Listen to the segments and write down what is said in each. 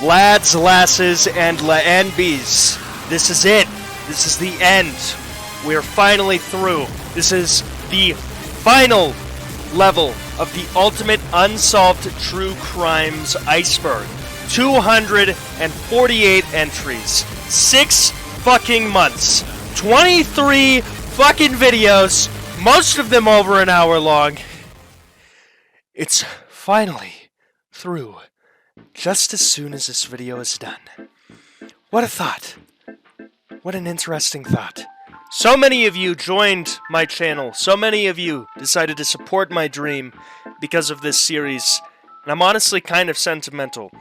Lads, lasses, and la-NBs, this is it. This is the end. We're finally through. This is the final level of the ultimate unsolved true crimes iceberg. 248 entries. 6 fucking months. 23 fucking videos. Most of them over an hour long. It's finally through. Just as soon as this video is done. What a thought. What an interesting thought. So many of you joined my channel. So many of you decided to support my dream because of this series. And I'm honestly kind of sentimental.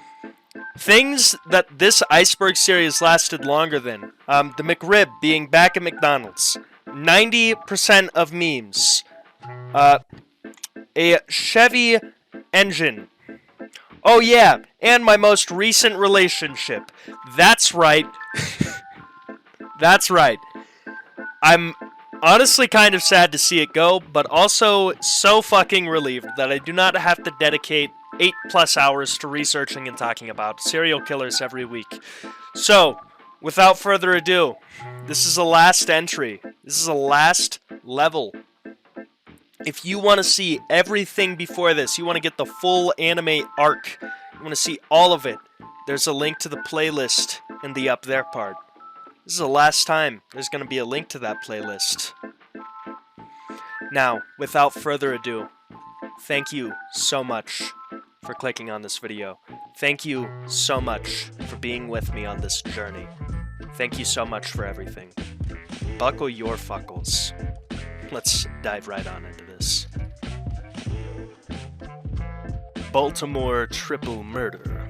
Things that this Iceberg series lasted longer than. The McRib being back at McDonald's. 90% of memes. A Chevy engine. Oh yeah, and my most recent relationship. That's right. That's right. I'm honestly kind of sad to see it go, but also so fucking relieved that I do not have to dedicate 8+ hours to researching and talking about serial killers every week. So, without further ado, this is the last entry. This is the last level. If you want to see everything before this, you want to get the full anime arc, you want to see all of it, there's a link to the playlist in the up there part. This is the last time there's going to be a link to that playlist. Now, without further ado, thank you so much for clicking on this video. Thank you so much for being with me on this journey. Thank you so much for everything. Buckle your fuckles. Let's dive right on into this. Baltimore triple murder.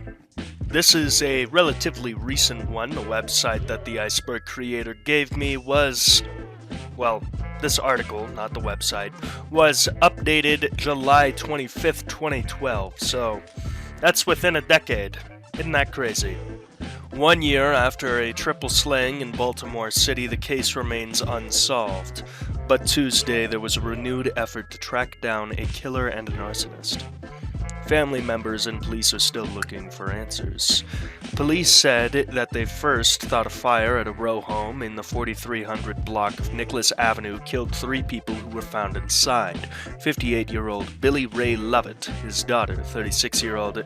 This is a relatively recent one. The website that the Iceberg creator gave me was, well, this article, not the website, was updated July 25th, 2012. So that's within a decade. Isn't that crazy? 1 year after a triple slaying in Baltimore City, the case remains unsolved. But Tuesday, there was a renewed effort to track down a killer and an arsonist. Family members and police are still looking for answers. Police said that they first thought a fire at a row home in the 4300 block of Nicholas Avenue killed 3 people who were found inside. 58-year-old Billy Ray Lovett, his daughter, 36-year-old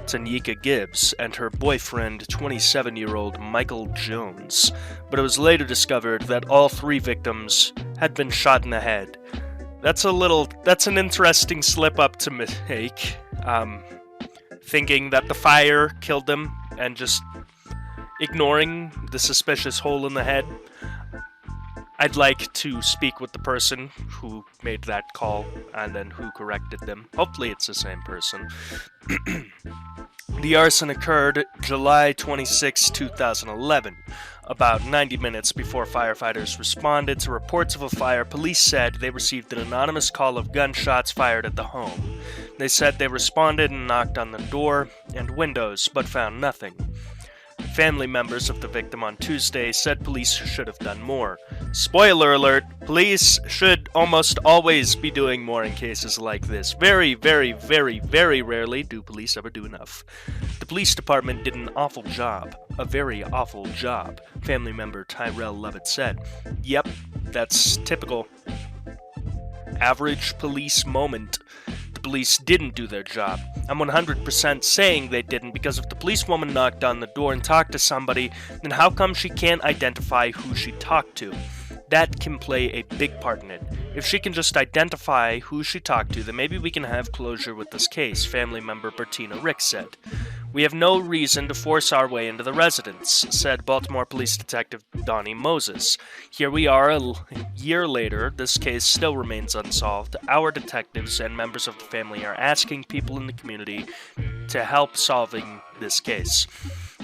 Tanika Gibbs, and her boyfriend, 27-year-old Michael Jones. But it was later discovered that all 3 victims had been shot in the head. That's an interesting slip-up to make. Thinking that the fire killed them and just ignoring the suspicious hole in the head. I'd like to speak with the person who made that call and then who corrected them. Hopefully it's the same person. The arson occurred July 26, 2011. About 90 minutes before firefighters responded to reports of a fire, police said they received an anonymous call of gunshots fired at the home. They said they responded and knocked on the door and windows, but found nothing. Family members of the victim on Tuesday said police should have done more. Spoiler alert, police should almost always be doing more in cases like this. Very, very, very, very rarely do police ever do enough. The police department did an awful job. A very awful job, family member Tyrell Lovett said. Yep, that's typical. Average police moment. The police didn't do their job. I'm 100% saying they didn't, because if the policewoman knocked on the door and talked to somebody, then how come she can't identify who she talked to? That can play a big part in it. If she can just identify who she talked to, then maybe we can have closure with this case, family member Bertina Rick said. We have no reason to force our way into the residence, said Baltimore Police Detective Donnie Moses. Here we are a year later, this case still remains unsolved. Our detectives and members of the family are asking people in the community to help solving this case.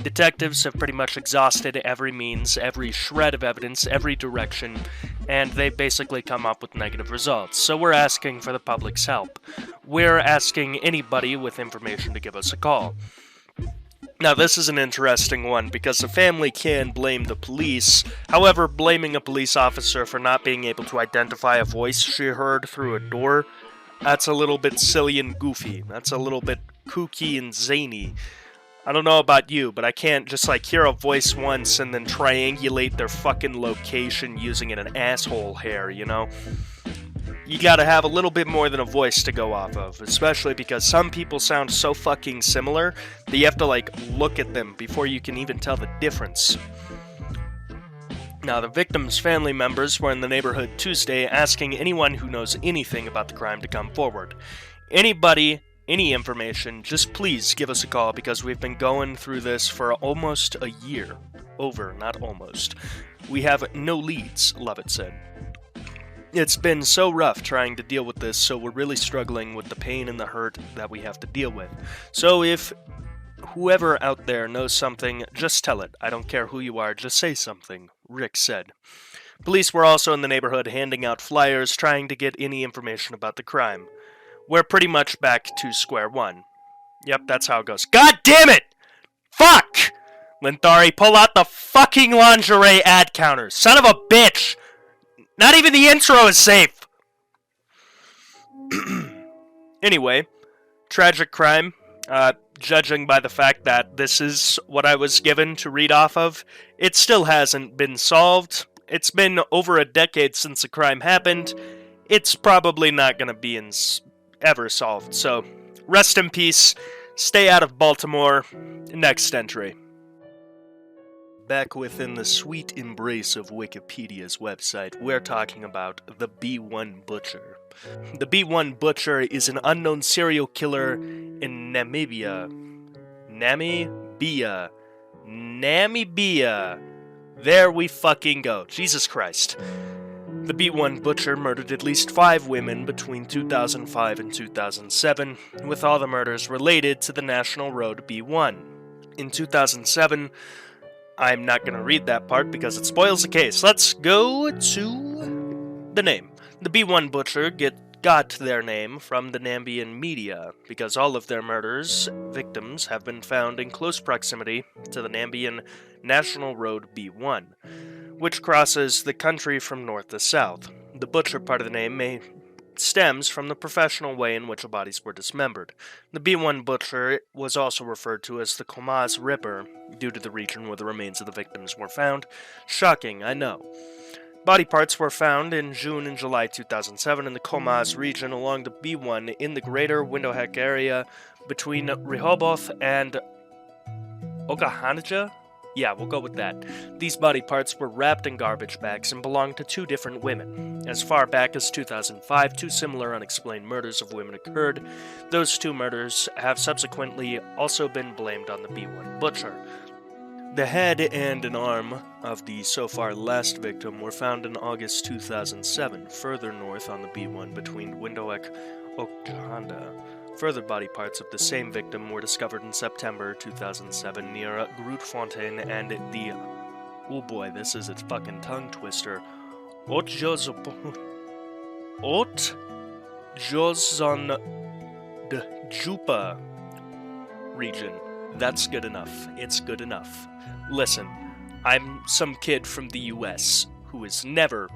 Detectives have pretty much exhausted every means, every shred of evidence, every direction, and they've basically come up with negative results. So we're asking for the public's help. We're asking anybody with information to give us a call. Now, this is an interesting one, because the family can blame the police. However, blaming a police officer for not being able to identify a voice she heard through a door, that's a little bit silly and goofy. That's a little bit kooky and zany. I don't know about you, but I can't just, like, hear a voice once and then triangulate their fucking location using an asshole hair, you know? You gotta have a little bit more than a voice to go off of, especially because some people sound so fucking similar that you have to, like, look at them before you can even tell the difference. Now, the victim's family members were in the neighborhood Tuesday asking anyone who knows anything about the crime to come forward. Anybody, any information, just please give us a call because we've been going through this for almost a year. Over, not almost. We have no leads, Lovett said. It's been so rough trying to deal with this, so we're really struggling with the pain and the hurt that we have to deal with. So if whoever out there knows something, just tell it. I don't care who you are, just say something, Rick said. Police were also in the neighborhood handing out flyers trying to get any information about the crime. We're pretty much back to square one. Yep, that's how it goes. God damn it! Fuck! Linthari, pull out the fucking lingerie ad counter. Son of a bitch! Not even the intro is safe! Anyway, tragic crime. Judging by the fact that this is what I was given to read off of, it still hasn't been solved. It's been over a decade since the crime happened. It's probably not going to be ever solved. So, rest in peace. Stay out of Baltimore. Next entry. Back within the sweet embrace of Wikipedia's website, we're talking about the B1 Butcher. The B1 Butcher is an unknown serial killer in Namibia. There we fucking go. Jesus Christ. The B1 Butcher murdered at least 5 women between 2005 and 2007, with all the murders related to the National Road B1. In 2007, I'm not going to read that part because it spoils the case. Let's go to the name. The B1 Butcher got their name from the Namibian media because all of their victims have been found in close proximity to the Namibian National Road B1, which crosses the country from north to south. The butcher part of the name stems from the professional way in which the bodies were dismembered. The B1 Butcher was also referred to as the Khomas Ripper due to the region where the remains of the victims were found. Shocking, I know. Body parts were found in June and July 2007 in the Khomas region along the B1 in the greater Windhoek area between Rehoboth and Okahandja? Yeah, we'll go with that. These body parts were wrapped in garbage bags and belonged to 2 different women. As far back as 2005, 2 similar unexplained murders of women occurred. Those 2 murders have subsequently also been blamed on the B1 Butcher. The head and an arm of the so far last victim were found in August 2007, further north on the B1 between Windhoek and Okahandja. Further body parts of the same victim were discovered in September 2007 near Grootfontein and the... Oh boy, this is a fucking tongue twister. Otjozon de Juba region. That's good enough. It's good enough. Listen, I'm some kid from the US who has never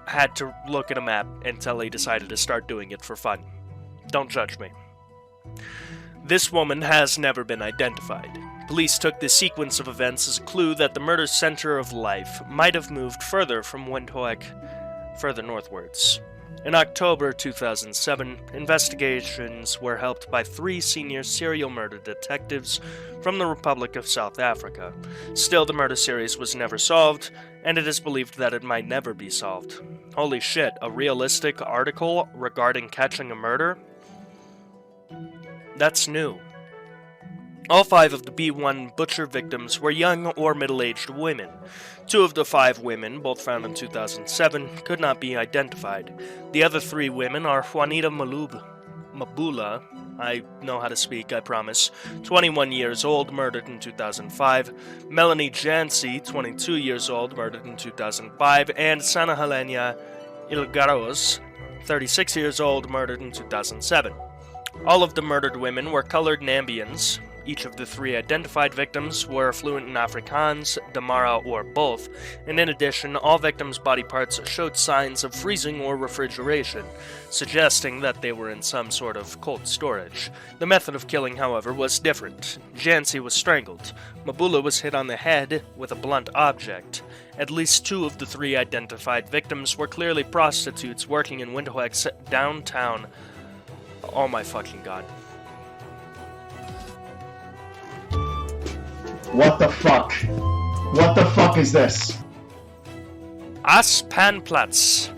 had to look at a map until he decided to start doing it for fun. Don't judge me. This woman has never been identified. Police took this sequence of events as a clue that the murder's center of life might have moved further from Windhoek, further northwards. In October 2007, investigations were helped by 3 senior serial murder detectives from the Republic of South Africa. Still, the murder series was never solved, and it is believed that it might never be solved. Holy shit, a realistic article regarding catching a murder? That's new. All 5 of the B1 Butcher victims were young or middle-aged women. 2 of the 5 women, both found in 2007, could not be identified. The other 3 women are Juanita Mabula, I know how to speak, I promise, 21 years old, murdered in 2005, Melanie Jancy, 22 years old, murdered in 2005, and Sana Helena Ilgaros, 36 years old, murdered in 2007. All of the murdered women were colored Namibians, Each of the 3 identified victims were fluent in Afrikaans, Damara, or both, and in addition, all victims' body parts showed signs of freezing or refrigeration, suggesting that they were in some sort of cold storage. The method of killing, however, was different. Jansi was strangled. Mabula was hit on the head with a blunt object. At least 2 of the 3 identified victims were clearly prostitutes working in Windhoek's downtown. Oh my fucking god. What the fuck? What the fuck is this? Aspanplatz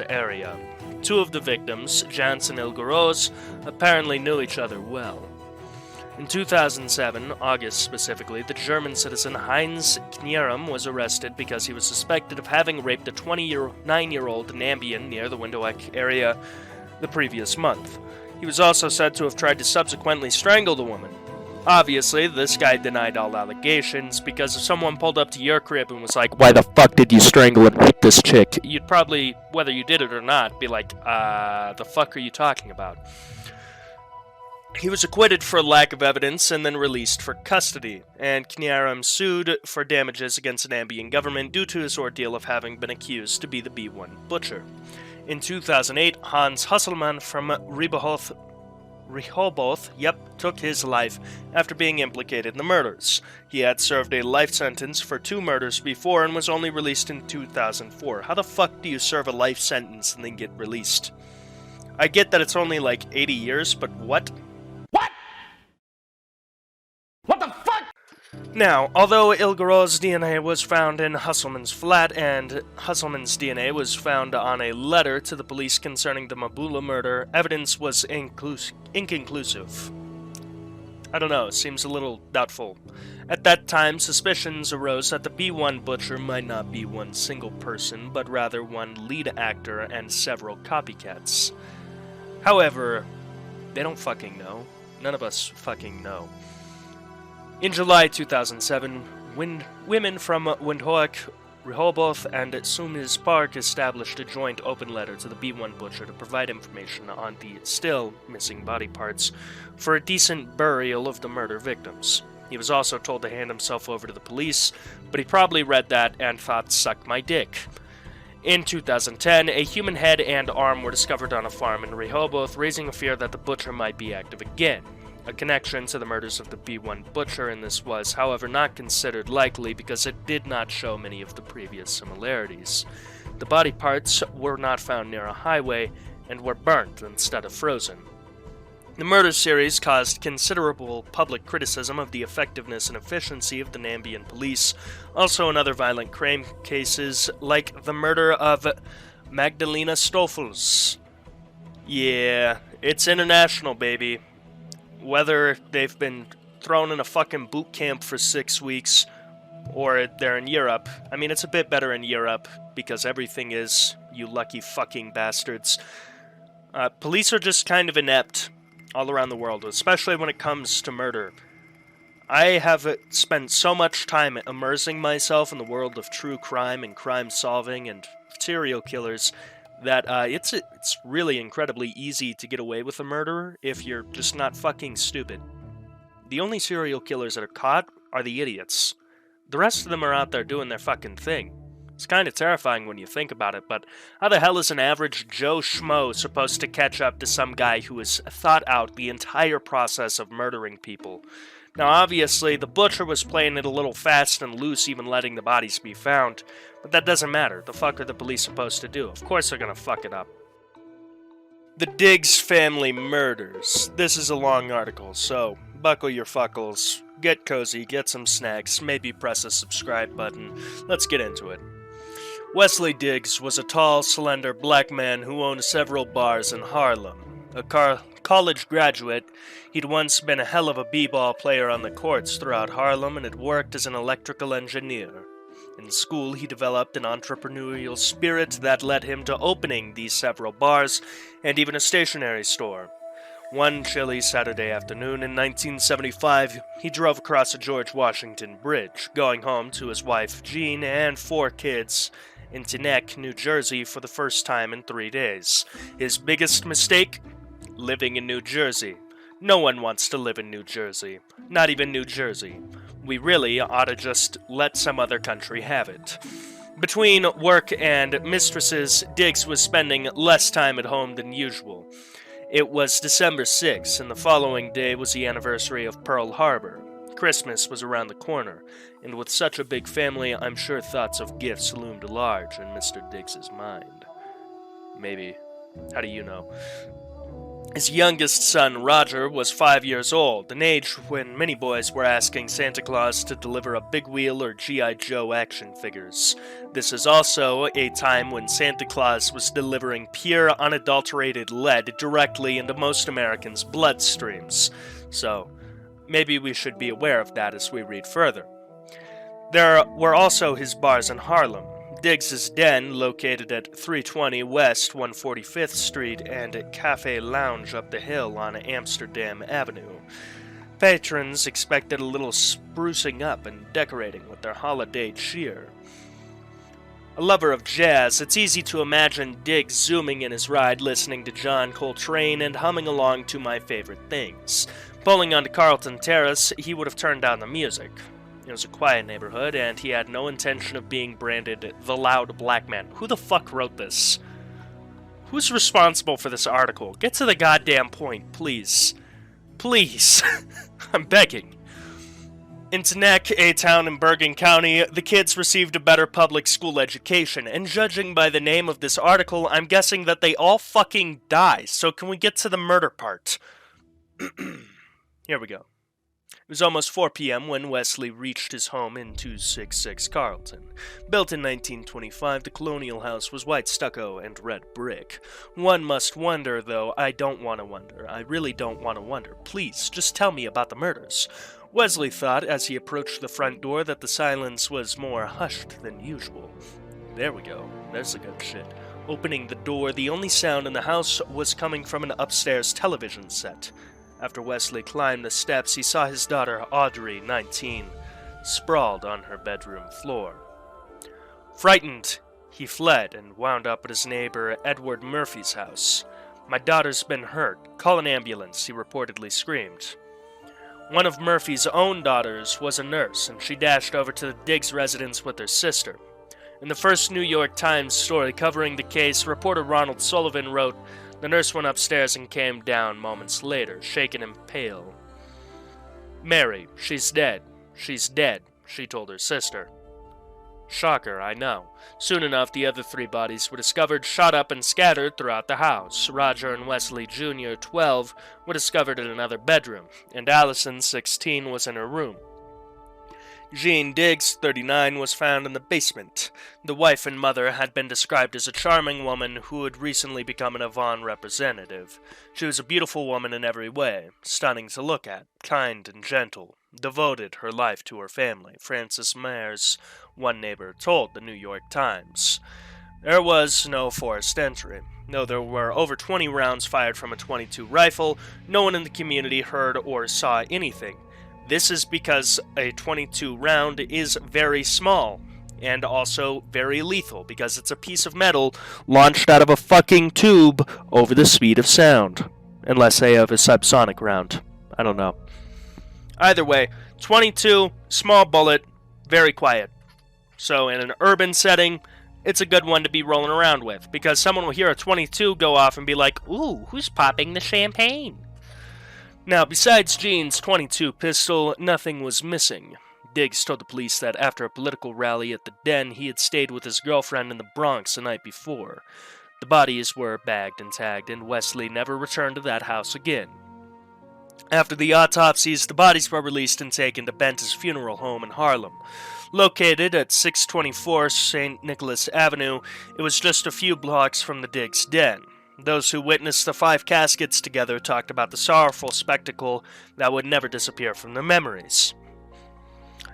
area. 2 of the victims, Jans and Ilgaroz, apparently knew each other well. In 2007, August specifically, the German citizen Heinz Knierim was arrested because he was suspected of having raped a 29-year-old Nambian near the Windhoek area the previous month. He was also said to have tried to subsequently strangle the woman. Obviously, this guy denied all allegations, because if someone pulled up to your crib and was like, "Why the fuck did you strangle and rape this chick?" you'd probably, whether you did it or not, be like, the fuck are you talking about? He was acquitted for lack of evidence and then released for custody, and Knierim sued for damages against the Nambian government due to his ordeal of having been accused to be the B1 butcher. In 2008, Hans Husselmann from Rehoboth, took his life after being implicated in the murders. He had served a life sentence for 2 murders before and was only released in 2004. How the fuck do you serve a life sentence and then get released? I get that it's only like 80 years, but what? What the fuck? Now, although Ilgaroz's DNA was found in Husselmann's flat, and Husselmann's DNA was found on a letter to the police concerning the Mabula murder, evidence was inconclusive. I don't know, seems a little doubtful. At that time, suspicions arose that the B1 butcher might not be one single person, but rather one lead actor and several copycats. However, they don't fucking know. None of us fucking know. In July 2007, women from Windhoek, Rehoboth, and Sumis Park established a joint open letter to the B1 butcher to provide information on the still missing body parts for a decent burial of the murder victims. He was also told to hand himself over to the police, but he probably read that and thought, "Suck my dick." In 2010, a human head and arm were discovered on a farm in Rehoboth, raising a fear that the butcher might be active again. A connection to the murders of the B1 butcher in this was, however, not considered likely because it did not show many of the previous similarities. The body parts were not found near a highway and were burnt instead of frozen. The murder series caused considerable public criticism of the effectiveness and efficiency of the Nambian police, also in other violent crime cases like the murder of Magdalena Stoffels. Yeah, it's international, baby. Whether they've been thrown in a fucking boot camp for 6 weeks, or they're in Europe. I mean, it's a bit better in Europe, because everything is, you lucky fucking bastards. Police are just kind of inept all around the world, especially when it comes to murder. I have spent so much time immersing myself in the world of true crime and crime solving and serial killers that it's really incredibly easy to get away with a murderer if you're just not fucking stupid. The only serial killers that are caught are the idiots. The rest of them are out there doing their fucking thing. It's kind of terrifying when you think about it, but how the hell is an average Joe Schmo supposed to catch up to some guy who has thought out the entire process of murdering people? Now, obviously, the butcher was playing it a little fast and loose, even letting the bodies be found. But that doesn't matter. The fuck are the police supposed to do? Of course they're gonna fuck it up. The Diggs family murders. This is a long article, so buckle your fuckles, get cozy, get some snacks, maybe press a subscribe button. Let's get into it. Wesley Diggs was a tall, slender black man who owned several bars in Harlem. A college graduate, he'd once been a hell of a b-ball player on the courts throughout Harlem and had worked as an electrical engineer. In school, he developed an entrepreneurial spirit that led him to opening these several bars and even a stationery store. One chilly Saturday afternoon in 1975, he drove across the George Washington Bridge, going home to his wife Jean and 4 kids in Teaneck, New Jersey for the first time in 3 days. His biggest mistake? Living in New Jersey. No one wants to live in New Jersey. Not even New Jersey. We really ought to just let some other country have it. Between work and mistresses, Diggs was spending less time at home than usual. It was December 6th, and the following day was the anniversary of Pearl Harbor. Christmas was around the corner, and with such a big family, I'm sure thoughts of gifts loomed large in Mr. Diggs's mind. Maybe. How do you know? His youngest son, Roger, was 5 years old, an age when many boys were asking Santa Claus to deliver a big wheel or G.I. Joe action figures. This is also a time when Santa Claus was delivering pure, unadulterated lead directly into most Americans' bloodstreams. So, maybe we should be aware of that as we read further. There were also his bars in Harlem. Diggs's Den, located at 320 West 145th Street, and Cafe Lounge up the hill on Amsterdam Avenue. Patrons expected a little sprucing up and decorating with their holiday cheer. A lover of jazz, it's easy to imagine Diggs zooming in his ride, listening to John Coltrane and humming along to My Favorite Things. Pulling onto Carlton Terrace, he would have turned down the music. It was a quiet neighborhood, and he had no intention of being branded the loud black man. Who the fuck wrote this? Who's responsible for this article? Get to the goddamn point, please. Please. I'm begging. In Teaneck, a town in Bergen County, the kids received a better public school education, and judging by the name of this article, I'm guessing that they all fucking die. So can we get to the murder part? Here we go. It was almost 4 p.m. when Wesley reached his home in 266 Carlton. Built in 1925, the colonial house was white stucco and red brick. One must wonder, though. I don't want to wonder. I really don't want to wonder. Please, just tell me about the murders. Wesley thought, as he approached the front door, that the silence was more hushed than usual. There we go. There's the good shit. Opening the door, the only sound in the house was coming from an upstairs television set. After Wesley climbed the steps, he saw his daughter, Audrey, 19, sprawled on her bedroom floor. Frightened, he fled and wound up at his neighbor, Edward Murphy's house. "My daughter's been hurt. Call an ambulance," he reportedly screamed. One of Murphy's own daughters was a nurse, and she dashed over to the Diggs residence with her sister. In the first New York Times story covering the case, reporter Ronald Sullivan wrote, "The nurse went upstairs and came down moments later, shaken and pale. Mary, she's dead, she told her sister." Shocker, I know. Soon enough, the other 3 bodies were discovered, shot up and scattered throughout the house. Roger and Wesley Jr., 12, were discovered in another bedroom, and Allison, 16, was in her room. Jean Diggs, 39, was found in the basement. The wife and mother had been described as a charming woman who had recently become an Avon representative. She was a beautiful woman in every way, stunning to look at, kind and gentle, devoted her life to her family, Frances Myers, one neighbor told the New York Times. There was no forced entry. Though there were over 20 rounds fired from a .22 rifle, no one in the community heard or saw anything. This is because a .22 round is very small, and also very lethal, because it's a piece of metal launched out of a fucking tube over the speed of sound. Unless they have a subsonic round. I don't know. Either way, .22, small bullet, very quiet. So in an urban setting, it's a good one to be rolling around with, because someone will hear a .22 go off and be like, "Ooh, who's popping the champagne?" Now, besides Jean's .22 pistol, nothing was missing. Diggs told the police that after a political rally at the Den, he had stayed with his girlfriend in the Bronx the night before. The bodies were bagged and tagged, and Wesley never returned to that house again. After the autopsies, the bodies were released and taken to Benton's funeral home in Harlem. Located at 624 St. Nicholas Avenue, it was just a few blocks from the Diggs Den. Those who witnessed the 5 caskets together talked about the sorrowful spectacle that would never disappear from their memories.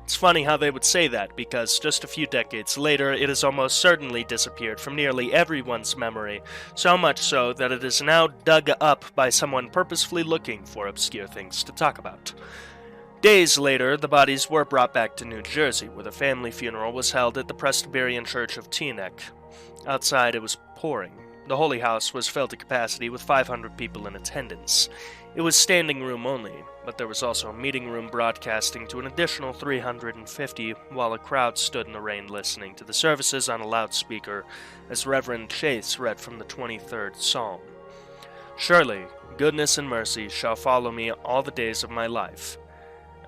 It's funny how they would say that, because just a few decades later, it has almost certainly disappeared from nearly everyone's memory, so much so that it is now dug up by someone purposefully looking for obscure things to talk about. Days later, the bodies were brought back to New Jersey, where the family funeral was held at the Presbyterian Church of Teaneck. Outside, it was pouring. The Holy House was filled to capacity with 500 people in attendance. It was standing room only, but there was also a meeting room broadcasting to an additional 350, while a crowd stood in the rain listening to the services on a loudspeaker as Reverend Chase read from the 23rd Psalm. "Surely, goodness and mercy shall follow me all the days of my life,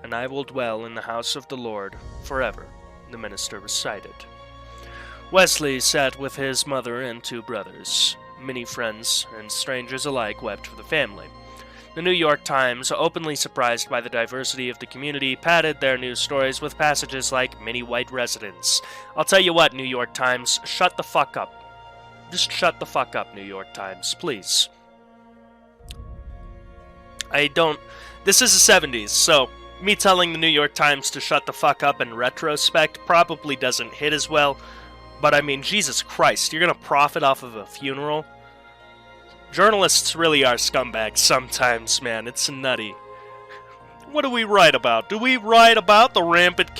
and I will dwell in the house of the Lord forever," the minister recited. Wesley sat with his mother and 2 brothers. Many friends and strangers alike wept for the family. The New York Times, openly surprised by the diversity of the community, padded their news stories with passages like "many white residents." I'll tell you what, New York Times, shut the fuck up. Just shut the fuck up, New York Times, please. This is the 70s, so me telling the New York Times to shut the fuck up in retrospect probably doesn't hit as well, but I mean, Jesus Christ, you're gonna profit off of a funeral? Journalists really are scumbags sometimes, man. It's nutty. What do we write about? Do we write about the rampant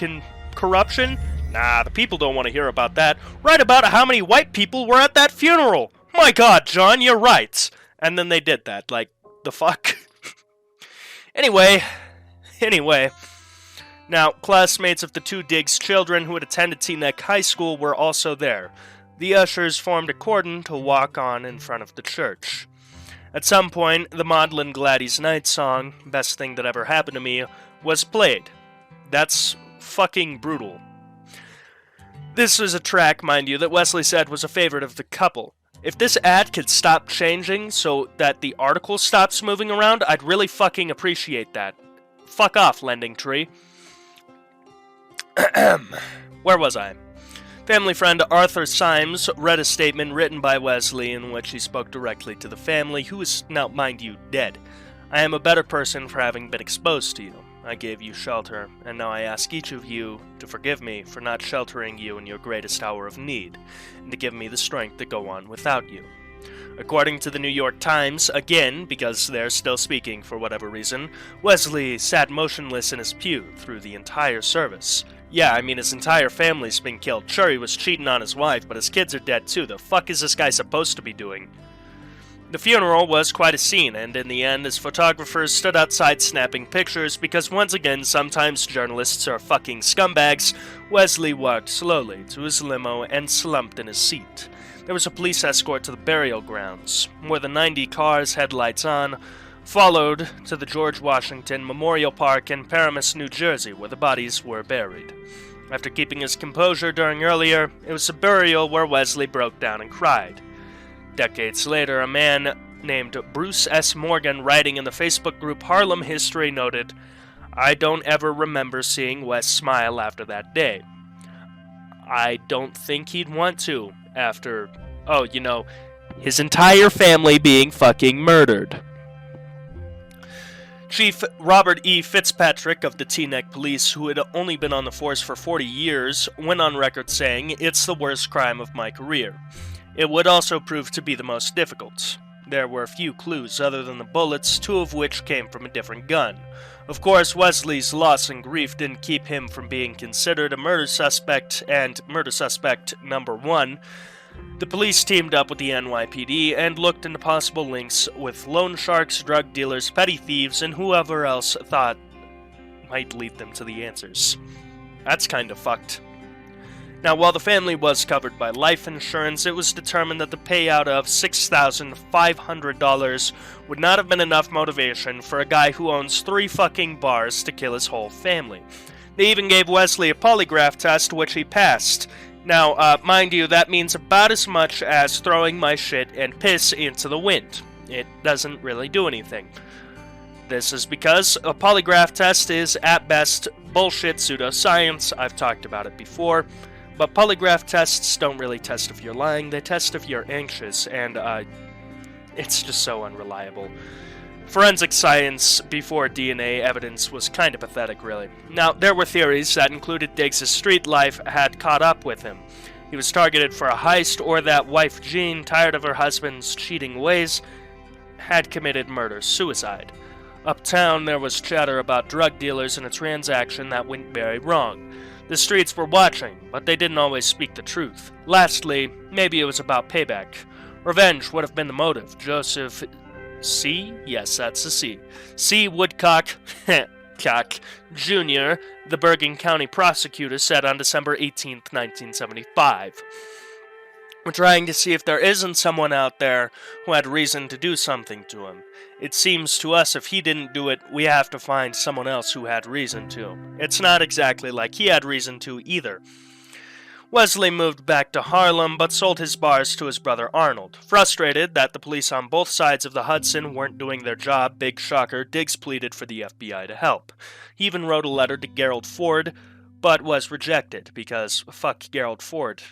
corruption? Nah, the people don't want to hear about that. Write about how many white people were at that funeral. My God, John, you're right. And then they did that. Like, the fuck? Anyway. Now, classmates of the 2 Diggs children who had attended Teaneck High School were also there. The ushers formed a cordon to walk on in front of the church. At some point, the Maudlin Gladys Knight song, "Best Thing That Ever Happened to Me," was played. That's fucking brutal. This was a track, mind you, that Wesley said was a favorite of the couple. If this ad could stop changing so that the article stops moving around, I'd really fucking appreciate that. Fuck off, Lending Tree. Where was I? Family friend Arthur Symes read a statement written by Wesley in which he spoke directly to the family, who is now, mind you, dead. "I am a better person for having been exposed to you. I gave you shelter, and now I ask each of you to forgive me for not sheltering you in your greatest hour of need, and to give me the strength to go on without you." According to the New York Times, again, because they're still speaking for whatever reason, Wesley sat motionless in his pew through the entire service. Yeah, I mean, his entire family's been killed. Sure, he was cheating on his wife, but his kids are dead too. The fuck is this guy supposed to be doing? The funeral was quite a scene, and in the end, his photographers stood outside snapping pictures because, once again, sometimes journalists are fucking scumbags. Wesley walked slowly to his limo and slumped in his seat. There was a police escort to the burial grounds. More than 90 cars, headlights on, followed to the George Washington Memorial Park in Paramus, New Jersey, where the bodies were buried. After keeping his composure during earlier, it was a burial where Wesley broke down and cried. Decades later, a man named Bruce S. Morgan, writing in the Facebook group Harlem History, noted, "I don't ever remember seeing Wes smile after that day." I don't think he'd want to after, his entire family being fucking murdered. Chief Robert E. Fitzpatrick of the Teaneck Police, who had only been on the force for 40 years, went on record saying, "It's the worst crime of my career." It would also prove to be the most difficult. There were few clues other than the bullets, 2 of which came from a different gun. Of course, Wesley's loss and grief didn't keep him from being considered a murder suspect, and murder suspect number 1. The police teamed up with the NYPD and looked into possible links with loan sharks, drug dealers, petty thieves, and whoever else thought might lead them to the answers. That's kind of fucked. Now, while the family was covered by life insurance, it was determined that the payout of $6,500 would not have been enough motivation for a guy who owns 3 fucking bars to kill his whole family. They even gave Wesley a polygraph test, which he passed. Now, mind you, that means about as much as throwing my shit and piss into the wind. It doesn't really do anything. This is because a polygraph test is, at best, bullshit pseudoscience. I've talked about it before. But polygraph tests don't really test if you're lying, they test if you're anxious, and it's just so unreliable. Forensic science before DNA evidence was kind of pathetic, really. Now, there were theories that included Diggs' street life had caught up with him. He was targeted for a heist, or that wife Jean, tired of her husband's cheating ways, had committed murder-suicide. Uptown, there was chatter about drug dealers and a transaction that went very wrong. The streets were watching, but they didn't always speak the truth. Lastly, maybe it was about payback. Revenge would have been the motive. Joseph C? Yes, that's a C. C. Woodcock Cock Jr., the Bergen County prosecutor, said on December 18, 1975. We're trying to see if there isn't someone out there who had reason to do something to him. It seems to us if he didn't do it, we have to find someone else who had reason to. It's not exactly like he had reason to either. Wesley moved back to Harlem, but sold his bars to his brother Arnold. Frustrated that the police on both sides of the Hudson weren't doing their job, big shocker, Diggs pleaded for the FBI to help. He even wrote a letter to Gerald Ford, but was rejected, because fuck Gerald Ford.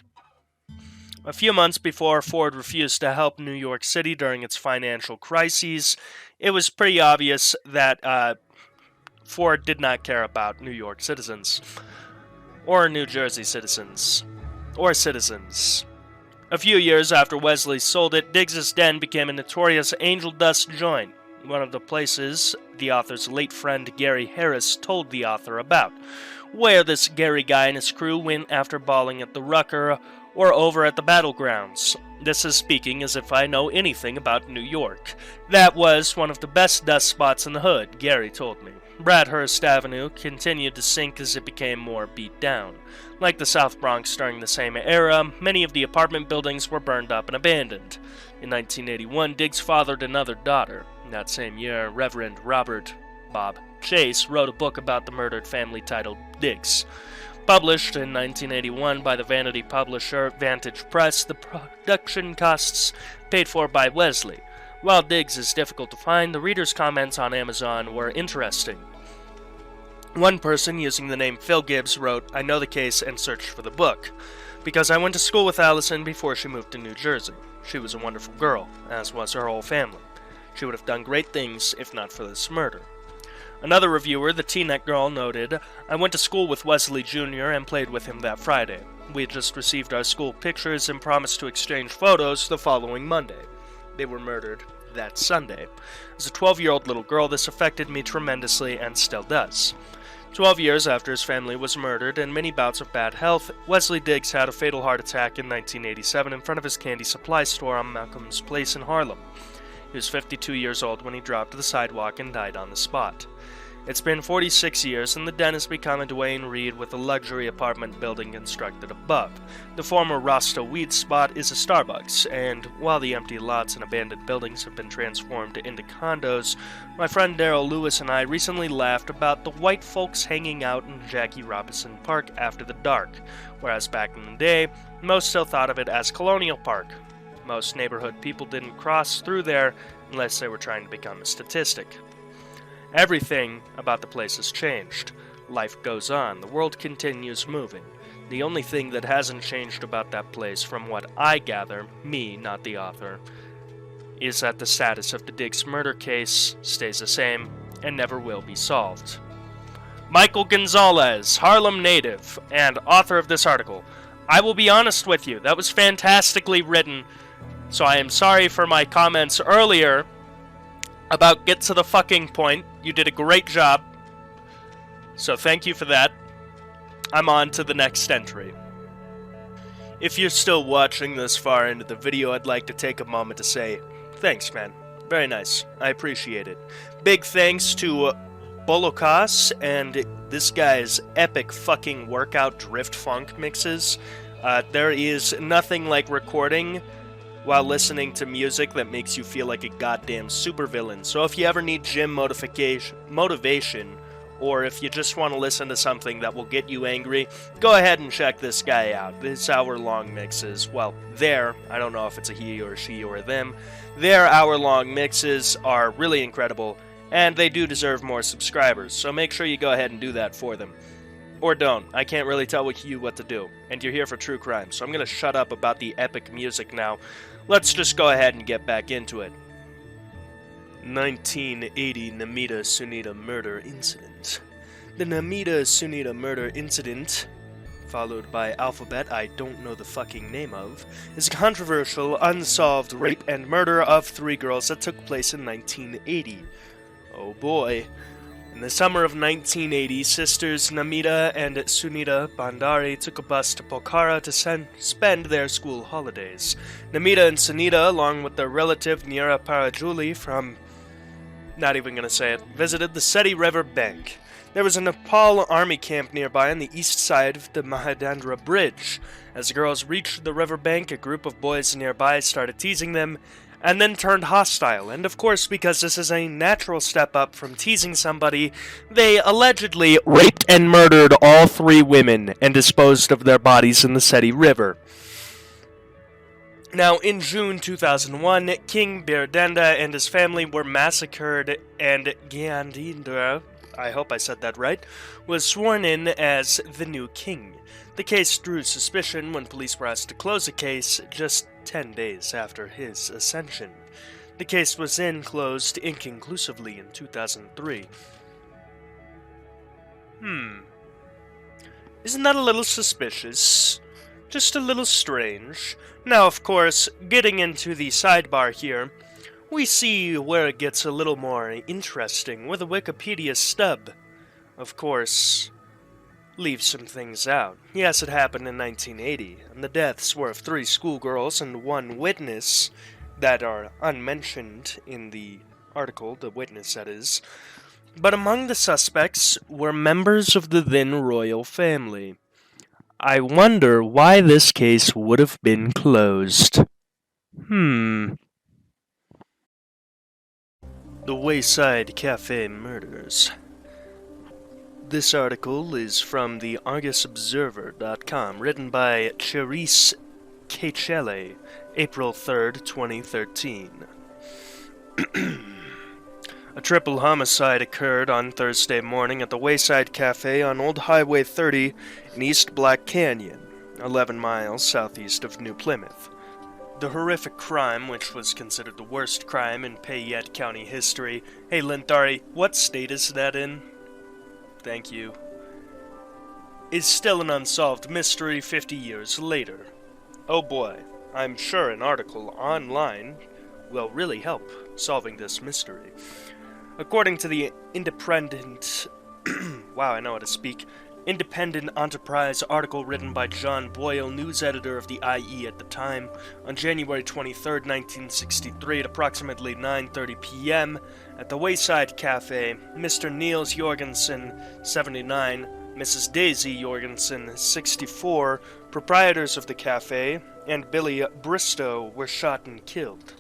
A few months before Ford refused to help New York City during its financial crises, it was pretty obvious that Ford did not care about New York citizens. Or New Jersey citizens. Or citizens. A few years after Wesley sold it, Diggs's Den became a notorious angel dust joint, one of the places the author's late friend Gary Harris told the author about, where this Gary guy and his crew went after balling at the Rucker or over at the battlegrounds. This is speaking as if I know anything about New York. That was one of the best dust spots in the hood, Gary told me. Bradhurst Avenue continued to sink as it became more beat down. Like the South Bronx during the same era, many of the apartment buildings were burned up and abandoned. In 1981, Diggs fathered another daughter. In that same year, Reverend Robert Bob Chase wrote a book about the murdered family titled Diggs. Published in 1981 by the vanity publisher Vantage Press, the production costs paid for by Wesley. While Diggs is difficult to find, the reader's comments on Amazon were interesting. One person using the name Phil Gibbs wrote, "I know the case and searched for the book, because I went to school with Allison before she moved to New Jersey. She was a wonderful girl, as was her whole family. She would have done great things if not for this murder." Another reviewer, the T-Net Girl, noted, "I went to school with Wesley Jr. and played with him that Friday. We had just received our school pictures and promised to exchange photos the following Monday. They were murdered that Sunday. As a 12-year-old little girl, this affected me tremendously and still does." 12 years after his family was murdered and many bouts of bad health, Wesley Diggs had a fatal heart attack in 1987 in front of his candy supply store on Malcolm's Place in Harlem. He was 52 years old when he dropped to the sidewalk and died on the spot. It's been 46 years, and the den has become a Duane Reade with a luxury apartment building constructed above. The former Rasta weed spot is a Starbucks, and while the empty lots and abandoned buildings have been transformed into condos, my friend Daryl Lewis and I recently laughed about the white folks hanging out in Jackie Robinson Park after the dark, whereas back in the day, most still thought of it as Colonial Park. Most neighborhood people didn't cross through there unless they were trying to become a statistic. Everything about the place has changed. Life goes on. The world continues moving. The only thing that hasn't changed about that place, from what I gather, me, not the author, is that the status of the Diggs murder case stays the same and never will be solved. Michael Gonzalez, Harlem native, and author of this article. I will be honest with you, that was fantastically written, so I am sorry for my comments earlier about get to the fucking point. You did a great job. So thank you for that. I'm on to the next entry. If you're still watching this far into the video, I'd like to take a moment to say, thanks, man. Very nice. I appreciate it. Big thanks to Bolokas and this guy's epic fucking workout drift funk mixes. There is nothing like recording while listening to music that makes you feel like a goddamn supervillain. So if you ever need gym motivation, or if you just want to listen to something that will get you angry, go ahead and check this guy out. His hour-long mixes, well, I don't know if it's a he or a she or a them, their hour-long mixes are really incredible, and they do deserve more subscribers, so make sure you go ahead and do that for them. Or don't. I can't really tell you what to do. And you're here for true crime, so I'm going to shut up about the epic music now. Let's just go ahead and get back into it. 1980 Namita Sunita murder incident. The Namita Sunita murder incident, followed by alphabet I don't know the fucking name of, is a controversial, unsolved rape and murder of 3 girls that took place in 1980. Oh boy. In the summer of 1980, sisters Namita and Sunita Bandari took a bus to Pokhara to spend their school holidays. Namita and Sunita, along with their relative Neera Parajuli from, not even gonna say it, visited the Seti River bank. There was a Nepal army camp nearby on the east side of the Mahadandra Bridge. As the girls reached the riverbank, a group of boys nearby started teasing them, and then turned hostile. And of course, because this is a natural step up from teasing somebody, they allegedly raped and murdered all 3 women and disposed of their bodies in the Seti River. Now, in June 2001, King Birdenda and his family were massacred, and Gyandindra, I hope I said that right, was sworn in as the new king. The case drew suspicion when police were asked to close the case just 10 days after his ascension. The case was then closed inconclusively in 2003. Isn't that a little suspicious? Just a little strange. Now, of course, getting into the sidebar here, we see where it gets a little more interesting, where the Wikipedia stub, of course, leaves some things out. Yes, it happened in 1980, and the deaths were of 3 schoolgirls and 1 witness that are unmentioned in the article, the witness that is. But among the suspects were members of the then royal family. I wonder why this case would have been closed. The Wayside Cafe Murders. This article is from the ArgusObserver.com, written by Cherise Kachele, April 3rd, 2013. A triple homicide occurred on Thursday morning at the Wayside Cafe on Old Highway 30 in East Platte Canyon, 11 miles southeast of New Plymouth. The horrific crime, which was considered the worst crime in Payette County history. Hey, Linthari, what state is that in? Thank you. Is still an unsolved mystery 50 years later. Oh boy, I'm sure an article online will really help solving this mystery. According to the Independent... wow, I know how to speak. Independent Enterprise article written by John Boyle, news editor of the IE at the time, on January 23, 1963, at approximately 9:30 p.m., at the Wayside Cafe, Mr. Niels Jorgensen, 79, Mrs. Daisy Jorgensen, 64, proprietors of the cafe, and Billy Bristow were shot and killed.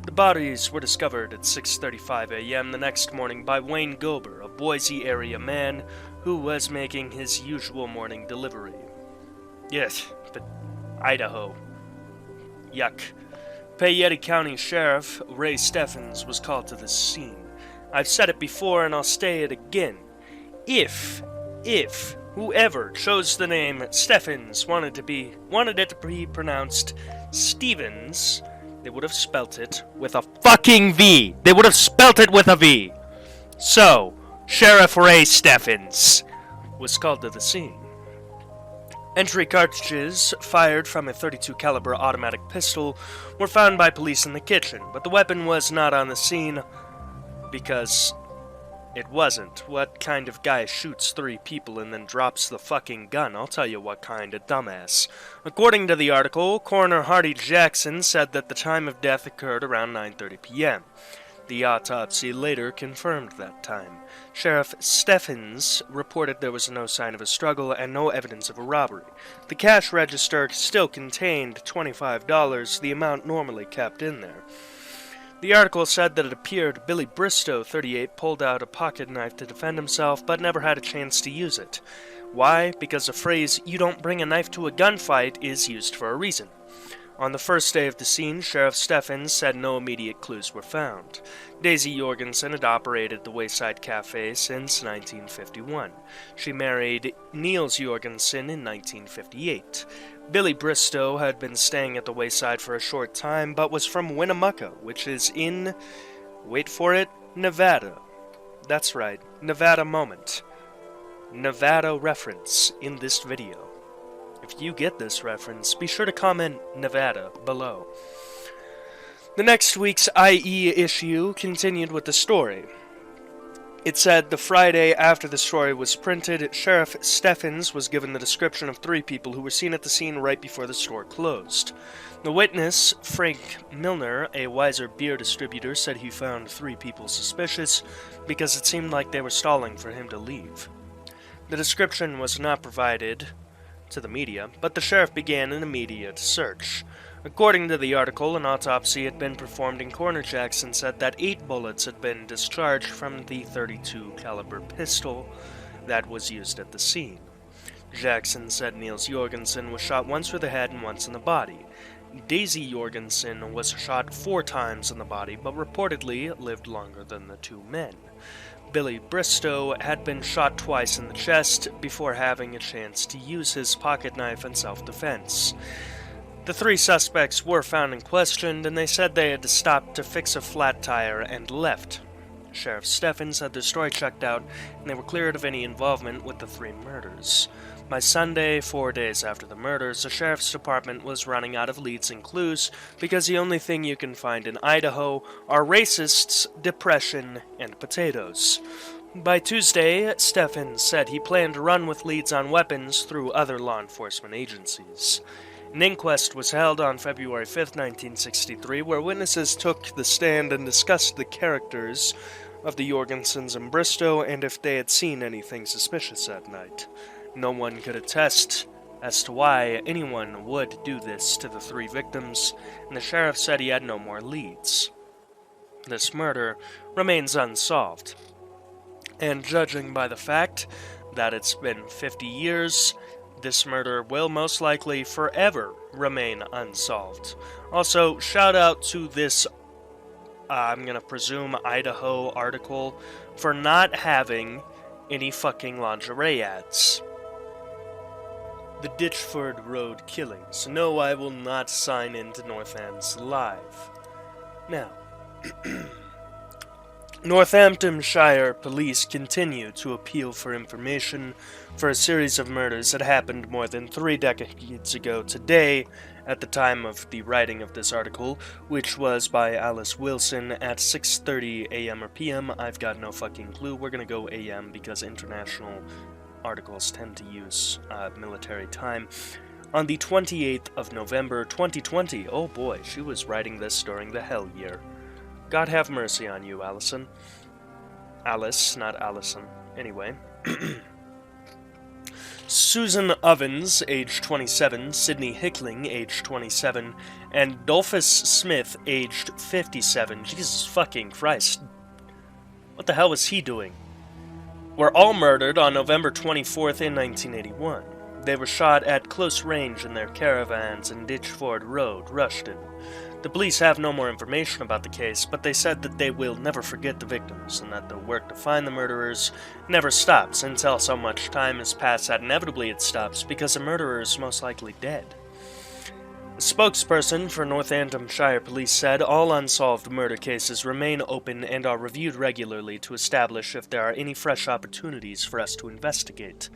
The bodies were discovered at 6:35 a.m. the next morning by Wayne Gober, a Boise area man who was making his usual morning delivery. Yes, but Idaho. Yuck. Payette County Sheriff Ray Steffens was called to the scene. I've said it before and I'll say it again. If whoever chose the name Steffens wanted it to be pronounced Stevens, they would have spelt it with a fucking V. They would have spelt it with a V. So, Sheriff Ray Steffens was called to the scene. Entry cartridges fired from a .32 caliber automatic pistol were found by police in the kitchen, but the weapon was not on the scene because it wasn't. What kind of guy shoots 3 people and then drops the fucking gun? I'll tell you what kind, a dumbass. According to the article, Coroner Hardy Jackson said that the time of death occurred around 9:30 p.m. The autopsy later confirmed that time. Sheriff Steffens reported there was no sign of a struggle and no evidence of a robbery. The cash register still contained $25, the amount normally kept in there. The article said that it appeared Billy Bristow, 38, pulled out a pocket knife to defend himself, but never had a chance to use it. Why? Because the phrase, "you don't bring a knife to a gunfight," is used for a reason. On the first day of the scene, Sheriff Steffens said no immediate clues were found. Daisy Jorgensen had operated the Wayside Cafe since 1951. She married Niels Jorgensen in 1958. Billy Bristow had been staying at the Wayside for a short time, but was from Winnemucca, which is in, wait for it, Nevada. That's right, Nevada moment. Nevada reference in this video. If you get this reference, be sure to comment Nevada below. The next week's IE issue continued with the story. It said the Friday after the story was printed, Sheriff Steffens was given the description of 3 people who were seen at the scene right before the store closed. The witness, Frank Milner, a Weiser beer distributor, said he found 3 people suspicious because it seemed like they were stalling for him to leave. The description was not provided to the media, but the sheriff began an immediate search. According to the article, an autopsy had been performed and Coroner Jackson said that 8 bullets had been discharged from the .32 caliber pistol that was used at the scene. Jackson said Niels Jorgensen was shot once through the head and once in the body. Daisy Jorgensen was shot 4 times in the body, but reportedly lived longer than the 2 men. Billy Bristow had been shot twice in the chest before having a chance to use his pocket knife in self-defense. The 3 suspects were found and questioned, and they said they had stopped to fix a flat tire and left. Sheriff Steffens had their story checked out, and they were cleared of any involvement with the 3 murders. By Sunday, 4 days after the murders, the sheriff's department was running out of leads and clues because the only thing you can find in Idaho are racists, depression, and potatoes. By Tuesday, Steffens said he planned to run with leads on weapons through other law enforcement agencies. An inquest was held on February 5, 1963, where witnesses took the stand and discussed the characters of the Jorgensens and Bristow and if they had seen anything suspicious that night. No one could attest as to why anyone would do this to the 3 victims, and the sheriff said he had no more leads. This murder remains unsolved, and judging by the fact that it's been 50 years, this murder will most likely forever remain unsolved. Also, shout out to this, I'm gonna presume, Idaho article for not having any fucking lingerie ads. The Ditchford Road killings. No, I will not sign into Northampton's Live. Now, Northamptonshire police continue to appeal for information for a series of murders that happened more than 3 decades ago today at the time of the writing of this article, which was by Alice Wilson at 6:30 a.m. or p.m. I've got no fucking clue. We're gonna go a.m. because international articles tend to use military time. On the 28th of November 2020, oh boy, she was writing this during the hell year. God have mercy on you, Allison. Alice, not Allison. Anyway. Susan Ovens, age 27, Sidney Hickling, age 27, and Dolphus Smith, aged 57. Jesus fucking Christ. What the hell was he doing? Were all murdered on November 24th in 1981. They were shot at close range in their caravans in Ditchford Road, Rushden. The police have no more information about the case, but they said that they will never forget the victims, and that the work to find the murderers never stops until so much time has passed that inevitably it stops, because the murderer is most likely dead. A spokesperson for Northamptonshire Police said all unsolved murder cases remain open and are reviewed regularly to establish if there are any fresh opportunities for us to investigate.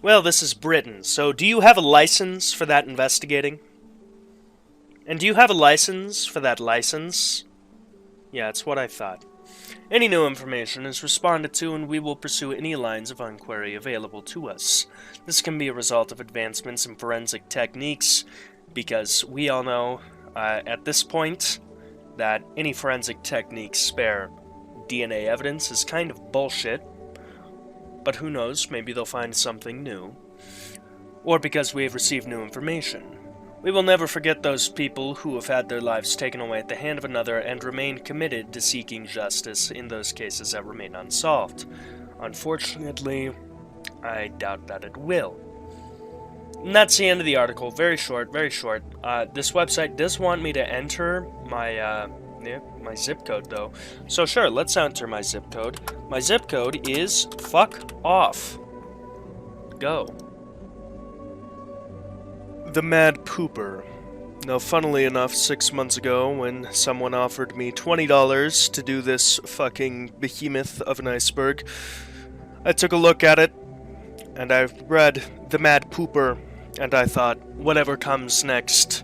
Well, this is Britain, so do you have a license for that investigating? And do you have a license for that license? Yeah, it's what I thought. Any new information is responded to, and we will pursue any lines of inquiry available to us. This can be a result of advancements in forensic techniques, because we all know, at this point, that any forensic techniques spare DNA evidence is kind of bullshit. But who knows, maybe they'll find something new. Or because we have received new information. We will never forget those people who have had their lives taken away at the hand of another and remain committed to seeking justice in those cases that remain unsolved. Unfortunately, I doubt that it will. And that's the end of the article. Very short, very short. This website does want me to enter my zip code, though. So sure, let's enter my zip code. My zip code is fuck off. Go. The Mad Pooper. Now, funnily enough, 6 months ago, when someone offered me $20 to do this fucking behemoth of an iceberg, I took a look at it, and I read The Mad Pooper, and I thought, whatever comes next,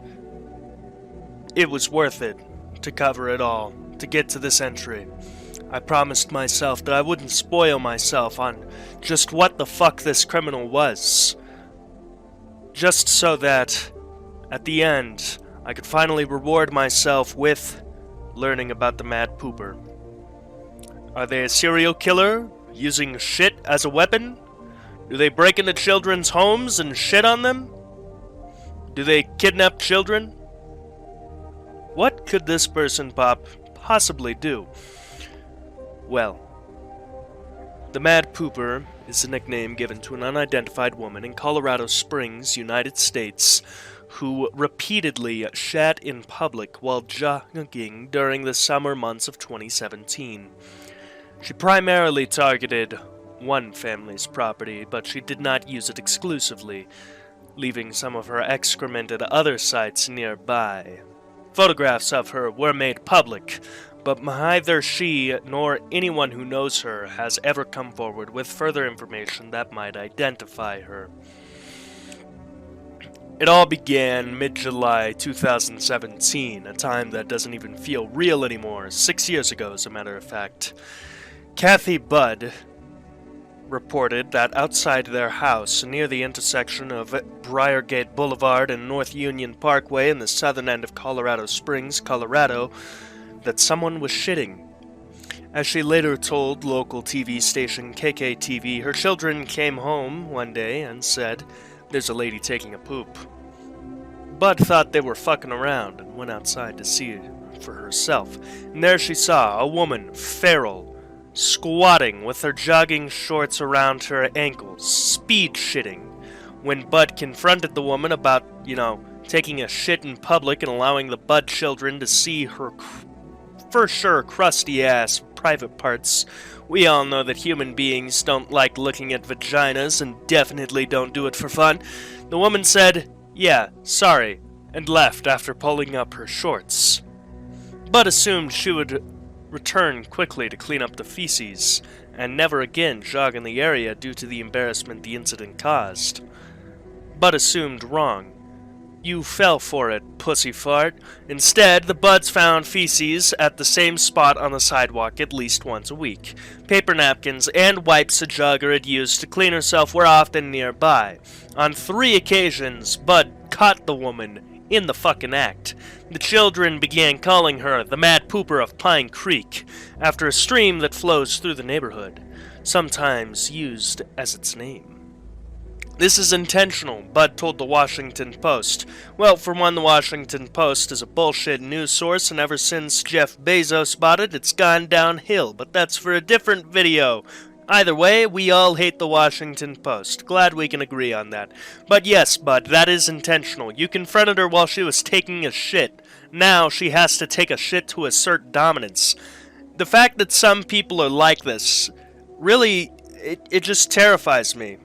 it was worth it to cover it all, to get to this entry. I promised myself that I wouldn't spoil myself on just what the fuck this criminal was. Just so that, at the end, I could finally reward myself with learning about the Mad Pooper. Are they a serial killer, using shit as a weapon? Do they break into children's homes and shit on them? Do they kidnap children? What could this person possibly do? Well, the Mad Pooper is a nickname given to an unidentified woman in Colorado Springs, United States, who repeatedly shat in public while jogging during the summer months of 2017. She primarily targeted one family's property, but she did not use it exclusively, leaving some of her excrement at other sites nearby. Photographs of her were made public, but neither she nor anyone who knows her has ever come forward with further information that might identify her. It all began mid-July 2017, a time that doesn't even feel real anymore, 6 years ago as a matter of fact. Kathy Budd reported that outside their house, near the intersection of Briargate Boulevard and North Union Parkway in the southern end of Colorado Springs, Colorado, that someone was shitting. As she later told local TV station KKTV, her children came home one day and said, "There's a lady taking a poop." Bud thought they were fucking around and went outside to see it for herself. And there she saw a woman, feral, squatting with her jogging shorts around her ankles, speed shitting. When Bud confronted the woman about, taking a shit in public and allowing the Bud children to see her for sure crusty-ass private parts, we all know that human beings don't like looking at vaginas and definitely don't do it for fun. The woman said, "Yeah, sorry," and left after pulling up her shorts. Bud assumed she would return quickly to clean up the feces, and never again jog in the area due to the embarrassment the incident caused. Bud assumed wrong. You fell for it, pussy fart. Instead, the Buds found feces at the same spot on the sidewalk at least once a week. Paper napkins and wipes a jogger had used to clean herself were often nearby. On 3 occasions, Bud caught the woman in the fucking act. The children began calling her the Mad Pooper of Pine Creek, after a stream that flows through the neighborhood, sometimes used as its name. This is intentional, Bud told the Washington Post. Well, for one, the Washington Post is a bullshit news source, and ever since Jeff Bezos bought it, it's gone downhill, but that's for a different video. Either way, we all hate the Washington Post. Glad we can agree on that. But yes, Bud, that is intentional. You confronted her while she was taking a shit. Now she has to take a shit to assert dominance. The fact that some people are like this, really, it just terrifies me,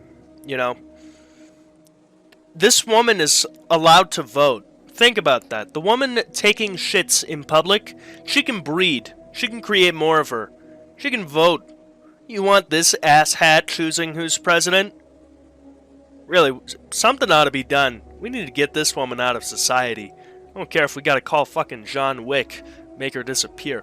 This woman is allowed to vote. Think about that. The woman taking shits in public, she can breed. She can create more of her. She can vote. You want this asshat choosing who's president? Really, something ought to be done. We need to get this woman out of society. I don't care if we gotta call fucking John Wick, make her disappear.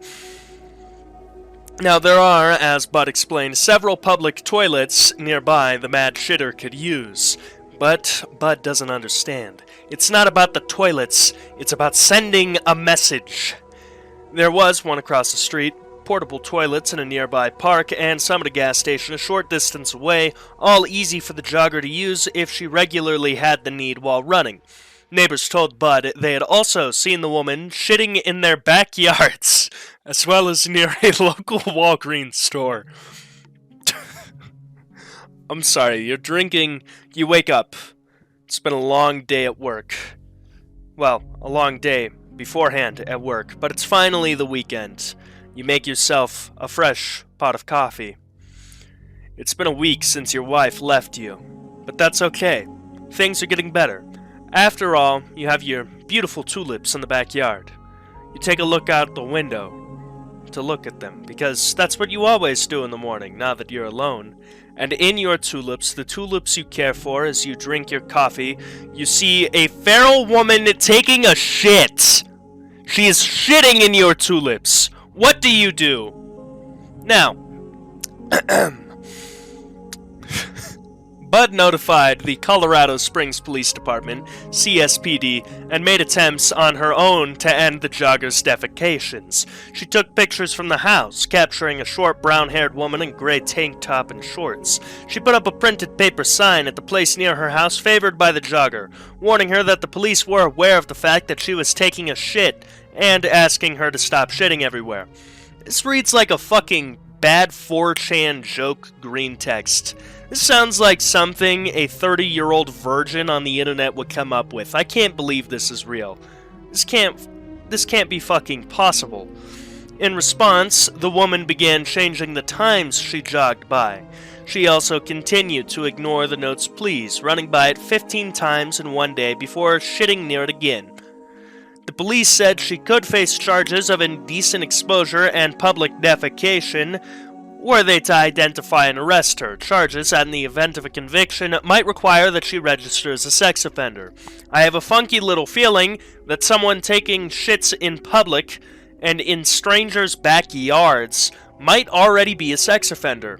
Now, there are, as Bud explained, several public toilets nearby the mad shitter could use. But Bud doesn't understand. It's not about the toilets, it's about sending a message. There was one across the street, portable toilets in a nearby park, and some at a gas station a short distance away, all easy for the jogger to use if she regularly had the need while running. Neighbors told Bud they had also seen the woman shitting in their backyards, as well as near a local Walgreens store. I'm sorry, you're drinking, you wake up. It's been a long day at work. Well, a long day beforehand at work, but it's finally the weekend. You make yourself a fresh pot of coffee. It's been a week since your wife left you, but that's okay. Things are getting better. After all, you have your beautiful tulips in the backyard. You take a look out the window to look at them, because that's what you always do in the morning, now that you're alone. And in your tulips, the tulips you care for as you drink your coffee, you see a feral woman taking a shit. She is shitting in your tulips. What do? Now, Bud notified the Colorado Springs Police Department, CSPD, and made attempts on her own to end the jogger's defecations. She took pictures from the house, capturing a short brown-haired woman in gray tank top and shorts. She put up a printed paper sign at the place near her house favored by the jogger, warning her that the police were aware of the fact that she was taking a shit and asking her to stop shitting everywhere. This reads like a fucking bad 4chan joke green text. This sounds like something a 30-year-old virgin on the internet would come up with. I can't believe this is real. This can't be fucking possible. In response, the woman began changing the times she jogged by. She also continued to ignore the note's pleas, running by it 15 times in one day before shitting near it again. The police said she could face charges of indecent exposure and public defecation were they to identify and arrest her. Charges, that in the event of a conviction, might require that she register as a sex offender. I have a funky little feeling that someone taking shits in public and in strangers' backyards might already be a sex offender.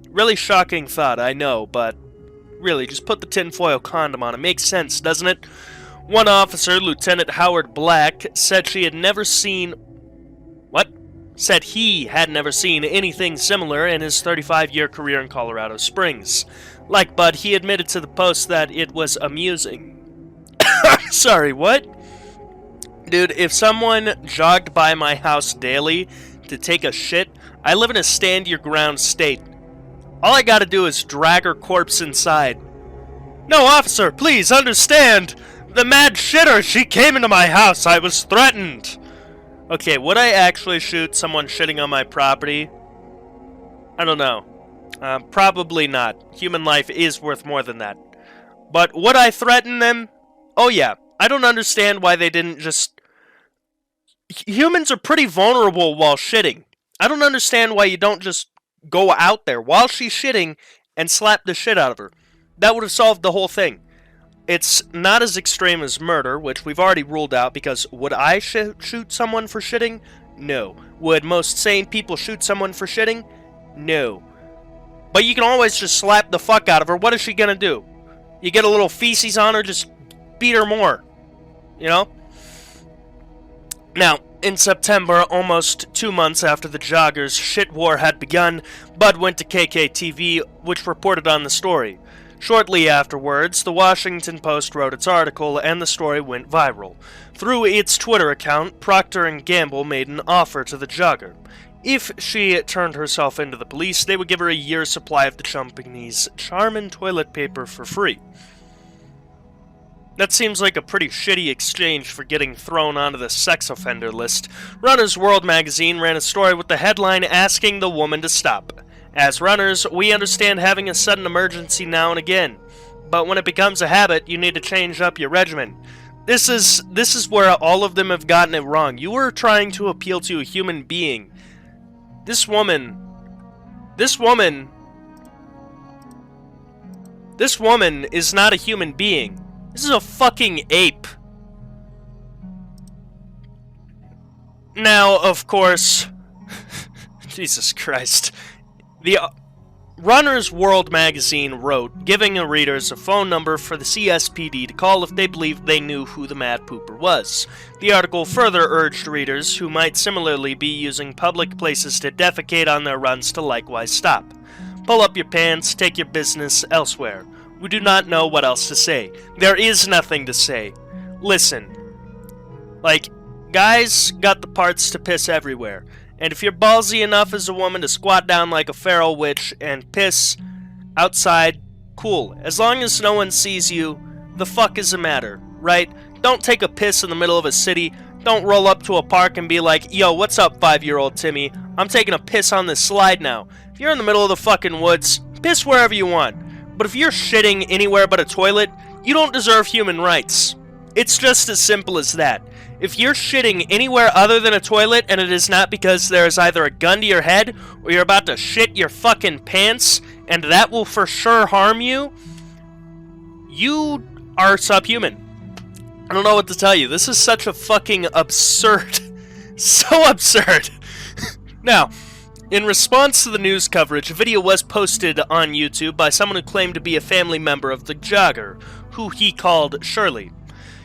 Really shocking thought, I know, but really, just put the tinfoil condom on. It makes sense, doesn't it? One officer, Lieutenant Howard Black, said he had never seen anything similar in his 35-year career in Colorado Springs. Like Bud, he admitted to the Post that it was amusing. Sorry, what? Dude, if someone jogged by my house daily to take a shit, I live in a stand-your-ground state. All I gotta do is drag her corpse inside. No, officer, please understand! The mad shitter, she came into my house, I was threatened! Okay, would I actually shoot someone shitting on my property? I don't know. Probably not. Human life is worth more than that. But would I threaten them? Oh yeah. I don't understand why they didn't just... Humans are pretty vulnerable while shitting. I don't understand why you don't just go out there while she's shitting and slap the shit out of her. That would have solved the whole thing. It's not as extreme as murder, which we've already ruled out, because would I shoot someone for shitting? No. Would most sane people shoot someone for shitting? No. But you can always just slap the fuck out of her. What is she gonna do? You get a little feces on her, just beat her more. You know? Now, in September, almost 2 months after the joggers' shit war had begun, Bud went to KKTV, which reported on the story. Shortly afterwards, the Washington Post wrote its article, and the story went viral. Through its Twitter account, Procter & Gamble made an offer to the jogger. If she turned herself into the police, they would give her a year's supply of the company's Charmin toilet paper for free. That seems like a pretty shitty exchange for getting thrown onto the sex offender list. Runner's World magazine ran a story with the headline asking the woman to stop. As runners, we understand having a sudden emergency now and again, but when it becomes a habit, you need to change up your regimen. This is where all of them have gotten it wrong. You were trying to appeal to a human being. This woman is not a human being. This is a fucking ape. Now, of course, Jesus Christ. The Runner's World magazine wrote, giving the readers a phone number for the CSPD to call if they believed they knew who the mad pooper was. The article further urged readers who might similarly be using public places to defecate on their runs to likewise stop. Pull up your pants, take your business elsewhere. We do not know what else to say. There is nothing to say. Listen. Like, guys got the parts to piss everywhere. And if you're ballsy enough as a woman to squat down like a feral witch and piss outside, cool. As long as no one sees you, the fuck is the matter, right? Don't take a piss in the middle of a city. Don't roll up to a park and be like, yo, what's up, 5-year-old Timmy? I'm taking a piss on this slide now. If you're in the middle of the fucking woods, piss wherever you want. But if you're shitting anywhere but a toilet, you don't deserve human rights. It's just as simple as that. If you're shitting anywhere other than a toilet, and it is not because there is either a gun to your head, or you're about to shit your fucking pants, and that will for sure harm you, you are subhuman. I don't know what to tell you. This is such a fucking absurd, so absurd. Now, In response to the news coverage, a video was posted on YouTube by someone who claimed to be a family member of the jogger, who he called Shirley.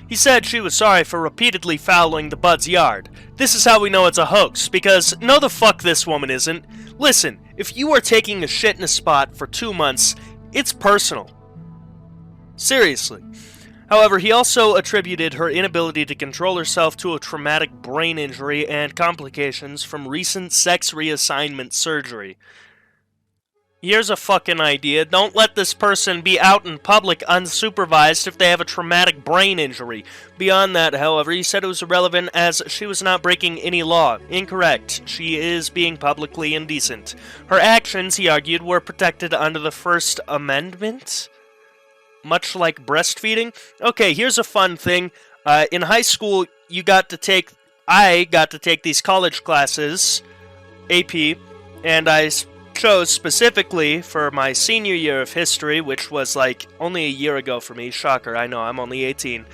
He said she was sorry for repeatedly fouling the bud's yard. This is how we know it's a hoax, because no the fuck this woman isn't. Listen, if you are taking a shit in a spot for 2 months, it's personal. Seriously. However, he also attributed her inability to control herself to a traumatic brain injury and complications from recent sex reassignment surgery. Here's a fucking idea. Don't let this person be out in public unsupervised if they have a traumatic brain injury. Beyond that, however, he said it was irrelevant as she was not breaking any law. Incorrect. She is being publicly indecent. Her actions, he argued, were protected under the First Amendment? Much like breastfeeding? Okay, here's a fun thing. In high school, I got to take these college classes, AP, and I chose specifically for my senior year of history, which was like only a year ago for me. Shocker, I know, I'm only 18.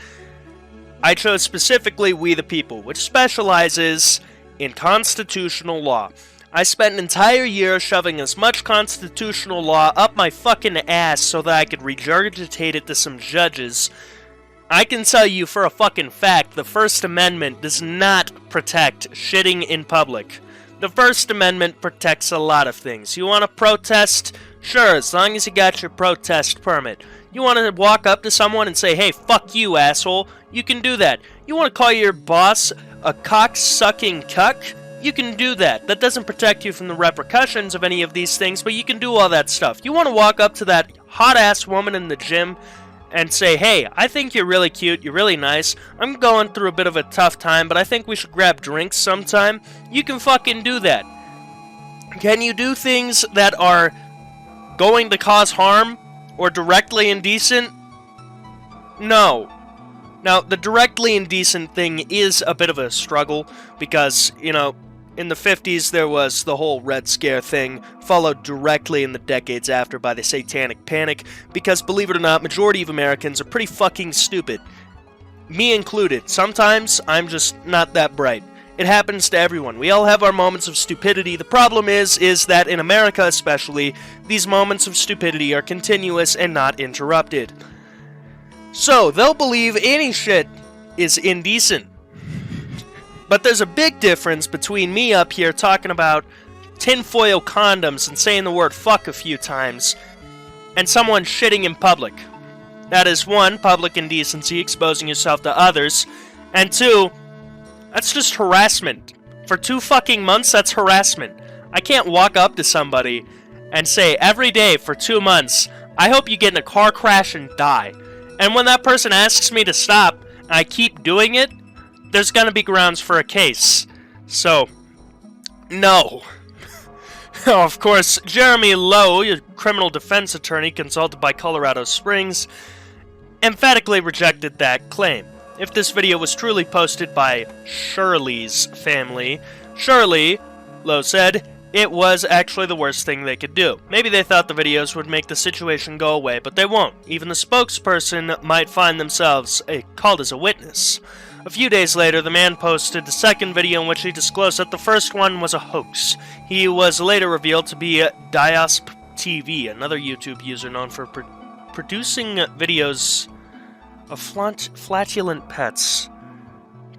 I chose specifically We the People, which specializes in constitutional law. I spent an entire year shoving as much constitutional law up my fucking ass so that I could regurgitate it to some judges. I can tell you for a fucking fact, the First Amendment does not protect shitting in public. The First Amendment protects a lot of things. You want to protest? Sure, as long as you got your protest permit. You want to walk up to someone and say, hey, fuck you, asshole? You can do that. You want to call your boss a cock-sucking cuck? You can do that. That doesn't protect you from the repercussions of any of these things, but you can do all that stuff. You want to walk up to that hot-ass woman in the gym and say, hey, I think you're really cute, you're really nice, I'm going through a bit of a tough time, but I think we should grab drinks sometime. You can fucking do that. Can you do things that are going to cause harm or directly indecent? No. Now, the directly indecent thing is a bit of a struggle because, you know, in the 50s, there was the whole Red Scare thing, followed directly in the decades after by the Satanic Panic, because, believe it or not, majority of Americans are pretty fucking stupid. Me included. Sometimes, I'm just not that bright. It happens to everyone. We all have our moments of stupidity. The problem is that in America especially, these moments of stupidity are continuous and not interrupted. So, they'll believe any shit is indecent. But there's a big difference between me up here talking about tinfoil condoms and saying the word fuck a few times, and someone shitting in public. That is 1, public indecency, exposing yourself to others, and 2, that's just harassment. For 2 fucking months, that's harassment. I can't walk up to somebody and say every day for 2 months, I hope you get in a car crash and die. And when that person asks me to stop, and I keep doing it, there's gonna be grounds for a case. So, no. Of course, Jeremy Lowe, a criminal defense attorney consulted by Colorado Springs, emphatically rejected that claim. If this video was truly posted by Shirley's family, Shirley, Lowe said, it was actually the worst thing they could do. Maybe they thought the videos would make the situation go away, but they won't. Even the spokesperson might find themselves called as a witness. A few days later, the man posted the second video in which he disclosed that the first one was a hoax. He was later revealed to be Diosp TV, another YouTube user known for producing videos of flatulent pets.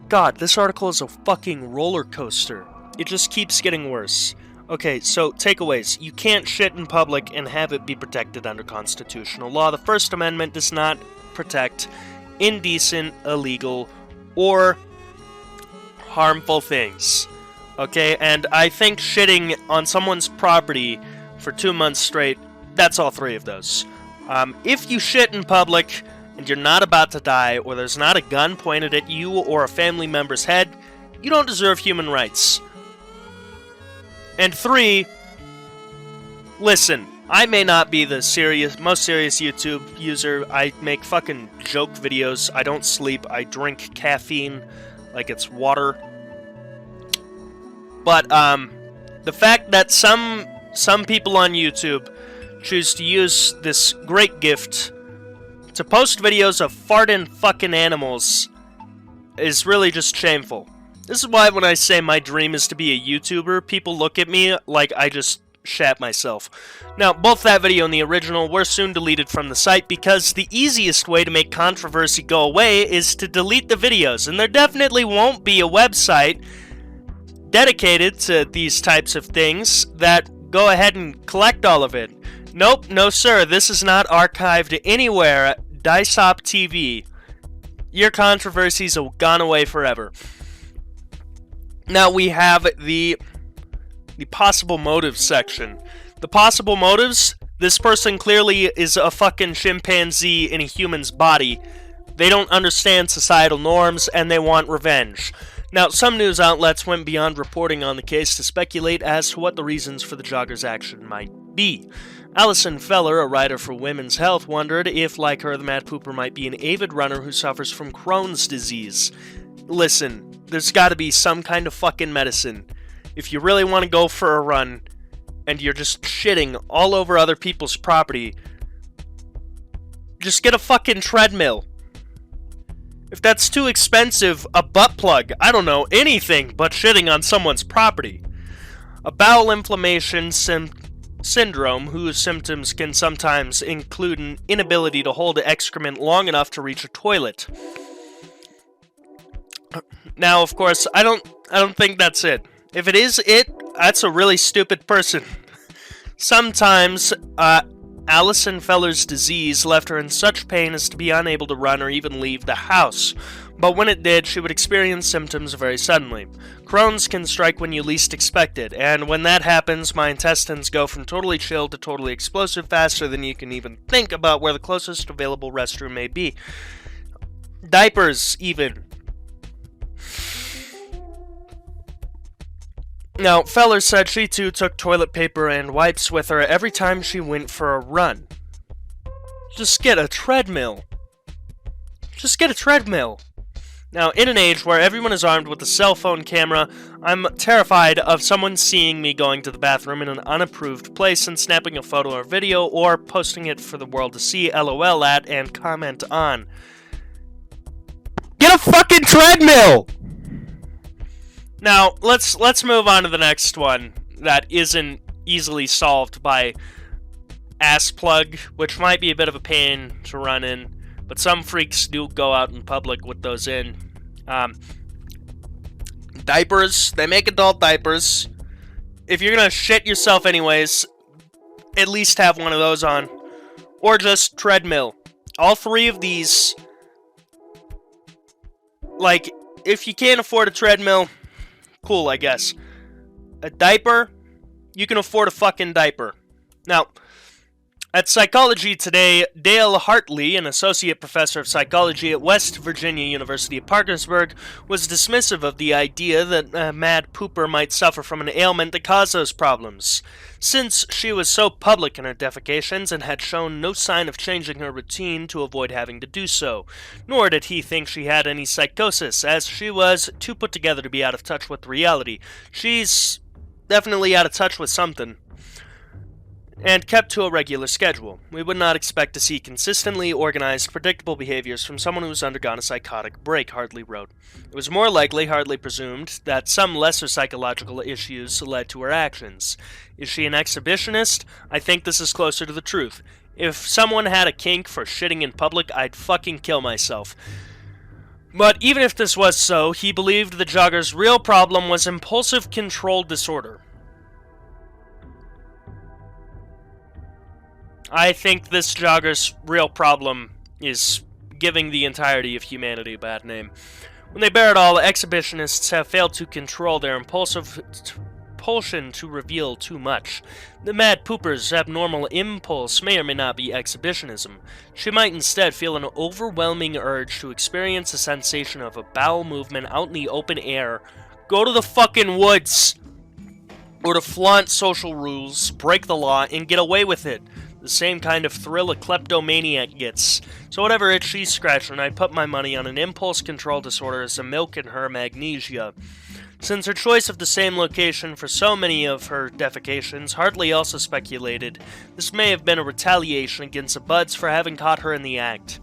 God, this article is a fucking roller coaster. It just keeps getting worse. Okay, so takeaways. You can't shit in public and have it be protected under constitutional law. The First Amendment does not protect indecent, illegal, or harmful things. Okay, and I think shitting on someone's property for 2 months straight, that's all 3 of those. If you shit in public and you're not about to die, or there's not a gun pointed at you or a family member's head, you don't deserve human rights. And 3, listen, I may not be the most serious YouTube user. I make fucking joke videos. I don't sleep. I drink caffeine like it's water. But the fact that some people on YouTube choose to use this great gift to post videos of farting fucking animals is really just shameful. This is why when I say my dream is to be a YouTuber, people look at me like I just shat myself. Now, both that video and the original were soon deleted from the site because the easiest way to make controversy go away is to delete the videos, and there definitely won't be a website dedicated to these types of things that go ahead and collect all of it. Nope, no sir, this is not archived anywhere. Dysop TV. Your controversies have gone away forever. Now we have the possible motives section. The possible motives, this person clearly is a fucking chimpanzee in a human's body. They don't understand societal norms and they want revenge. Now, some news outlets went beyond reporting on the case to speculate as to what the reasons for the jogger's action might be. Allison Feller, a writer for Women's Health, wondered if, like her, the Mad Pooper might be an avid runner who suffers from Crohn's disease. Listen, there's gotta be some kind of fucking medicine. If you really want to go for a run, and you're just shitting all over other people's property, just get a fucking treadmill. If that's too expensive, a butt plug, I don't know, anything but shitting on someone's property. A bowel inflammation syndrome whose symptoms can sometimes include an inability to hold excrement long enough to reach a toilet. Now, of course, I don't think that's it. If it is it, that's a really stupid person. Sometimes, Allison Feller's disease left her in such pain as to be unable to run or even leave the house. But when it did, she would experience symptoms very suddenly. Crohn's can strike when you least expect it, and when that happens, my intestines go from totally chilled to totally explosive faster than you can even think about where the closest available restroom may be. Diapers, even. Now, Feller said she too took toilet paper and wipes with her every time she went for a run. Just get a treadmill. Just get a treadmill. Now, in an age where everyone is armed with a cell phone camera, I'm terrified of someone seeing me going to the bathroom in an unapproved place and snapping a photo or video or posting it for the world to see, LOL at, and comment on. Get a fucking treadmill! Now, let's move on to the next one that isn't easily solved by ass plug, which might be a bit of a pain to run in, but some freaks do go out in public with those in. Diapers. They make adult diapers. If you're gonna shit yourself anyways, at least have one of those on. Or just treadmill. All three of these, like, if you can't afford a treadmill, cool, I guess. A diaper, you can afford a fucking diaper. Now, at Psychology Today, Dale Hartley, an associate professor of psychology at West Virginia University at Parkersburg, was dismissive of the idea that a mad pooper might suffer from an ailment that caused those problems. Since she was so public in her defecations and had shown no sign of changing her routine to avoid having to do so, nor did he think she had any psychosis, as she was too put together to be out of touch with reality. She's definitely out of touch with something. And kept to a regular schedule. We would not expect to see consistently organized, predictable behaviors from someone who has undergone a psychotic break, Hartley wrote. It was more likely, Hartley presumed, that some lesser psychological issues led to her actions. Is she an exhibitionist? I think this is closer to the truth. If someone had a kink for shitting in public, I'd fucking kill myself. But even if this was so, he believed the jogger's real problem was impulsive control disorder. I think this jogger's real problem is giving the entirety of humanity a bad name. When they bear it all, exhibitionists have failed to control their impulsion to reveal too much. The mad pooper's abnormal impulse may or may not be exhibitionism. She might instead feel an overwhelming urge to experience a sensation of a bowel movement out in the open air, go to the fucking woods, or to flaunt social rules, break the law, and get away with it. The same kind of thrill a kleptomaniac gets. So whatever itch she's scratching, I'd put my money on an impulse control disorder as the milk in her magnesia. Since her choice of the same location for so many of her defecations, Hartley also speculated this may have been a retaliation against the Buds for having caught her in the act.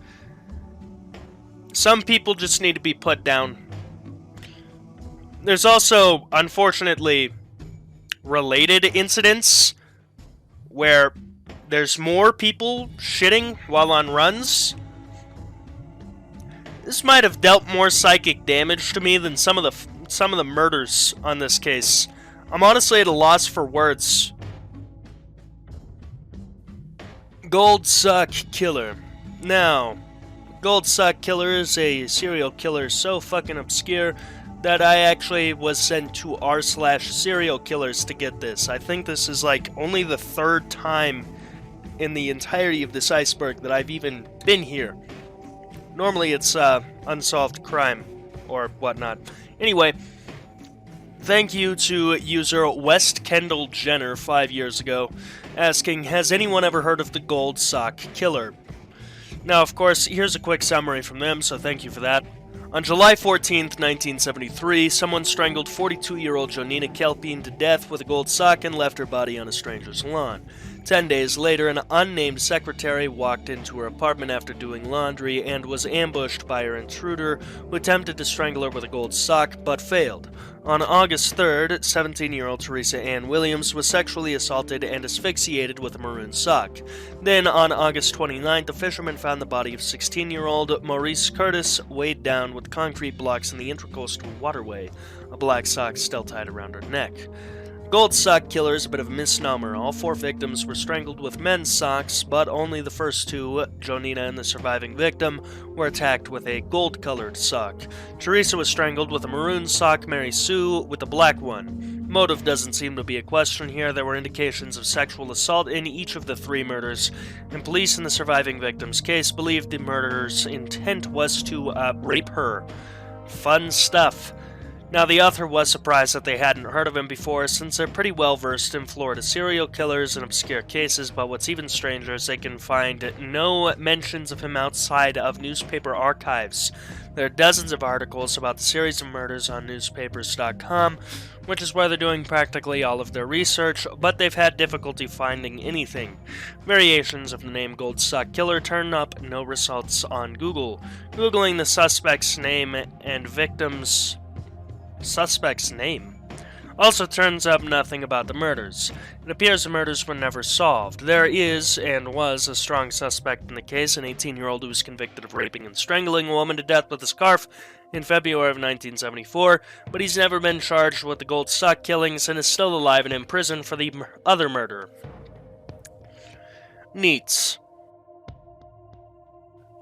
Some people just need to be put down. There's also, unfortunately, related incidents where there's more people shitting while on runs. This might have dealt more psychic damage to me than some of the murders on this case. I'm honestly at a loss for words. Gold Sock Killer. Now, Gold Sock Killer is a serial killer so fucking obscure that I actually was sent to r/serial killers to get this. I think this is like only the third time in the entirety of this iceberg that I've even been here. Normally it's unsolved crime or whatnot. Anyway, thank you to user West Kendall Jenner 5 years ago, asking, has anyone ever heard of the Gold Sock Killer? Now, of course, here's a quick summary from them, so thank you for that. On July 14th, 1973, someone strangled 42-year-old Jonina Kelpine to death with a gold sock and left her body on a stranger's lawn. 10 days later, an unnamed secretary walked into her apartment after doing laundry and was ambushed by her intruder, who attempted to strangle her with a gold sock, but failed. On August 3rd, 17-year-old Teresa Ann Williams was sexually assaulted and asphyxiated with a maroon sock. Then, on August 29th, a fisherman found the body of 16-year-old Maurice Curtis weighed down with concrete blocks in the Intracoastal Waterway, a black sock still tied around her neck. Gold Sock Killer is a bit of a misnomer. All 4 victims were strangled with men's socks, but only the first 2, Jonina and the surviving victim, were attacked with a gold-colored sock. Teresa was strangled with a maroon sock, Mary Sue with a black one. Motive doesn't seem to be a question here. There were indications of sexual assault in each of the 3 murders, and police in the surviving victim's case believed the murderer's intent was to rape her. Fun stuff. Now, the author was surprised that they hadn't heard of him before, since they're pretty well versed in Florida serial killers and obscure cases, but what's even stranger is they can find no mentions of him outside of newspaper archives. There are dozens of articles about the series of murders on newspapers.com, which is where they're doing practically all of their research, but they've had difficulty finding anything. Variations of the name Gold Sock Killer turn up no results on Google. Googling the suspect's name and victim's suspect's name also turns up nothing about the murders. It appears the murders were never solved. There is, and was, a strong suspect in the case, an 18-year-old who was convicted of raping and strangling a woman to death with a scarf in February of 1974, but he's never been charged with the Gold Sock killings and is still alive and in prison for the other murder. Neats.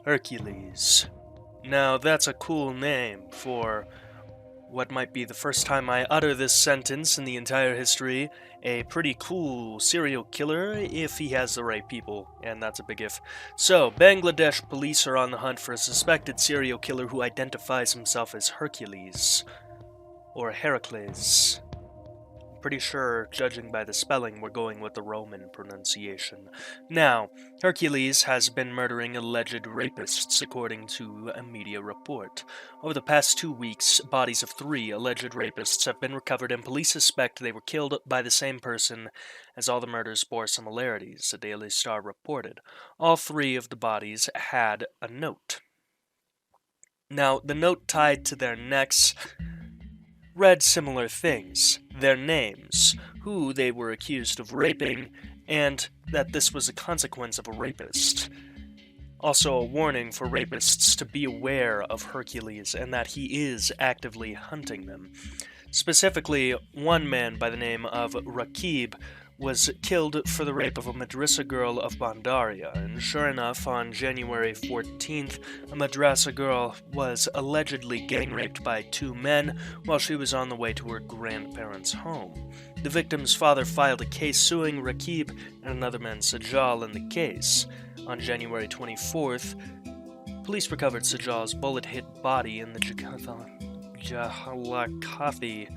Hercules. Now, that's a cool name for what might be the first time I utter this sentence in the entire history. A pretty cool serial killer, if he has the right people, and that's a big if. So, Bangladesh police are on the hunt for a suspected serial killer who identifies himself as Hercules, or Heracles. Pretty sure, judging by the spelling, we're going with the Roman pronunciation. Now, Hercules has been murdering alleged rapists, according to a media report. Over the past 2 weeks, bodies of 3 alleged rapists have been recovered, and police suspect they were killed by the same person, as all the murders bore similarities, the Daily Star reported. All 3 of the bodies had a note. Now, the note tied to their necks read similar things: their names, who they were accused of raping, and that this was a consequence of a rapist. Also a warning for rapists to be aware of Hercules and that he is actively hunting them. Specifically, one man by the name of Rakib was killed for the rape of a madrasa girl of Bandaria, and sure enough, on January 14th, a madrasa girl was allegedly gang-raped by 2 men while she was on the way to her grandparents' home. The victim's father filed a case suing Rakib and another man, Sajal, in the case. On January 24th, police recovered Sajal's bullet-hit body in the Jahalakathi,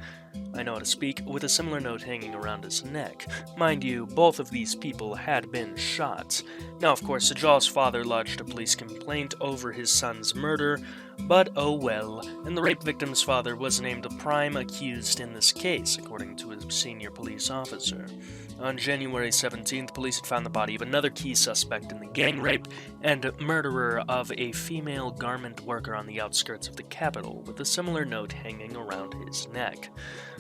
I know how to speak, with a similar note hanging around his neck. Mind you, both of these people had been shot. Now, of course, Sajal's father lodged a police complaint over his son's murder, but oh well, and the rape victim's father was named the prime accused in this case, according to a senior police officer. On January 17th, police had found the body of another key suspect in the gang rape and murder of a female garment worker on the outskirts of the capital, with a similar note hanging around his neck.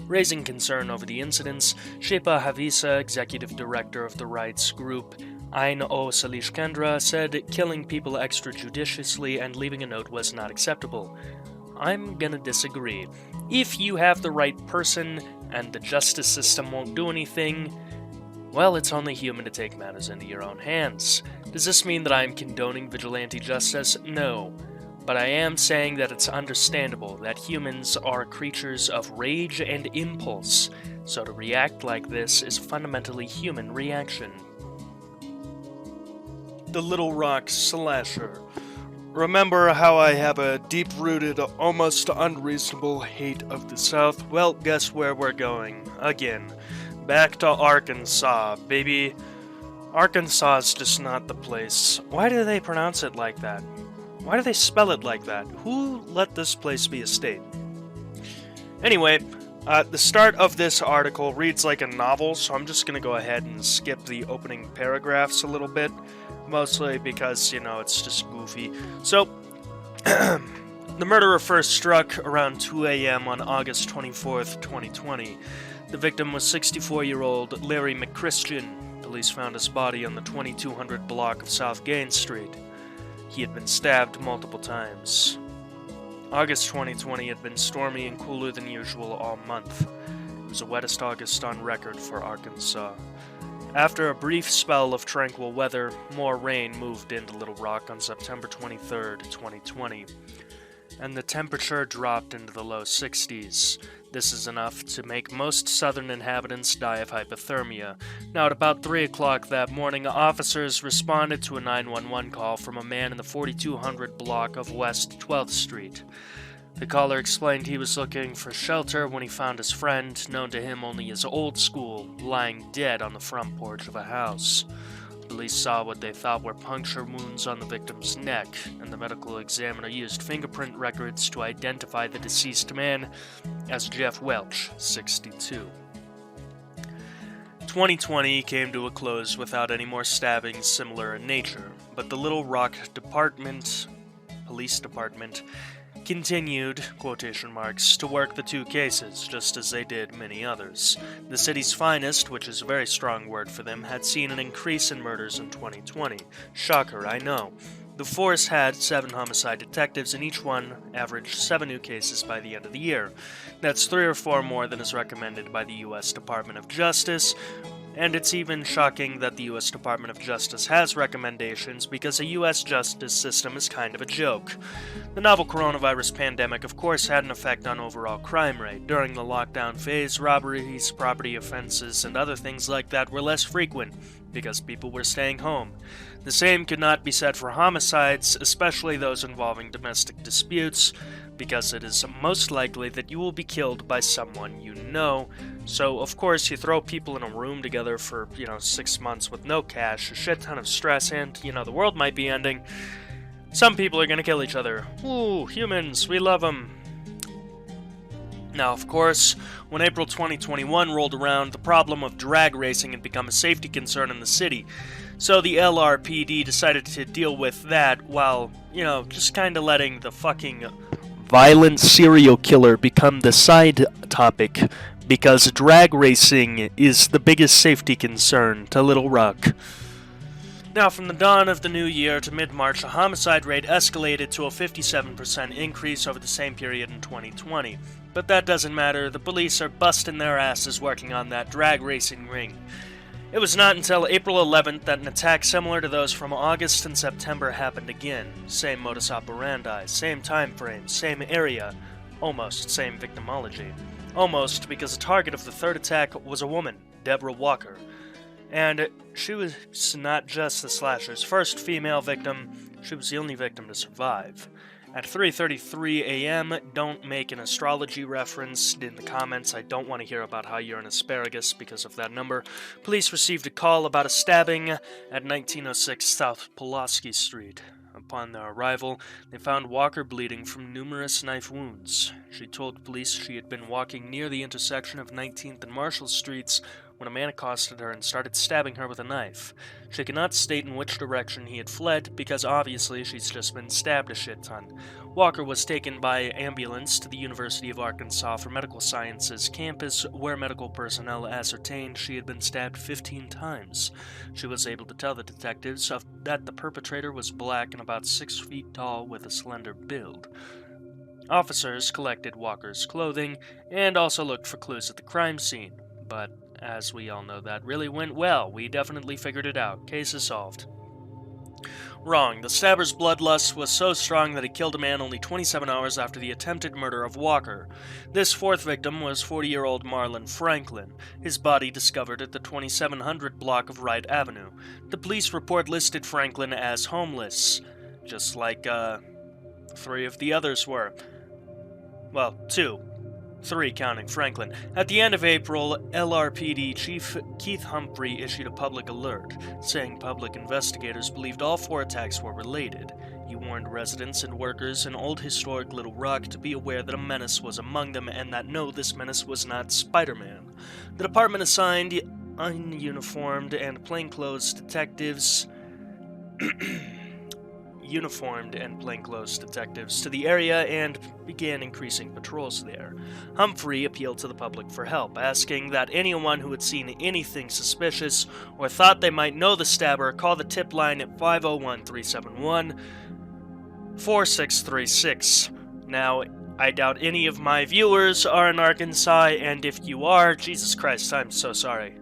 Raising concern over the incidents, Shepa Havisa, executive director of the rights group Ain O Salish Kendra, said killing people extrajudiciously and leaving a note was not acceptable. I'm gonna disagree. If you have the right person and the justice system won't do anything, well, it's only human to take matters into your own hands. Does this mean that I am condoning vigilante justice? No. But I am saying that it's understandable that humans are creatures of rage and impulse, so to react like this is a fundamentally human reaction. The Little Rock Slasher. Remember how I have a deep-rooted, almost unreasonable hate of the South? Well, guess where we're going? Again. Back to Arkansas, baby. Arkansas is just not the place. Why do they pronounce it like that? Why do they spell it like that? Who let this place be a state? Anyway, the start of this article reads like a novel, so I'm just going to go ahead and skip the opening paragraphs a little bit. Mostly because, it's just goofy. So, the murderer first struck around 2 a.m. on August 24th, 2020. The victim was 64-year-old Larry McChristian. Police found his body on the 2200 block of South Gaines Street. He had been stabbed multiple times. August 2020 had been stormy and cooler than usual all month. It was the wettest August on record for Arkansas. After a brief spell of tranquil weather, more rain moved into Little Rock on September 23rd, 2020, and the temperature dropped into the low 60s. This is enough to make most southern inhabitants die of hypothermia. Now, at about 3 o'clock that morning, officers responded to a 911 call from a man in the 4200 block of West 12th Street. The caller explained he was looking for shelter when he found his friend, known to him only as Old School, lying dead on the front porch of a house. Police saw what they thought were puncture wounds on the victim's neck, and the medical examiner used fingerprint records to identify the deceased man as Jeff Welch, 62. 2020 came to a close without any more stabbings similar in nature, but the Little Rock Police Department continued, quotation marks, to work the two cases, just as they did many others. The city's finest, which is a very strong word for them, had seen an increase in murders in 2020. Shocker, I know. The force had 7 homicide detectives, and each one averaged 7 new cases by the end of the year. That's 3 or 4 more than is recommended by the U.S. Department of Justice, and it's even shocking that the U.S. Department of Justice has recommendations because the U.S. justice system is kind of a joke. The novel coronavirus pandemic, of course, had an effect on overall crime rate. During the lockdown phase, robberies, property offenses, and other things like that were less frequent because people were staying home. The same could not be said for homicides, especially those involving domestic disputes, because it is most likely that you will be killed by someone you know. So, of course, you throw people in a room together for, 6 months with no cash, a shit ton of stress, and, the world might be ending. Some people are gonna kill each other. Ooh, humans, we love them. Now, of course, when April 2021 rolled around, the problem of drag racing had become a safety concern in the city. So the LRPD decided to deal with that while, just kinda letting the fucking violent serial killer become the side topic, because drag racing is the biggest safety concern to Little Rock. Now, from the dawn of the new year to mid-March, the homicide rate escalated to a 57% increase over the same period in 2020. But that doesn't matter, the police are busting their asses working on that drag racing ring. It was not until April 11th that an attack similar to those from August and September happened again. Same modus operandi, same time frame, same area, almost same victimology. Almost, because the target of the third attack was a woman, Deborah Walker. And she was not just the slasher's first female victim, she was the only victim to survive. At 3:33 a.m., don't make an astrology reference in the comments. I don't want to hear about how you're an asparagus because of that number. Police received a call about a stabbing at 1906 South Pulaski Street. Upon their arrival, they found Walker bleeding from numerous knife wounds. She told police she had been walking near the intersection of 19th and Marshall Streets when a man accosted her and started stabbing her with a knife. She could not state in which direction he had fled, because obviously she's just been stabbed a shit ton. Walker was taken by ambulance to the University of Arkansas for Medical Sciences campus, where medical personnel ascertained she had been stabbed 15 times. She was able to tell the detectives that the perpetrator was black and about 6 feet tall with a slender build. Officers collected Walker's clothing and also looked for clues at the crime scene, but as we all know, that really went well. We definitely figured it out. Case is solved. Wrong. The stabber's bloodlust was so strong that he killed a man only 27 hours after the attempted murder of Walker. This fourth victim was 40-year-old Marlon Franklin, his body discovered at the 2700 block of Wright Avenue. The police report listed Franklin as homeless, just like 3 of the others were. Well, 2. 3 counting Franklin. At the end of April, LRPD Chief Keith Humphrey issued a public alert, saying public investigators believed all 4 attacks were related. He warned residents and workers in old historic Little Rock to be aware that a menace was among them and that no, this menace was not Spider-Man. The department assigned ununiformed and plainclothes detectives to the area and began increasing patrols there. Humphrey appealed to the public for help, asking that anyone who had seen anything suspicious or thought they might know the stabber call the tip line at 501-371-4636. Now, I doubt any of my viewers are in Arkansas, and if you are, Jesus Christ, I'm so sorry.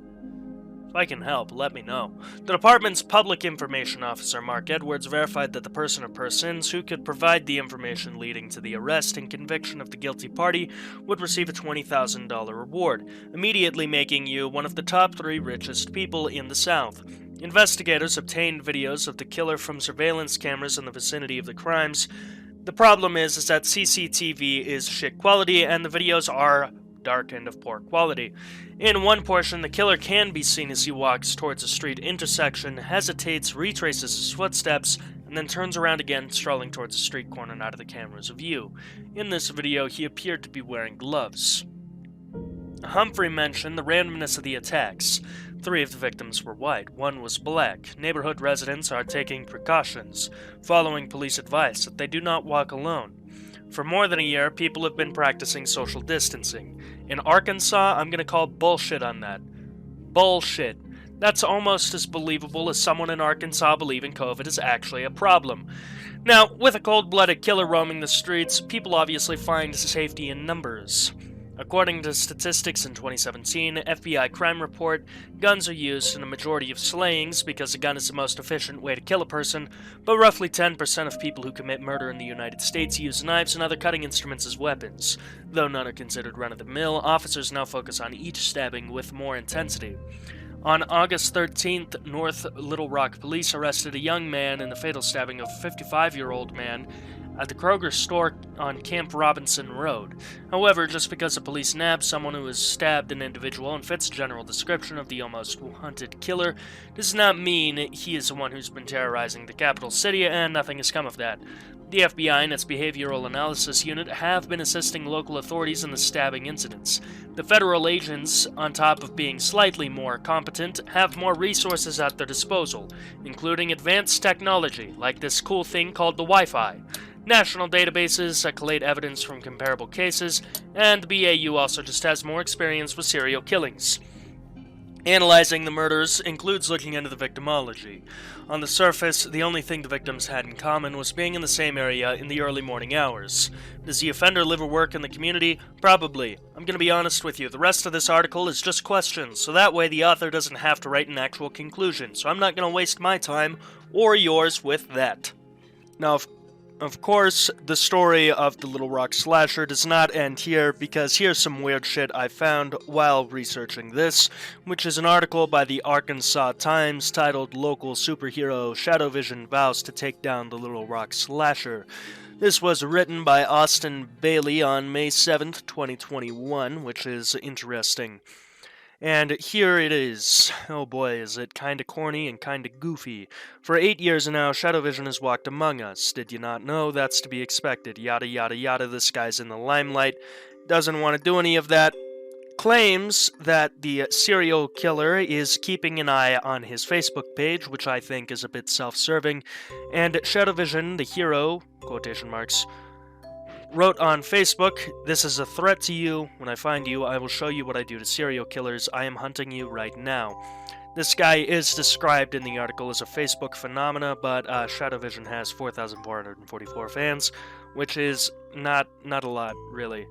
If I can help, let me know. The department's public information officer, Mark Edwards, verified that the person or persons who could provide the information leading to the arrest and conviction of the guilty party would receive a $20,000 reward, immediately making you one of the top 3 richest people in the South. Investigators obtained videos of the killer from surveillance cameras in the vicinity of the crimes. The problem is that CCTV is shit quality and the videos are dark and of poor quality. In one portion, the killer can be seen as he walks towards a street intersection, hesitates, retraces his footsteps, and then turns around again, strolling towards a street corner and out of the camera's view. In this video, he appeared to be wearing gloves. Humphrey mentioned the randomness of the attacks. 3 of the victims were white, 1 was black. Neighborhood residents are taking precautions, following police advice that they do not walk alone. For more than a year, people have been practicing social distancing. In Arkansas, I'm gonna call bullshit on that. Bullshit. That's almost as believable as someone in Arkansas believing COVID is actually a problem. Now, with a cold-blooded killer roaming the streets, people obviously find safety in numbers. According to statistics in 2017, FBI crime report, guns are used in a majority of slayings because a gun is the most efficient way to kill a person, but roughly 10% of people who commit murder in the United States use knives and other cutting instruments as weapons. Though none are considered run-of-the-mill, officers now focus on each stabbing with more intensity. On August 13th, North Little Rock police arrested a young man in the fatal stabbing of a 55-year-old man at the Kroger store on Camp Robinson Road. However, just because the police nabbed someone who has stabbed an individual and fits the general description of the almost hunted killer does not mean he is the one who's been terrorizing the capital city, and nothing has come of that. The FBI and its Behavioral Analysis Unit have been assisting local authorities in the stabbing incidents. The federal agents, on top of being slightly more competent, have more resources at their disposal, including advanced technology, like this cool thing called the Wi-Fi, national databases that collate evidence from comparable cases, and the BAU also just has more experience with serial killings. Analyzing the murders includes looking into the victimology. On the surface, the only thing the victims had in common was being in the same area in the early morning hours. Does the offender live or work in the community? Probably. I'm going to be honest with you, the rest of this article is just questions, so that way the author doesn't have to write an actual conclusion, so I'm not going to waste my time or yours with that. Now, of course, the story of the Little Rock slasher does not end here, because here's some weird shit I found while researching this, which is an article by the Arkansas Times titled "Local Superhero Shadowvision Vows to Take Down the Little Rock Slasher." This was written by Austin Bailey on May 7th, 2021, which is interesting. And here it is. Oh boy, is it kinda corny and kinda goofy. For 8 years now, Shadowvision has walked among us. Did you not know? That's to be expected. Yada yada yada, this guy's in the limelight. Doesn't want to do any of that. claims that the serial killer is keeping an eye on his Facebook page, which I think is a bit self-serving, and Shadowvision, the hero, quotation marks, wrote on Facebook, "This is a threat to you. When I find you, I will show you what I do to serial killers. I am hunting you right now." This guy is described in the article as a Facebook phenomena, but Shadowvision has 4,444 fans, which is not a lot, really.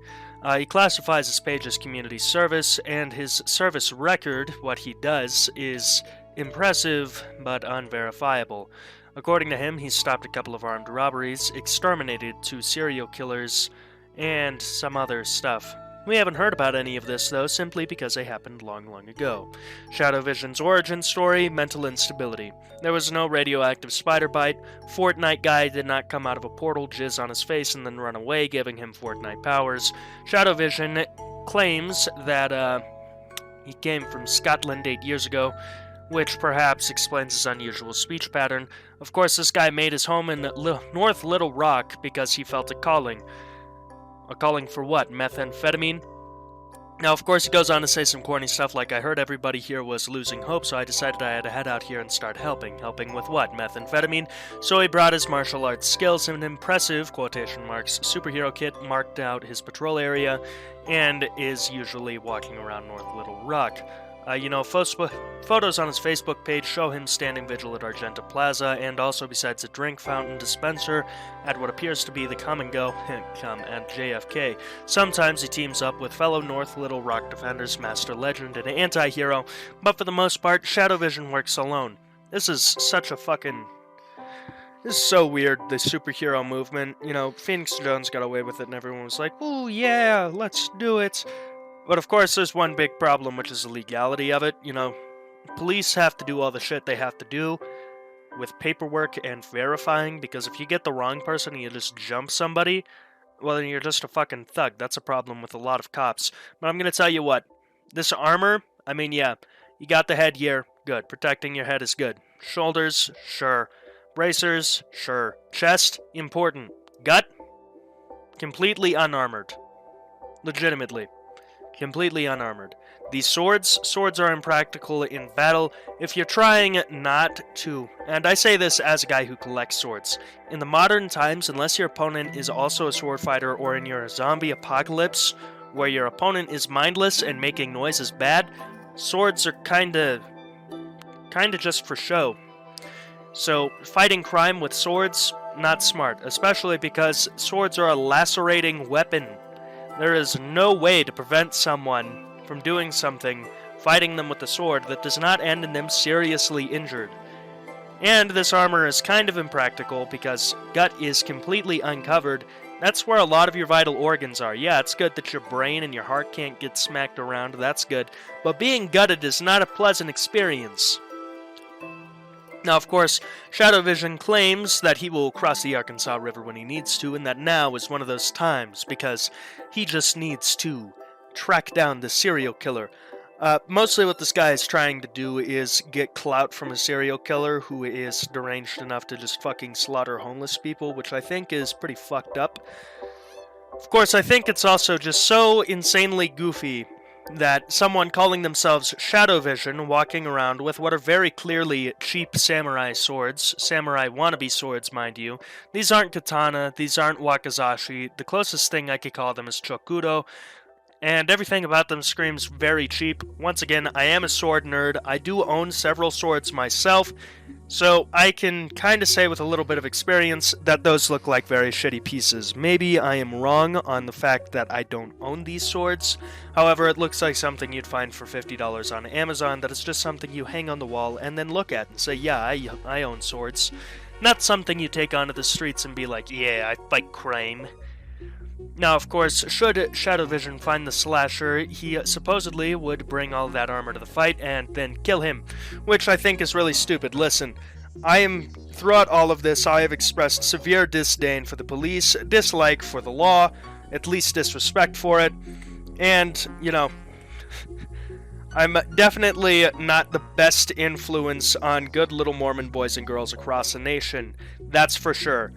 He classifies his page as community service, and his service record, what he does, is impressive but unverifiable. According to him, he's stopped a couple of armed robberies, exterminated 2 serial killers, and some other stuff. We haven't heard about any of this, though, simply because they happened long ago. Shadowvision's origin story, mental instability. There was no radioactive spider bite, Fortnite guy did not come out of a portal, jizz on his face, and then run away, giving him Fortnite powers. Shadowvision claims that he came from Scotland 8 years ago, which perhaps explains his unusual speech pattern. Of course, this guy made his home in North Little Rock because he felt a calling. A calling for what? Methamphetamine? Now, of course, he goes on to say some corny stuff like, "I heard everybody here was losing hope, so I decided I had to head out here and start helping." Helping with what? Methamphetamine? So he brought his martial arts skills, an impressive, quotation marks, superhero kit, marked out his patrol area, and is usually walking around North Little Rock. Photos on his Facebook page show him standing vigil at Argenta Plaza, and also besides a drink fountain dispenser at what appears to be the come and go at JFK. Sometimes he teams up with fellow North Little Rock defenders, Master Legend, and anti-hero, but for the most part, Shadowvision works alone. This is so weird, the superhero movement. Phoenix Jones got away with it, and everyone was like, "Ooh, yeah, let's do it." But of course, there's one big problem, which is the legality of it. Police have to do all the shit they have to do with paperwork and verifying, because if you get the wrong person and you just jump somebody, well, then you're just a fucking thug. That's a problem with a lot of cops. But I'm gonna tell you what, this armor, yeah, you got the headgear, good. Protecting your head is good. Shoulders, sure. Bracers, sure. Chest, important. Gut, completely unarmored. Legitimately. Completely unarmored. These swords are impractical in battle if you're trying not to. And I say this as a guy who collects swords. In the modern times, unless your opponent is also a sword fighter, or in your zombie apocalypse where your opponent is mindless and making noises bad, swords are kinda just for show. So fighting crime with swords, not smart, especially because swords are a lacerating weapon. There is no way to prevent someone from doing something, fighting them with a sword, that does not end in them seriously injured. And this armor is kind of impractical because gut is completely uncovered. That's where a lot of your vital organs are. Yeah, it's good that your brain and your heart can't get smacked around, that's good. But being gutted is not a pleasant experience. Now, of course, Shadowvision claims that he will cross the Arkansas River when he needs to, and that now is one of those times, because he just needs to track down the serial killer. Mostly what this guy is trying to do is get clout from a serial killer who is deranged enough to just fucking slaughter homeless people, which I think is pretty fucked up. Of course, I think it's also just so insanely goofy that someone calling themselves Shadowvision, walking around with what are very clearly cheap samurai swords, samurai wannabe swords, mind you. These aren't katana, these aren't wakizashi, the closest thing I could call them is chokudo, and everything about them screams very cheap. Once again, I am a sword nerd, I do own several swords myself, so I can kind of say with a little bit of experience that those look like very shitty pieces. Maybe I am wrong on the fact that I don't own these swords. However, it looks like something you'd find for $50 on Amazon, that is just something you hang on the wall and then look at and say, yeah, I own swords. Not something you take onto the streets and be like, yeah, I fight crime. Now, of course, should Shadowvision find the slasher, he supposedly would bring all that armor to the fight and then kill him, which I think is really stupid. Listen, throughout all of this, I have expressed severe disdain for the police, dislike for the law, at least disrespect for it, and, I'm definitely not the best influence on good little Mormon boys and girls across the nation, that's for sure.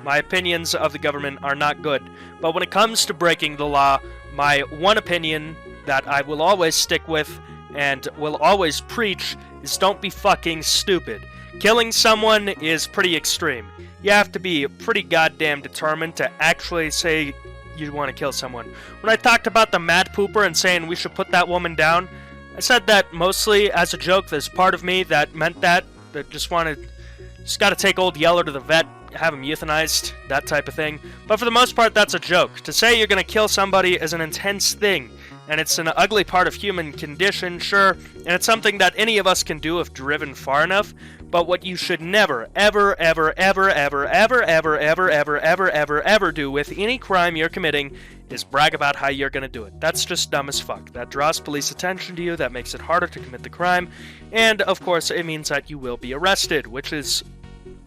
My opinions of the government are not good, but when it comes to breaking the law, my one opinion that I will always stick with and will always preach is don't be fucking stupid. Killing someone is pretty extreme. You have to be pretty goddamn determined to actually say you want to kill someone. When I talked about the mad pooper and saying we should put that woman down, I said that mostly as a joke. There's part of me that meant that just gotta take old Yeller to the vet, have him euthanized, that type of thing. But for the most part, that's a joke. To say you're gonna kill somebody is an intense thing, and it's an ugly part of human condition, sure, and it's something that any of us can do if driven far enough. But what you should never, ever, ever, ever, ever, ever, ever, ever, ever, ever, ever, ever do with any crime you're committing is brag about how you're gonna do it. That's just dumb as fuck. That draws police attention to you, that makes it harder to commit the crime, and of course it means that you will be arrested, which is,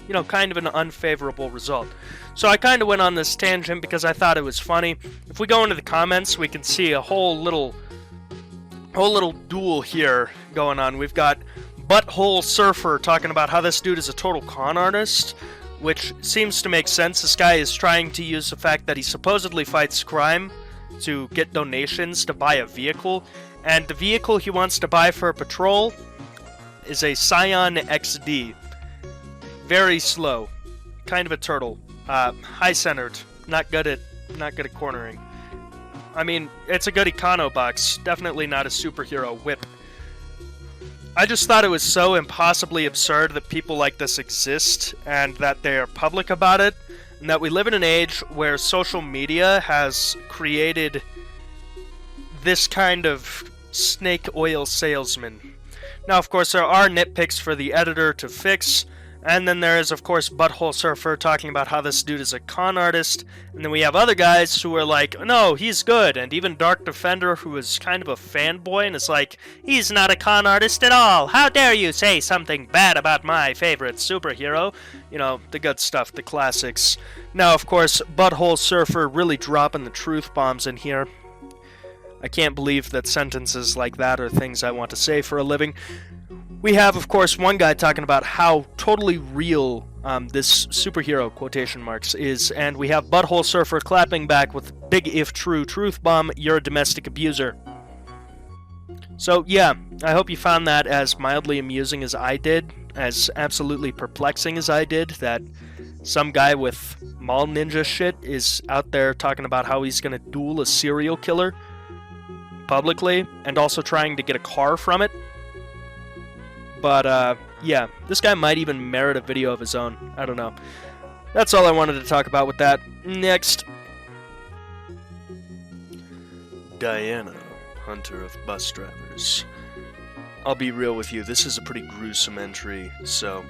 you know, kind of an unfavorable result. So I kind of went on this tangent because I thought it was funny. If we go into the comments, we can see a whole little duel here going on. We've got Butthole Surfer talking about how this dude is a total con artist, which seems to make sense. This guy is trying to use the fact that he supposedly fights crime to get donations to buy a vehicle, and the vehicle he wants to buy for a patrol is a Scion XD. Very slow, kind of a turtle, high-centered, not good at cornering. I mean, it's a good econo box, definitely not a superhero whip. I just thought it was so impossibly absurd that people like this exist and that they are public about it, and that we live in an age where social media has created this kind of snake oil salesman. Now, of course, there are nitpicks for the editor to fix, and then there is, of course, Butthole Surfer talking about how this dude is a con artist, and then we have other guys who are like, no, he's good, and even Dark Defender, who is kind of a fanboy, and is like, he's not a con artist at all, how dare you say something bad about my favorite superhero? You know, the good stuff, the classics. Now, of course, Butthole Surfer really dropping the truth bombs in here. I can't believe that sentences like that are things I want to say for a living. We have, of course, one guy talking about how totally real this superhero, quotation marks, is, and we have Butthole Surfer clapping back with big if true truth bomb, you're a domestic abuser. So, yeah, I hope you found that as mildly amusing as I did, as absolutely perplexing as I did, that some guy with mall ninja shit is out there talking about how he's gonna duel a serial killer publicly, and also trying to get a car from it. But, yeah, this guy might even merit a video of his own. I don't know. That's all I wanted to talk about with that. Next. Diana, hunter of bus drivers. I'll be real with you, this is a pretty gruesome entry, so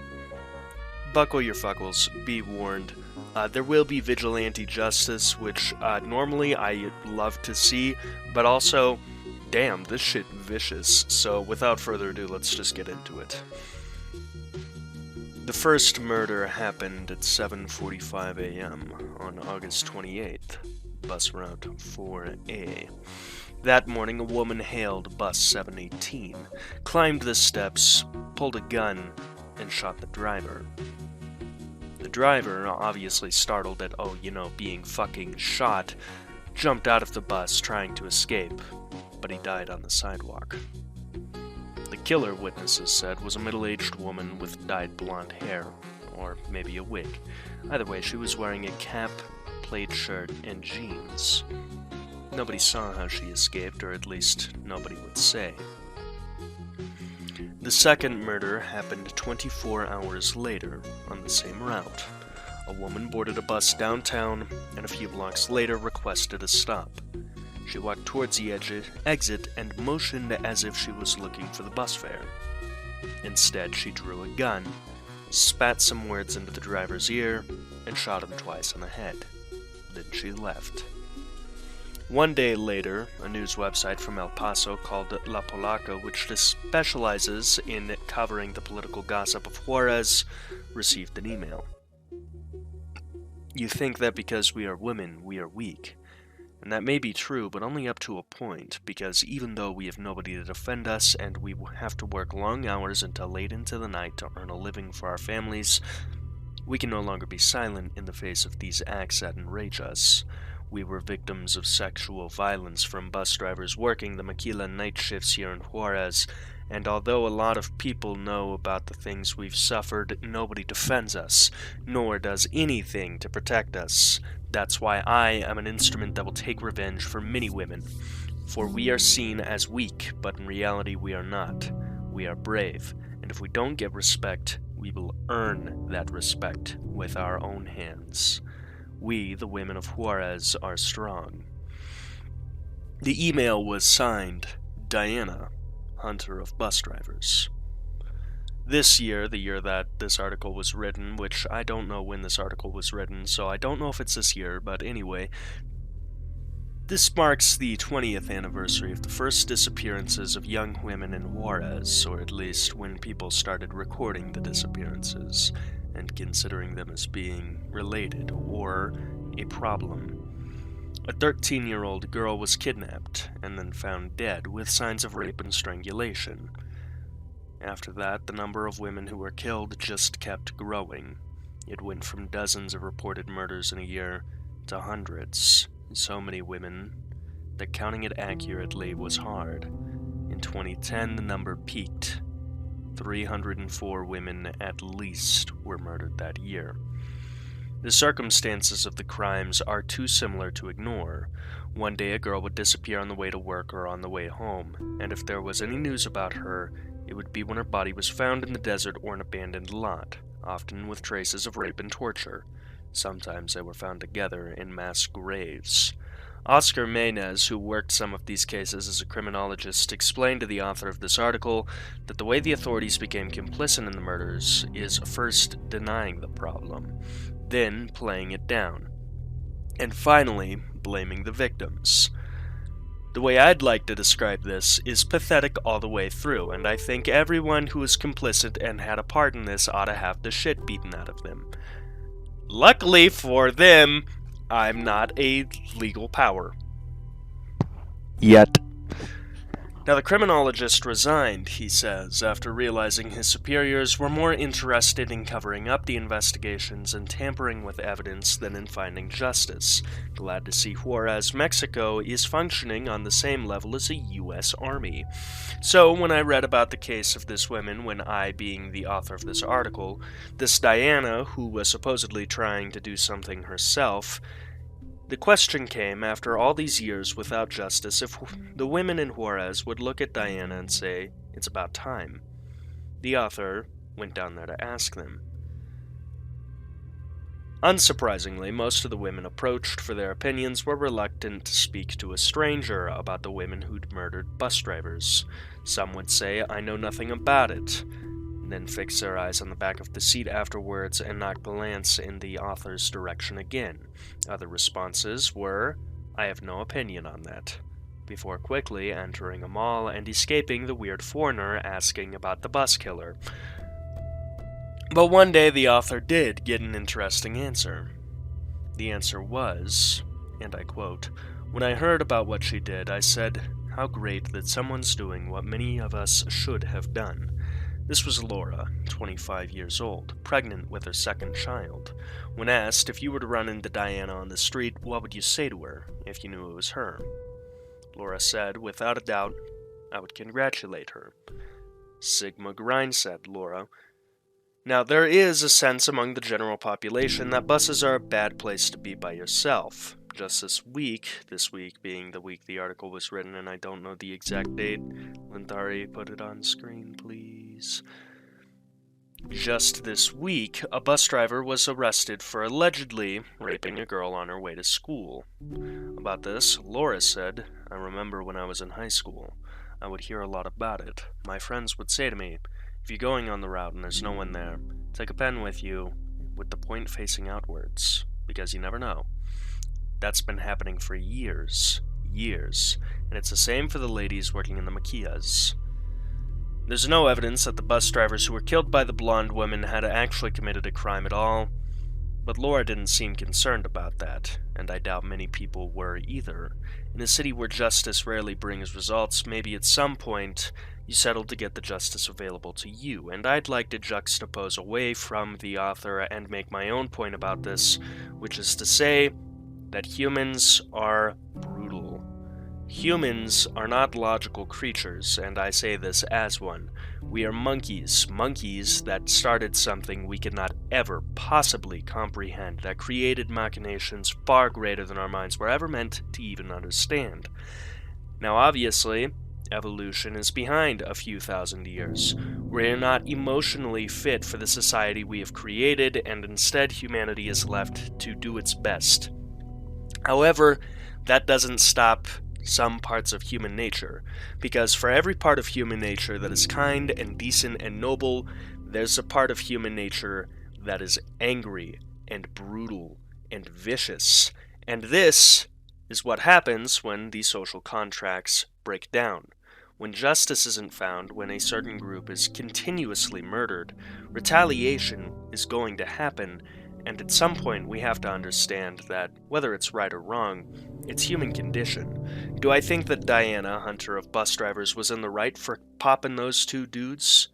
buckle your fuckles, be warned. There will be vigilante justice, which normally I love to see, but also, damn, this shit vicious. So without further ado, let's just get into it. The first murder happened at 7:45 a.m. on August 28th, bus route 4A. That morning, a woman hailed bus 718, climbed the steps, pulled a gun, and shot the driver. The driver, obviously startled at, being fucking shot, jumped out of the bus trying to escape, but he died on the sidewalk. The killer, witnesses said, was a middle-aged woman with dyed blonde hair, or maybe a wig. Either way, she was wearing a cap, plaid shirt, and jeans. Nobody saw how she escaped, or at least nobody would say. The second murder happened 24 hours later on the same route. A woman boarded a bus downtown and a few blocks later requested a stop. She walked towards the exit and motioned as if she was looking for the bus fare. Instead, she drew a gun, spat some words into the driver's ear, and shot him twice in the head. Then she left. One day later, a news website from El Paso called La Polaca, which specializes in covering the political gossip of Juarez, received an email. You think that because we are women, we are weak. And that may be true, but only up to a point, because even though we have nobody to defend us, and we have to work long hours until late into the night to earn a living for our families, we can no longer be silent in the face of these acts that enrage us. We were victims of sexual violence from bus drivers working the maquila night shifts here in Juarez, and although a lot of people know about the things we've suffered, nobody defends us, nor does anything to protect us. That's why I am an instrument that will take revenge for many women. For we are seen as weak, but in reality we are not. We are brave, and if we don't get respect, we will earn that respect with our own hands. We, the women of Juarez, are strong. The email was signed, Diana, Hunter of Bus Drivers. This year, the year that this article was written, which I don't know when this article was written, so I don't know if it's this year, but anyway, this marks the 20th anniversary of the first disappearances of young women in Juarez, or at least when people started recording the disappearances and considering them as being related or a problem. A 13-year-old girl was kidnapped and then found dead with signs of rape and strangulation. After that, the number of women who were killed just kept growing. It went from dozens of reported murders in a year to hundreds. So many women that counting it accurately was hard. In 2010, the number peaked. 304 women at least were murdered that year. The circumstances of the crimes are too similar to ignore. One day a girl would disappear on the way to work or on the way home, and if there was any news about her, it would be when her body was found in the desert or an abandoned lot, often with traces of rape and torture. Sometimes they were found together in mass graves. Oscar Menes, who worked some of these cases as a criminologist, explained to the author of this article that the way the authorities became complicit in the murders is first denying the problem, then playing it down, and finally blaming the victims. The way I'd like to describe this is pathetic all the way through, and I think everyone who is complicit and had a part in this ought to have the shit beaten out of them. Luckily for them, I'm not a legal power. Yet. Now, the criminologist resigned, he says, after realizing his superiors were more interested in covering up the investigations and tampering with evidence than in finding justice. Glad to see Juarez, Mexico, is functioning on the same level as a U.S. Army. So, when I read about the case of this woman, when I, being the author of this article, this Diana, who was supposedly trying to do something herself, the question came, after all these years without justice, if the women in Juarez would look at Diana and say, "It's about time." The author went down there to ask them. Unsurprisingly, most of the women approached for their opinions were reluctant to speak to a stranger about the women who'd murdered bus drivers. Some would say, "I know nothing about it," then fix their eyes on the back of the seat afterwards and not glance in the author's direction again. Other responses were, "I have no opinion on that," before quickly entering a mall and escaping the weird foreigner asking about the bus killer. But one day the author did get an interesting answer. The answer was, and I quote, "When I heard about what she did, I said, how great that someone's doing what many of us should have done." This was Laura, 25 years old, pregnant with her second child. When asked if you were to run into Diana on the street, what would you say to her if you knew it was her? Laura said, "Without a doubt, I would congratulate her." "Sigma grind," said Laura. Now, there is a sense among the general population that buses are a bad place to be by yourself. Just this week being the week the article was written, and I don't know the exact date. Lintari, put it on screen, please. Just this week, a bus driver was arrested for allegedly raping a girl on her way to school. About this, Laura said, "I remember when I was in high school. I would hear a lot about it. My friends would say to me, if you're going on the route and there's no one there, take a pen with you with the point facing outwards, because you never know." That's been happening for years, and it's the same for the ladies working in the maquillas. There's no evidence that the bus drivers who were killed by the blonde women had actually committed a crime at all, but Laura didn't seem concerned about that, and I doubt many people were either. In a city where justice rarely brings results, maybe at some point you settle to get the justice available to you, and I'd like to juxtapose away from the author and make my own point about this, which is to say, that humans are brutal. Humans are not logical creatures, and I say this as one. We are monkeys that started something we could not ever possibly comprehend, that created machinations far greater than our minds were ever meant to even understand. Now obviously, evolution is behind a few thousand years. We're not emotionally fit for the society we have created, and instead humanity is left to do its best. However, that doesn't stop some parts of human nature, because for every part of human nature that is kind and decent and noble, there's a part of human nature that is angry and brutal and vicious. And this is what happens when these social contracts break down. When justice isn't found, when a certain group is continuously murdered, retaliation is going to happen, and at some point we have to understand that, whether it's right or wrong, it's human condition. Do I think that Diana, hunter of bus drivers, was in the right for popping those two dudes?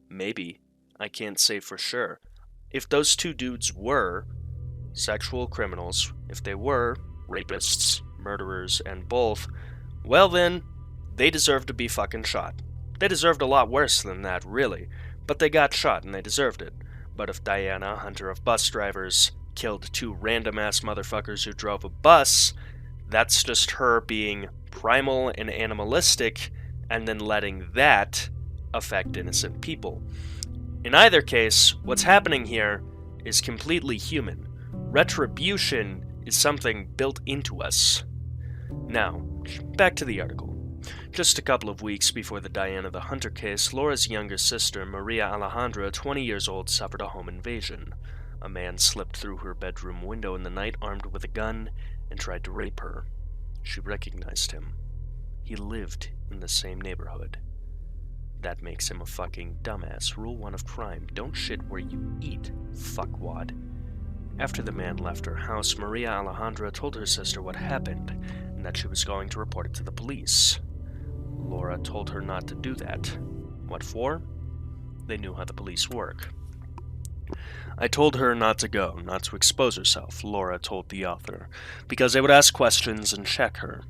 Maybe. I can't say for sure. If those two dudes were sexual criminals, if they were rapists, murderers, and both, well then, they deserve to be fucking shot. They deserved a lot worse than that, really, but they got shot and they deserved it. But if Diana, hunter of bus drivers, killed two random-ass motherfuckers who drove a bus, that's just her being primal and animalistic, and then letting that affect innocent people. In either case, what's happening here is completely human. Retribution is something built into us. Now, back to the article. Just a couple of weeks before the Diana the Hunter case, Laura's younger sister, Maria Alejandra, 20 years old, suffered a home invasion. A man slipped through her bedroom window in the night armed with a gun and tried to rape her. She recognized him. He lived in the same neighborhood. That makes him a fucking dumbass. Rule 1 of crime: don't shit where you eat, fuckwad. After the man left her house, Maria Alejandra told her sister what happened, and that she was going to report it to the police. Laura told her not to do that. What for? They knew how the police work. I told her not to go, not to expose herself, Laura told the author, because they would ask questions and check her.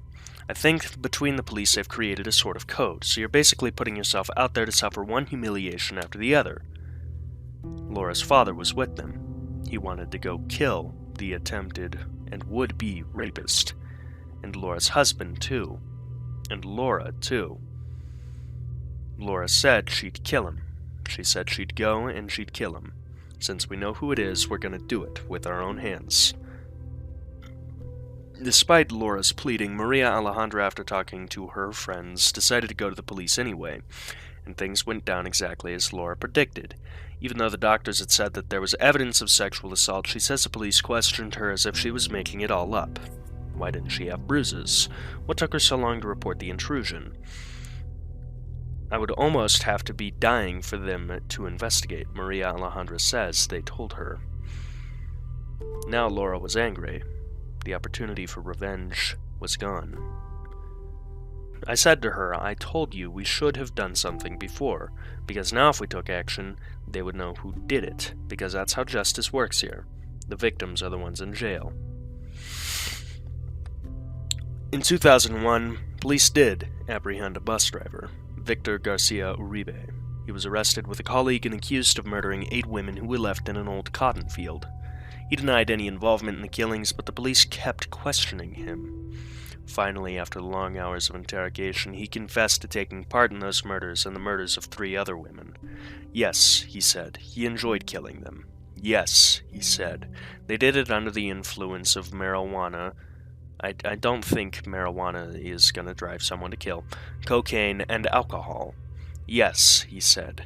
I think between the police they've created a sort of code, so you're basically putting yourself out there to suffer one humiliation after the other. Laura's father was with them. He wanted to go kill the attempted and would-be rapist. And Laura's husband, too. And Laura, too. Laura said she'd kill him. She said she'd go and she'd kill him. Since we know who it is, we're gonna do it with our own hands. Despite Laura's pleading, Maria Alejandra, after talking to her friends, decided to go to the police anyway, and things went down exactly as Laura predicted. Even though the doctors had said that there was evidence of sexual assault, she says the police questioned her as if she was making it all up. Why didn't she have bruises? What took her so long to report the intrusion? I would almost have to be dying for them to investigate, Maria Alejandra says they told her. Now Laura was angry. The opportunity for revenge was gone. I said to her, I told you we should have done something before, because now if we took action, they would know who did it, because that's how justice works here. The victims are the ones in jail. In 2001, police did apprehend a bus driver, Victor Garcia Uribe. He was arrested with a colleague and accused of murdering 8 women who were left in an old cotton field. He denied any involvement in the killings, but the police kept questioning him. Finally, after long hours of interrogation, he confessed to taking part in those murders and the murders of 3 other women. Yes, he said, he enjoyed killing them. Yes, he said, they did it under the influence of marijuana. I don't think marijuana is going to drive someone to kill. Cocaine and alcohol. Yes, he said,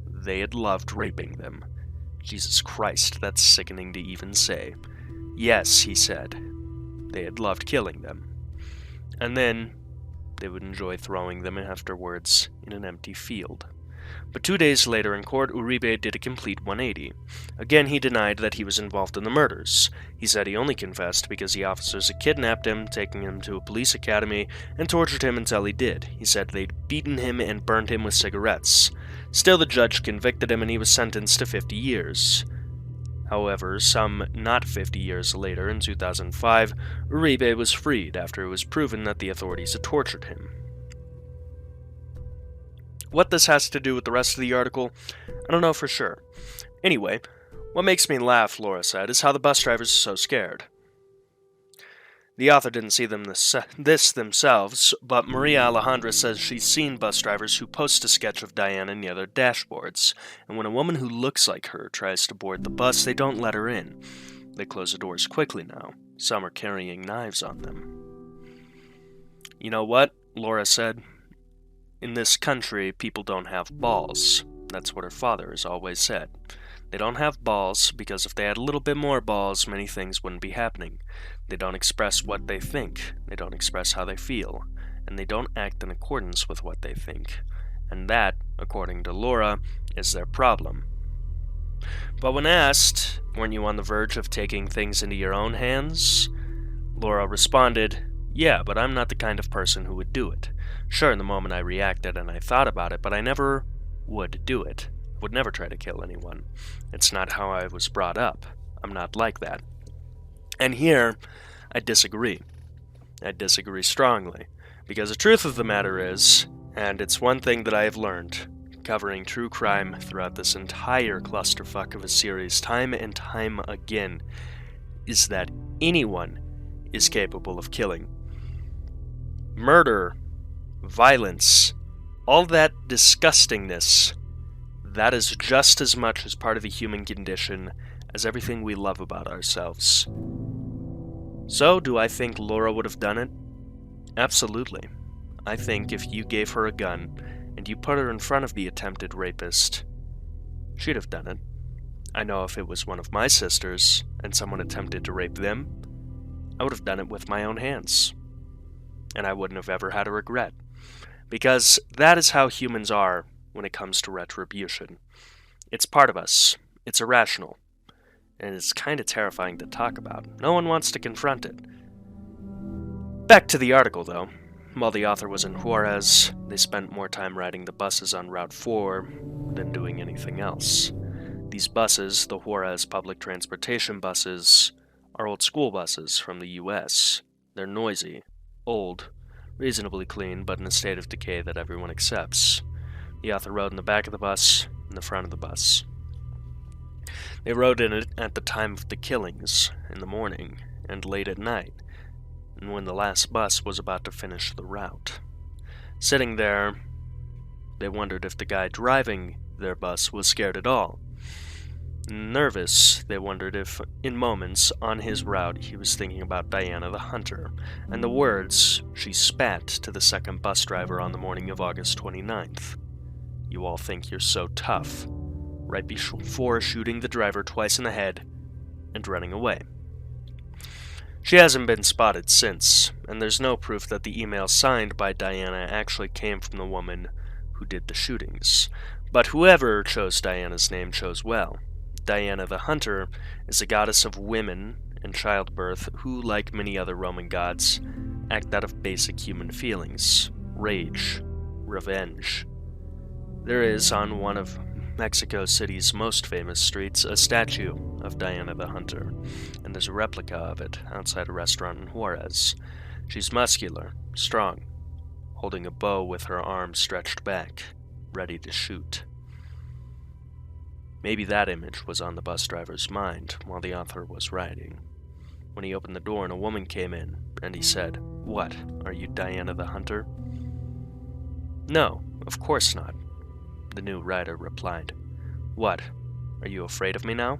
they had loved raping them. Jesus Christ, that's sickening to even say. Yes, he said, they had loved killing them. And then they would enjoy throwing them afterwards in an empty field. But 2 days later in court, Uribe did a complete 180. Again, he denied that he was involved in the murders. He said he only confessed because the officers had kidnapped him, taken him to a police academy, and tortured him until he did. He said they'd beaten him and burned him with cigarettes. Still, the judge convicted him and he was sentenced to 50 years. However, some not 50 years later, in 2005, Uribe was freed after it was proven that the authorities had tortured him. What this has to do with the rest of the article, I don't know for sure. Anyway, what makes me laugh, Laura said, is how the bus drivers are so scared. The author didn't see this themselves, but Maria Alejandra says she's seen bus drivers who post a sketch of Diana near their dashboards, and when a woman who looks like her tries to board the bus, they don't let her in. They close the doors quickly now. Some are carrying knives on them. You know what? Laura said. In this country, people don't have balls. That's what her father has always said. They don't have balls because if they had a little bit more balls, many things wouldn't be happening. They don't express what they think. They don't express how they feel. And they don't act in accordance with what they think. And that, according to Laura, is their problem. But when asked, weren't you on the verge of taking things into your own hands? Laura responded, yeah, but I'm not the kind of person who would do it. Sure, in the moment I reacted and I thought about it, but I never would do it. I would never try to kill anyone. It's not how I was brought up. I'm not like that. And here, I disagree. I disagree strongly. Because the truth of the matter is, and it's one thing that I have learned, covering true crime throughout this entire clusterfuck of a series time and time again, is that anyone is capable of killing. Murder, violence, all that disgustingness, that is just as much as part of the human condition as everything we love about ourselves. So, do I think Laura would have done it? Absolutely. I think if you gave her a gun and you put her in front of the attempted rapist, she'd have done it. I know if it was one of my sisters and someone attempted to rape them, I would have done it with my own hands. And I wouldn't have ever had a regret. Because that is how humans are when it comes to retribution. It's part of us. It's irrational. And it's kind of terrifying to talk about. No one wants to confront it. Back to the article, though. While the author was in Juarez, they spent more time riding the buses on Route 4 than doing anything else. These buses, the Juarez public transportation buses, are old school buses from the U.S. They're noisy, old, reasonably clean, but in a state of decay that everyone accepts. The author rode in the back of the bus, in the front of the bus. They rode in it at the time of the killings, in the morning, and late at night, and when the last bus was about to finish the route. Sitting there, they wondered if the guy driving their bus was scared at all. Nervous, they wondered if, in moments on his route, he was thinking about Diana the Hunter, and the words she spat to the second bus driver on the morning of August 29th. You all think you're so tough, right before shooting the driver twice in the head and running away. She hasn't been spotted since, and there's no proof that the email signed by Diana actually came from the woman who did the shootings. But whoever chose Diana's name chose well. Diana the Hunter is a goddess of women and childbirth who, like many other Roman gods, act out of basic human feelings: rage, revenge. There is, on one of Mexico City's most famous streets, a statue of Diana the Hunter, and there's a replica of it outside a restaurant in Juarez. She's muscular, strong, holding a bow with her arms stretched back, ready to shoot. Maybe that image was on the bus driver's mind while the author was writing. When he opened the door and a woman came in, and he said, "What, are you Diana the Hunter?" "No, of course not," the new writer replied. "What, are you afraid of me now?"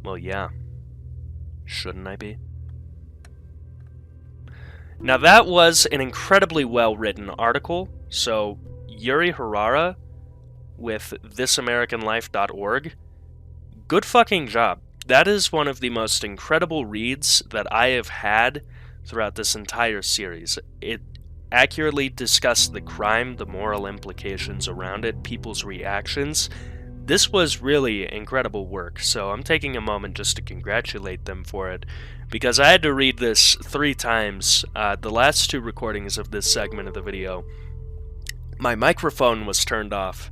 "Well, yeah. Shouldn't I be?" Now that was an incredibly well-written article, so Yuri Harara with thisamericanlife.org, good fucking job. That is one of the most incredible reads that I have had throughout this entire series. It accurately discussed the crime, the moral implications around it, people's reactions. This was really incredible work, so I'm taking a moment just to congratulate them for it, because I had to read this 3 times. The last 2 recordings of this segment of the video, my microphone was turned off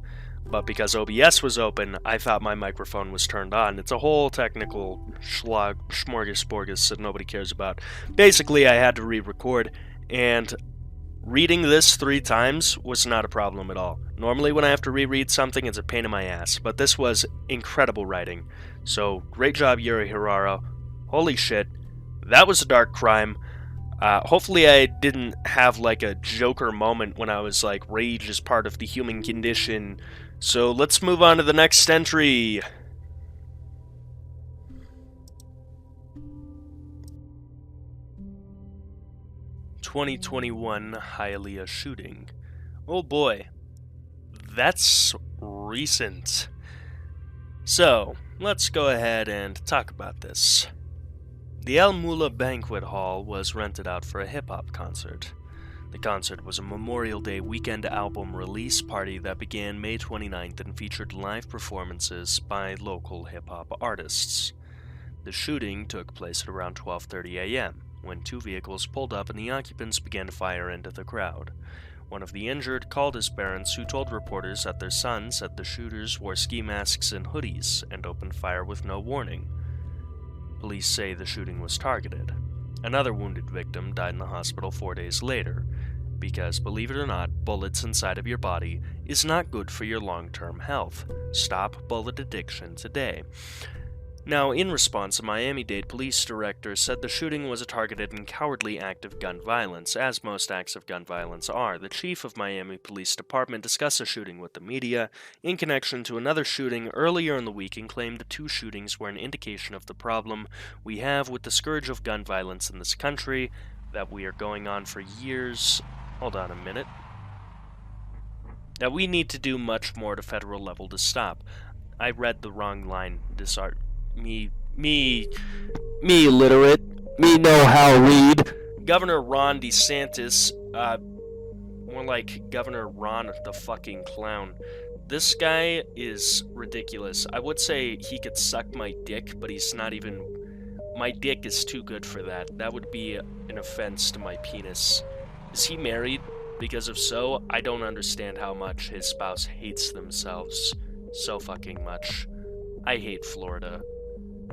but because OBS was open, I thought my microphone was turned on. It's a whole technical smorgasbord that nobody cares about. Basically, I had to re-record, and reading this 3 times was not a problem at all. Normally when I have to reread something, it's a pain in my ass, but this was incredible writing. So, great job, Yuri Hiraro. Holy shit, that was a dark crime. Hopefully I didn't have like a Joker moment when I was like, rage is part of the human condition. So let's move on to the next entry. ...2021 Hialeah shooting. Oh boy, that's recent. So, let's go ahead and talk about this. The El Mula Banquet Hall was rented out for a hip-hop concert. The concert was a Memorial Day weekend album release party that began May 29th and featured live performances by local hip-hop artists. The shooting took place at around 12:30 a.m., when 2 vehicles pulled up and the occupants began to fire into the crowd. One of the injured called his parents, who told reporters that their son said the shooters wore ski masks and hoodies and opened fire with no warning. Police say the shooting was targeted. Another wounded victim died in the hospital 4 days later, because, believe it or not, bullets inside of your body is not good for your long-term health. Stop bullet addiction today. Now, in response, a Miami-Dade police director said the shooting was a targeted and cowardly act of gun violence, as most acts of gun violence are. The chief of Miami Police Department discussed the shooting with the media in connection to another shooting earlier in the week and claimed the 2 shootings were an indication of the problem we have with the scourge of gun violence in this country, that we are going on for years. Hold on a minute. That we need to do much more at a federal level to stop. I read the wrong line. Me illiterate. Me know how read. Governor Ron DeSantis, more like Governor Ron the fucking clown. This guy is ridiculous. I would say he could suck my dick, but he's not even... My dick is too good for that. That would be an offense to my penis. Is he married? Because if so, I don't understand how much his spouse hates themselves so fucking much. I hate Florida.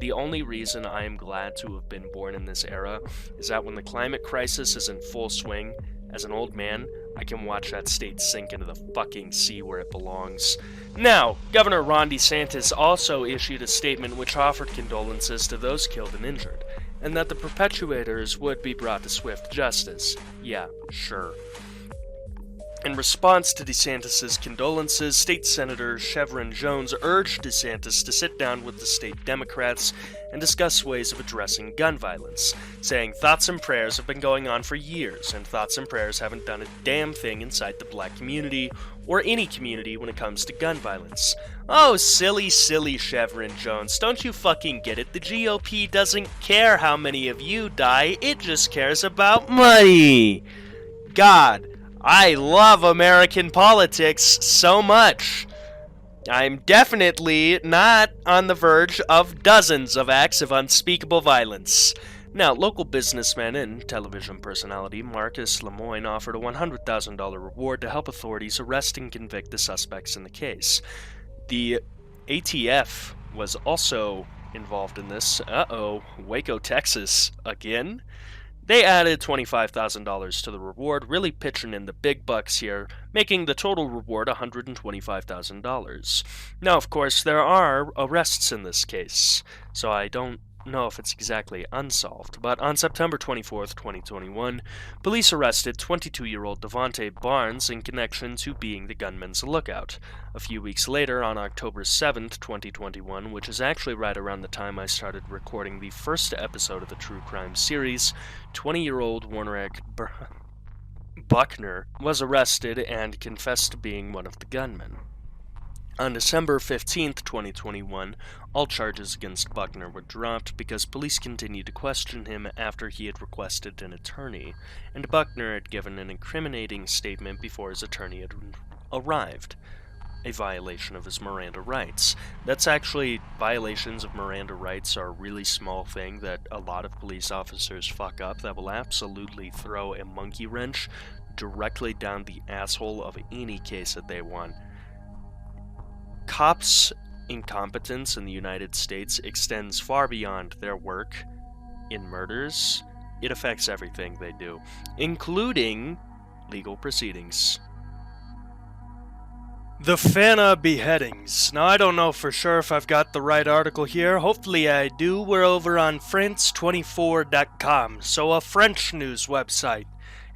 The only reason I am glad to have been born in this era is that when the climate crisis is in full swing, as an old man, I can watch that state sink into the fucking sea where it belongs. Now, Governor Ron DeSantis also issued a statement which offered condolences to those killed and injured, and that the perpetrators would be brought to swift justice. Yeah, sure. In response to DeSantis' condolences, State Senator Chevron Jones urged DeSantis to sit down with the state Democrats and discuss ways of addressing gun violence, saying thoughts and prayers have been going on for years, and thoughts and prayers haven't done a damn thing inside the black community, or any community when it comes to gun violence. Oh, silly, silly Chevron Jones, don't you fucking get it? The GOP doesn't care how many of you die, it just cares about money! God, I love American politics so much. I'm definitely not on the verge of dozens of acts of unspeakable violence. Now, local businessman and television personality Marcus Lemoyne offered a $100,000 reward to help authorities arrest and convict the suspects in the case. The ATF was also involved in this. Waco, Texas, again? They added $25,000 to the reward, really pitching in the big bucks here, making the total reward $125,000. Now, of course, there are arrests in this case, so I don't know if it's exactly unsolved, but on September 24th, 2021, police arrested 22-year-old Devontae Barnes in connection to being the gunman's lookout. A few weeks later, on October 7th, 2021, which is actually right around the time I started recording the first episode of the True Crime series, 20-year-old Warnerick Buckner was arrested and confessed to being one of the gunmen. On December 15th, 2021, all charges against Buckner were dropped because police continued to question him after he had requested an attorney, and Buckner had given an incriminating statement before his attorney had arrived, a violation of his Miranda rights. That's actually, violations of Miranda rights are a really small thing that a lot of police officers fuck up that will absolutely throw a monkey wrench directly down the asshole of any case that they want. Cops' incompetence in the United States extends far beyond their work in murders. It affects everything they do, including legal proceedings. The Fana beheadings. Now, I don't know for sure if I've got the right article here. Hopefully I do. We're over on France24.com, so a French news website.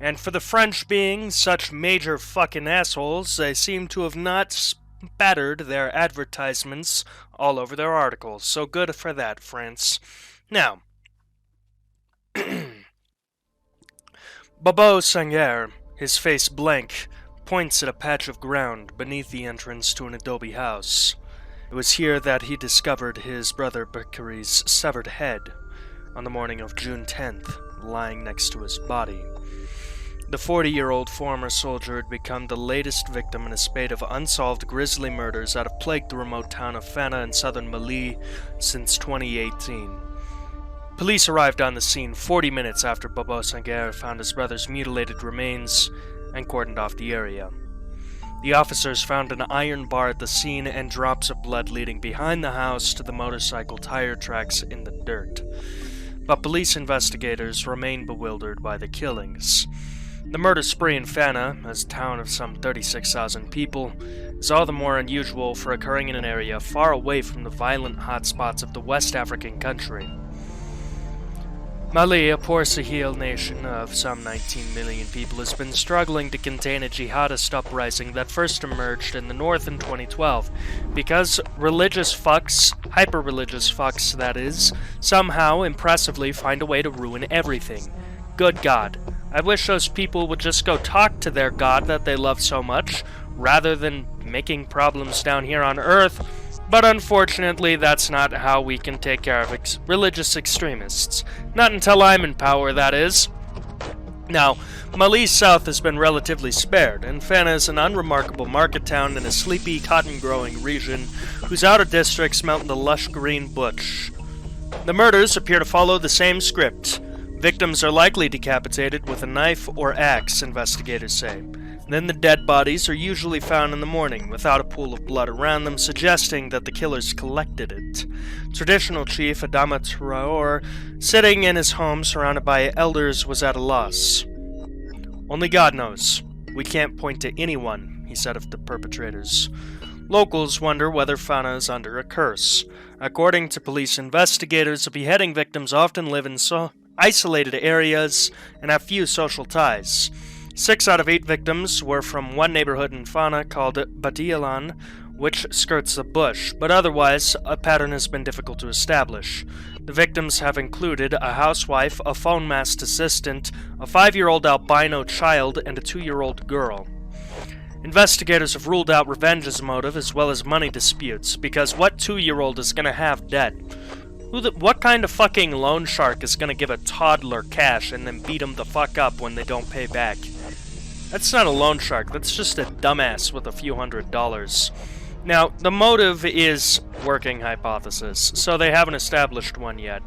And for the French being such major fucking assholes, they seem to have not spattered their advertisements all over their articles. So good for that, France. Now, Bobo Sanger, his face blank, points at a patch of ground beneath the entrance to an adobe house. It was here that he discovered his brother Bakari's severed head on the morning of June 10th, lying next to his body. The 40-year-old former soldier had become the latest victim in a spate of unsolved grisly murders that have plagued the remote town of Fana in southern Mali since 2018. Police arrived on the scene 40 minutes after Bobo Sanger found his brother's mutilated remains and cordoned off the area. The officers found an iron bar at the scene and drops of blood leading behind the house to the motorcycle tire tracks in the dirt. But police investigators remain bewildered by the killings. The murder spree in Fana, a town of some 36,000 people, is all the more unusual for occurring in an area far away from the violent hotspots of the West African country. Mali, a poor Sahel nation of some 19 million people, has been struggling to contain a jihadist uprising that first emerged in the north in 2012, because religious fucks, hyper-religious fucks that is, somehow impressively find a way to ruin everything. Good God. I wish those people would just go talk to their God that they love so much, rather than making problems down here on Earth, but unfortunately that's not how we can take care of religious extremists. Not until I'm in power, that is. Now, Mali's south has been relatively spared, and Fana is an unremarkable market town in a sleepy, cotton-growing region whose outer districts mount the lush green bush. The murders appear to follow the same script. Victims are likely decapitated with a knife or axe, investigators say. Then the dead bodies are usually found in the morning, without a pool of blood around them, suggesting that the killers collected it. Traditional chief Adama Traore, sitting in his home surrounded by elders, was at a loss. Only God knows. We can't point to anyone, he said of the perpetrators. Locals wonder whether Fana is under a curse. According to police investigators, the beheading victims often live in isolated areas and have few social ties. 6 out of 8 victims were from one neighborhood in Fana called Badialan, which skirts the bush, but otherwise a pattern has been difficult to establish. The victims have included a housewife, a phone mast assistant, a 5-year-old albino child, and a 2-year-old girl. Investigators have ruled out revenge as a motive, as well as money disputes, because what 2-year-old is gonna have debt? What kind of fucking loan shark is gonna give a toddler cash and then beat them the fuck up when they don't pay back? That's not a loan shark, that's just a dumbass with a few $100s. Now, the motive is working hypothesis, so they haven't established one yet.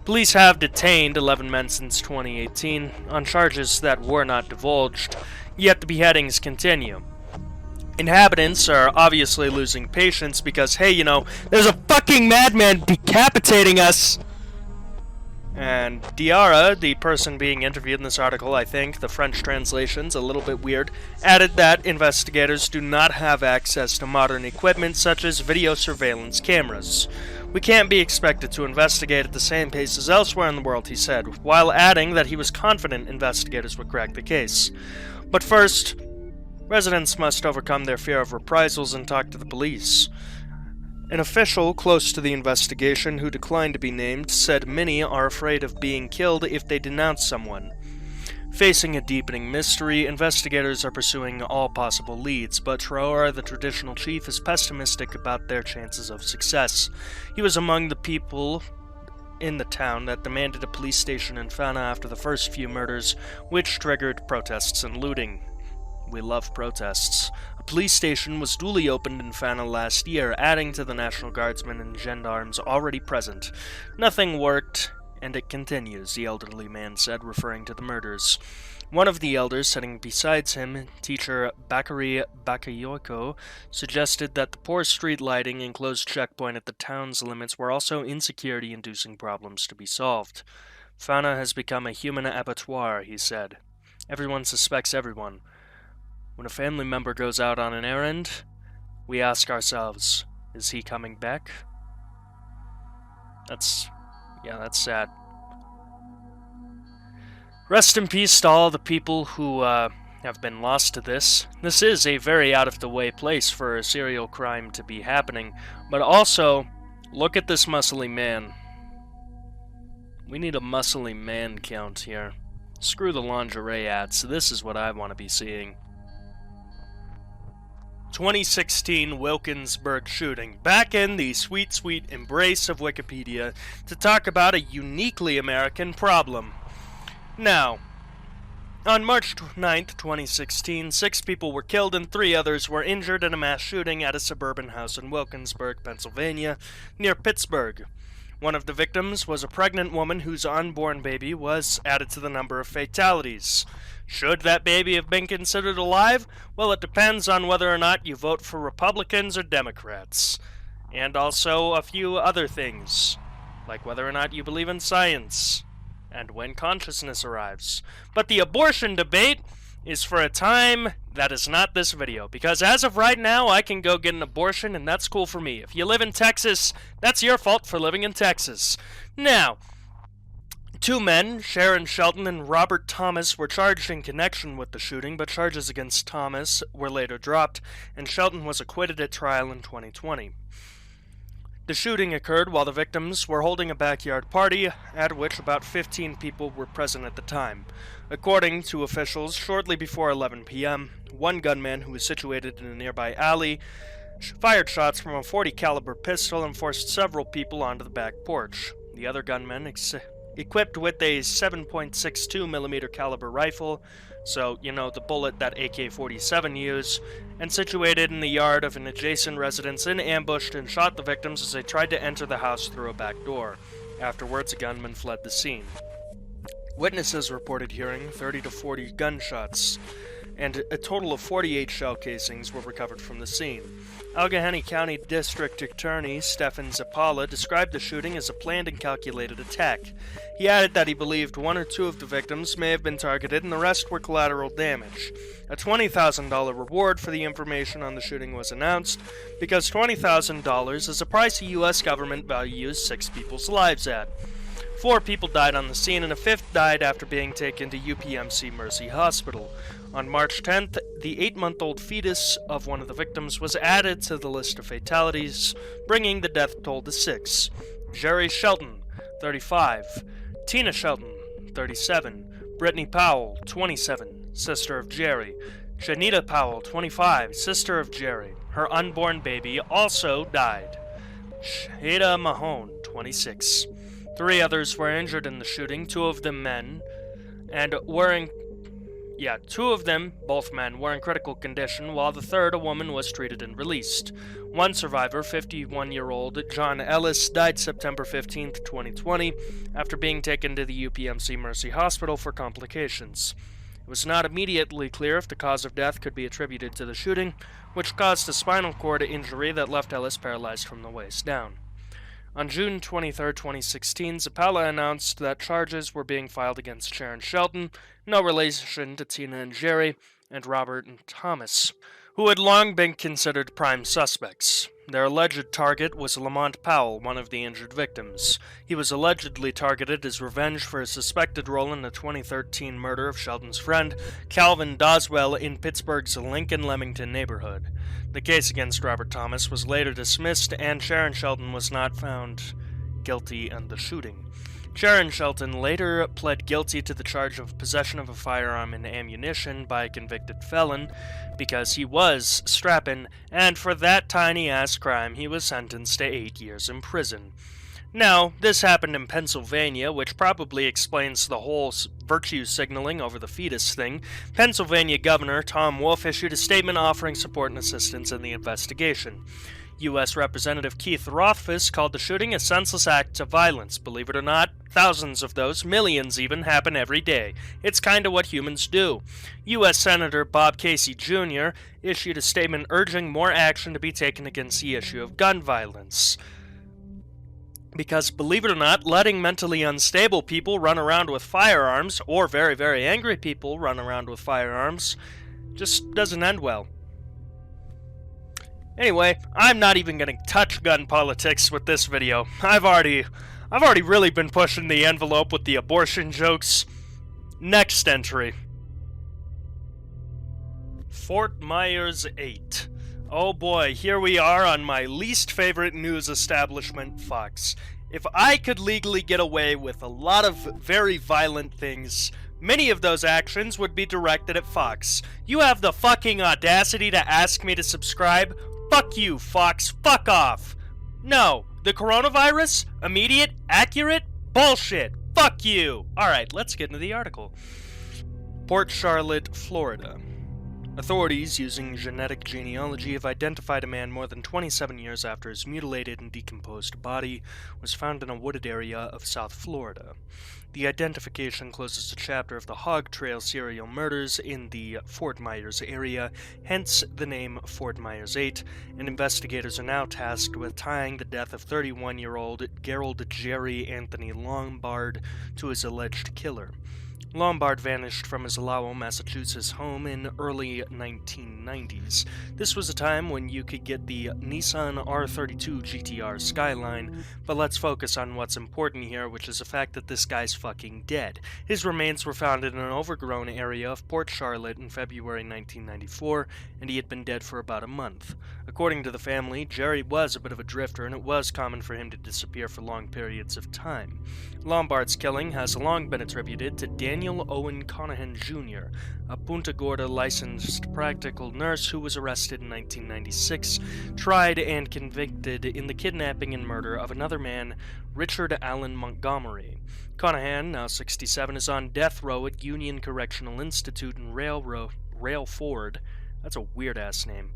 Police have detained 11 men since 2018 on charges that were not divulged, yet the beheadings continue. Inhabitants are obviously losing patience because, hey, you know, there's a fucking madman decapitating us! And Diarra, the person being interviewed in this article, I think, the French translation's a little bit weird, added that investigators do not have access to modern equipment such as video surveillance cameras. We can't be expected to investigate at the same pace as elsewhere in the world, he said, while adding that he was confident investigators would crack the case. But first, residents must overcome their fear of reprisals and talk to the police. An official close to the investigation, who declined to be named, said many are afraid of being killed if they denounce someone. Facing a deepening mystery, investigators are pursuing all possible leads, but Traore, the traditional chief, is pessimistic about their chances of success. He was among the people in the town that demanded a police station in Fana after the first few murders, which triggered protests and looting. We love protests. A police station was duly opened in Fana last year, adding to the National Guardsmen and gendarmes already present. Nothing worked, And it continues, the elderly man said, referring to the murders. One of the elders sitting beside him, teacher Bakary Bakayoko, suggested that the poor street lighting and closed checkpoint at the town's limits were also insecurity-inducing problems to be solved. Fana has become a human abattoir, he said. Everyone suspects everyone. When a family member goes out on an errand, we ask ourselves, is he coming back? That's sad. Rest in peace to all the people who have been lost to this. This is a very out-of-the-way place for a serial crime to be happening, but also, look at this muscly man. We need a muscly man count here. Screw the lingerie ads, this is what I want to be seeing. 2016 Wilkinsburg shooting. Back in the sweet, sweet embrace of Wikipedia to talk about a uniquely American problem. Now, on March 9th, 2016, 6 people were killed and 3 others were injured in a mass shooting at a suburban house in Wilkinsburg, Pennsylvania, near Pittsburgh. One of the victims was a pregnant woman whose unborn baby was added to the number of fatalities. Should that baby have been considered alive? Well, it depends on whether or not you vote for Republicans or Democrats. And also a few other things, like whether or not you believe in science, and when consciousness arrives. But the abortion debate is for a time that is not this video, because as of right now, I can go get an abortion, and that's cool for me. If you live in Texas, that's your fault for living in Texas. Now, 2 men, Sharon Shelton and Robert Thomas, were charged in connection with the shooting, but charges against Thomas were later dropped, and Shelton was acquitted at trial in 2020. The shooting occurred while the victims were holding a backyard party, at which about 15 people were present at the time. According to officials, shortly before 11 p.m., one gunman who was situated in a nearby alley fired shots from a .40 caliber pistol and forced several people onto the back porch. The other gunman, equipped with a 7.62 millimeter caliber rifle, so, you know, the bullet that AK-47 used, and situated in the yard of an adjacent residence, ambushed and shot the victims as they tried to enter the house through a back door. Afterwards, a gunman fled the scene. Witnesses reported hearing 30 to 40 gunshots, and a total of 48 shell casings were recovered from the scene. Allegheny County District Attorney Stephen Zappala described the shooting as a planned and calculated attack. He added that he believed 1 or 2 of the victims may have been targeted and the rest were collateral damage. A $20,000 reward for the information on the shooting was announced, because $20,000 is a price the U.S. government values 6 people's lives at. 4 people died on the scene and a 5th died after being taken to UPMC Mercy Hospital. On March 10th, the 8-month-old fetus of one of the victims was added to the list of fatalities, bringing the death toll to 6. Jerry Shelton, 35. Tina Shelton, 37. Brittany Powell, 27, sister of Jerry. Shanita Powell, 25, sister of Jerry. Her unborn baby also died. Shada Mahone, 26. 3 others were injured in the shooting, 2 of them men, and two of them, both men, were in critical condition, while the third, a woman, was treated and released. One survivor, 51-year-old John Ellis, died September 15, 2020, after being taken to the UPMC Mercy Hospital for complications. It was not immediately clear if the cause of death could be attributed to the shooting, which caused a spinal cord injury that left Ellis paralyzed from the waist down. On June 23, 2016, Zappala announced that charges were being filed against Sharon Shelton, no relation to Tina and Jerry, and Robert and Thomas, who had long been considered prime suspects. Their alleged target was Lamont Powell, one of the injured victims. He was allegedly targeted as revenge for his suspected role in the 2013 murder of Shelton's friend, Calvin Doswell, in Pittsburgh's Lincoln-Leamington neighborhood. The case against Robert Thomas was later dismissed, and Sharon Shelton was not found guilty in the shooting. Sharon Shelton later pled guilty to the charge of possession of a firearm and ammunition by a convicted felon because he was strapping, and for that tiny-ass crime he was sentenced to 8 years in prison. Now, this happened in Pennsylvania, which probably explains the whole virtue signaling over the fetus thing. Pennsylvania Governor Tom Wolf issued a statement offering support and assistance in the investigation. U.S. Representative Keith Rothfuss called the shooting a senseless act of violence. Believe it or not, thousands of those, millions even, happen every day. It's kinda what humans do. U.S. Senator Bob Casey Jr. issued a statement urging more action to be taken against the issue of gun violence. Because, believe it or not, letting mentally unstable people run around with firearms, or very, very angry people run around with firearms, just doesn't end well. Anyway, I'm not even gonna touch gun politics with this video. I've already really been pushing the envelope with the abortion jokes. Next entry. Fort Myers 8. Oh boy, here we are on my least favorite news establishment, Fox. If I could legally get away with a lot of very violent things, many of those actions would be directed at Fox. You have the fucking audacity to ask me to subscribe? Fuck you, Fox. Fuck off. No. The coronavirus? Immediate? Accurate? Bullshit. Fuck you. Alright, let's get into the article. Port Charlotte, Florida. Authorities using genetic genealogy have identified a man more than 27 years after his mutilated and decomposed body was found in a wooded area of South Florida. The identification closes a chapter of the Hog Trail serial murders in the Fort Myers area, hence the name Fort Myers 8, and investigators are now tasked with tying the death of 31-year-old Gerald Jerry Anthony Lombard to his alleged killer. Lombard vanished from his Lowell, Massachusetts home in early 1990s. This was a time when you could get the Nissan R32 GTR Skyline, but let's focus on what's important here, which is the fact that this guy's fucking dead. His remains were found in an overgrown area of Port Charlotte in February 1994, and he had been dead for about a month. According to the family, Jerry was a bit of a drifter, and it was common for him to disappear for long periods of time. Lombard's killing has long been attributed to Daniel Owen Conahan Jr., a Punta Gorda licensed practical nurse who was arrested in 1996, tried and convicted in the kidnapping and murder of another man, Richard Allen Montgomery. Conahan, now 67, is on death row at Union Correctional Institute in Railford. That's a weird-ass name.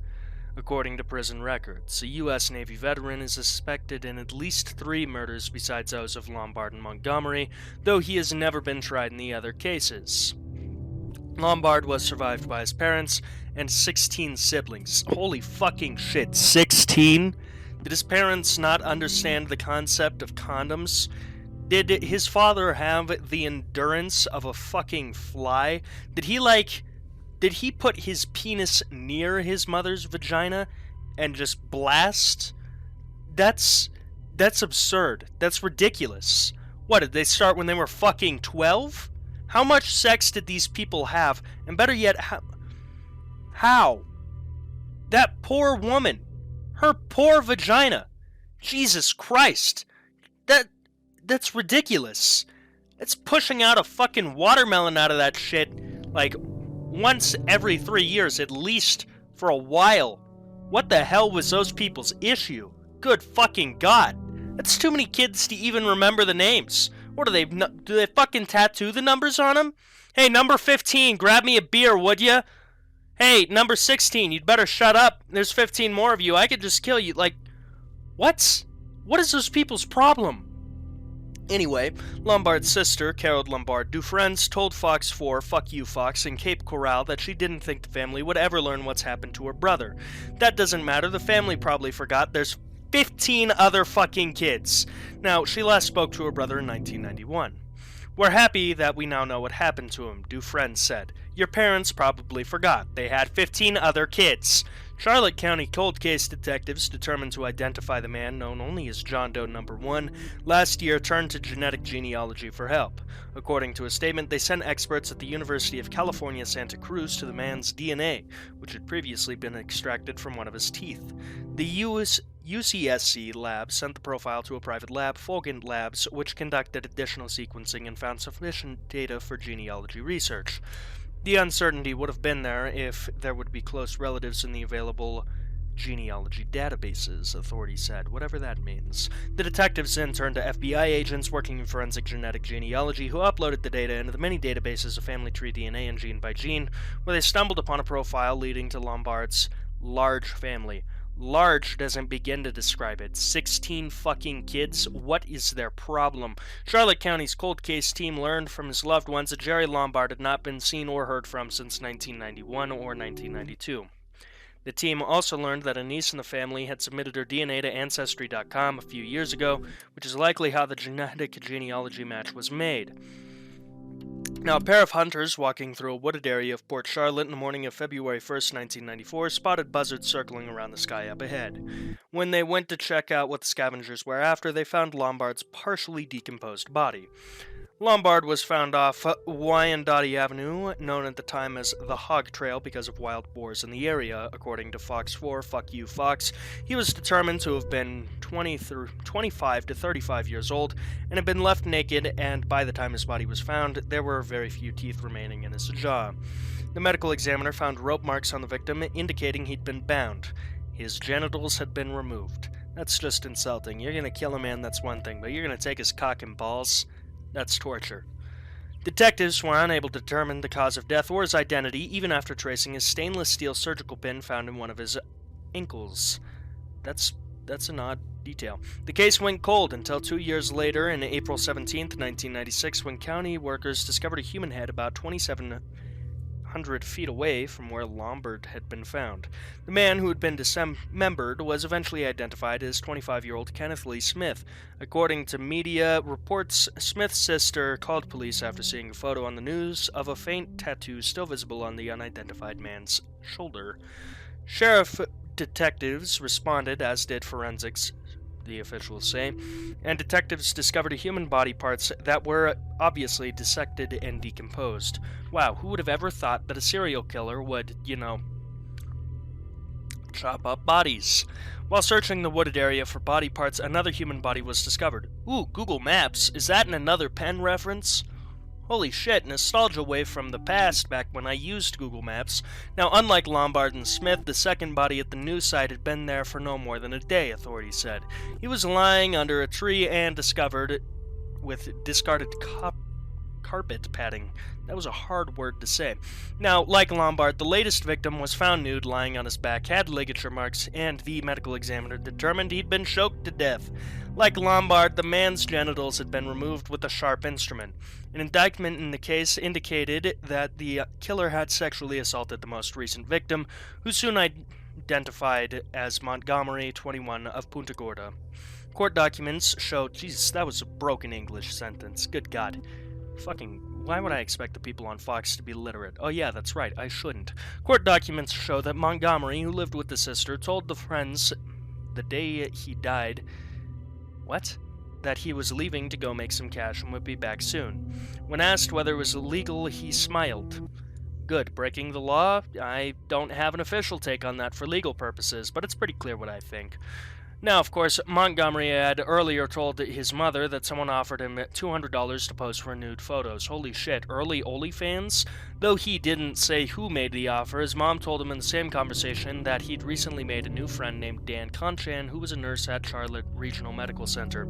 According to prison records, a U.S. Navy veteran is suspected in at least 3 murders besides those of Lombard and Montgomery, though he has never been tried in the other cases. Lombard was survived by his parents and 16 siblings. Holy fucking shit, 16? Did his parents not understand the concept of condoms? Did his father have the endurance of a fucking fly? Did he put his penis near his mother's vagina and just blast? That's absurd. That's ridiculous. What, did they start when they were fucking 12? How much sex did these people have? And better yet, how? That poor woman. Her poor vagina. Jesus Christ. That's ridiculous. It's pushing out a fucking watermelon out of that shit, like, once every 3 years, at least for a while. What the hell was those people's issue? Good fucking God. That's too many kids to even remember the names. What do they fucking tattoo the numbers on them? Hey, number 15, grab me a beer, would ya? Hey, number 16, you'd better shut up. There's 15 more of you. I could just kill you. Like, what? What is those people's problem? Anyway, Lombard's sister, Carol Lombard Dufresne, told Fox 4, fuck you, Fox, in Cape Coral that she didn't think the family would ever learn what's happened to her brother. That doesn't matter, the family probably forgot there's 15 other fucking kids. Now, she last spoke to her brother in 1991. We're happy that we now know what happened to him, Dufresne said. Your parents probably forgot. They had 15 other kids. Charlotte County cold case detectives determined to identify the man known only as John Doe No. 1 last year turned to genetic genealogy for help. According to a statement, they sent experts at the University of California, Santa Cruz to the man's DNA, which had previously been extracted from one of his teeth. The UCSC lab sent the profile to a private lab, Fulgent Labs, which conducted additional sequencing and found sufficient data for genealogy research. The uncertainty would have been there if there would be close relatives in the available genealogy databases, authorities said, whatever that means. The detectives then turned to FBI agents working in forensic genetic genealogy who uploaded the data into the many databases of family tree DNA and gene by gene, where they stumbled upon a profile leading to Lombard's large family. Large doesn't begin to describe it. 16 fucking kids? What is their problem? Charlotte County's cold case team learned from his loved ones that Jerry Lombard had not been seen or heard from since 1991 or 1992. The team also learned that a niece in the family had submitted her DNA to Ancestry.com a few years ago, which is likely how the genetic genealogy match was made. Now, a pair of hunters walking through a wooded area of Port Charlotte in the morning of February 1st, 1994, spotted buzzards circling around the sky up ahead. When they went to check out what the scavengers were after, they found Lombard's partially decomposed body. Lombard was found off Wyandotte Avenue, known at the time as the Hog Trail because of wild boars in the area. According to Fox 4, fuck you, Fox, he was determined to have been 25 to 35 years old and had been left naked, and by the time his body was found, there were very few teeth remaining in his jaw. The medical examiner found rope marks on the victim, indicating he'd been bound. His genitals had been removed. That's just insulting. You're gonna kill a man, that's one thing, but you're gonna take his cock and balls? That's torture. Detectives were unable to determine the cause of death or his identity, even after tracing his stainless steel surgical pin found in one of his ankles. That's an odd detail. The case went cold until 2 years later, in April 17th, 1996, when county workers discovered a human head about 2,700 feet away from where Lombard had been found. The man who had been dismembered was eventually identified as 25-year-old Kenneth Lee Smith. According to media reports, Smith's sister called police after seeing a photo on the news of a faint tattoo still visible on the unidentified man's shoulder. Sheriff detectives responded, as did forensics, the officials say, and detectives discovered human body parts that were obviously dissected and decomposed. Wow, who would have ever thought that a serial killer would, chop up bodies? While searching the wooded area for body parts, another human body was discovered. Ooh, Google Maps, is that in another pen reference? Holy shit, nostalgia wave from the past back when I used Google Maps. Now, unlike Lombard and Smith, the second body at the news site had been there for no more than a day, authorities said. He was lying under a tree and discovered with discarded carpet padding. That was a hard word to say. Now, like Lombard, the latest victim was found nude, lying on his back, had ligature marks, and the medical examiner determined he'd been choked to death. Like Lombard, the man's genitals had been removed with a sharp instrument. An indictment in the case indicated that the killer had sexually assaulted the most recent victim, who soon identified as Montgomery, 21, of Punta Gorda. Court documents show... Jesus, that was a broken English sentence. Good God. Why would I expect the people on Fox to be literate? Oh yeah, that's right, I shouldn't. Court documents show that Montgomery, who lived with the sister, told the friends the day he died... What? That he was leaving to go make some cash and would be back soon. When asked whether it was illegal, he smiled. Good, breaking the law? I don't have an official take on that for legal purposes, but it's pretty clear what I think. Now, of course, Montgomery had earlier told his mother that someone offered him $200 to pose for nude photos. Holy shit, early OnlyFans? Though he didn't say who made the offer, his mom told him in the same conversation that he'd recently made a new friend named Dan Conchan, who was a nurse at Charlotte Regional Medical Center.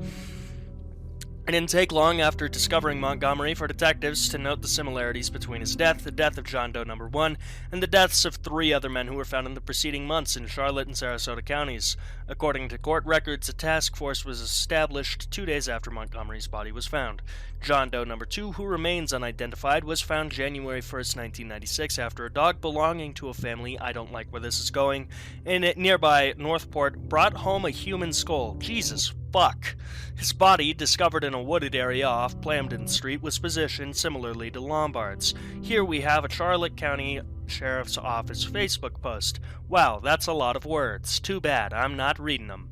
It didn't take long after discovering Montgomery for detectives to note the similarities between his death, the death of John Doe No. 1, and the deaths of 3 other men who were found in the preceding months in Charlotte and Sarasota counties. According to court records, a task force was established 2 days after Montgomery's body was found. John Doe No. 2, who remains unidentified, was found January 1st, 1996, after a dog belonging to a family, I don't like where this is going, in nearby Northport brought home a human skull. Jesus fuck. His body, discovered in a wooded area off Plamden Street, was positioned similarly to Lombard's. Here we have a Charlotte County Sheriff's Office Facebook post. Wow, that's a lot of words. Too bad, I'm not reading them.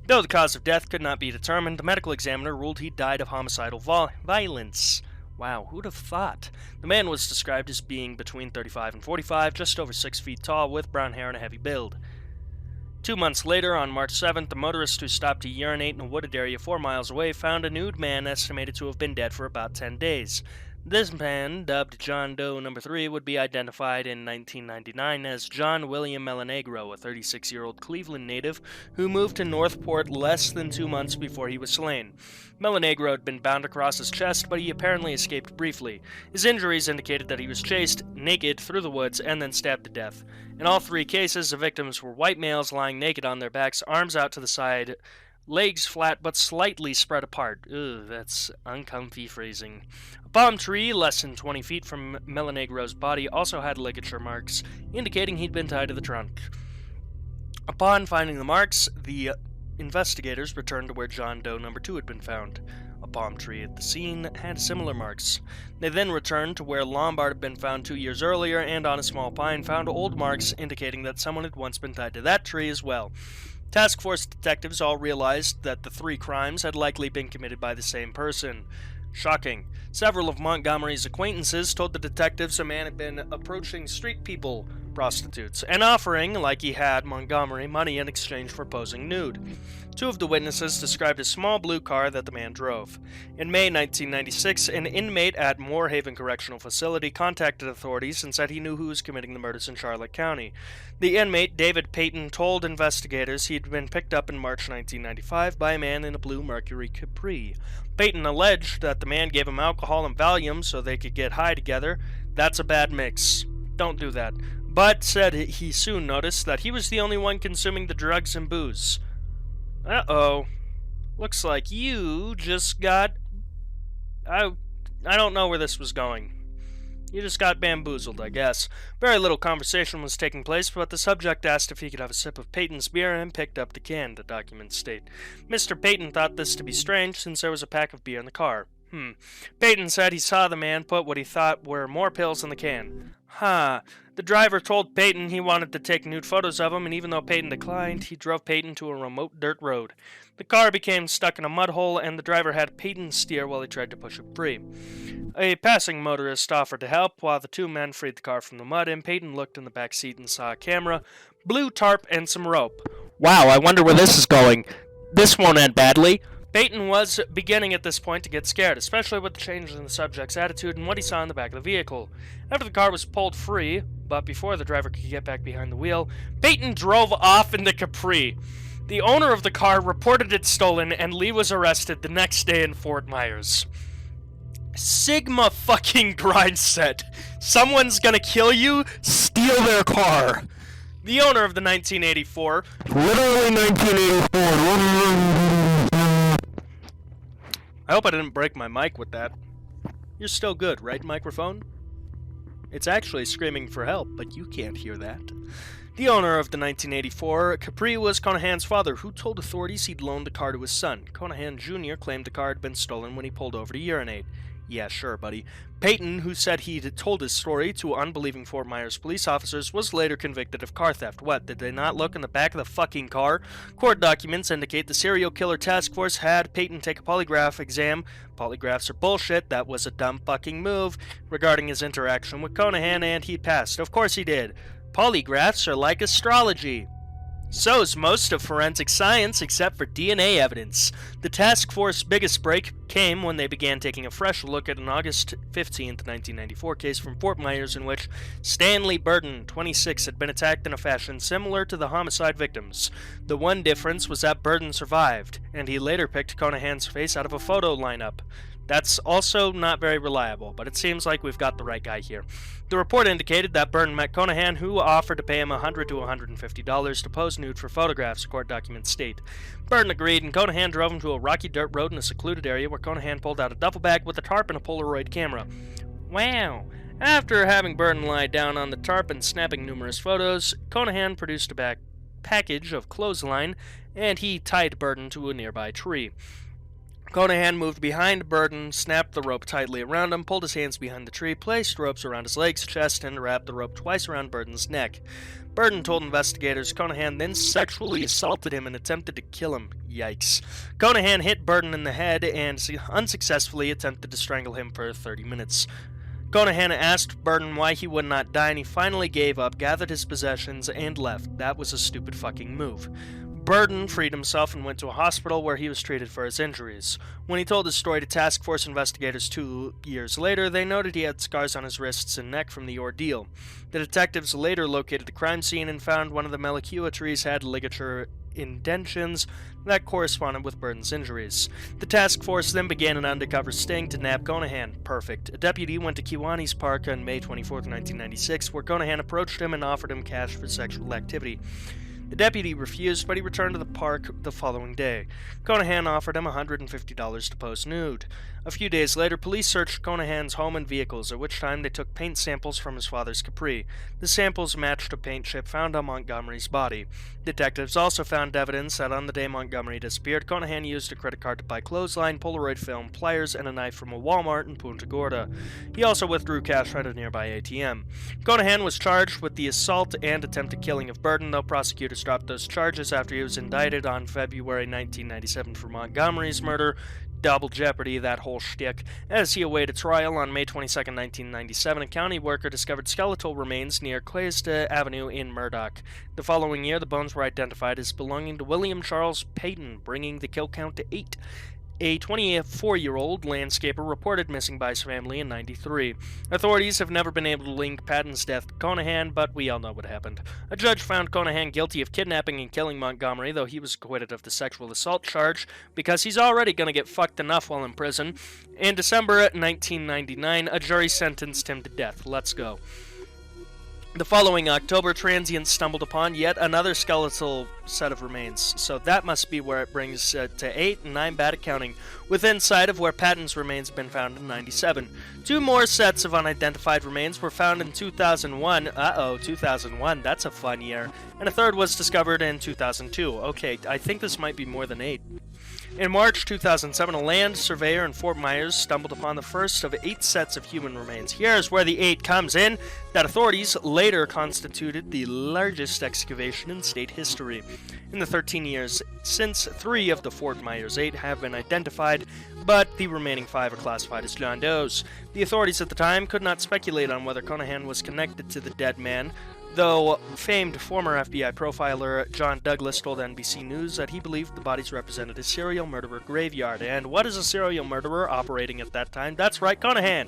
Though the cause of death could not be determined, the medical examiner ruled he died of homicidal violence. Wow, who'd have thought? The man was described as being between 35 and 45, just over 6 feet tall, with brown hair and a heavy build. 2 months later, on March 7th, the motorist who stopped to urinate in a wooded area 4 miles away found a nude man estimated to have been dead for about 10 days. This man, dubbed John Doe No. 3, would be identified in 1999 as John William Melanegro, a 36-year-old Cleveland native who moved to Northport less than 2 months before he was slain. Melanegro had been bound across his chest, but he apparently escaped briefly. His injuries indicated that he was chased naked through the woods and then stabbed to death. In all 3 cases, the victims were white males lying naked on their backs, arms out to the side, legs flat but slightly spread apart. Ugh, that's uncomfy phrasing. A palm tree less than 20 feet from Melanegro's body also had ligature marks, indicating he'd been tied to the trunk. Upon finding the marks, the investigators returned to where John Doe No. 2 had been found. A palm tree at the scene had similar marks. They then returned to where Lombard had been found 2 years earlier, and on a small pine found old marks indicating that someone had once been tied to that tree as well. Task Force detectives all realized that the 3 crimes had likely been committed by the same person. Shocking. Several of Montgomery's acquaintances told the detectives a man had been approaching street people, prostitutes, and offering, like he had Montgomery, money in exchange for posing nude. 2 of the witnesses described a small blue car that the man drove. In May 1996, an inmate at Moorhaven Correctional Facility contacted authorities and said he knew who was committing the murders in Charlotte County. The inmate, David Payton, told investigators he'd been picked up in March 1995 by a man in a blue Mercury Capri. Payton alleged that the man gave him alcohol and Valium so they could get high together. That's a bad mix. Don't do that. But said he soon noticed that he was the only one consuming the drugs and booze. Uh-oh. Looks like you just got... I don't know where this was going. You just got bamboozled, I guess. Very little conversation was taking place, but the subject asked if he could have a sip of Payton's beer and picked up the can, the documents state. Mr. Payton thought this to be strange since there was a pack of beer in the car. Payton said he saw the man put what he thought were more pills in the can. The driver told Payton he wanted to take nude photos of him, and even though Payton declined, he drove Payton to a remote dirt road. The car became stuck in a mud hole, and the driver had Payton steer while he tried to push it free. A passing motorist offered to help while the 2 men freed the car from the mud, and Payton looked in the back seat and saw a camera, blue tarp, and some rope. Wow, I wonder where this is going. This won't end badly. Payton was beginning at this point to get scared, especially with the change in the subject's attitude and what he saw in the back of the vehicle. After the car was pulled free, but before the driver could get back behind the wheel, Payton drove off in the Capri. The owner of the car reported it stolen, and Lee was arrested the next day in Fort Myers. Sigma fucking grind set. Someone's gonna kill you, steal their car. The owner of the 1984, literally 1984, I hope I didn't break my mic with that. You're still good, right, microphone? It's actually screaming for help, but you can't hear that. The owner of the 1984 Capri was Conahan's father, who told authorities he'd loaned the car to his son. Conahan Jr. claimed the car had been stolen when he pulled over to urinate. Yeah, sure, buddy. Payton, who said he'd told his story to unbelieving Fort Myers police officers, was later convicted of car theft. What, did they not look in the back of the fucking car? Court documents indicate the serial killer task force had Payton take a polygraph exam. Polygraphs are bullshit. That was a dumb fucking move regarding his interaction with Conahan, and he passed. Of course he did. Polygraphs are like astrology. So's most of forensic science except for DNA evidence. The task force's biggest break came when they began taking a fresh look at an August 15, 1994 case from Fort Myers in which Stanley Burton, 26, had been attacked in a fashion similar to the homicide victims. The one difference was that Burton survived, and he later picked Conahan's face out of a photo lineup. That's also not very reliable, but it seems like we've got the right guy here. The report indicated that Burton met Conahan, who offered to pay him $100 to $150 to pose nude for photographs, court documents state. Burton agreed, and Conahan drove him to a rocky dirt road in a secluded area where Conahan pulled out a duffel bag with a tarp and a Polaroid camera. Wow. After having Burton lie down on the tarp and snapping numerous photos, Conahan produced a package of clothesline, and he tied Burton to a nearby tree. Conahan moved behind Burton, snapped the rope tightly around him, pulled his hands behind the tree, placed ropes around his legs, chest, and wrapped the rope twice around Burton's neck. Burton told investigators Conahan then sexually assaulted him and attempted to kill him. Yikes. Conahan hit Burton in the head and unsuccessfully attempted to strangle him for 30 minutes. Conahan asked Burton why he would not die, and he finally gave up, gathered his possessions, and left. That was a stupid fucking move. Burden freed himself and went to a hospital where he was treated for his injuries. When he told his story to task force investigators 2 years later, they noted he had scars on his wrists and neck from the ordeal. The detectives later located the crime scene and found one of the Melicua trees had ligature indentions that corresponded with Burden's injuries. The task force then began an undercover sting to nab Conahan. Perfect. A deputy went to Kiwanis Park on May 24, 1996, where Conahan approached him and offered him cash for sexual activity. The deputy refused, but he returned to the park the following day. Conahan offered him $150 to pose nude. A few days later, police searched Conahan's home and vehicles, at which time they took paint samples from his father's Capri. The samples matched a paint chip found on Montgomery's body. Detectives also found evidence that on the day Montgomery disappeared, Conahan used a credit card to buy clothesline, Polaroid film, pliers, and a knife from a Walmart in Punta Gorda. He also withdrew cash at a nearby ATM. Conahan was charged with the assault and attempted killing of Burden, though prosecutors dropped those charges after he was indicted on February 1997 for Montgomery's murder. Double jeopardy, that whole shtick. As he awaited trial on May 22, 1997, a county worker discovered skeletal remains near Claysda Avenue in Murdoch. The following year, the bones were identified as belonging to William Charles Payton, bringing the kill count to 8. A 24-year-old landscaper reported missing by his family in '93. Authorities have never been able to link Patton's death to Conahan, but we all know what happened. A judge found Conahan guilty of kidnapping and killing Montgomery, though he was acquitted of the sexual assault charge, because he's already going to get fucked enough while in prison. In December 1999, a jury sentenced him to death. Let's go. The following October, transients stumbled upon yet another skeletal set of remains, so that must be where it brings to 8 and 9 bad accounting, within sight of where Patton's remains have been found in '97. 2 more sets of unidentified remains were found in 2001. 2001, that's a fun year. And a third was discovered in 2002. Okay, I think this might be more than 8. In March 2007, a land surveyor in Fort Myers stumbled upon the first of 8 sets of human remains. Here's where the 8 comes in, that authorities later constituted the largest excavation in state history. In the 13 years since, 3 of the Fort Myers 8 have been identified, but the remaining 5 are classified as John Does. The authorities at the time could not speculate on whether Conahan was connected to the dead man, though famed former FBI profiler John Douglas told NBC News that he believed the bodies represented a serial murderer graveyard. And what is a serial murderer operating at that time? That's right, Conahan.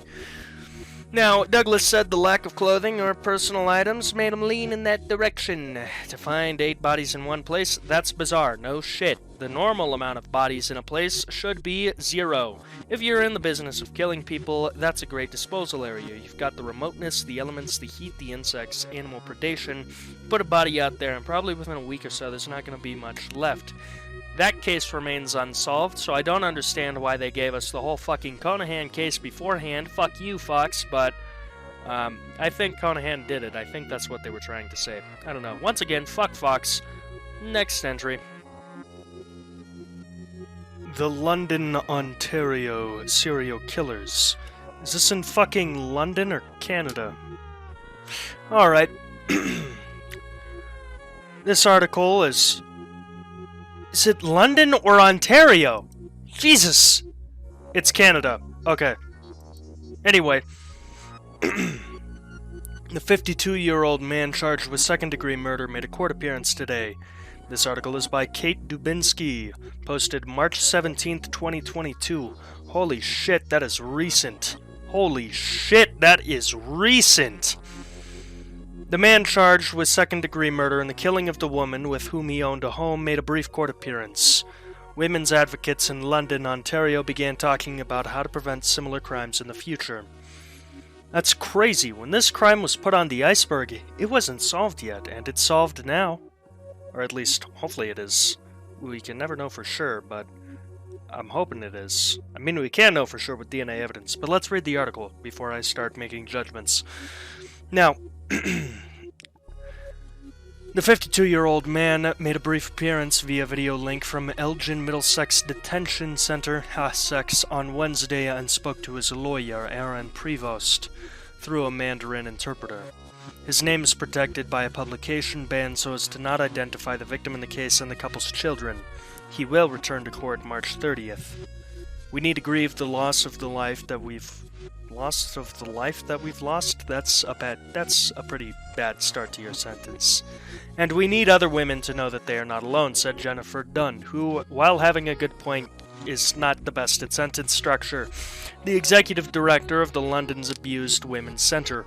Now, Douglas said the lack of clothing or personal items made him lean in that direction. To find 8 bodies in one place, that's bizarre. No shit. The normal amount of bodies in a place should be 0. If you're in the business of killing people, that's a great disposal area. You've got the remoteness, the elements, the heat, the insects, animal predation. Put a body out there, and probably within a week or so, there's not going to be much left. That case remains unsolved, so I don't understand why they gave us the whole fucking Conahan case beforehand. Fuck you, Fox, but I think Conahan did it. I think that's what they were trying to say. I don't know. Once again, fuck Fox. Next entry. The London, Ontario serial killers. Is this in fucking London or Canada? Alright. This article is... Is it London or Ontario? Jesus! It's Canada. Okay. Anyway. The 52-year-old man charged with second-degree murder made a court appearance today. This article is by Kate Dubinsky, posted March 17th, 2022. Holy shit, that is recent. Holy shit, that is recent! The man charged with second-degree murder and the killing of the woman with whom he owned a home made a brief court appearance. Women's advocates in London, Ontario began talking about how to prevent similar crimes in the future. That's crazy. When this crime was put on the iceberg, it wasn't solved yet, and it's solved now. Or at least, hopefully it is. We can never know for sure, but I'm hoping it is. I mean, we can know for sure with DNA evidence, but let's read the article before I start making judgments. Now, the 52-year-old man made a brief appearance via video link from Elgin Middlesex Detention Center, Sex, on Wednesday and spoke to his lawyer, Aaron Prevost, through a Mandarin interpreter. His name is protected by a publication ban so as to not identify the victim in the case and the couple's children. He will return to court March 30th. We need to grieve the loss of the life that we've lost. That's a pretty bad start to your sentence. And we need other women to know that they are not alone, said Jennifer Dunn, who, while having a good point, is not the best at sentence structure. The executive director of the London's Abused Women's Centre.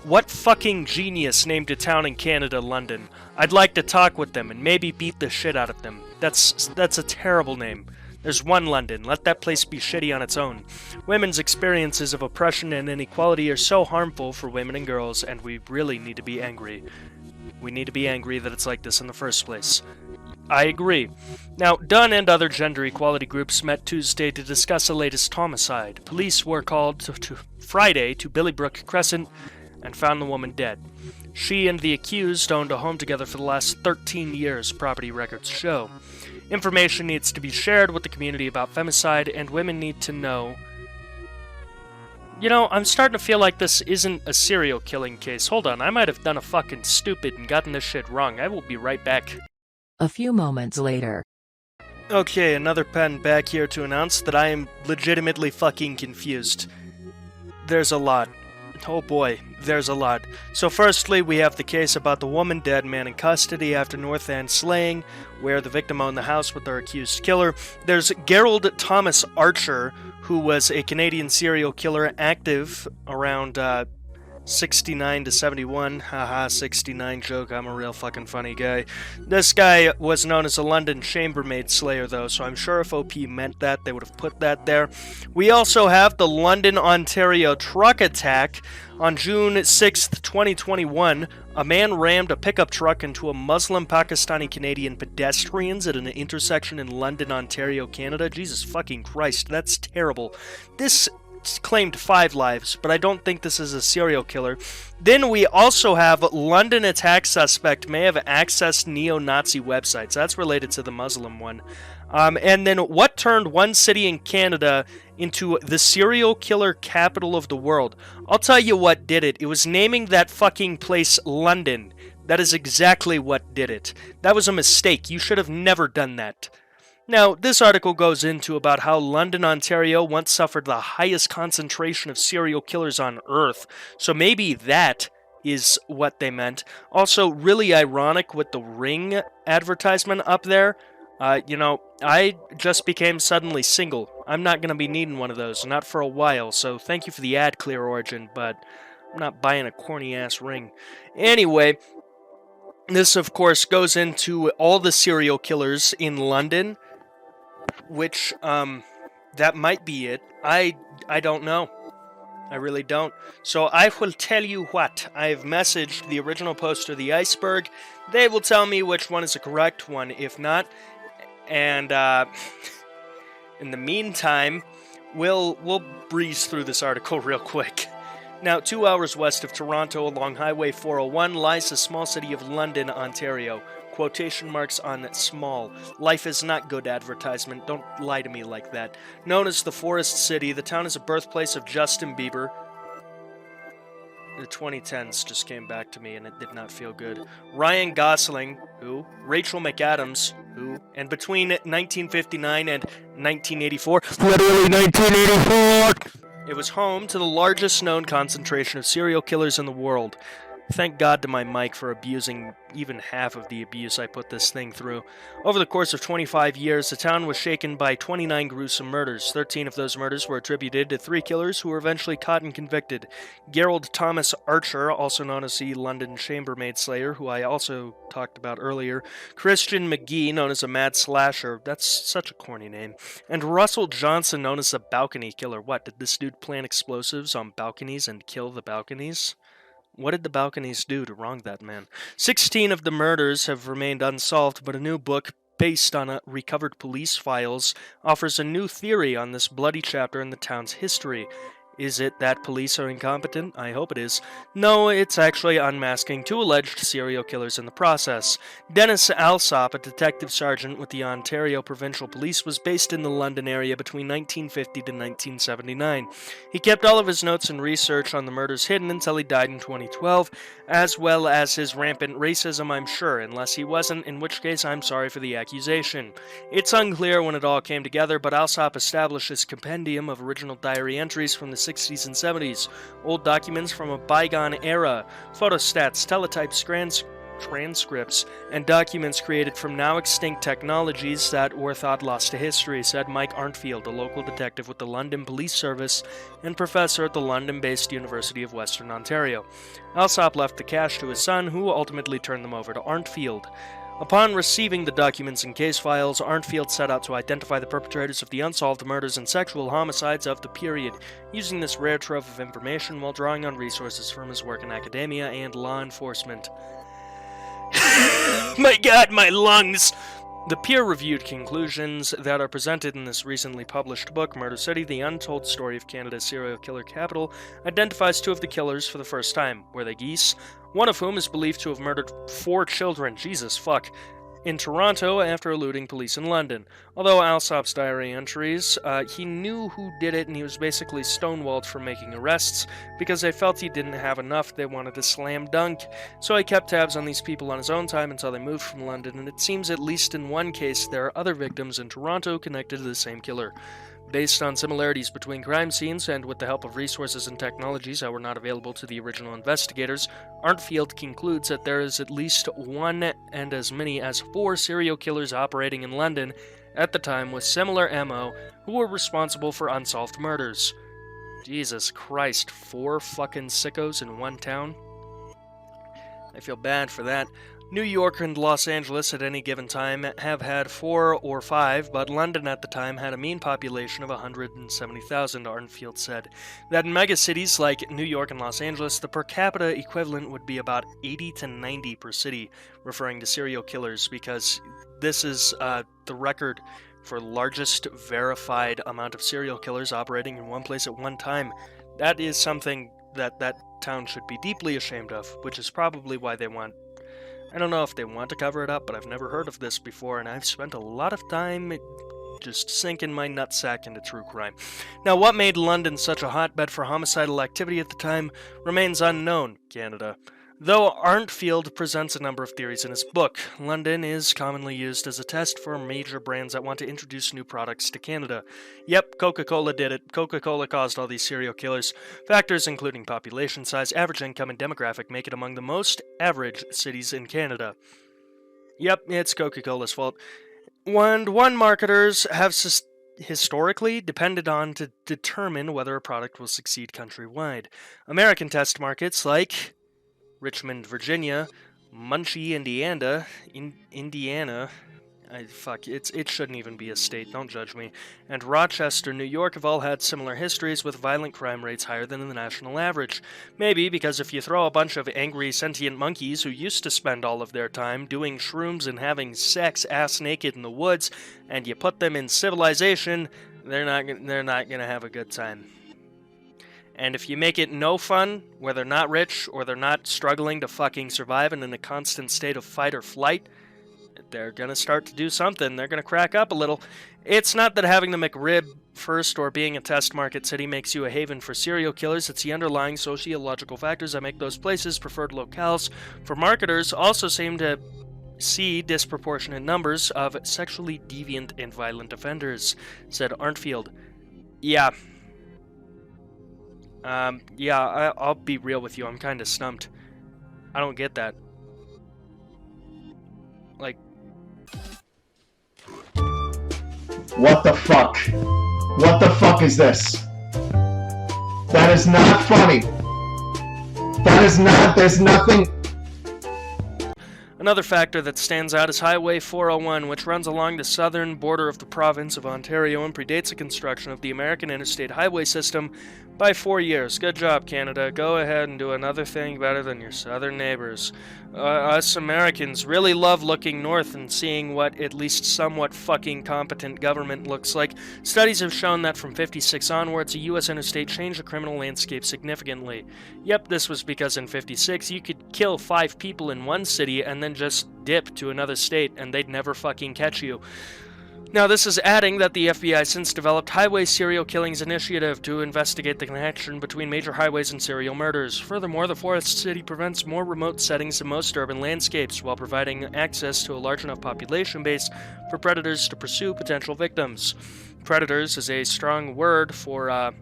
What fucking genius named a town in Canada London? I'd like to talk with them and maybe beat the shit out of them. That's a terrible name. There's one London. Let that place be shitty on its own. Women's experiences of oppression and inequality are so harmful for women and girls, and we really need to be angry. We need to be angry that it's like this in the first place. I agree. Now, Dunn and other gender equality groups met Tuesday to discuss the latest homicide. Police were called to Friday to Billybrook Crescent and found the woman dead. She and the accused owned a home together for the last 13 years, property records show. Information needs to be shared with the community about femicide, and women need to know. You know, I'm starting to feel like this isn't a serial killing case. Hold on, I might have done a fucking stupid and gotten this shit wrong. I will be right back. A few moments later. Okay, another pen back here to announce that I am legitimately fucking confused. There's a lot. Oh boy, there's a lot. So firstly, we have the case about the woman dead, man in custody after North End slaying, where the victim owned the house with their accused killer. There's Gerald Thomas Archer, who was a Canadian serial killer active around 69 to 71. Haha, 69 joke, I'm a real fucking funny guy. This guy was known as a London chambermaid slayer, though, so I'm sure if OP meant that, they would have put that there. We also have the London, Ontario truck attack. On June 6th, 2021, a man rammed a pickup truck into a Muslim Pakistani-Canadian pedestrians at an intersection in London, Ontario, Canada. Jesus fucking Christ, that's terrible. This claimed 5 lives, but I don't think this is a serial killer. Then we also have London attack suspect may have accessed neo-Nazi websites. That's related to the Muslim one. And then what turned one city in Canada into the serial killer capital of the world? I'll tell you what did it. It was naming that fucking place London. That is exactly what did it. That was a mistake. You should have never done that. Now, this article goes into about how London, Ontario once suffered the highest concentration of serial killers on Earth, so maybe that is what they meant. Also, really ironic with the Ring advertisement up there. You know, I just became suddenly single. I'm not going to be needing one of those, not for a while, so thank you for the ad, Clear Origin, but I'm not buying a corny-ass ring. Anyway, this, of course, goes into all the serial killers in London, which, that might be it. I don't know. I really don't. So I will tell you what. I've messaged the original poster, the Iceberg. They will tell me which one is the correct one. If not, and in the meantime, we'll breeze through this article real quick. Now, 2 hours west of Toronto along Highway 401 lies the small city of London, Ontario. Quotation marks on small. Life is not good advertisement. Don't lie to me like that. Known as the Forest City, the town is a birthplace of Justin Bieber. The 2010s just came back to me and it did not feel good. Ryan Gosling, who? Rachel McAdams, who? And between 1959 and 1984, literally 1984, it was home to the largest known concentration of serial killers in the world. Thank God to my mic for abusing even half of the abuse I put this thing through. Over the course of 25 years, the town was shaken by 29 gruesome murders. 13 of those murders were attributed to 3 killers who were eventually caught and convicted. Gerald Thomas Archer, also known as the London chambermaid slayer, who I also talked about earlier. Christian McGee, known as a mad slasher. That's such a corny name. And Russell Johnson, known as the balcony killer. What, did this dude plant explosives on balconies and kill the balconies? What did the balconies do to wrong that man? 16 of the murders have remained unsolved, but a new book based on recovered police files offers a new theory on this bloody chapter in the town's history. Is it that police are incompetent? I hope it is. No, it's actually unmasking 2 alleged serial killers in the process. Dennis Alsop, a detective sergeant with the Ontario Provincial Police, was based in the London area between 1950 to 1979. He kept all of his notes and research on the murders hidden until he died in 2012, as well as his rampant racism, I'm sure, unless he wasn't, in which case I'm sorry for the accusation. It's unclear when it all came together, but Alsop established this compendium of original diary entries from the 60s and 70s, old documents from a bygone era, photostats, teletypes, transcripts, and documents created from now extinct technologies that were thought lost to history, said Mike Arntfield, a local detective with the London Police Service and professor at the London-based University of Western Ontario. Alsop left the cash to his son, who ultimately turned them over to Arntfield. Upon receiving the documents and case files, Arntfield set out to identify the perpetrators of the unsolved murders and sexual homicides of the period, using this rare trove of information while drawing on resources from his work in academia and law enforcement. My God, my lungs! The peer-reviewed conclusions that are presented in this recently published book, Murder City, The Untold Story of Canada's Serial Killer Capital, identifies 2 of the killers for the first time. Were they geese? One of whom is believed to have murdered 4 children, Jesus fuck, in Toronto after eluding police in London. Although Alsop's diary entries, he knew who did it, and he was basically stonewalled for making arrests because they felt he didn't have enough. They wanted a slam dunk. So he kept tabs on these people on his own time until they moved from London, and it seems at least in one case there are other victims in Toronto connected to the same killer. Based on similarities between crime scenes and with the help of resources and technologies that were not available to the original investigators, Arntfield concludes that there is at least 1 and as many as 4 serial killers operating in London at the time with similar MO who were responsible for unsolved murders. Jesus Christ, 4 fucking sickos in one town? I feel bad for that. New York and Los Angeles at any given time have had 4 or 5, but London at the time had a mean population of 170,000, Arntfield said. That in megacities like New York and Los Angeles, the per capita equivalent would be about 80 to 90 per city, referring to serial killers, because this is the record for largest verified amount of serial killers operating in one place at one time. That is something that town should be deeply ashamed of, which is probably why they want... I don't know if they want to cover it up, but I've never heard of this before, and I've spent a lot of time just sinking my nutsack into true crime. Now, what made London such a hotbed for homicidal activity at the time remains unknown, Canada. Though Arntfield presents a number of theories in his book, London is commonly used as a test for major brands that want to introduce new products to Canada. Yep, Coca-Cola did it. Coca-Cola caused all these serial killers. Factors including population size, average income, and demographic make it among the most average cities in Canada. Yep, it's Coca-Cola's fault. And one marketers have historically depended on to determine whether a product will succeed countrywide. American test markets like Richmond, Virginia, Muncie, Indiana, it shouldn't even be a state, don't judge me, and Rochester, New York have all had similar histories with violent crime rates higher than the national average. Maybe because if you throw a bunch of angry sentient monkeys who used to spend all of their time doing shrooms and having sex ass naked in the woods, and you put them in civilization, they're not gonna have a good time. And if you make it no fun, where they're not rich, or they're not struggling to fucking survive and in a constant state of fight or flight, they're gonna start to do something. They're gonna crack up a little. It's not that having the McRib first or being a test market city makes you a haven for serial killers. It's the underlying sociological factors that make those places preferred locales. For marketers, also seem to see disproportionate numbers of sexually deviant and violent offenders, said Arntfield. Yeah, I'll be real with you. I'm kind of stumped. I don't get that. Like... What the fuck? What the fuck is this? That is not funny. That is not... There's nothing... Another factor that stands out is Highway 401, which runs along the southern border of the province of Ontario and predates the construction of the American interstate highway system By 4 years. Good job, Canada. Go ahead and do another thing better than your southern neighbors. Us Americans really love looking north and seeing what at least somewhat fucking competent government looks like. Studies have shown that from 56 onwards, a U.S. interstate changed the criminal landscape significantly. Yep, this was because in 56, you could kill 5 people in one city and then just dip to another state and they'd never fucking catch you. Now, this is adding that the FBI since developed Highway Serial Killings Initiative to investigate the connection between major highways and serial murders. Furthermore, the forest city prevents more remote settings than most urban landscapes, while providing access to a large enough population base for predators to pursue potential victims. Predators is a strong word for,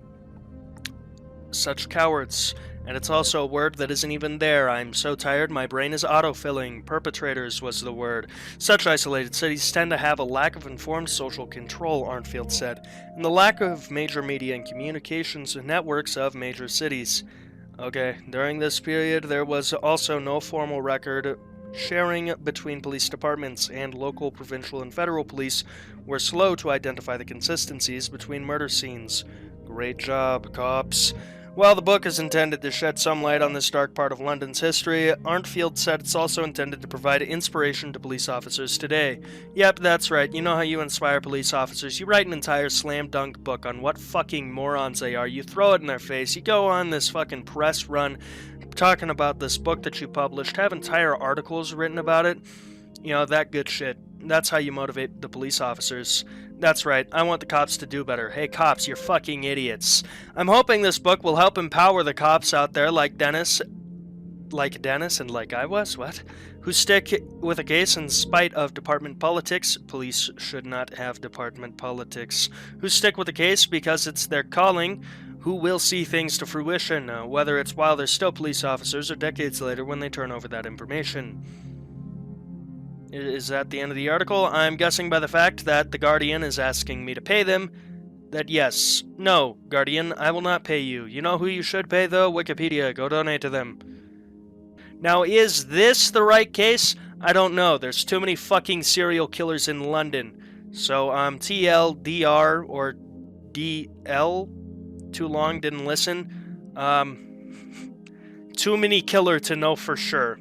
such cowards. And it's also a word that isn't even there. I'm so tired, my brain is autofilling. Perpetrators was the word. Such isolated cities tend to have a lack of informed social control, Arnfield said, and the lack of major media and communications networks of major cities. Okay, during this period, there was also no formal record sharing between police departments, and local, provincial, and federal police were slow to identify the consistencies between murder scenes. Great job, cops. While the book is intended to shed some light on this dark part of London's history, Arnfield said it's also intended to provide inspiration to police officers today. Yep, that's right. You know how you inspire police officers. You write an entire slam dunk book on what fucking morons they are. You throw it in their face. You go on this fucking press run talking about this book that you published, have entire articles written about it. You know, that good shit. That's how you motivate the police officers. That's right, I want the cops to do better. Hey cops, you're fucking idiots. I'm hoping this book will help empower the cops out there like Dennis and like I was, who stick with a case in spite of department politics. Police should not have department politics. Who stick with a case because it's their calling, who will see things to fruition, whether it's while they're still police officers or decades later when they turn over that information. Is that the end of the article? I'm guessing by the fact that the Guardian is asking me to pay them, that yes. No, Guardian, I will not pay you. You know who you should pay, though? Wikipedia. Go donate to them. Now, is this the right case? I don't know. There's too many fucking serial killers in London. So, TLDR or DL? Too long, didn't listen. Too many killer to know for sure.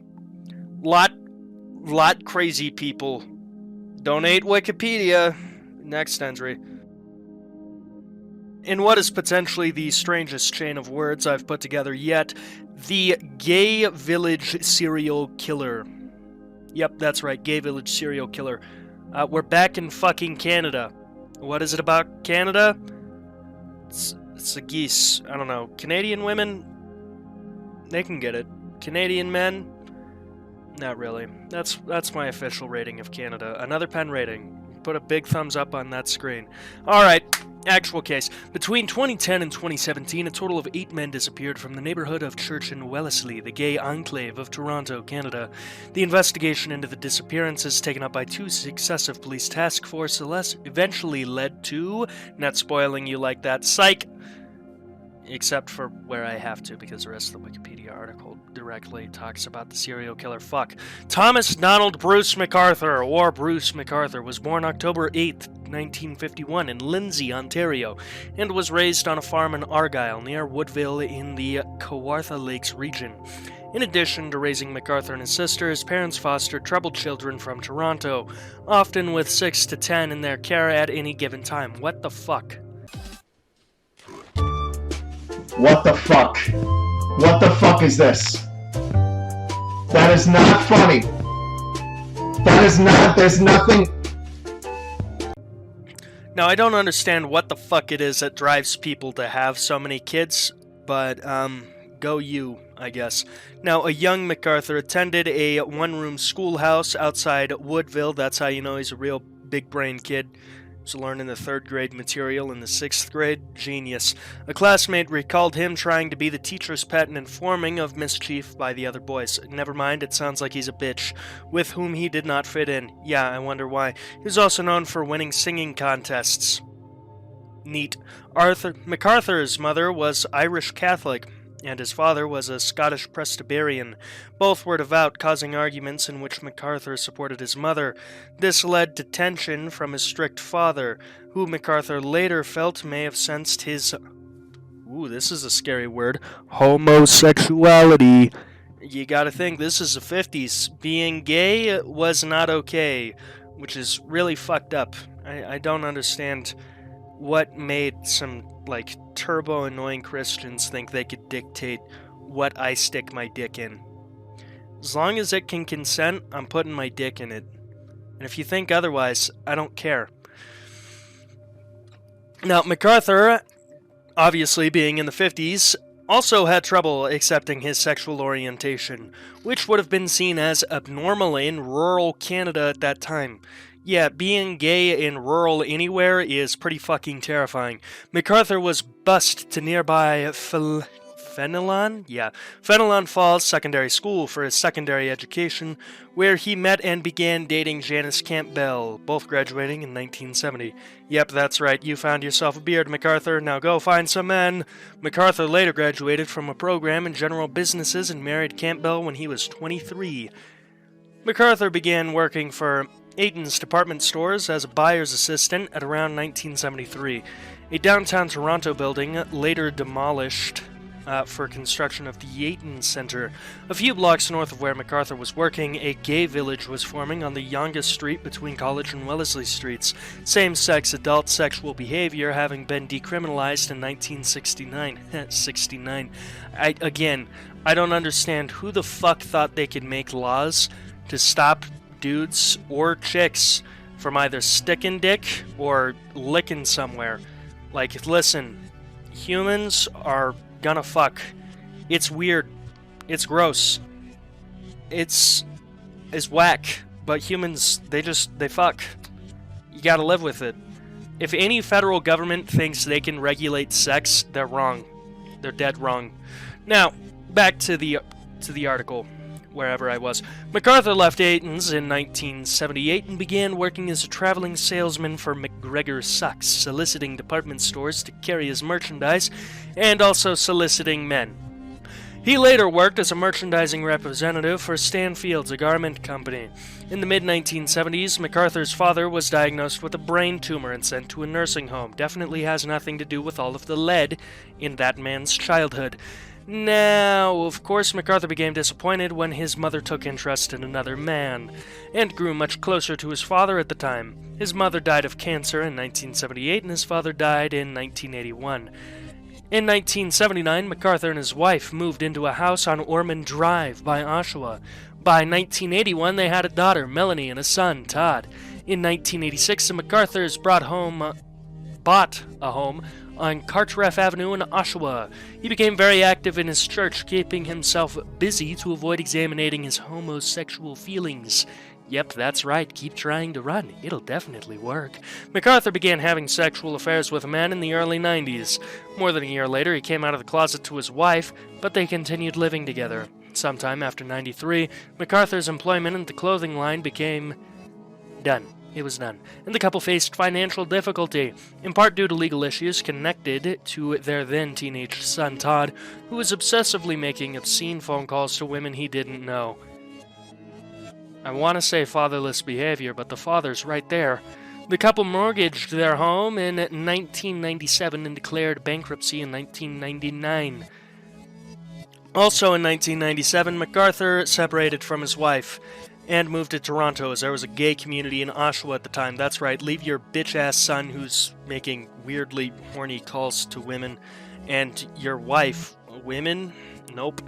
Lot crazy people. Donate Wikipedia. Next entry. In what is potentially the strangest chain of words I've put together yet, the gay village serial killer. Yep, that's right, gay village serial killer. We're back in fucking Canada. What is it about Canada? It's the geese. I don't know. Canadian women? They can get it. Canadian men? Not really. That's my official rating of Canada. Another pen rating. Put a big thumbs up on that screen. Alright, actual case. Between 2010 and 2017, a total of 8 men disappeared from the neighborhood of Church and Wellesley, the gay enclave of Toronto, Canada. The investigation into the disappearances taken up by 2 successive police task forces eventually led to... Not spoiling you like that. Psych! Except for where I have to, because the rest of the Wikipedia article directly talks about the serial killer. Fuck. Thomas Donald Bruce MacArthur, or Bruce MacArthur, was born October 8th, 1951 in Lindsay, Ontario, and was raised on a farm in Argyll, near Woodville in the Kawartha Lakes region. In addition to raising MacArthur and his sister, his parents fostered troubled children from Toronto, often with 6 to 10 in their care at any given time. What the fuck? What the fuck? What the fuck is this? That is not funny. That is not, there's nothing... Now, I don't understand what the fuck it is that drives people to have so many kids, but, go you, I guess. Now, a young MacArthur attended a one-room schoolhouse outside Woodville. That's how you know he's a real big-brain kid. He was learning the 3rd grade material in the 6th grade. Genius. A classmate recalled him trying to be the teacher's pet and informing of mischief by the other boys. Never mind, it sounds like he's a bitch, with whom he did not fit in. Yeah, I wonder why. He was also known for winning singing contests. Neat. MacArthur's mother was Irish Catholic, and his father was a Scottish Presbyterian. Both were devout, causing arguments in which MacArthur supported his mother. This led to tension from his strict father, who MacArthur later felt may have sensed his Ooh, this is a scary word. Homosexuality. You gotta think, this is the 50s. Being gay was not okay, which is really fucked up. I don't understand what made some, like, turbo annoying Christians think they could dictate what I stick my dick in. As long as it can consent, I'm putting my dick in it. And if you think otherwise, I don't care. Now, MacArthur, obviously being in the 50s, also had trouble accepting his sexual orientation, which would have been seen as abnormal in rural Canada at that time. Yeah, being gay in rural anywhere is pretty fucking terrifying. MacArthur was bused to nearby Fenelon Falls Secondary School for his secondary education, where he met and began dating Janice Campbell, both graduating in 1970. Yep, that's right, you found yourself a beard, MacArthur, now go find some men. MacArthur later graduated from a program in general businesses and married Campbell when he was 23. MacArthur began working for Aiton's department stores as a buyer's assistant at around 1973. A downtown Toronto building later demolished for construction of the Aiton Center. A few blocks north of where MacArthur was working, a gay village was forming on the Yonge Street between College and Wellesley Streets, same-sex adult sexual behavior having been decriminalized in 1969. I don't understand who the fuck thought they could make laws to stop dudes or chicks from either sticking dick or licking somewhere. Like, listen, humans are gonna fuck. It's weird. It's gross. It's whack. But humans, they fuck. You gotta live with it. If any federal government thinks they can regulate sex, they're wrong. They're dead wrong. Now, back to the article, wherever I was. MacArthur left Aiton's in 1978 and began working as a traveling salesman for McGregor Sachs, soliciting department stores to carry his merchandise and also soliciting men. He later worked as a merchandising representative for Stanfield's, a garment company. In the mid-1970s, MacArthur's father was diagnosed with a brain tumor and sent to a nursing home. Definitely has nothing to do with all of the lead in that man's childhood. Now, of course, MacArthur became disappointed when his mother took interest in another man, and grew much closer to his father at the time. His mother died of cancer in 1978, and his father died in 1981. In 1979, MacArthur and his wife moved into a house on Ormond Drive by Oshawa. By 1981, they had a daughter, Melanie, and a son, Todd. In 1986, the MacArthurs bought a home on Cartwright Avenue in Oshawa. He became very active in his church, keeping himself busy to avoid examining his homosexual feelings. Yep, that's right, keep trying to run. It'll definitely work. MacArthur began having sexual affairs with a man in the early 90s. More than a year later, he came out of the closet to his wife, but they continued living together. Sometime after 93, MacArthur's employment in the clothing line became done. It was done, and the couple faced financial difficulty, in part due to legal issues connected to their then-teenage son Todd, who was obsessively making obscene phone calls to women he didn't know. I want to say fatherless behavior, but the father's right there. The couple mortgaged their home in 1997 and declared bankruptcy in 1999. Also in 1997, MacArthur separated from his wife and moved to Toronto, as there was a gay community in Oshawa at the time. That's right, leave your bitch-ass son who's making weirdly horny calls to women, and your wife, women? Nope.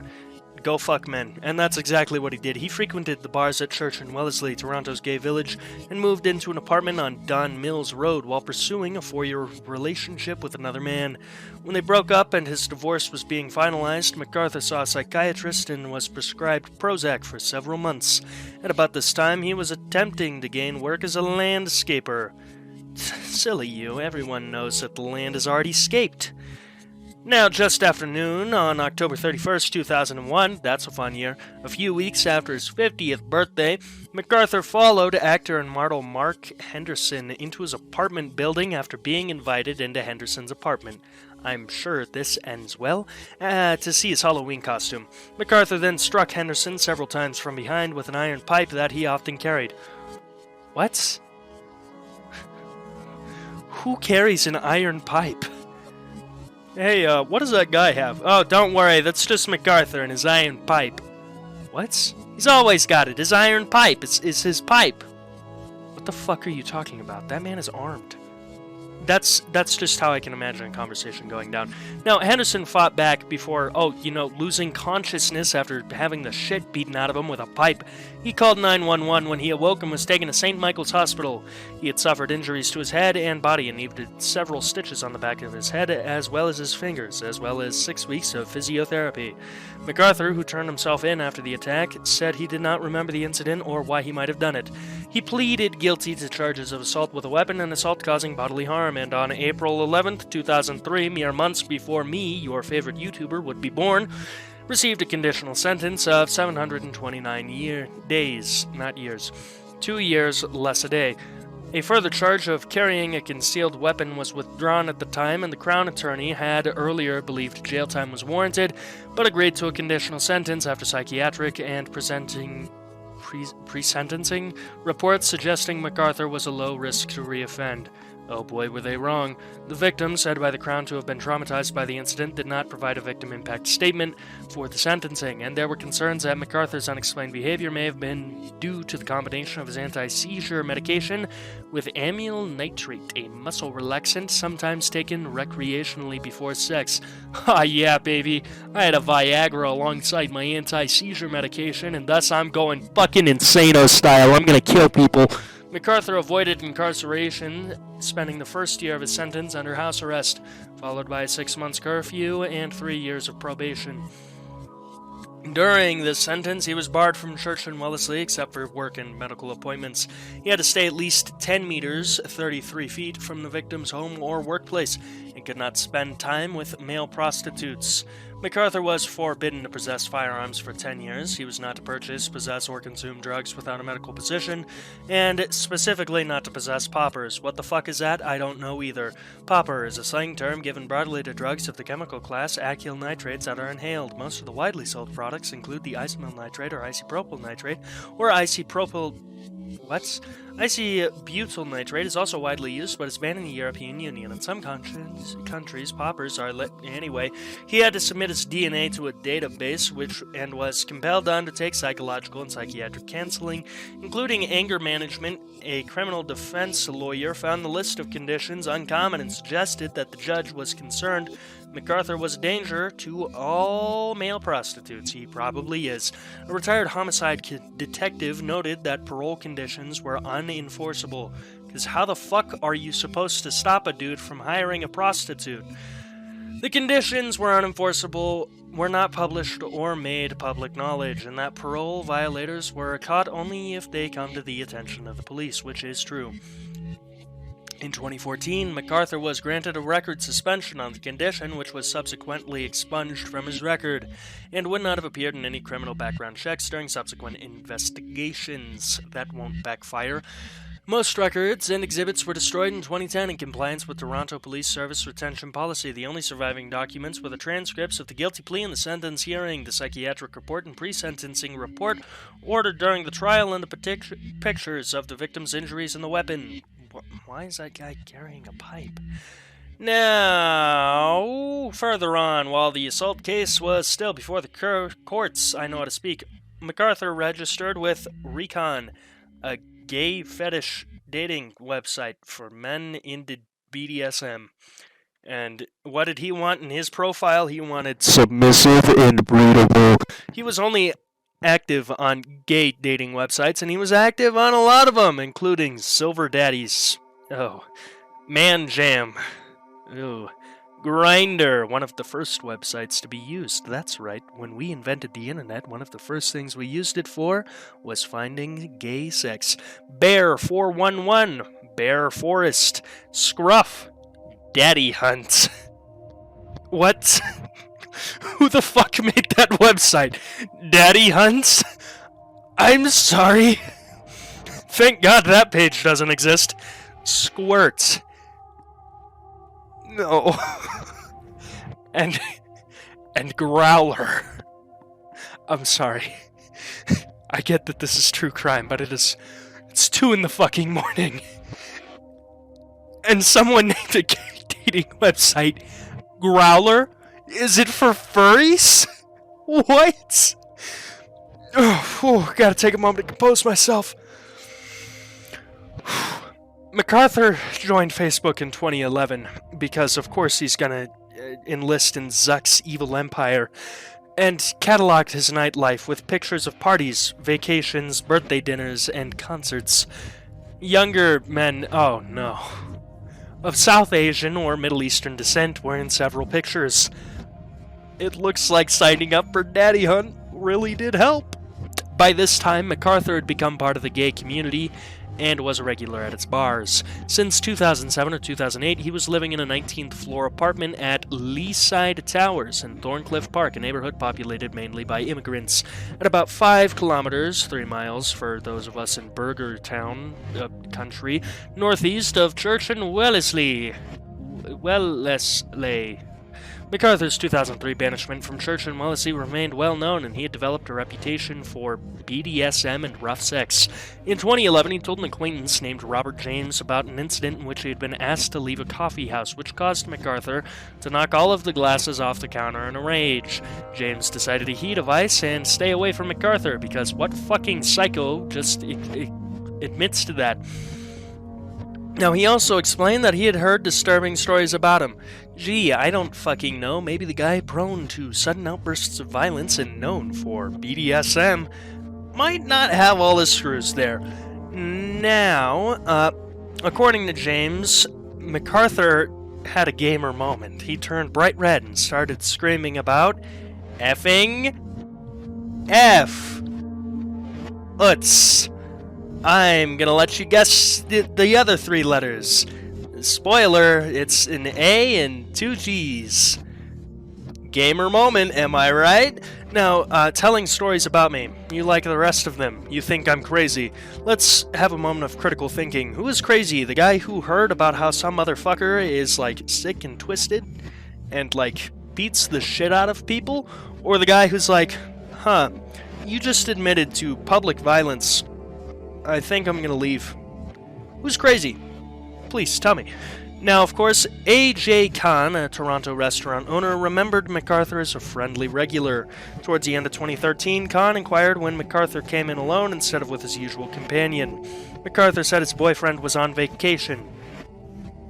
Go fuck men. And that's exactly what he did. He frequented the bars at Church in Wellesley, Toronto's gay village, and moved into an apartment on Don Mills Road while pursuing a 4-year relationship with another man. When they broke up and his divorce was being finalized, MacArthur saw a psychiatrist and was prescribed Prozac for several months. At about this time, he was attempting to gain work as a landscaper. Silly you, everyone knows that the land is already scaped. Now, just after noon, on October 31st, 2001, that's a fun year, a few weeks after his 50th birthday, MacArthur followed actor and model Mark Henderson into his apartment building after being invited into Henderson's apartment. I'm sure this ends well, to see his Halloween costume. MacArthur then struck Henderson several times from behind with an iron pipe that he often carried. What? Who carries an iron pipe? Hey, what does that guy have? Oh, don't worry, that's just MacArthur and his iron pipe. What? He's always got it. His iron pipe. It's his pipe. What the fuck are you talking about? That man is armed. That's just how I can imagine a conversation going down. Now, Henderson fought back before, losing consciousness after having the shit beaten out of him with a pipe. He called 911 when he awoke and was taken to St. Michael's Hospital. He had suffered injuries to his head and body and needed several stitches on the back of his head, as well as his fingers, as well as 6 weeks of physiotherapy. MacArthur, who turned himself in after the attack, said he did not remember the incident or why he might have done it. He pleaded guilty to charges of assault with a weapon and assault causing bodily harm, and on April 11th, 2003, mere months before me, your favorite YouTuber, would be born, received a conditional sentence of 729 days, not years. 2 years less a day. A further charge of carrying a concealed weapon was withdrawn at the time, and the Crown Attorney had earlier believed jail time was warranted, but agreed to a conditional sentence after psychiatric and pre-sentencing reports suggesting MacArthur was a low risk to reoffend. Oh boy, were they wrong. The victim, said by the Crown to have been traumatized by the incident, did not provide a victim impact statement for the sentencing, and there were concerns that MacArthur's unexplained behavior may have been due to the combination of his anti-seizure medication with amyl nitrate, a muscle relaxant sometimes taken recreationally before sex. Ah, yeah, baby. I had a Viagra alongside my anti-seizure medication, and thus I'm going fucking insano style. I'm gonna kill people. MacArthur avoided incarceration, spending the first year of his sentence under house arrest, followed by a 6-month curfew and 3 years of probation. During this sentence, he was barred from church in Wellesley except for work and medical appointments. He had to stay at least 10 meters, 33 feet, from the victim's home or workplace, and could not spend time with male prostitutes. MacArthur was forbidden to possess firearms for 10 years. He was not to purchase, possess, or consume drugs without a medical position, and specifically not to possess poppers. What the fuck is that? I don't know either. Popper is a slang term given broadly to drugs of the chemical class acyl nitrates that are inhaled. Most of the widely sold products include the isomyl nitrate or isopropyl nitrate, or isopropyl... What? Isobutyl nitrate is also widely used, but is banned in the European Union. In some countries, poppers are lit. Anyway, he had to submit his DNA to a database, and was compelled to undertake psychological and psychiatric counseling, including anger management. A criminal defense lawyer found the list of conditions uncommon and suggested that the judge was concerned MacArthur was a danger to all male prostitutes. He probably is. A retired homicide detective noted that parole conditions were unenforceable. Because how the fuck are you supposed to stop a dude from hiring a prostitute? The conditions were unenforceable, were not published or made public knowledge, and that parole violators were caught only if they come to the attention of the police, which is true. In 2014, MacArthur was granted a record suspension on the condition, which was subsequently expunged from his record, and would not have appeared in any criminal background checks during subsequent investigations. That won't backfire. Most records and exhibits were destroyed in 2010 in compliance with Toronto Police Service retention policy. The only surviving documents were the transcripts of the guilty plea and the sentence hearing, the psychiatric report and pre-sentencing report ordered during the trial, and the pictures of the victim's injuries and the weapon. Why is that guy carrying a pipe? Now, further on, while the assault case was still before the courts, I know how to speak, MacArthur registered with Recon, a gay fetish dating website for men into BDSM. And what did he want in his profile? He wanted submissive and breedable. He was only active on gay dating websites, and he was active on a lot of them, including Silver Daddies. Oh. Man Jam. Oh. Grindr, one of the first websites to be used. That's right. When we invented the internet, one of the first things we used it for was finding gay sex. Bear 411, Bear Forest, Scruff, Daddy Hunt. What? Who the fuck made that website? Daddy Hunts? I'm sorry. Thank God that page doesn't exist. Squirts. No. and Growler. I'm sorry. I get that this is true crime, but it's 2 in the fucking morning. And someone named a dating website Growler? Is it for furries? What? Gotta take a moment to compose myself. MacArthur joined Facebook in 2011 because, of course, he's gonna enlist in Zuck's evil empire, and cataloged his nightlife with pictures of parties, vacations, birthday dinners, and concerts. Younger men, oh no, of South Asian or Middle Eastern descent were in several pictures. It looks like signing up for Daddy Hunt really did help. By this time, MacArthur had become part of the gay community and was a regular at its bars. Since 2007 or 2008, he was living in a 19th floor apartment at Wayside Towers in Thorncliffe Park, a neighborhood populated mainly by immigrants. At about 5 kilometers, 3 miles for those of us in Burger Town country, northeast of Church and Wellesley. MacArthur's 2003 banishment from Church and Wellesley remained well known, and he had developed a reputation for BDSM and rough sex. In 2011, he told an acquaintance named Robert James about an incident in which he had been asked to leave a coffee house, which caused MacArthur to knock all of the glasses off the counter in a rage. James decided to heed advice and stay away from MacArthur, because what fucking psycho just admits to that? Now, he also explained that he had heard disturbing stories about him. Gee, I don't fucking know. Maybe the guy prone to sudden outbursts of violence and known for BDSM might not have all the screws there. Now, according to James, MacArthur had a gamer moment. He turned bright red and started screaming about effing F. Uts. I'm gonna let you guess the other 3 letters. Spoiler, it's an A and 2 G's. Gamer moment, am I right? Now, telling stories about me. You like the rest of them. You think I'm crazy. Let's have a moment of critical thinking. Who is crazy? The guy who heard about how some motherfucker is, like, sick and twisted and, like, beats the shit out of people? Or the guy who's like, you just admitted to public violence. I think I'm gonna leave. Who's crazy? Please tell me. Now, of course, A.J. Khan, a Toronto restaurant owner, remembered MacArthur as a friendly regular. Towards the end of 2013, Khan inquired when MacArthur came in alone instead of with his usual companion. MacArthur said his boyfriend was on vacation.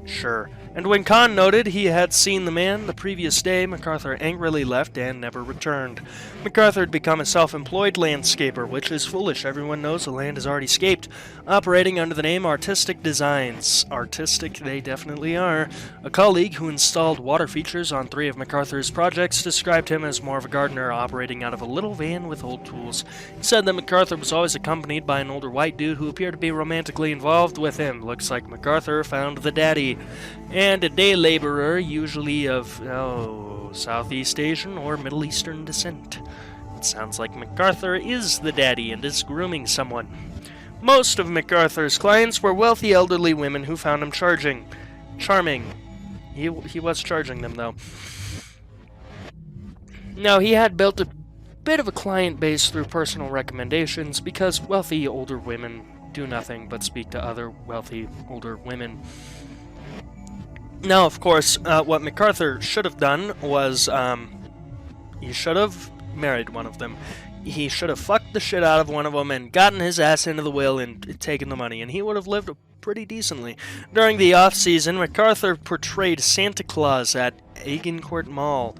Sure. And when Khan noted he had seen the man the previous day, MacArthur angrily left and never returned. MacArthur had become a self-employed landscaper, which is foolish. Everyone knows the land is already scaped, operating under the name Artistic Designs. Artistic they definitely are. A colleague who installed water features on 3 of MacArthur's projects described him as more of a gardener operating out of a little van with old tools. He said that MacArthur was always accompanied by an older white dude who appeared to be romantically involved with him. Looks like MacArthur found the daddy. And a day laborer, usually of, Southeast Asian or Middle Eastern descent. It sounds like MacArthur is the daddy and is grooming someone. Most of MacArthur's clients were wealthy elderly women who found him charming. He was charging them, though. Now, he had built a bit of a client base through personal recommendations because wealthy older women do nothing but speak to other wealthy older women. Now, of course, what MacArthur should have done was, he should have married one of them. He should have fucked the shit out of one of them and gotten his ass into the will and taken the money, and he would have lived pretty decently. During the off-season, MacArthur portrayed Santa Claus at Agincourt Mall.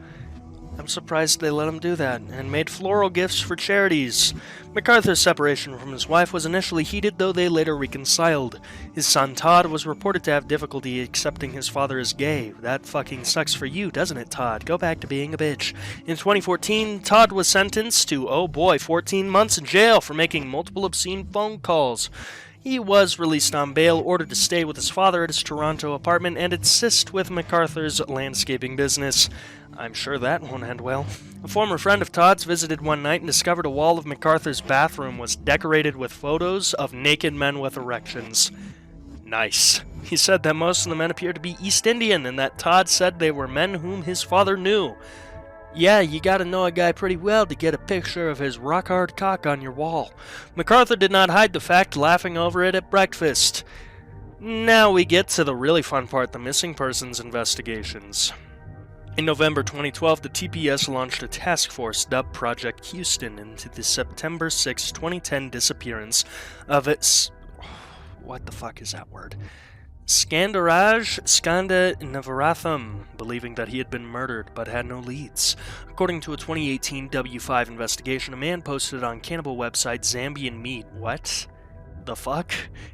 I'm surprised they let him do that, and made floral gifts for charities. MacArthur's separation from his wife was initially heated, though they later reconciled. His son Todd was reported to have difficulty accepting his father as gay. That fucking sucks for you, doesn't it, Todd? Go back to being a bitch. In 2014, Todd was sentenced to, 14 months in jail for making multiple obscene phone calls. He was released on bail, ordered to stay with his father at his Toronto apartment, and assist with MacArthur's landscaping business. I'm sure that won't end well. A former friend of Todd's visited one night and discovered a wall of MacArthur's bathroom was decorated with photos of naked men with erections. Nice. He said that most of the men appeared to be East Indian, and that Todd said they were men whom his father knew. Yeah, you gotta know a guy pretty well to get a picture of his rock-hard cock on your wall. MacArthur did not hide the fact, laughing over it at breakfast. Now we get to the really fun part, the missing persons investigations. In November 2012, the TPS launched a task force dubbed Project Houston into the September 6, 2010 disappearance of its... what the fuck is that word? Skandaraj Skanda Navaratham, believing that he had been murdered but had no leads. According to a 2018 W5 investigation, a man posted on cannibal website Zambian Meat. What the fuck?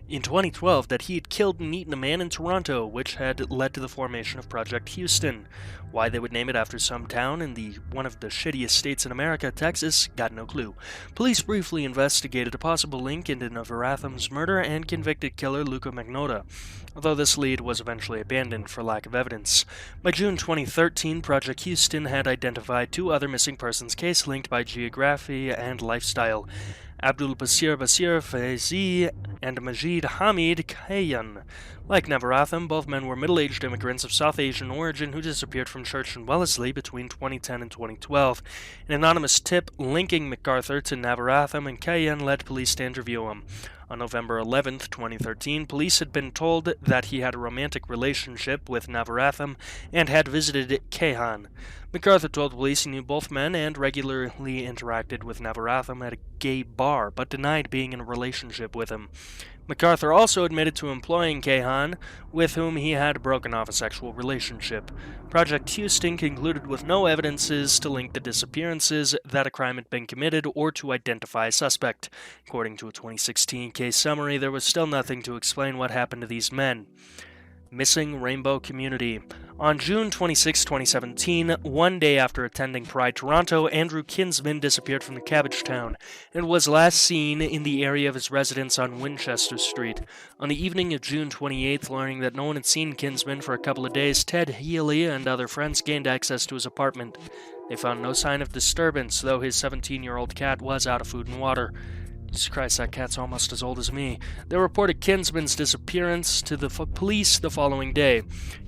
In 2012, that he had killed and eaten a man in Toronto, which had led to the formation of Project Houston. Why they would name it after some town in one of the shittiest states in America, Texas, got no clue. Police briefly investigated a possible link into Navaratham's murder and convicted killer Luca Magnotta, although this lead was eventually abandoned for lack of evidence. By June 2013, Project Houston had identified 2 other missing persons case linked by geography and lifestyle. Abdul Basir Faizi and Majid Hamid Kayan. Like Navaratham, both men were middle-aged immigrants of South Asian origin who disappeared from church in Wellesley between 2010 and 2012. An anonymous tip linking MacArthur to Navaratham and Kayan led police to interview him. On November 11, 2013, police had been told that he had a romantic relationship with Navaratham and had visited Kayan. MacArthur told police he knew both men and regularly interacted with Navaratham at a gay bar, but denied being in a relationship with him. MacArthur also admitted to employing Kahan, with whom he had broken off a sexual relationship. Project Houston concluded with no evidences to link the disappearances, that a crime had been committed, or to identify a suspect. According to a 2016 case summary, there was still nothing to explain what happened to these men. Missing Rainbow Community. On June 26, 2017, one day after attending Pride Toronto, Andrew Kinsman disappeared from the Cabbagetown and was last seen in the area of his residence on Winchester Street. On the evening of June 28th, learning that no one had seen Kinsman for a couple of days, Ted, Hialeah, and other friends gained access to his apartment. They found no sign of disturbance, though his 17-year-old cat was out of food and water. Jesus Christ, that cat's almost as old as me. They reported Kinsman's disappearance to the police the following day.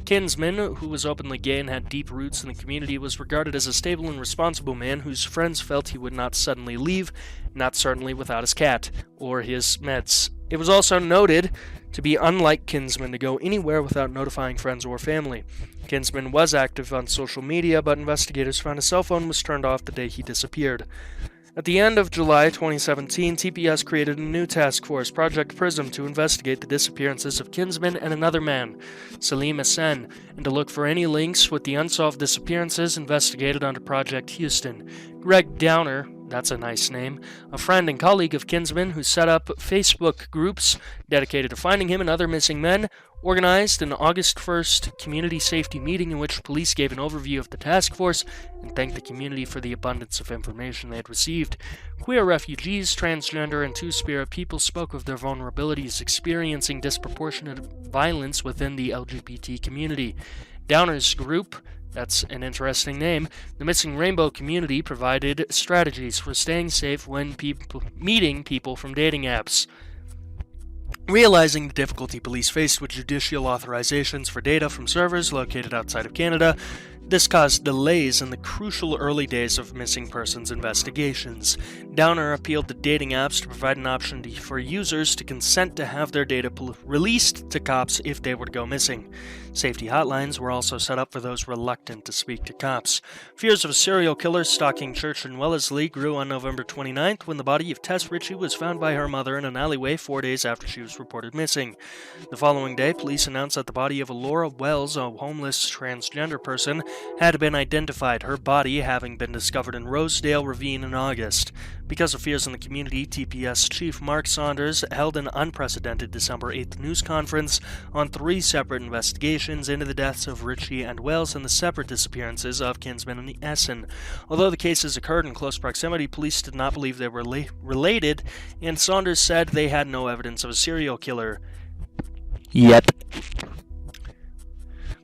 Kinsman, who was openly gay and had deep roots in the community, was regarded as a stable and responsible man whose friends felt he would not suddenly leave, not certainly without his cat, or his meds. It was also noted to be unlike Kinsman to go anywhere without notifying friends or family. Kinsman was active on social media, but investigators found his cell phone was turned off the day he disappeared. At the end of July 2017, TPS created a new task force, Project Prism, to investigate the disappearances of Kinsman and another man, Salim Asen, and to look for any links with the unsolved disappearances investigated under Project Houston. Greg Downer, that's a nice name, a friend and colleague of Kinsman who set up Facebook groups dedicated to finding him and other missing men, organized an August 1st community safety meeting in which police gave an overview of the task force and thanked the community for the abundance of information they had received. Queer refugees, transgender, and two-spirit people spoke of their vulnerabilities experiencing disproportionate violence within the LGBT community. Downer's group, that's an interesting name, the Missing Rainbow Community, provided strategies for staying safe when meeting people from dating apps. Realizing the difficulty police faced with judicial authorizations for data from servers located outside of Canada, this caused delays in the crucial early days of missing persons investigations. Downer appealed to dating apps to provide an option for users to consent to have their data released to cops if they were to go missing. Safety hotlines were also set up for those reluctant to speak to cops. Fears of a serial killer stalking church in Wellesley grew on November 29th when the body of Tess Ritchie was found by her mother in an alleyway 4 days after she was reported missing. The following day, police announced that the body of Alora Wells, a homeless transgender person, had been identified, her body having been discovered in Rosedale Ravine in August. Because of fears in the community, TPS Chief Mark Saunders held an unprecedented December 8th news conference on 3 separate investigations into the deaths of Ritchie and Wells and the separate disappearances of Kinsman and Essen. Although the cases occurred in close proximity, police did not believe they were related, and Saunders said they had no evidence of a serial killer yet.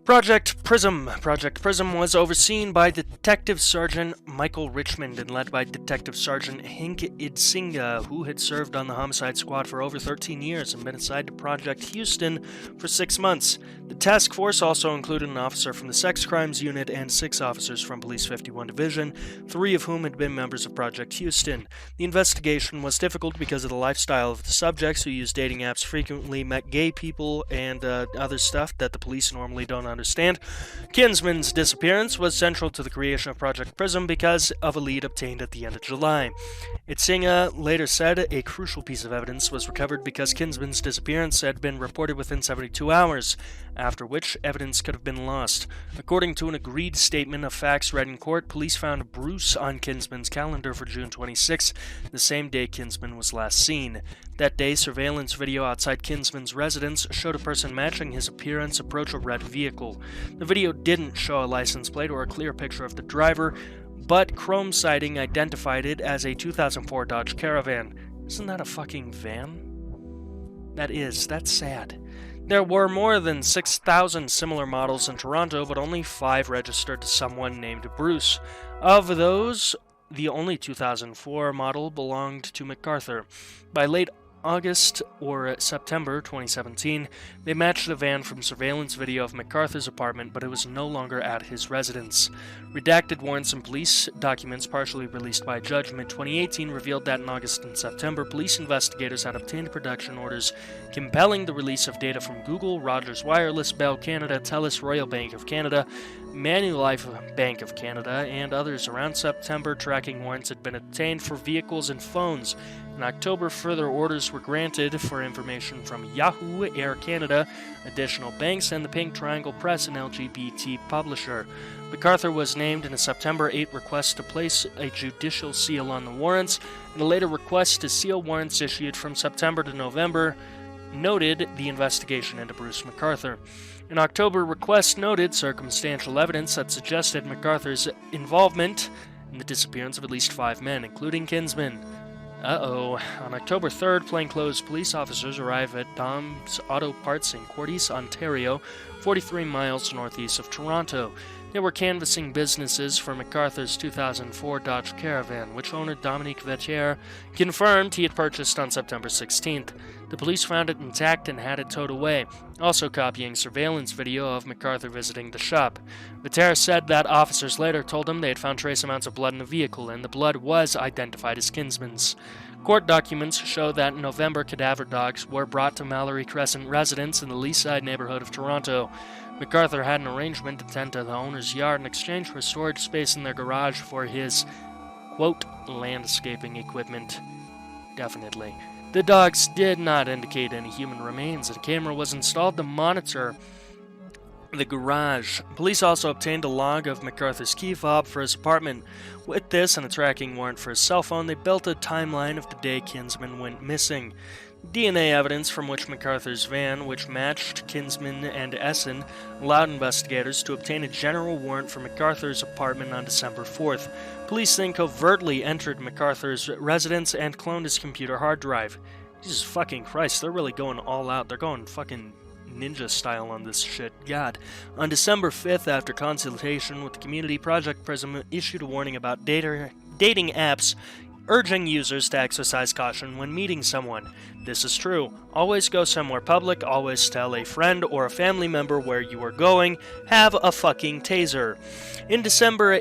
Project Prism. Project Prism was overseen by Detective Sergeant Michael Richmond and led by Detective Sergeant Hink Idsinga, who had served on the homicide squad for over 13 years and been assigned to Project Houston for 6 months. The task force also included an officer from the Sex Crimes Unit and 6 officers from Police 51 Division, 3 of whom had been members of Project Houston. The investigation was difficult because of the lifestyle of the subjects, who used dating apps frequently, met gay people, and other stuff that the police normally don't understand. Kinsman's disappearance was central to the creation of Project Prism because of a lead obtained at the end of July. Itzinga later said a crucial piece of evidence was recovered because Kinsman's disappearance had been reported within 72 hours, after which evidence could have been lost. According to an agreed statement of facts read in court, police found Bruce on Kinsman's calendar for June 26, the same day Kinsman was last seen. That day, surveillance video outside Kinsman's residence showed a person matching his appearance approach a red vehicle. The video didn't show a license plate or a clear picture of the driver, but Chrome sighting identified it as a 2004 Dodge Caravan. Isn't that a fucking van? That's sad. There were more than 6,000 similar models in Toronto, but only 5 registered to someone named Bruce. Of those, the only 2004 model belonged to MacArthur. By late August or September 2017, they matched the van from surveillance video of MacArthur's apartment, but it was no longer at his residence. Redacted warrants and police documents partially released by a judge mid-2018 revealed that in August and September, police investigators had obtained production orders compelling the release of data from Google, Rogers Wireless, Bell Canada, TELUS, Royal Bank of Canada, Manulife Bank of Canada, and others. Around September, tracking warrants had been obtained for vehicles and phones. In October, further orders were granted for information from Yahoo, Air Canada, additional banks, and the Pink Triangle Press, an LGBT publisher. MacArthur was named in a September 8 request to place a judicial seal on the warrants, and a later request to seal warrants issued from September to November noted the investigation into Bruce MacArthur. In October, requests noted circumstantial evidence that suggested MacArthur's involvement in the disappearance of at least 5 men, including Kinsman. On October 3rd, plainclothes police officers arrived at Dom's Auto Parts in Courtice, Ontario, 43 miles northeast of Toronto. They were canvassing businesses for MacArthur's 2004 Dodge Caravan, which owner Dominique Vetier confirmed he had purchased on September 16th. The police found it intact and had it towed away, also copying surveillance video of MacArthur visiting the shop. Vetier said that officers later told him they had found trace amounts of blood in the vehicle, and the blood was identified as Kinsman's. Court documents show that in November, cadaver dogs were brought to Mallory Crescent residence in the Leaside neighborhood of Toronto. MacArthur had an arrangement to tend to the owner's yard in exchange for storage space in their garage for his, quote, landscaping equipment. Definitely. The dogs did not indicate any human remains. A camera was installed to monitor the garage. Police also obtained a log of MacArthur's key fob for his apartment. With this and a tracking warrant for his cell phone, they built a timeline of the day Kinsman went missing. DNA evidence from MacArthur's van, which matched Kinsman and Essen, allowed investigators to obtain a general warrant for MacArthur's apartment on December 4th. Police then covertly entered MacArthur's residence and cloned his computer hard drive. Jesus fucking Christ, they're really going all out. They're going fucking ninja style on this shit. God. On December 5th, after consultation with the community, Project Prism issued a warning about dating apps, urging users to exercise caution when meeting someone. This is true. Always go somewhere public, always tell a friend or a family member where you are going, have a fucking taser. In December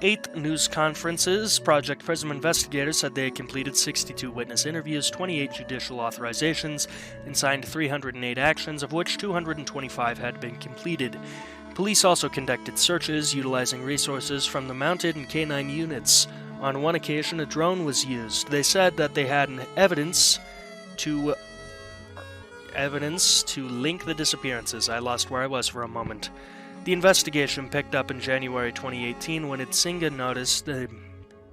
8th news conferences, Project Prism investigators said they had completed 62 witness interviews, 28 judicial authorizations, and signed 308 actions, of which 225 had been completed. Police also conducted searches utilizing resources from the mounted and canine units. On one occasion, a drone was used. They said that they had evidence to link the disappearances. I lost where I was for a moment. The investigation picked up in January 2018 when Itzinga noticed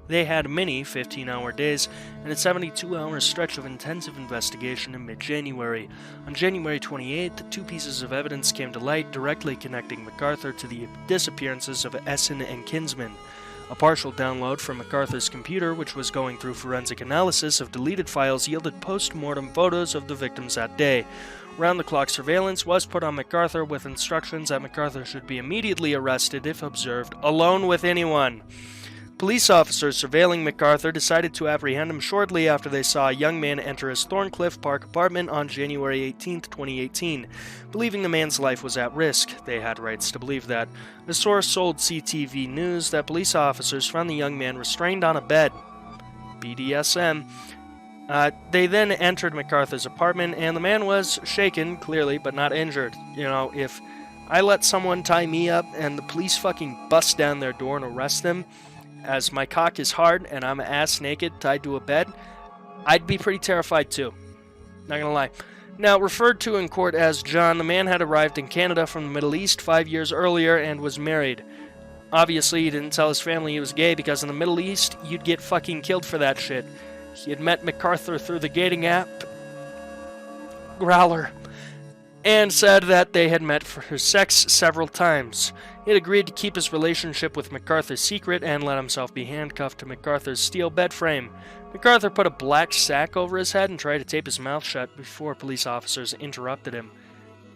they had many 15-hour days and a 72-hour stretch of intensive investigation in mid-January. On January 28th, 2 pieces of evidence came to light directly connecting MacArthur to the disappearances of Essen and Kinsman. A partial download from MacArthur's computer, which was going through forensic analysis of deleted files, yielded post-mortem photos of the victims that day. Round-the-clock surveillance was put on MacArthur with instructions that MacArthur should be immediately arrested if observed alone with anyone. Police officers surveilling MacArthur decided to apprehend him shortly after they saw a young man enter his Thorncliffe Park apartment on January 18, 2018. Believing the man's life was at risk, they had rights to believe that. The source told CTV News that police officers found the young man restrained on a bed. BDSM. They then entered MacArthur's apartment, and the man was shaken, clearly, but not injured. You know, if I let someone tie me up and the police fucking bust down their door and arrest them, as my cock is hard and I'm ass naked tied to a bed, I'd be pretty terrified too. Not gonna lie. Now, referred to in court as John, the man had arrived in Canada from the Middle East 5 years earlier and was married. Obviously, he didn't tell his family he was gay because in the Middle East, you'd get fucking killed for that shit. He had met MacArthur through the dating app Growler and said that they had met for sex several times. He had agreed to keep his relationship with MacArthur secret and let himself be handcuffed to MacArthur's steel bed frame. MacArthur put a black sack over his head and tried to tape his mouth shut before police officers interrupted him.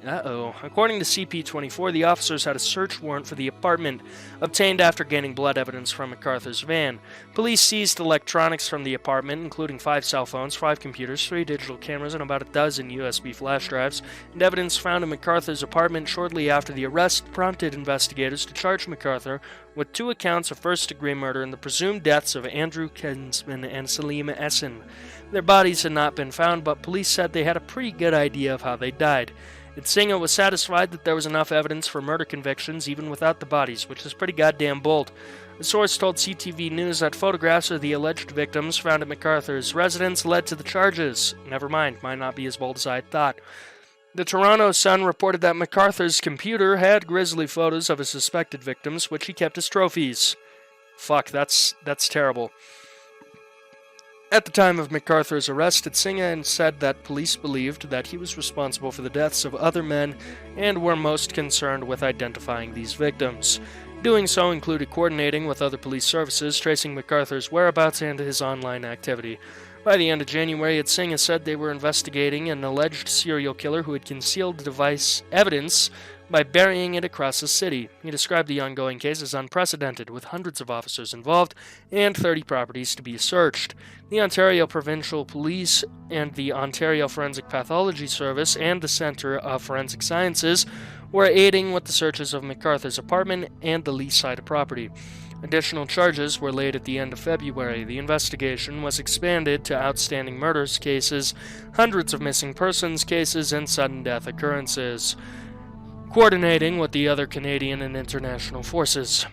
Uh-oh. According to CP24, the officers had a search warrant for the apartment, obtained after gaining blood evidence from MacArthur's van. Police seized electronics from the apartment, including 5 cell phones, 5 computers, 3 digital cameras, and about a dozen USB flash drives, and evidence found in MacArthur's apartment shortly after the arrest prompted investigators to charge MacArthur with 2 accounts of first-degree murder in the presumed deaths of Andrew Kinsman and Salim Essen. Their bodies had not been found, but police said they had a pretty good idea of how they died. Itzinga was satisfied that there was enough evidence for murder convictions even without the bodies, which is pretty goddamn bold. A source told CTV News that photographs of the alleged victims found at MacArthur's residence led to the charges. Never mind, might not be as bold as I had thought. The Toronto Sun reported that MacArthur's computer had grisly photos of his suspected victims, which he kept as trophies. Fuck, that's terrible. At the time of MacArthur's arrest, Itzinga said that police believed that he was responsible for the deaths of other men and were most concerned with identifying these victims. Doing so included coordinating with other police services, tracing MacArthur's whereabouts and his online activity. By the end of January, Itzinga said they were investigating an alleged serial killer who had concealed device evidence by burying it across the city. He described the ongoing case as unprecedented, with hundreds of officers involved and 30 properties to be searched. The Ontario Provincial Police and the Ontario Forensic Pathology Service and the Centre of Forensic Sciences were aiding with the searches of MacArthur's apartment and the Wayside property. Additional charges were laid at the end of February. The investigation was expanded to outstanding murders cases, hundreds of missing persons cases, and sudden death occurrences, coordinating with the other Canadian and international forces.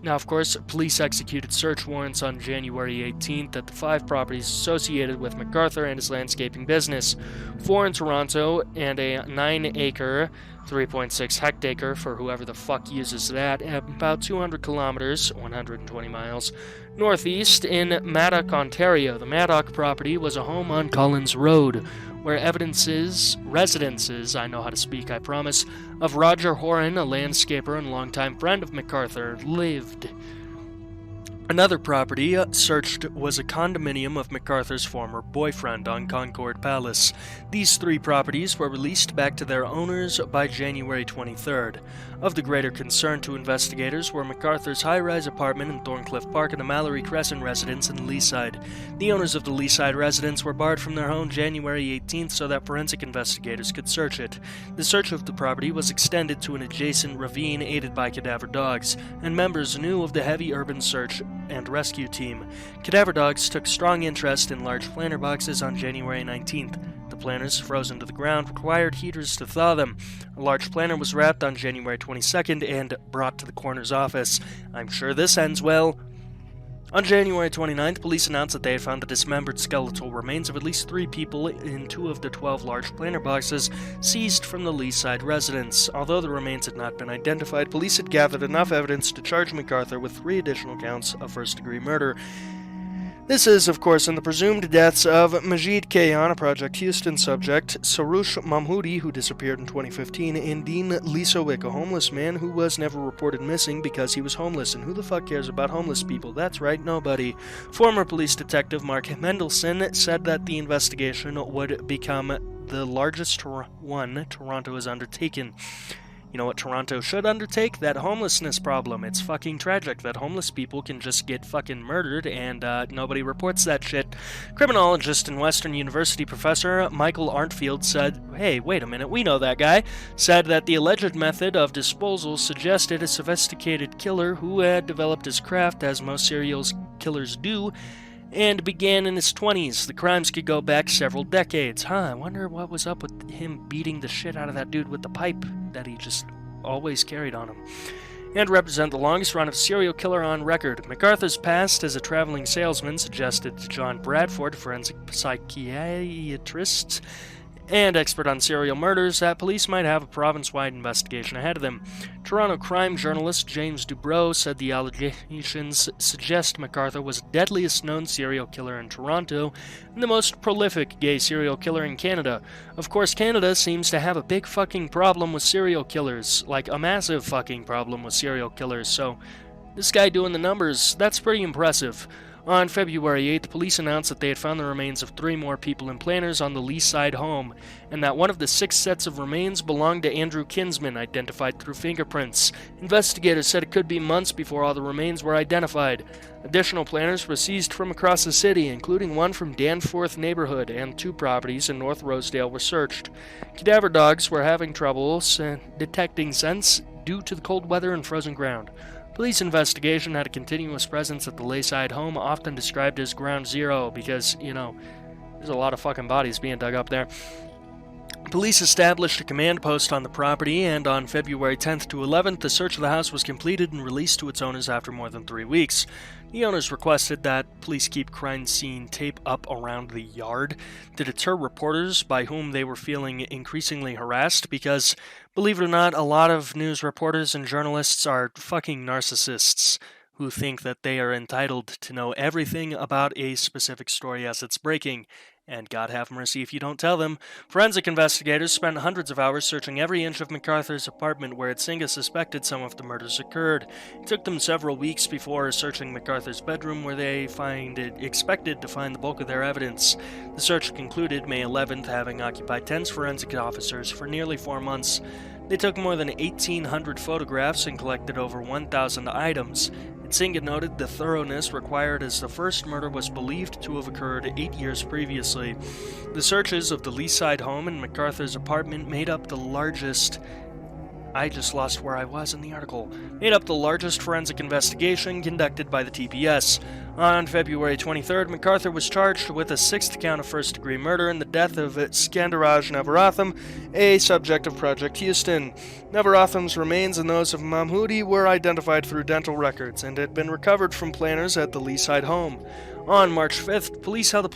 Now, of course, police executed search warrants on January 18th at the 5 properties associated with MacArthur and his landscaping business, 4 in Toronto and a 9-acre, 3.6 hectare for whoever the fuck uses that, about 200 kilometers, 120 miles, northeast in Maddock, Ontario. The Maddock property was a home on Collins Road, where residences, I know how to speak, I promise, of Roger Horan, a landscaper and longtime friend of MacArthur, lived. Another property searched was a condominium of MacArthur's former boyfriend on Concord Palace. These 3 properties were released back to their owners by January 23rd. Of the greater concern to investigators were MacArthur's high-rise apartment in Thorncliffe Park and the Mallory Crescent residence in Wayside. The owners of the Wayside residence were barred from their home January 18th so that forensic investigators could search it. The search of the property was extended to an adjacent ravine aided by cadaver dogs, and members knew of the heavy urban search and rescue team. Cadaver dogs took strong interest in large planter boxes on January 19th. The planters, frozen to the ground, required heaters to thaw them. A large planter was wrapped on January 22nd and brought to the coroner's office. I'm sure this ends well. On January 29th, police announced that they had found the dismembered skeletal remains of at least 3 people in 2 of the 12 large planter boxes seized from the Wayside residence. Although the remains had not been identified, police had gathered enough evidence to charge MacArthur with 3 additional counts of first-degree murder. This is, of course, in the presumed deaths of Majid Kayan, a Project Houston subject, Sarush Mamhoudi, who disappeared in 2015, and Dean Lisowick, a homeless man who was never reported missing because he was homeless. And who the fuck cares about homeless people? That's right, nobody. Former police detective Mark Mendelson said that the investigation would become the largest one Toronto has undertaken. You know what Toronto should undertake? That homelessness problem. It's fucking tragic that homeless people can just get fucking murdered and nobody reports that shit. Criminologist and Western University professor Michael Arntfield said, hey, wait a minute, we know that guy, said that the alleged method of disposal suggested a sophisticated killer who had developed his craft, as most serial killers do, and began in his 20s. The crimes could go back several decades. I wonder what was up with him beating the shit out of that dude with the pipe that he just always carried on him, and represent the longest run of serial killer on record. MacArthur's past as a traveling salesman suggested to John Bradford, forensic psychiatrist and expert on serial murders, that police might have a province-wide investigation ahead of them. Toronto crime journalist James Dubrow said the allegations suggest MacArthur was the deadliest known serial killer in Toronto and the most prolific gay serial killer in Canada. Of course, Canada seems to have a big fucking problem with serial killers, like a massive fucking problem with serial killers, so this guy doing the numbers, that's pretty impressive. On February 8th, police announced that they had found the remains of 3 more people and planners on the Wayside home, and that one of the 6 sets of remains belonged to Andrew Kinsman, identified through fingerprints. Investigators said it could be months before all the remains were identified. Additional planners were seized from across the city, including one from Danforth neighborhood, and 2 properties in North Rosedale were searched. Cadaver dogs were having trouble detecting scents due to the cold weather and frozen ground. Police investigation had a continuous presence at the Wayside home, often described as Ground Zero because, there's a lot of fucking bodies being dug up there. Police established a command post on the property, and on February 10th to 11th, the search of the house was completed and released to its owners after more than 3 weeks. The owners requested that police keep crime scene tape up around the yard to deter reporters by whom they were feeling increasingly harassed because, believe it or not, a lot of news reporters and journalists are fucking narcissists who think that they are entitled to know everything about a specific story as it's breaking. And God have mercy if you don't tell them. Forensic investigators spent hundreds of hours searching every inch of MacArthur's apartment where Itzinga suspected some of the murders occurred. It took them several weeks before searching MacArthur's bedroom, where they expected to find the bulk of their evidence. The search concluded May 11th, having occupied 10 forensic officers for nearly 4 months. They took more than 1,800 photographs and collected over 1,000 items. Itzinga noted the thoroughness required as the first murder was believed to have occurred 8 years previously. The searches of the Wayside home and MacArthur's apartment made up the largest... I just lost where I was in the article. Made up the largest forensic investigation conducted by the TPS. On February 23rd, MacArthur was charged with a 6th count of first-degree murder in the death of Skandaraj Navaratham, a subject of Project Houston. Navaratham's remains and those of Mahmoudi were identified through dental records and had been recovered from planners at the Wayside home. On March 5th, police held a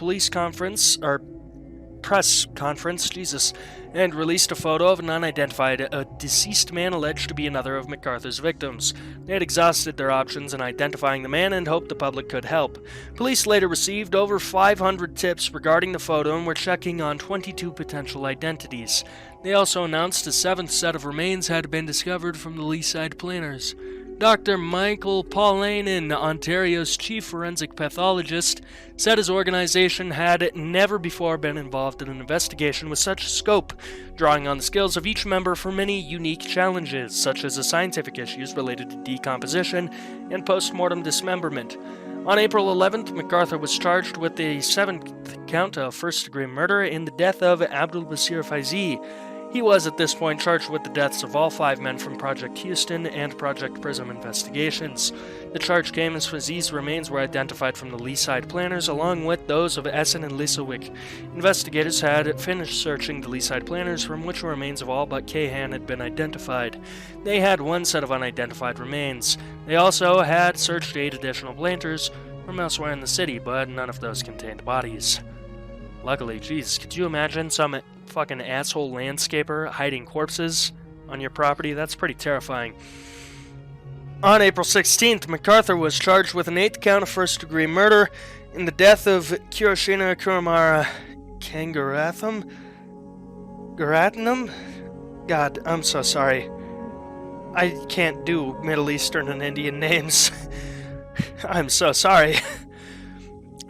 press conference, and released a photo of an a deceased man alleged to be another of MacArthur's victims. They had exhausted their options in identifying the man and hoped the public could help. Police later received over 500 tips regarding the photo and were checking on 22 potential identities. They also announced a 7th set of remains had been discovered from the Wayside planners. Dr. Michael Paulanen, Ontario's chief forensic pathologist, said his organization had never before been involved in an investigation with such scope, drawing on the skills of each member for many unique challenges, such as the scientific issues related to decomposition and post-mortem dismemberment. On April 11th, MacArthur was charged with the 7th count of first-degree murder in the death of Abdul Basir Faizi. He was at this point charged with the deaths of all 5 men from Project Houston and Project Prism investigations. The charge came as Faizi's remains were identified from the Wayside planners along with those of Essen and Lisowick. Investigators had finished searching the Wayside planners, from which remains of all but Kahan had been identified. They had 1 set of unidentified remains. They also had searched 8 additional planters from elsewhere in the city, but none of those contained bodies. Luckily, geez, could you imagine some fucking asshole landscaper hiding corpses on your property? That's pretty terrifying. On April 16th, MacArthur was charged with an 8th count of first-degree murder in the death of Kiroshina Kuramara Kangaratham? Garatnam? God, I'm so sorry. I can't do Middle Eastern and Indian names. I'm so sorry.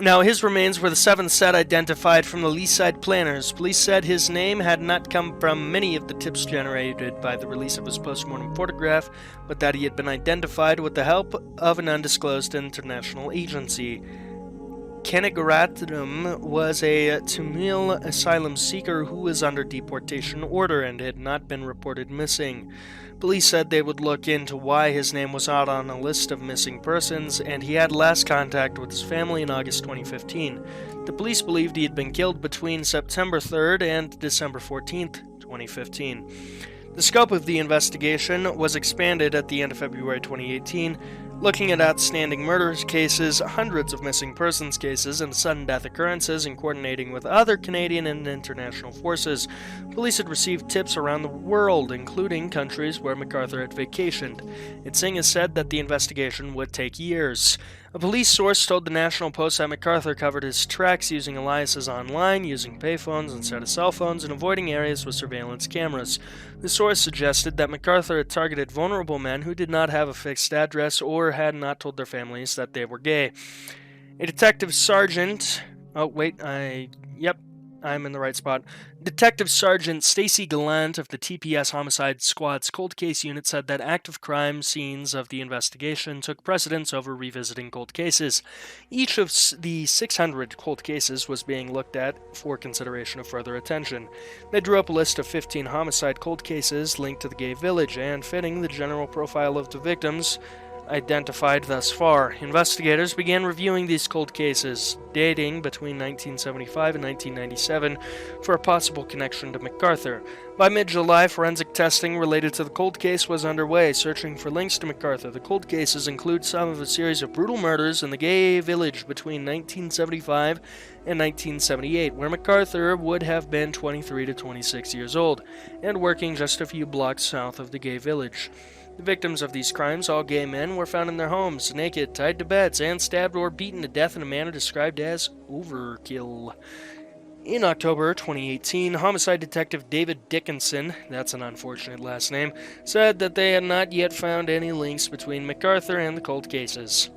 Now, his remains were the 7th set identified from the Wayside planners. Police said his name had not come from many of the tips generated by the release of his postmortem photograph, but that he had been identified with the help of an undisclosed international agency. Kanagaratnam was a Tamil asylum seeker who was under deportation order and had not been reported missing. Police said they would look into why his name was not on a list of missing persons, and he had last contact with his family in August 2015. The police believed he had been killed between September 3rd and December 14th, 2015. The scope of the investigation was expanded at the end of February 2018, looking at outstanding murders cases, hundreds of missing persons cases, and sudden death occurrences, and coordinating with other Canadian and international forces. Police had received tips around the world, including countries where MacArthur had vacationed. Singh has said that the investigation would take years. A police source told the National Post that MacArthur covered his tracks using aliases online, using payphones instead of cell phones, and avoiding areas with surveillance cameras. The source suggested that MacArthur had targeted vulnerable men who did not have a fixed address or had not told their families that they were gay. A detective sergeant... I'm in the right spot. Detective Sergeant Stacy Gallant of the TPS Homicide Squad's Cold Case Unit said that active crime scenes of the investigation took precedence over revisiting cold cases. Each of the 600 cold cases was being looked at for consideration of further attention. They drew up a list of 15 homicide cold cases linked to the gay village and fitting the general profile of the victims identified thus far. Investigators began reviewing these cold cases, dating between 1975 and 1997, for a possible connection to MacArthur. By mid-July, forensic testing related to the cold case was underway, searching for links to MacArthur. The cold cases include some of a series of brutal murders in the gay village between 1975 and 1978, where MacArthur would have been 23 to 26 years old, and working just a few blocks south of the gay village. The victims of these crimes, all gay men, were found in their homes, naked, tied to beds, and stabbed or beaten to death in a manner described as overkill. In October 2018, homicide detective David Dickinson, that's an unfortunate last name, said that they had not yet found any links between MacArthur and the cold cases.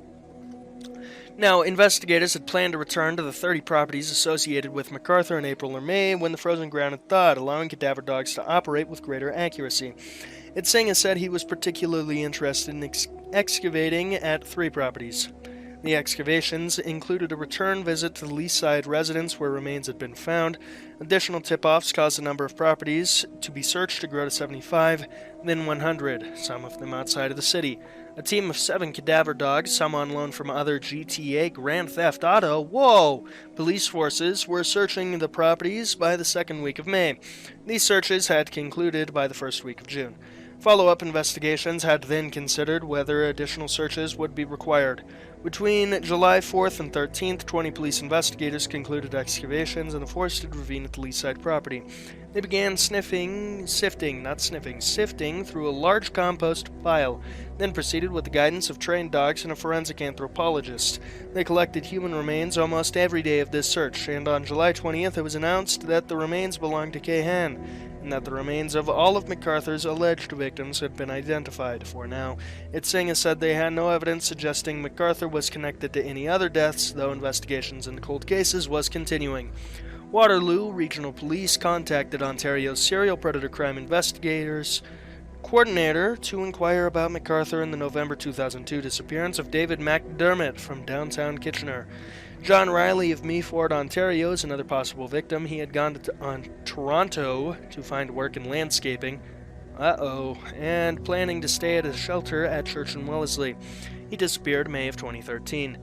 Now, investigators had planned to return to the 30 properties associated with MacArthur in April or May when the frozen ground had thawed, allowing cadaver dogs to operate with greater accuracy. Singh has said he was particularly interested in excavating at 3 properties. The excavations included a return visit to the Wayside residence where remains had been found. Additional tip-offs caused the number of properties to be searched to grow to 75, then 100, some of them outside of the city. A team of 7 cadaver dogs, some on loan from other GTA Grand Theft Auto, police forces were searching the properties by the second week of May. These searches had concluded by the first week of June. Follow-up investigations had then considered whether additional searches would be required. Between July 4th and 13th, 20 police investigators concluded excavations in a forested ravine at the Wayside property. They began sifting through a large compost pile, then proceeded with the guidance of trained dogs and a forensic anthropologist. They collected human remains almost every day of this search, and on July 20th it was announced that the remains belonged to Kayhan, and that the remains of all of MacArthur's alleged victims had been identified. For now, Singh has said they had no evidence suggesting MacArthur was connected to any other deaths, though investigations into cold cases was continuing. Waterloo Regional Police contacted Ontario's serial predator crime investigators coordinator to inquire about MacArthur and the November 2002 disappearance of David McDermott from downtown Kitchener. John Riley of Meaford, Ontario, is another possible victim. He had gone to Toronto to find work in landscaping. And planning to stay at a shelter at Church and Wellesley. He disappeared May of 2013.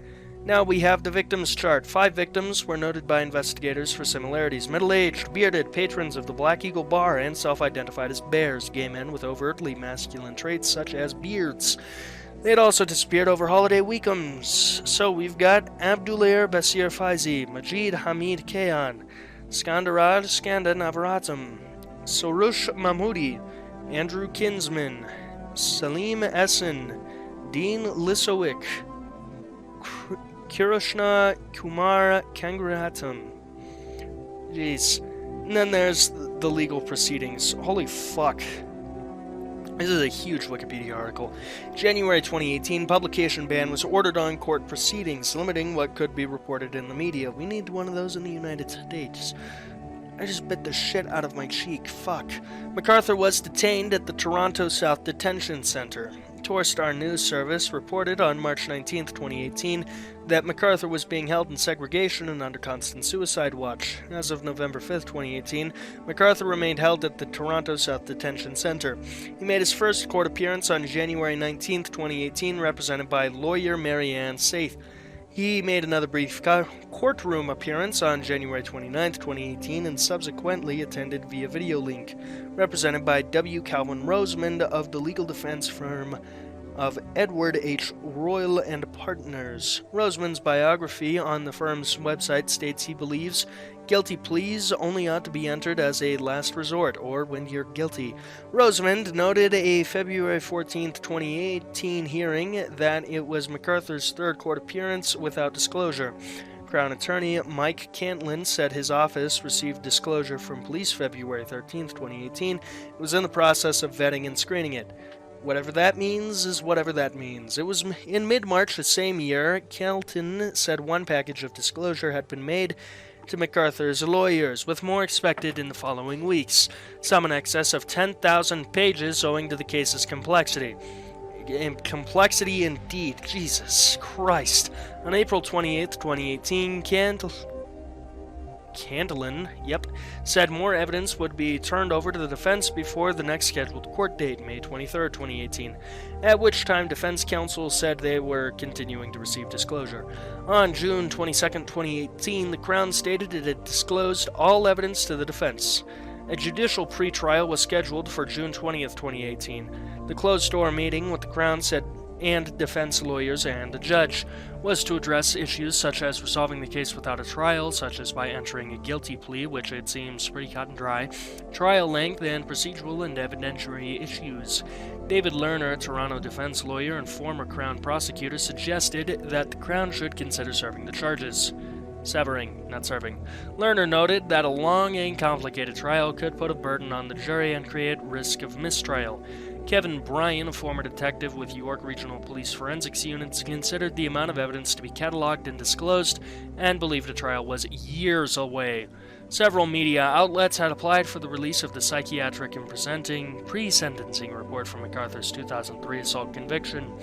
Now we have the victims chart. 5 victims were noted by investigators for similarities. Middle-aged, bearded, patrons of the Black Eagle Bar, and self-identified as bears, gay men with overtly masculine traits such as beards. They had also disappeared over holiday weekends. So we've got Abdulair Basir Faizi, Majid Hamid Kayan, Skandarad Skanda Navaratam, Sorush Mahmoudi, Andrew Kinsman, Salim Essen, Dean Lisowick, Kirishna Kumar Kanguratam. Jeez. And then there's the legal proceedings. Holy fuck. This is a huge Wikipedia article. January 2018, publication ban was ordered on court proceedings, limiting what could be reported in the media. We need one of those in the United States. I just bit the shit out of my cheek. Fuck. MacArthur was detained at the Toronto South Detention Centre. Torstar News Service reported on March 19, 2018, that MacArthur was being held in segregation and under constant suicide watch. As of November 5, 2018, MacArthur remained held at the Toronto South Detention Centre. He made his first court appearance on January 19, 2018, represented by lawyer Marianne Saith. He made another brief courtroom appearance on January 29, 2018, and subsequently attended via video link, represented by W. Calvin Rosemond of the legal defense firm of Edward H. Royal and Partners. Rosemond's biography on the firm's website states he believes guilty pleas only ought to be entered as a last resort, or when you're guilty. Rosemond noted a February 14, 2018 hearing that it was MacArthur's third court appearance without disclosure. Crown Attorney Mike Cantlin said his office received disclosure from police February 13, 2018. It was in the process of vetting and screening it. Whatever that means is whatever that means. It was in mid-March the same year, Kelton said one package of disclosure had been made to MacArthur's lawyers, with more expected in the following weeks, some in excess of 10,000 pages owing to the case's complexity. Complexity indeed, Jesus Christ. On April 28, 2018, Cantlin, said more evidence would be turned over to the defense before the next scheduled court date, May 23, 2018, at which time defense counsel said they were continuing to receive disclosure. On June 22, 2018, the Crown stated it had disclosed all evidence to the defense. A judicial pretrial was scheduled for June 20, 2018. The closed-door meeting with the Crown and defense lawyers and a judge was to address issues such as resolving the case without a trial, such as by entering a guilty plea, which it seems pretty cut and dry, trial length, and procedural and evidentiary issues. David Lerner, Toronto defense lawyer and former Crown prosecutor, suggested that the Crown should consider serving the charges. Not serving. Lerner noted that a long and complicated trial could put a burden on the jury and create risk of mistrial. Kevin Bryan, a former detective with York Regional Police Forensics Units, considered the amount of evidence to be cataloged and disclosed and believed a trial was years away. Several media outlets had applied for the release of the psychiatric and pre-sentencing report from MacArthur's 2003 assault conviction.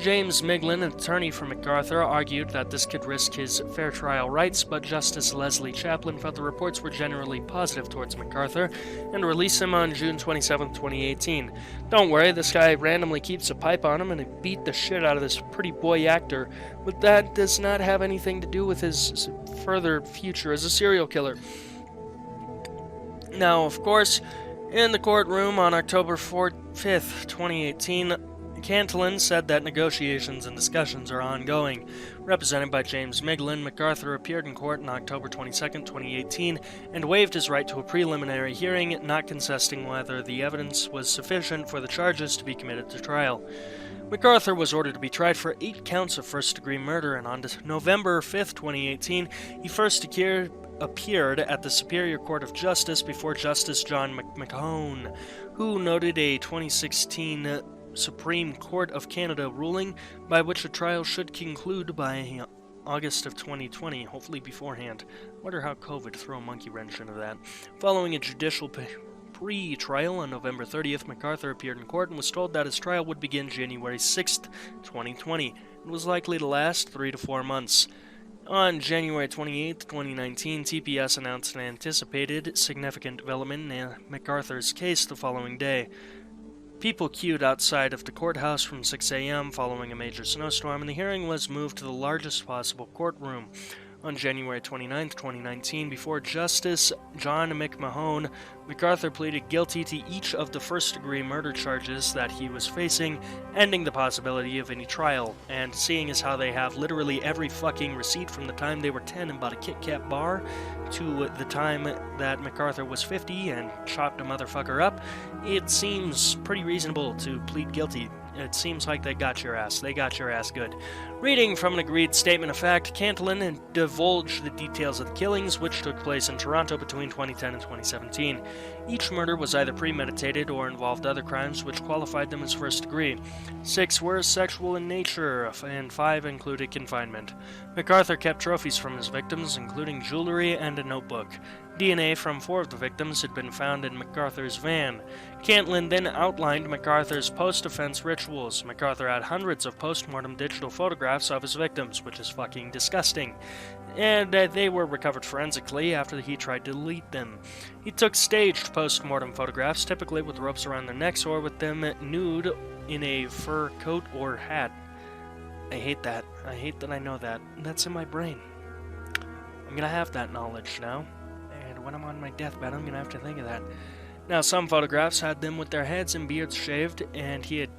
James Miglin, an attorney for MacArthur, argued that this could risk his fair trial rights, but Justice Leslie Chaplin felt the reports were generally positive towards MacArthur and released him on June 27, 2018. Don't worry, this guy randomly keeps a pipe on him and he beat the shit out of this pretty boy actor, but that does not have anything to do with his further future as a serial killer. Now, of course, in the courtroom on October 5th, 2018, Cantlin said that negotiations and discussions are ongoing. Represented by James Miglin, MacArthur appeared in court on October 22, 2018, and waived his right to a preliminary hearing, not contesting whether the evidence was sufficient for the charges to be committed to trial. MacArthur was ordered to be tried for 8 counts of first-degree murder, and on November 5, 2018, he first appeared at the Superior Court of Justice before Justice John McMahon, who noted a 2016 Supreme Court of Canada ruling by which a trial should conclude by August of 2020, hopefully beforehand. Wonder how COVID threw a monkey wrench into that. Following a judicial pre-trial on November 30th, MacArthur appeared in court and was told that his trial would begin January 6th, 2020, and was likely to last 3 to 4 months. On January 28, 2019, TPS announced an anticipated significant development in MacArthur's case the following day. People queued outside of the courthouse from 6 a.m. following a major snowstorm, and the hearing was moved to the largest possible courtroom. On January 29, 2019, before Justice John McMahon, MacArthur pleaded guilty to each of the first-degree murder charges that he was facing, ending the possibility of any trial. And seeing as how they have literally every fucking receipt from the time they were 10 and bought a Kit Kat bar to the time that MacArthur was 50 and chopped a motherfucker up, it seems pretty reasonable to plead guilty. It seems like they got your ass. They got your ass good. Reading from an agreed statement of fact, Cantlin divulged the details of the killings, which took place in Toronto between 2010 and 2017. Each murder was either premeditated or involved other crimes which qualified them as first degree. 6 were sexual in nature, and 5 included confinement. MacArthur kept trophies from his victims, including jewelry and a notebook. DNA from 4 of the victims had been found in MacArthur's van. Cantlin then outlined MacArthur's post-offense rituals. MacArthur had hundreds of post-mortem digital photographs of his victims, which is fucking disgusting, and they were recovered forensically after he tried to delete them. He took staged post-mortem photographs, typically with ropes around their necks or with them nude in a fur coat or hat. I hate that. I hate that I know that. That's in my brain. I'm gonna have that knowledge now. And when I'm on my deathbed, I'm gonna have to think of that. Now, some photographs had them with their heads and beards shaved, and he had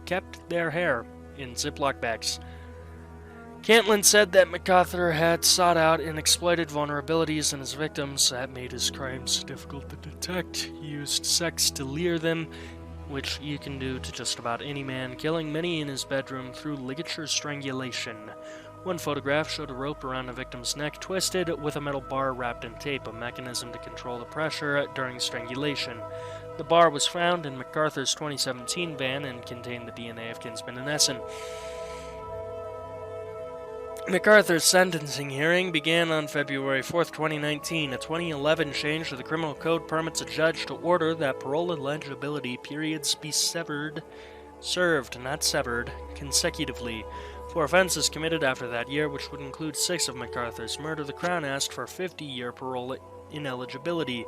kept their hair in Ziploc bags. Cantlin said that MacArthur had sought out and exploited vulnerabilities in his victims that made his crimes difficult to detect. He used sex to lure them, which you can do to just about any man, killing many in his bedroom through ligature strangulation. One photograph showed a rope around a victim's neck twisted with a metal bar wrapped in tape, a mechanism to control the pressure during strangulation. The bar was found in MacArthur's 2017 van and contained the DNA of Kinsman and Essen. MacArthur's sentencing hearing began on February 4, 2019. A 2011 change to the criminal code permits a judge to order that parole eligibility periods be served, not severed, consecutively. For offenses committed after that year, which would include 6 of MacArthur's murder, the Crown asked for 50-year parole ineligibility,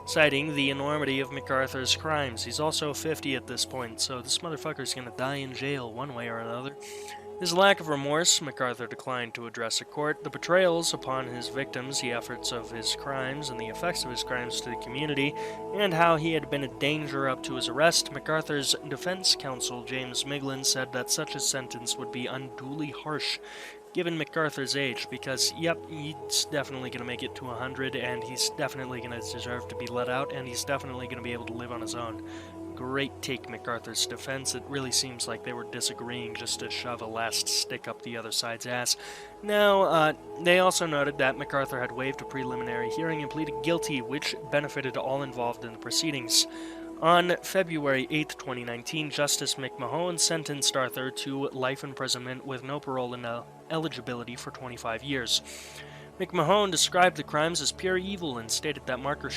citing the enormity of MacArthur's crimes. He's also 50 at this point, so this motherfucker's gonna die in jail one way or another. His lack of remorse, MacArthur declined to address a court. The betrayals upon his victims, the efforts of his crimes, and the effects of his crimes to the community, and how he had been a danger up to his arrest, MacArthur's defense counsel, James Miglin, said that such a sentence would be unduly harsh, given MacArthur's age, because, yep, he's definitely going to make it to 100, and he's definitely going to deserve to be let out, and he's definitely going to be able to live on his own. Great take, MacArthur's defense. It really seems like they were disagreeing just to shove a last stick up the other side's ass. Now, they also noted that MacArthur had waived a preliminary hearing and pleaded guilty, which benefited all involved in the proceedings. On February 8, 2019, Justice McMahon sentenced Arthur to life imprisonment with no parole eligibility for 25 years. McMahon described the crimes as pure evil and stated that MacArthur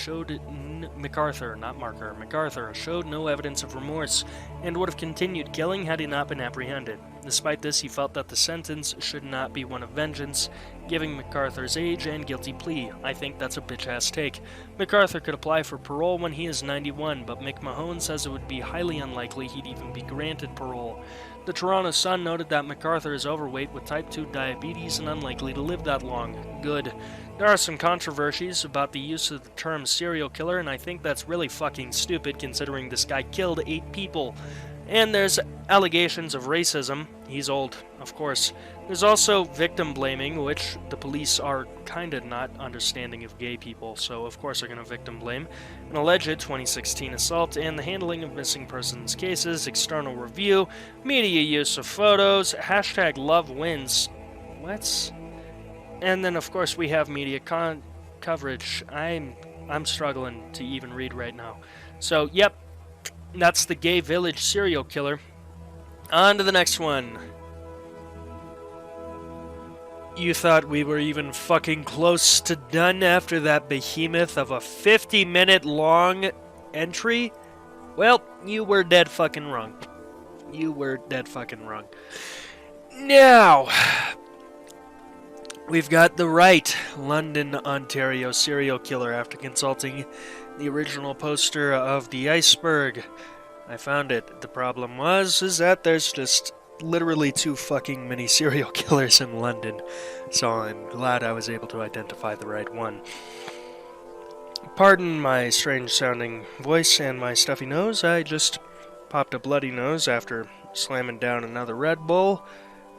showed no evidence of remorse and would have continued killing had he not been apprehended. Despite this, he felt that the sentence should not be one of vengeance, given MacArthur's age and guilty plea. I think that's a bitch-ass take. MacArthur could apply for parole when he is 91, but McMahon says it would be highly unlikely he'd even be granted parole. The Toronto Sun noted that MacArthur is overweight with type 2 diabetes and unlikely to live that long. Good. There are some controversies about the use of the term serial killer, and I think that's really fucking stupid considering this guy killed 8 people. And there's allegations of racism. He's old, of course. There's also victim blaming, which the police are kinda not understanding of gay people, so of course they're gonna victim blame. An alleged 2016 assault and the handling of missing persons cases, external review, media use of photos, hashtag love wins. What? And then of course we have media coverage. I'm struggling to even read right now. So, yep. That's the Gay Village serial killer. On to the next one. You thought we were even fucking close to done after that behemoth of a 50-minute long entry? Well, you were dead fucking wrong. You were dead fucking wrong. Now, we've got the right London, Ontario serial killer after consulting the original poster of the Iceberg. I found it. The problem is that there's just literally 2 fucking many serial killers in London, so I'm glad I was able to identify the right one. Pardon my strange sounding voice and my stuffy nose. I just popped a bloody nose after slamming down another Red Bull,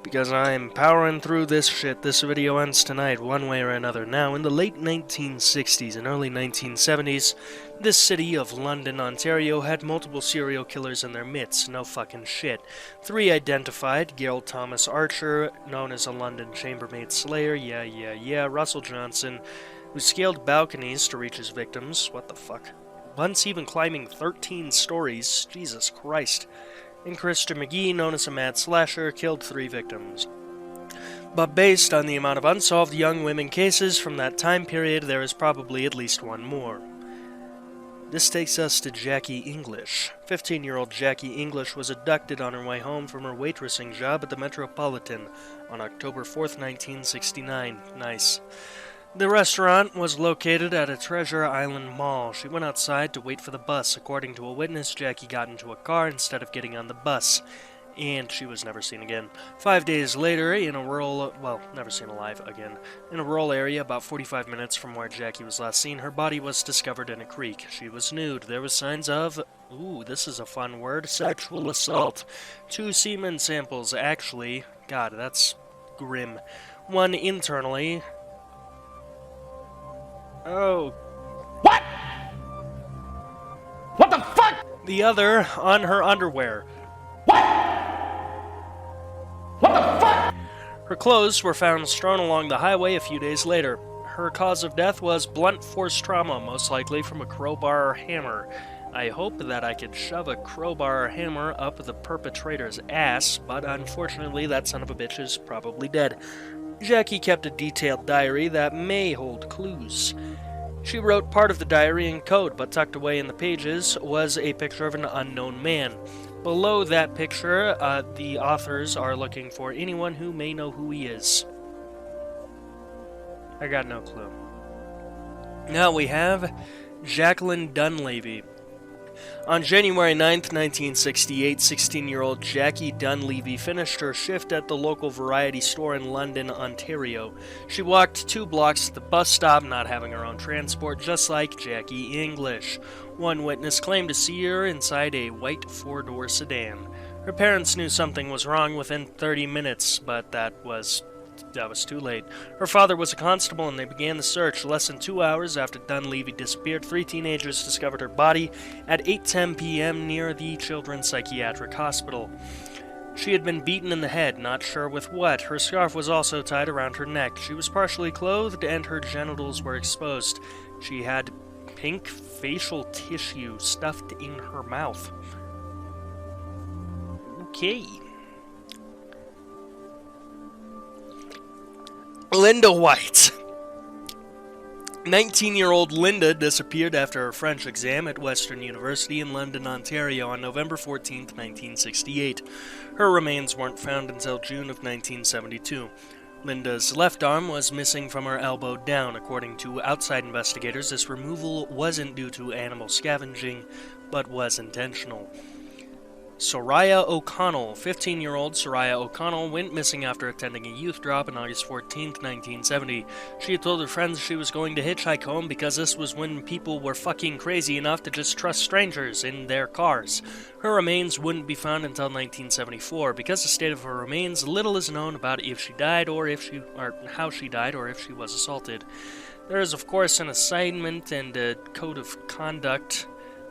because I'm powering through this shit. This video ends tonight, one way or another. Now, in the late 1960s and early 1970s, this city of London, Ontario had multiple serial killers in their midst. No fucking shit. 3 identified: Gerald Thomas Archer, known as a London chambermaid slayer, yeah, Russell Johnson, who scaled balconies to reach his victims, what the fuck, once even climbing 13 stories, Jesus Christ. And Christian McGee, known as a mad slasher, killed 3 victims. But based on the amount of unsolved young women cases from that time period, there is probably at least one more. This takes us to Jackie English. 15-year-old Jackie English was abducted on her way home from her waitressing job at the Metropolitan on October 4th, 1969. Nice. The restaurant was located at a Treasure Island mall. She went outside to wait for the bus. According to a witness, Jackie got into a car instead of getting on the bus. and she was never seen again. 5 days later, in a rural, well, never seen alive again, in a rural area about 45 minutes from where Jackie was last seen, her body was discovered in a creek. She was nude. There was signs of, ooh, this is a fun word, sexual assault. 2 semen samples, actually. God, that's grim. One internally. Oh. What? What the fuck? The other on her underwear. What? What the fuck? Her clothes were found strewn along the highway a few days later. Her cause of death was blunt force trauma, most likely from a crowbar or hammer. I hope that I could shove a crowbar or hammer up the perpetrator's ass, but unfortunately that son of a bitch is probably dead. Jackie kept a detailed diary that may hold clues. She wrote part of the diary in code, but tucked away in the pages was a picture of an unknown man. Below that picture, the authors are looking for anyone who may know who he is. I got no clue. Now we have Jacqueline Dunleavy. On January 9th, 1968, 16-year-old Jackie Dunleavy finished her shift at the local variety store in London, Ontario. She walked 2 blocks to the bus stop, not having her own transport, just like Jackie English. One witness claimed to see her inside a white 4-door sedan. Her parents knew something was wrong within 30 minutes, but that was too late. Her father was a constable and they began the search. Less than 2 hours after Dunleavy disappeared, 3 teenagers discovered her body at 8:10 p.m. near the Children's Psychiatric Hospital. She had been beaten in the head, not sure with what. Her scarf was also tied around her neck. She was partially clothed and her genitals were exposed. She had pink facial tissue stuffed in her mouth. Okay. Linda White. 19-year-old Linda disappeared after her French exam at Western University in London, Ontario on November 14, 1968. Her remains weren't found until June of 1972. Linda's left arm was missing from her elbow down. According to outside investigators, this removal wasn't due to animal scavenging, but was intentional. Soraya O'Connell. 15-year-old Soraya O'Connell went missing after attending a youth drop on August 14, 1970. She had told her friends she was going to hitchhike home because this was when people were fucking crazy enough to just trust strangers in their cars. Her remains wouldn't be found until 1974. Because of the state of her remains, little is known about if she died or how she died or if she was assaulted. There is, of course, an assignment and a code of conduct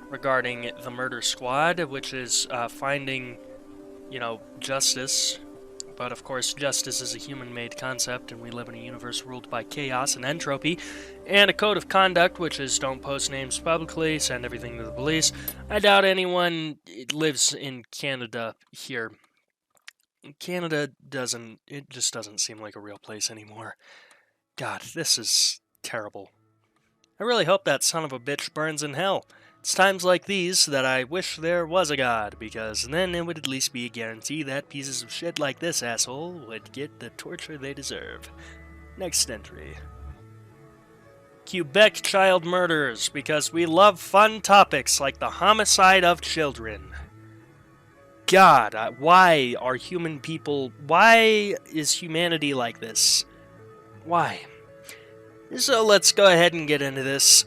regarding the murder squad, which is finding, justice. But of course, justice is a human-made concept, and we live in a universe ruled by chaos and entropy. And a code of conduct, which is don't post names publicly, send everything to the police. I doubt anyone lives in Canada here. Canada just doesn't seem like a real place anymore. God, this is terrible. I really hope that son of a bitch burns in hell. It's times like these that I wish there was a god, because then it would at least be a guarantee that pieces of shit like this asshole would get the torture they deserve. Next entry. Quebec child murders, because we love fun topics like the homicide of children. God, why is humanity like this? Why? So let's go ahead and get into this.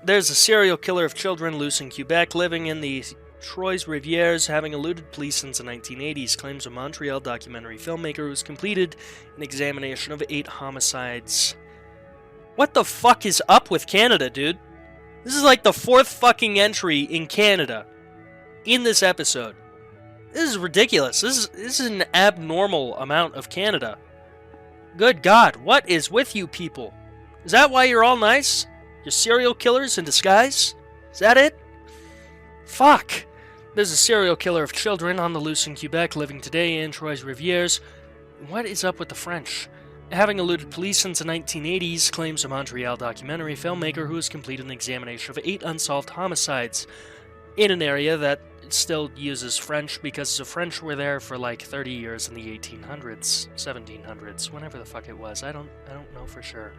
There's a serial killer of children loose in Quebec, living in the Trois Rivières, having eluded police since the 1980s, claims a Montreal documentary filmmaker who's completed an examination of 8 homicides. What the fuck is up with Canada, dude? This is like the 4th fucking entry in Canada in this episode. This is ridiculous. This is an abnormal amount of Canada. Good God, what is with you people? Is that why you're all nice? You're serial killers in disguise? Is that it? Fuck! There's a serial killer of children on the loose in Quebec, living today in Trois Rivières. What is up with the French? Having eluded police since the 1980s, claims a Montreal documentary filmmaker who has completed an examination of 8 unsolved homicides in an area that still uses French because the French were there for like 30 years in the 1800s, 1700s, whenever the fuck it was. I don't know for sure.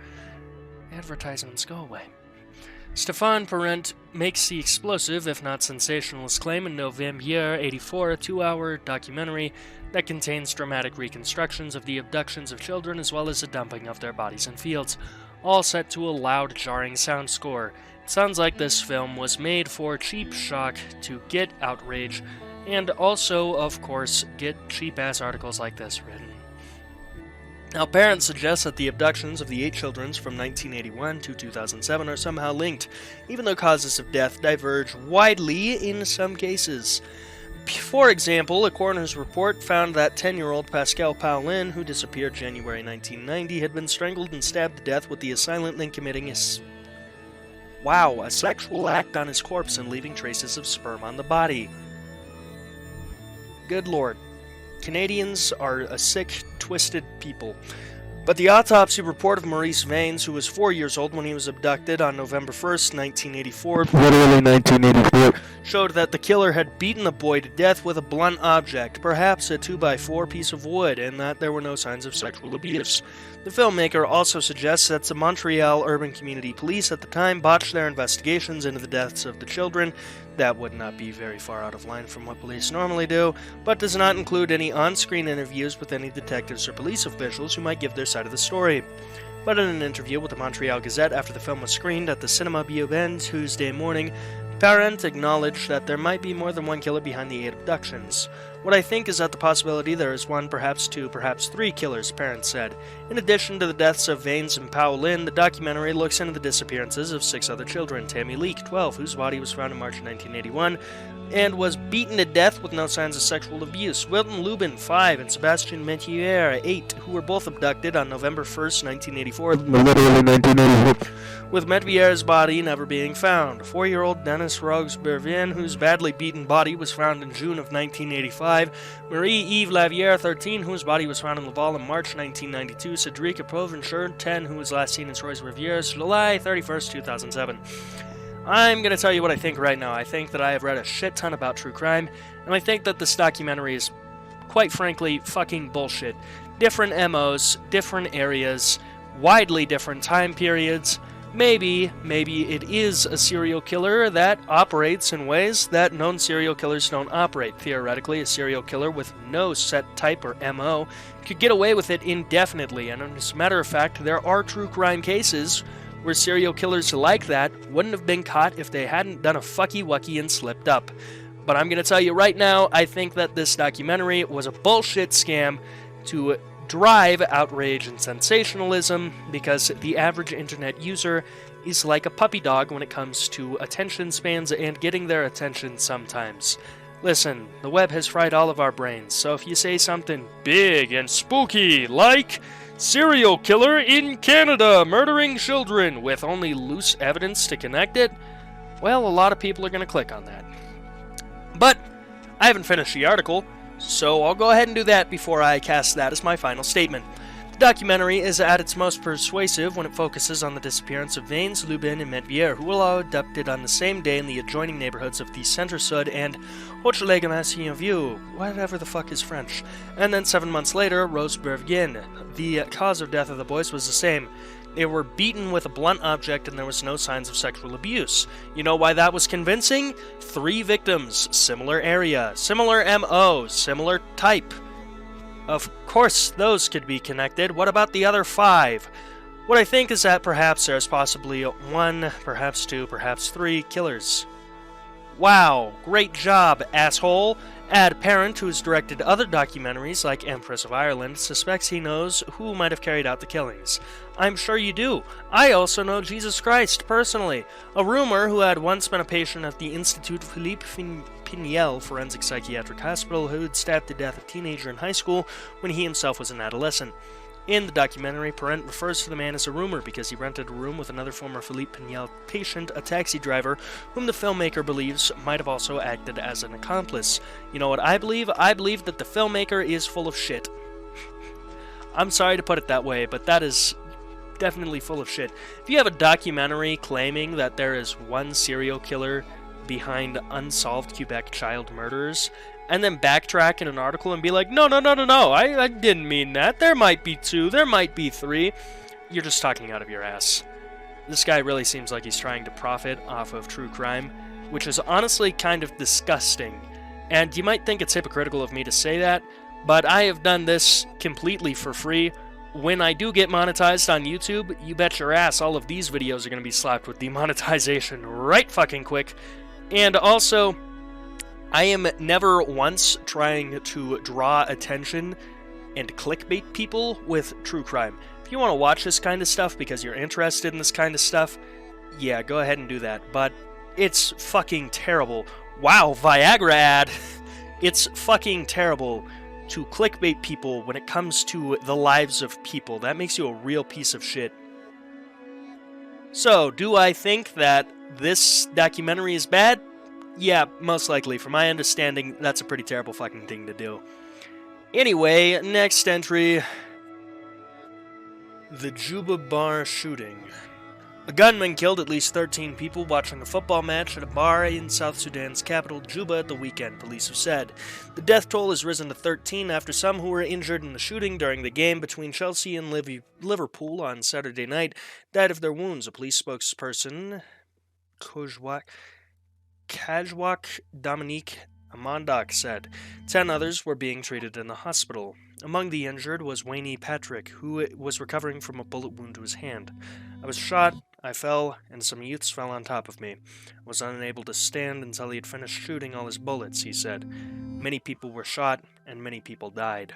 Advertisements, go away. Stéphane Parent makes the explosive, if not sensationalist, claim in November '84, a 2-hour documentary that contains dramatic reconstructions of the abductions of children as well as the dumping of their bodies in fields, all set to a loud, jarring sound score. It sounds like this film was made for cheap shock to get outrage, and also, of course, get cheap-ass articles like this written. Now, parents suggest that the abductions of the 8 children from 1981 to 2007 are somehow linked, even though causes of death diverge widely in some cases. For example, a coroner's report found that 10-year-old Pascal Paulin, who disappeared January 1990, had been strangled and stabbed to death with the assailant then committing a sexual act on his corpse and leaving traces of sperm on the body. Good lord. Canadians are a sick, twisted people. But the autopsy report of Maurice Vaines, who was 4 years old when he was abducted on November 1st, 1984, Literally 1984. showed that the killer had beaten the boy to death with a blunt object, perhaps a 2x4 piece of wood, and that there were no signs of sexual abuse. The filmmaker also suggests that the Montreal Urban Community Police at the time botched their investigations into the deaths of the children. That would not be very far out of line from what police normally do, but does not include any on-screen interviews with any detectives or police officials who might give their side of the story. But in an interview with the Montreal Gazette after the film was screened at the Cinema Biobend Tuesday morning, Parent acknowledged that there might be more than one killer behind the 8 abductions. What I think is that the possibility there is 1, perhaps 2, perhaps 3 killers, Parent said. In addition to the deaths of Vaines and Paulin, the documentary looks into the disappearances of 6 other children. Tammy Leake, 12, whose body was found in March 1981, and was beaten to death with no signs of sexual abuse. Wilton Lubin, 5, and Sebastien Metier, 8, who were both abducted on November 1st, 1984. Literally 1984. With Metevier's body never being found. 4-year-old Dennis Rogues-Bervin, whose badly beaten body was found in June of 1985. Marie-Eve Lavière, 13, whose body was found in Laval in March 1992. Cedric Provencher, 10, who was last seen in Trois-Rivières, July 31st, 2007. I'm going to tell you what I think right now. I think that I have read a shit ton about true crime, and I think that this documentary is, quite frankly, fucking bullshit. Different MOs, different areas, widely different time periods. Maybe it is a serial killer that operates in ways that known serial killers don't operate. Theoretically, a serial killer with no set type or MO could get away with it indefinitely, and as a matter of fact, there are true crime cases where serial killers like that wouldn't have been caught if they hadn't done a fucky-wucky and slipped up. But I'm going to tell you right now, I think that this documentary was a bullshit scam to drive outrage and sensationalism, because the average internet user is like a puppy dog when it comes to attention spans and getting their attention sometimes. Listen, the web has fried all of our brains, so if you say something big and spooky, like serial killer in Canada murdering children with only loose evidence to connect it, well, a lot of people are going to click on that. But I haven't finished the article, so I'll go ahead and do that before I cast that as my final statement. The documentary is at its most persuasive when it focuses on the disappearance of Vaines, Lubin, and Metvier, who were all abducted on the same day in the adjoining neighborhoods of the Centre-Sud and Hochelaga-Massillon-Vieux, whatever the fuck is French. And then 7 months later, Rose-Bergien. The cause of death of the boys was the same. They were beaten with a blunt object and there was no signs of sexual abuse. You know why that was convincing? 3 victims, similar area, similar MO, similar type. Of course those could be connected. What about the other 5? What I think is that perhaps there's possibly 1, perhaps 2, perhaps 3 killers. Wow, great job, asshole! Ad Parent, who has directed other documentaries like Empress of Ireland, suspects he knows who might have carried out the killings. I'm sure you do. I also know Jesus Christ, personally. A rumor who had once been a patient at the Institut Philippe Pinel Forensic Psychiatric Hospital who had stabbed to death a teenager in high school when he himself was an adolescent. In the documentary, Parent refers to the man as a rumor because he rented a room with another former Philippe Pinel patient, a taxi driver, whom the filmmaker believes might have also acted as an accomplice. You know what I believe? I believe that the filmmaker is full of shit. I'm sorry to put it that way, but that is definitely full of shit. If you have a documentary claiming that there is one serial killer behind unsolved Quebec child murders, and then backtrack in an article and be like, no, I didn't mean that. There might be 2, there might be 3. You're just talking out of your ass. This guy really seems like he's trying to profit off of true crime, which is honestly kind of disgusting. And you might think it's hypocritical of me to say that, but I have done this completely for free. When I do get monetized on YouTube, you bet your ass all of these videos are going to be slapped with demonetization right fucking quick. And also, I am never once trying to draw attention and clickbait people with true crime. If you want to watch this kind of stuff because you're interested in this kind of stuff, yeah, go ahead and do that. But it's fucking terrible. Wow, Viagra ad! It's fucking terrible to clickbait people when it comes to the lives of people. That makes you a real piece of shit. So, do I think that this documentary is bad? Yeah, most likely. From my understanding, that's a pretty terrible fucking thing to do. Anyway, next entry. The Juba bar shooting. A gunman killed at least 13 people watching a football match at a bar in South Sudan's capital, Juba, at the weekend, police have said. The death toll has risen to 13 after some who were injured in the shooting during the game between Chelsea and Liverpool on Saturday night died of their wounds, a police spokesperson, Kajwak Dominique Amandak, said. 10 others were being treated in the hospital. Among the injured was Wayne Patrick, who was recovering from a bullet wound to his hand. I was shot, I fell, and some youths fell on top of me. I was unable to stand until he had finished shooting all his bullets, he said. Many people were shot, and many people died.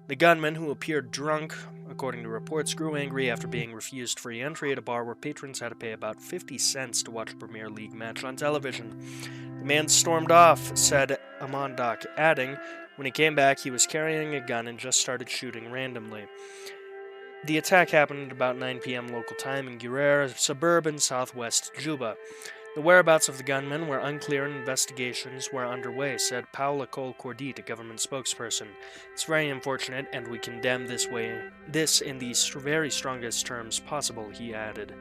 The gunman, who appeared drunk, according to reports, grew angry after being refused free entry at a bar where patrons had to pay about 50 cents to watch a Premier League match on television. The man stormed off, said Amandak, adding, when he came back, he was carrying a gun and just started shooting randomly. The attack happened at about 9 p.m. local time in Guerrero, a suburb in southwest Juba. The whereabouts of the gunmen were unclear and investigations were underway, said Paula Cole Cordit, a government spokesperson. It's very unfortunate, and we condemn this in the very strongest terms possible, he added.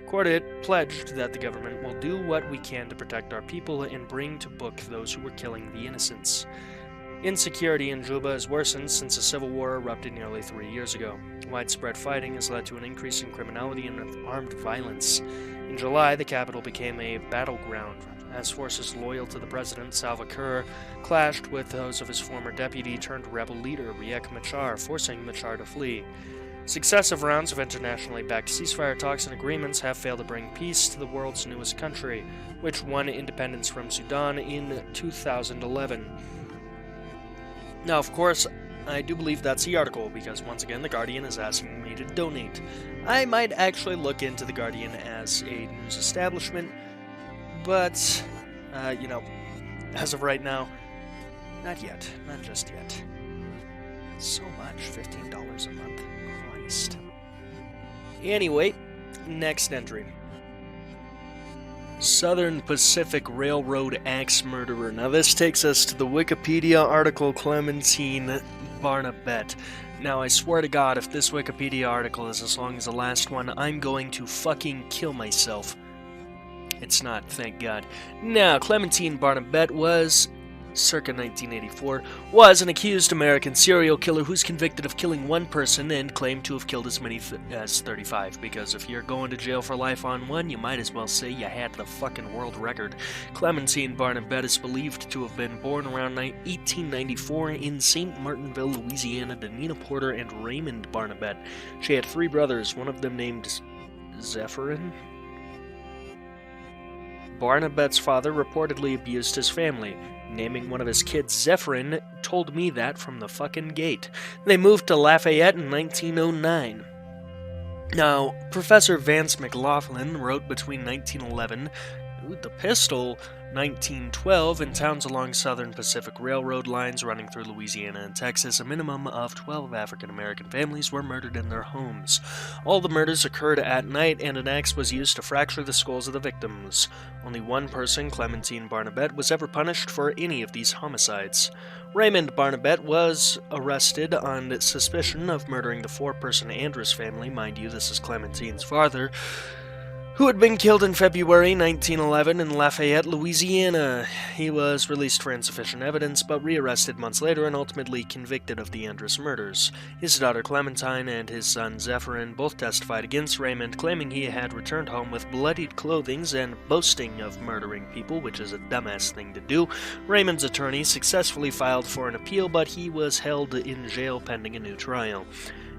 Cordit pledged that the government will do what we can to protect our people and bring to book those who were killing the innocents. Insecurity in Juba has worsened since a civil war erupted nearly 3 years ago. Widespread fighting has led to an increase in criminality and armed violence. In July, the capital became a battleground, as forces loyal to the president, Salva Kiir, clashed with those of his former deputy-turned-rebel leader, Riek Machar, forcing Machar to flee. Successive rounds of internationally backed ceasefire talks and agreements have failed to bring peace to the world's newest country, which won independence from Sudan in 2011. Now, of course, I do believe that's the article, because once again, The Guardian is asking me to donate. I might actually look into The Guardian as a news establishment, but, as of right now, not yet. Not just yet. So much, $15 a month. Christ. Anyway, next entry. Southern Pacific Railroad axe murderer. Now this takes us to the Wikipedia article Clementine Barnabette. Now I swear to God, if this Wikipedia article is as long as the last one, I'm going to fucking kill myself. It's not, thank God. Now, Clementine Barnabette was, circa 1984, was an accused American serial killer who's convicted of killing one person and claimed to have killed as many as 35, because if you're going to jail for life on one, you might as well say you had the fucking world record. Clementine Barnabette is believed to have been born around 1894 in St. Martinville, Louisiana, to Nina Porter and Raymond Barnabette. She had 3 brothers, one of them named Zephyrin. Barnabette's father reportedly abused his family. Naming one of his kids Zephyrin told me that from the fucking gate. They moved to Lafayette in 1909. Now, Professor Vance McLaughlin wrote between 1911, the pistol, 1912, in towns along Southern Pacific Railroad lines running through Louisiana and Texas, a minimum of 12 African-American families were murdered in their homes. All the murders occurred at night, and an axe was used to fracture the skulls of the victims. Only one person, Clementine Barnabette, was ever punished for any of these homicides. Raymond Barnabette was arrested on suspicion of murdering the 4-person Andrus family. Mind you, this is Clementine's father, who had been killed in February 1911 in Lafayette, Louisiana. He was released for insufficient evidence, but rearrested months later and ultimately convicted of the Andrus murders. His daughter Clementine and his son Zephyrin both testified against Raymond, claiming he had returned home with bloodied clothing and boasting of murdering people, which is a dumbass thing to do. Raymond's attorney successfully filed for an appeal, but he was held in jail pending a new trial.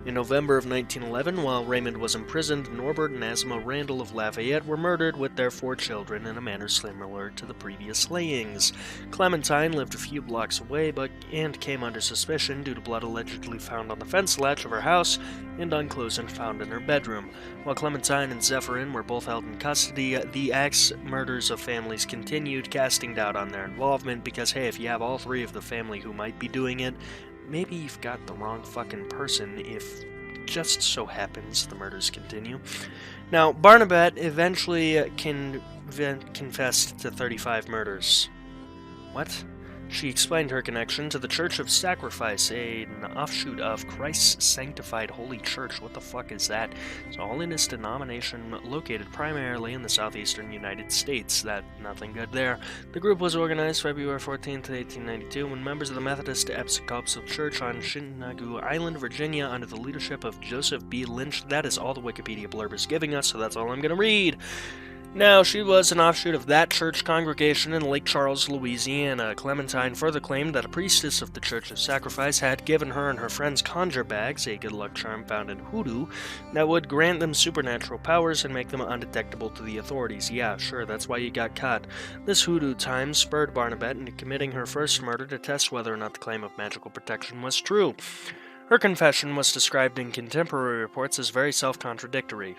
In November of 1911, while Raymond was imprisoned, Norbert and Asma Randall of Lafayette were murdered with their 4 children in a manner similar to the previous slayings. Clementine lived a few blocks away and came under suspicion due to blood allegedly found on the fence latch of her house and on clothing found in her bedroom. While Clementine and Zephyrin were both held in custody, the axe murders of families continued, casting doubt on their involvement because, hey, if you have all 3 of the family who might be doing it, maybe you've got the wrong fucking person if just so happens the murders continue. Now, Barnabette eventually confessed to 35 murders. What? She explained her connection to the Church of Sacrifice, an offshoot of Christ's Sanctified Holy Church. What the fuck is that? It's a holiness denomination located primarily in the southeastern United States. Nothing good there. The group was organized February 14th, 1892, when members of the Methodist Episcopal Church on Chinagoo Island, Virginia, under the leadership of Joseph B. Lynch. That is all the Wikipedia blurb is giving us, so that's all I'm going to read. Now, she was an offshoot of that church congregation in Lake Charles, Louisiana. Clementine further claimed that a priestess of the Church of Sacrifice had given her and her friends conjure bags, a good luck charm found in hoodoo, that would grant them supernatural powers and make them undetectable to the authorities. Yeah, sure, that's why you got caught. This hoodoo time spurred Barnabette into committing her first murder to test whether or not the claim of magical protection was true. Her confession was described in contemporary reports as very self-contradictory.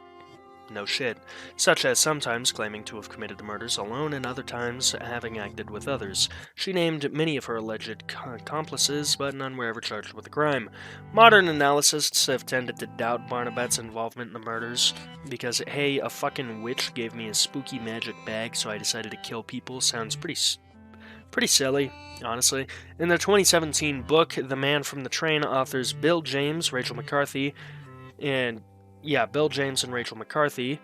No shit, such as sometimes claiming to have committed the murders alone and other times having acted with others. She named many of her alleged accomplices, but none were ever charged with a crime. Modern analysts have tended to doubt Barnabette's involvement in the murders because, hey, a fucking witch gave me a spooky magic bag, so I decided to kill people sounds pretty silly, honestly. In their 2017 book, The Man from the Train, authors Bill James, Rachel McCarthy, and Bill James and Rachel McCarthy,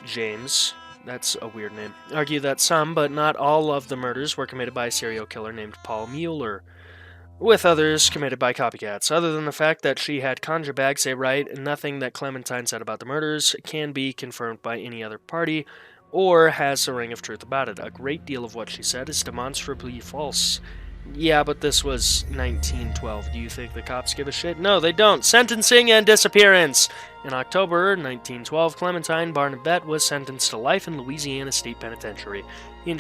James, that's a weird name, argue that some, but not all of the murders were committed by a serial killer named Paul Mueller, with others committed by copycats. Other than the fact that she had conjure bags, they write, nothing that Clementine said about the murders can be confirmed by any other party, or has a ring of truth about it. A great deal of what she said is demonstrably false. Yeah, but this was 1912. Do you think the cops give a shit? No, they don't. Sentencing and disappearance. In October 1912, Clementine Barnabette was sentenced to life in Louisiana State Penitentiary. I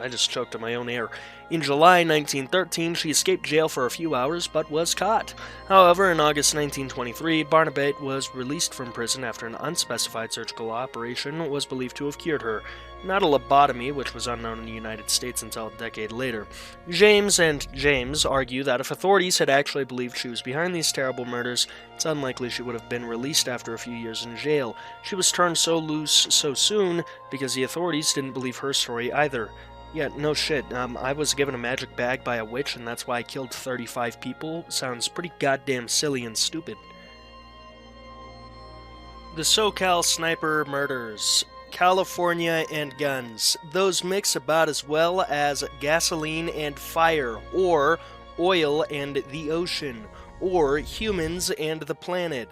just choked on my own air. In July 1913, she escaped jail for a few hours, but was caught. However, in August 1923, Barnabette was released from prison after an unspecified surgical operation was believed to have cured her. Not a lobotomy, which was unknown in the United States until a decade later. James argue that if authorities had actually believed she was behind these terrible murders, it's unlikely she would have been released after a few years in jail. She was turned so loose so soon because the authorities didn't believe her story either. Yeah, no shit. I was given a magic bag by a witch, and that's why I killed 35 people. Sounds pretty goddamn silly and stupid. The Socal sniper murders. California and guns. Those mix about as well as gasoline and fire, or oil and the ocean, or humans and the planet.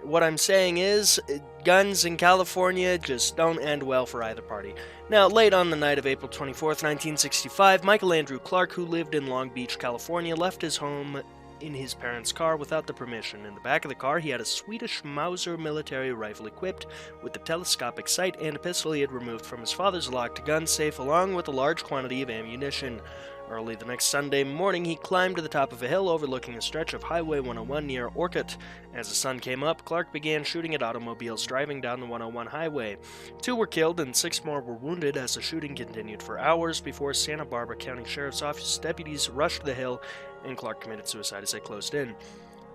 What I'm saying is, guns in California just don't end well for either party. Now, late on the night of April 24th, 1965, Michael Andrew Clark, who lived in Long Beach, California, left his home in his parents' car without the permission. In the back of the car, he had a Swedish Mauser military rifle equipped with a telescopic sight and a pistol he had removed from his father's locked gun safe, along with a large quantity of ammunition. Early the next Sunday morning, he climbed to the top of a hill overlooking a stretch of Highway 101 near Orcutt. As the sun came up, Clark began shooting at automobiles driving down the 101 highway. 2 were killed and 6 more were wounded as the shooting continued for hours before Santa Barbara County Sheriff's Office deputies rushed the hill and Clark committed suicide as they closed in.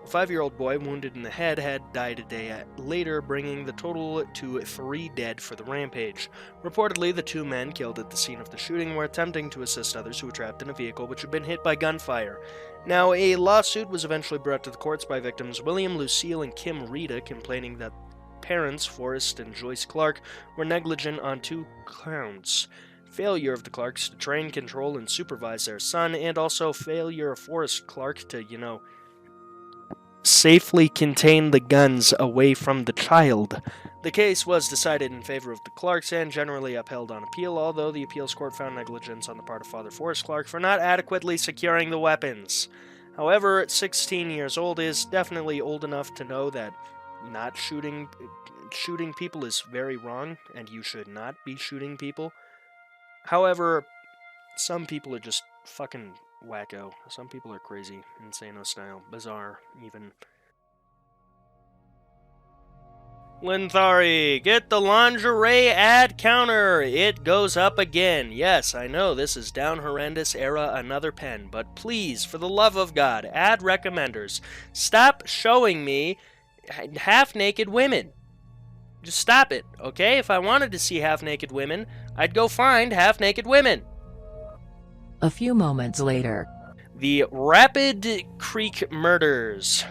A 5-year-old boy wounded in the head had died a day later, bringing the total to 3 dead for the rampage. Reportedly, the 2 men killed at the scene of the shooting were attempting to assist others who were trapped in a vehicle which had been hit by gunfire. Now, a lawsuit was eventually brought to the courts by victims William, Lucille, and Kim Rita, complaining that parents, Forrest and Joyce Clark, were negligent on 2 counts. Failure of the Clarks to train, control, and supervise their son, and also failure of Forrest Clark to, safely contain the guns away from the child. The case was decided in favor of the Clarks and generally upheld on appeal, although the appeals court found negligence on the part of Father Forrest Clark for not adequately securing the weapons. However, 16 years old is definitely old enough to know that not shooting people is very wrong, and you should not be shooting people. However, some people are just fucking wacko. Some people are crazy, insano style, bizarre, even. Linthari, get the lingerie ad counter. It goes up again. Yes, I know this is down horrendous era another pen, but please, for the love of God, ad recommenders, stop showing me half-naked women. Just stop it, okay? If I wanted to see half-naked women, I'd go find half-naked women. A few moments later. The Rapid Creek Murders.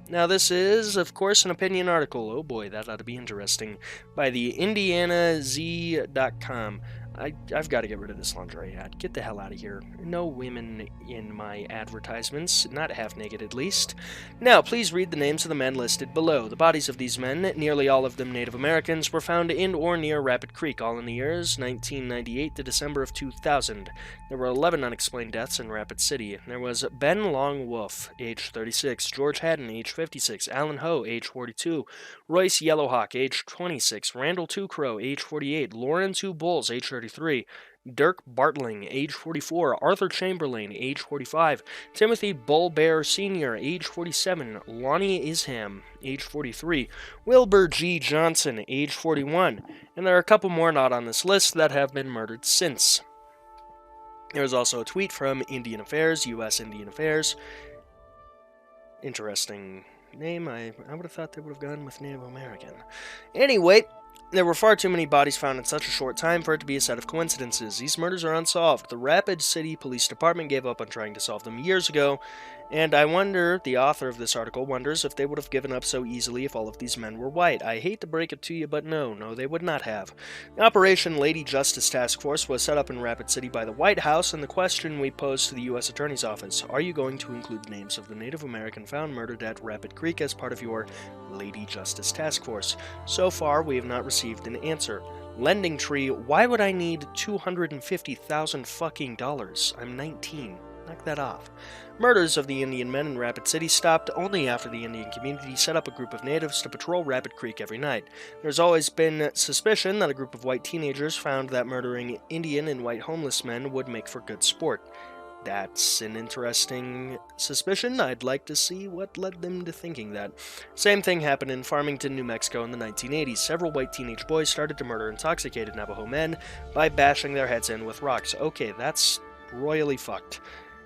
Now, this is, of course, an opinion article. Oh boy, that ought to be interesting. By the IndianaZ.com. I've got to get rid of this lingerie ad. Get the hell out of here. No women in my advertisements, not half-naked at least. Now, please read the names of the men listed below. The bodies of these men, nearly all of them Native Americans, were found in or near Rapid Creek, all in the years 1998 to December of 2000. There were 11 unexplained deaths in Rapid City. There was Ben Long Wolf, age 36, George Haddon, age 56, Alan Ho, age 42, Royce Yellowhawk, age 26, Randall Two Crow, age 48, Lauren Two Bulls, age 33, Dirk Bartling, age 44, Arthur Chamberlain, age 45, Timothy Bullbear Sr., age 47, Lonnie Isham, age 43, Wilbur G. Johnson, age 41, and there are a couple more not on this list that have been murdered since. There was also a tweet from Indian Affairs, U.S. Indian Affairs. Interesting name. I would have thought they would have gone with Native American. Anyway, there were far too many bodies found in such a short time for it to be a set of coincidences. These murders are unsolved. The Rapid City Police Department gave up on trying to solve them years ago, and I wonder, the author of this article wonders if they would have given up so easily if all of these men were white. I hate to break it to you, but no, they would not have. The Operation Lady Justice Task Force was set up in Rapid City by the White House, and the question we posed to the U.S. Attorney's Office, are you going to include the names of the Native American found murdered at Rapid Creek as part of your Lady Justice Task Force? So far, we have not received an answer. Lending Tree, why would I need $250,000 fucking dollars? I'm 19. Knock that off. Murders of the Indian men in Rapid City stopped only after the Indian community set up a group of natives to patrol Rapid Creek every night. There's always been suspicion that a group of white teenagers found that murdering Indian and white homeless men would make for good sport. That's an interesting suspicion. I'd like to see what led them to thinking that. Same thing happened in Farmington, New Mexico in the 1980s. Several white teenage boys started to murder intoxicated Navajo men by bashing their heads in with rocks. Okay, that's royally fucked.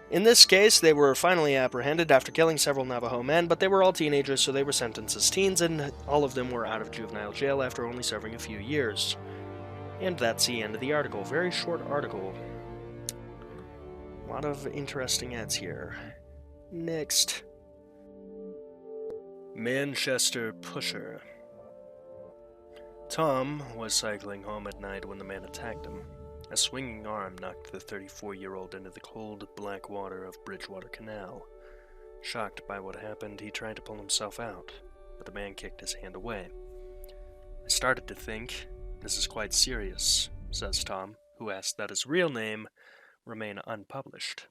In this case, they were finally apprehended after killing several Navajo men, but they were all teenagers, so they were sentenced as teens, and all of them were out of juvenile jail after only serving a few years. And that's the end of the article. Very short article. A lot of interesting ads here. Next. Manchester Pusher. Tom was cycling home at night when the man attacked him. A swinging arm knocked the 34-year-old into the cold, black water of Bridgewater Canal. Shocked by what happened, he tried to pull himself out, but the man kicked his hand away. I started to think, this is quite serious, says Tom, who asked that his real name remain unpublished.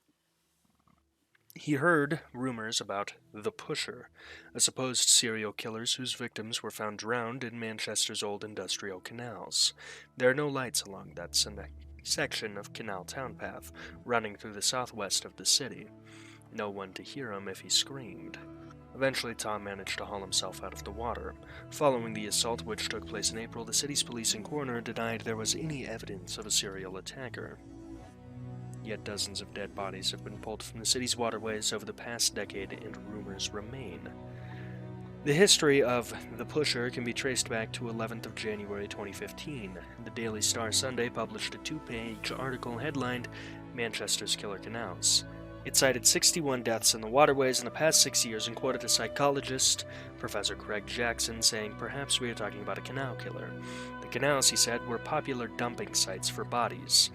He heard rumors about the Pusher, a supposed serial killer whose victims were found drowned in Manchester's old industrial canals. There are no lights along that section of Canal Town Path, running through the southwest of the city. No one to hear him if he screamed. Eventually, Tom managed to haul himself out of the water. Following the assault, which took place in April, the city's police and coroner denied there was any evidence of a serial attacker. Yet dozens of dead bodies have been pulled from the city's waterways over the past decade, and rumors remain. The history of the Pusher can be traced back to 11th of January 2015. The Daily Star Sunday published a 2-page article headlined Manchester's Killer Canals. It cited 61 deaths in the waterways in the past 6 years and quoted a psychologist, Professor Craig Jackson, saying, "Perhaps we are talking about a canal killer." The canals, he said, were popular dumping sites for bodies.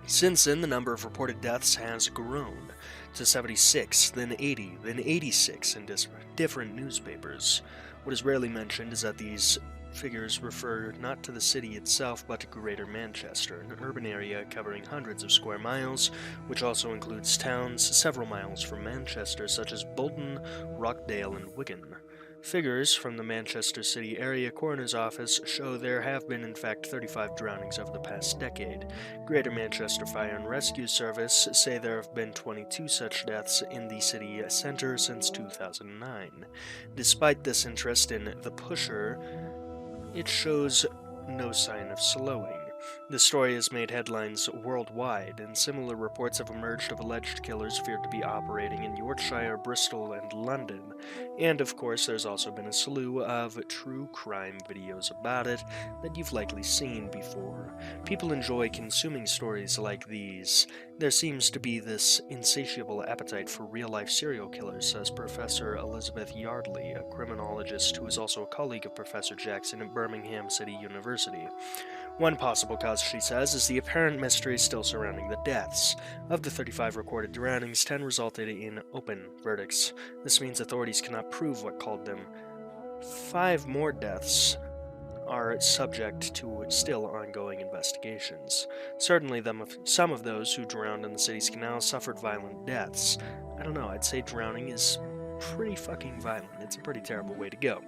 Since then, the number of reported deaths has grown to 76, then 80, then 86 in different newspapers. What is rarely mentioned is that these figures refer not to the city itself, but to Greater Manchester, an urban area covering hundreds of square miles, which also includes towns several miles from Manchester, such as Bolton, Rockdale, and Wigan. Figures from the Manchester City Area Coroner's Office show there have been, in fact, 35 drownings over the past decade. Greater Manchester Fire and Rescue Service say there have been 22 such deaths in the city centre since 2009. Despite this interest in the pusher, it shows no sign of slowing. The story has made headlines worldwide, and similar reports have emerged of alleged killers feared to be operating in Yorkshire, Bristol, and London. And of course, there's also been a slew of true crime videos about it that you've likely seen before. People enjoy consuming stories like these. There seems to be this insatiable appetite for real-life serial killers, says Professor Elizabeth Yardley, a criminologist who is also a colleague of Professor Jackson at Birmingham City University. One possible cause, she says, is the apparent mystery still surrounding the deaths. Of the 35 recorded drownings, 10 resulted in open verdicts. This means authorities cannot prove what caused them. 5 more deaths are subject to still ongoing investigations. Certainly, some of those who drowned in the city's canals suffered violent deaths. I don't know, I'd say drowning is pretty fucking violent. It's a pretty terrible way to go.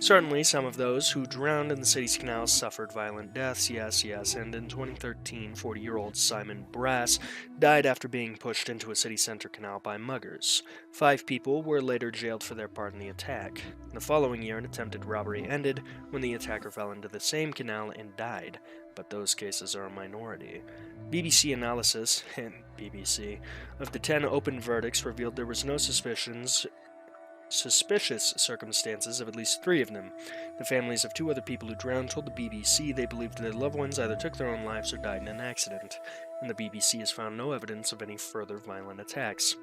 Certainly, some of those who drowned in the city's canals suffered violent deaths, yes, and in 2013, 40-year-old Simon Brass died after being pushed into a city center canal by muggers. 5 people were later jailed for their part in the attack. The following year, an attempted robbery ended when the attacker fell into the same canal and died, but those cases are a minority. BBC analysis, of the 10 open verdicts revealed there was no suspicious circumstances of at least 3 of them. The families of 2 other people who drowned told the BBC they believed their loved ones either took their own lives or died in an accident, and the BBC has found no evidence of any further violent attacks.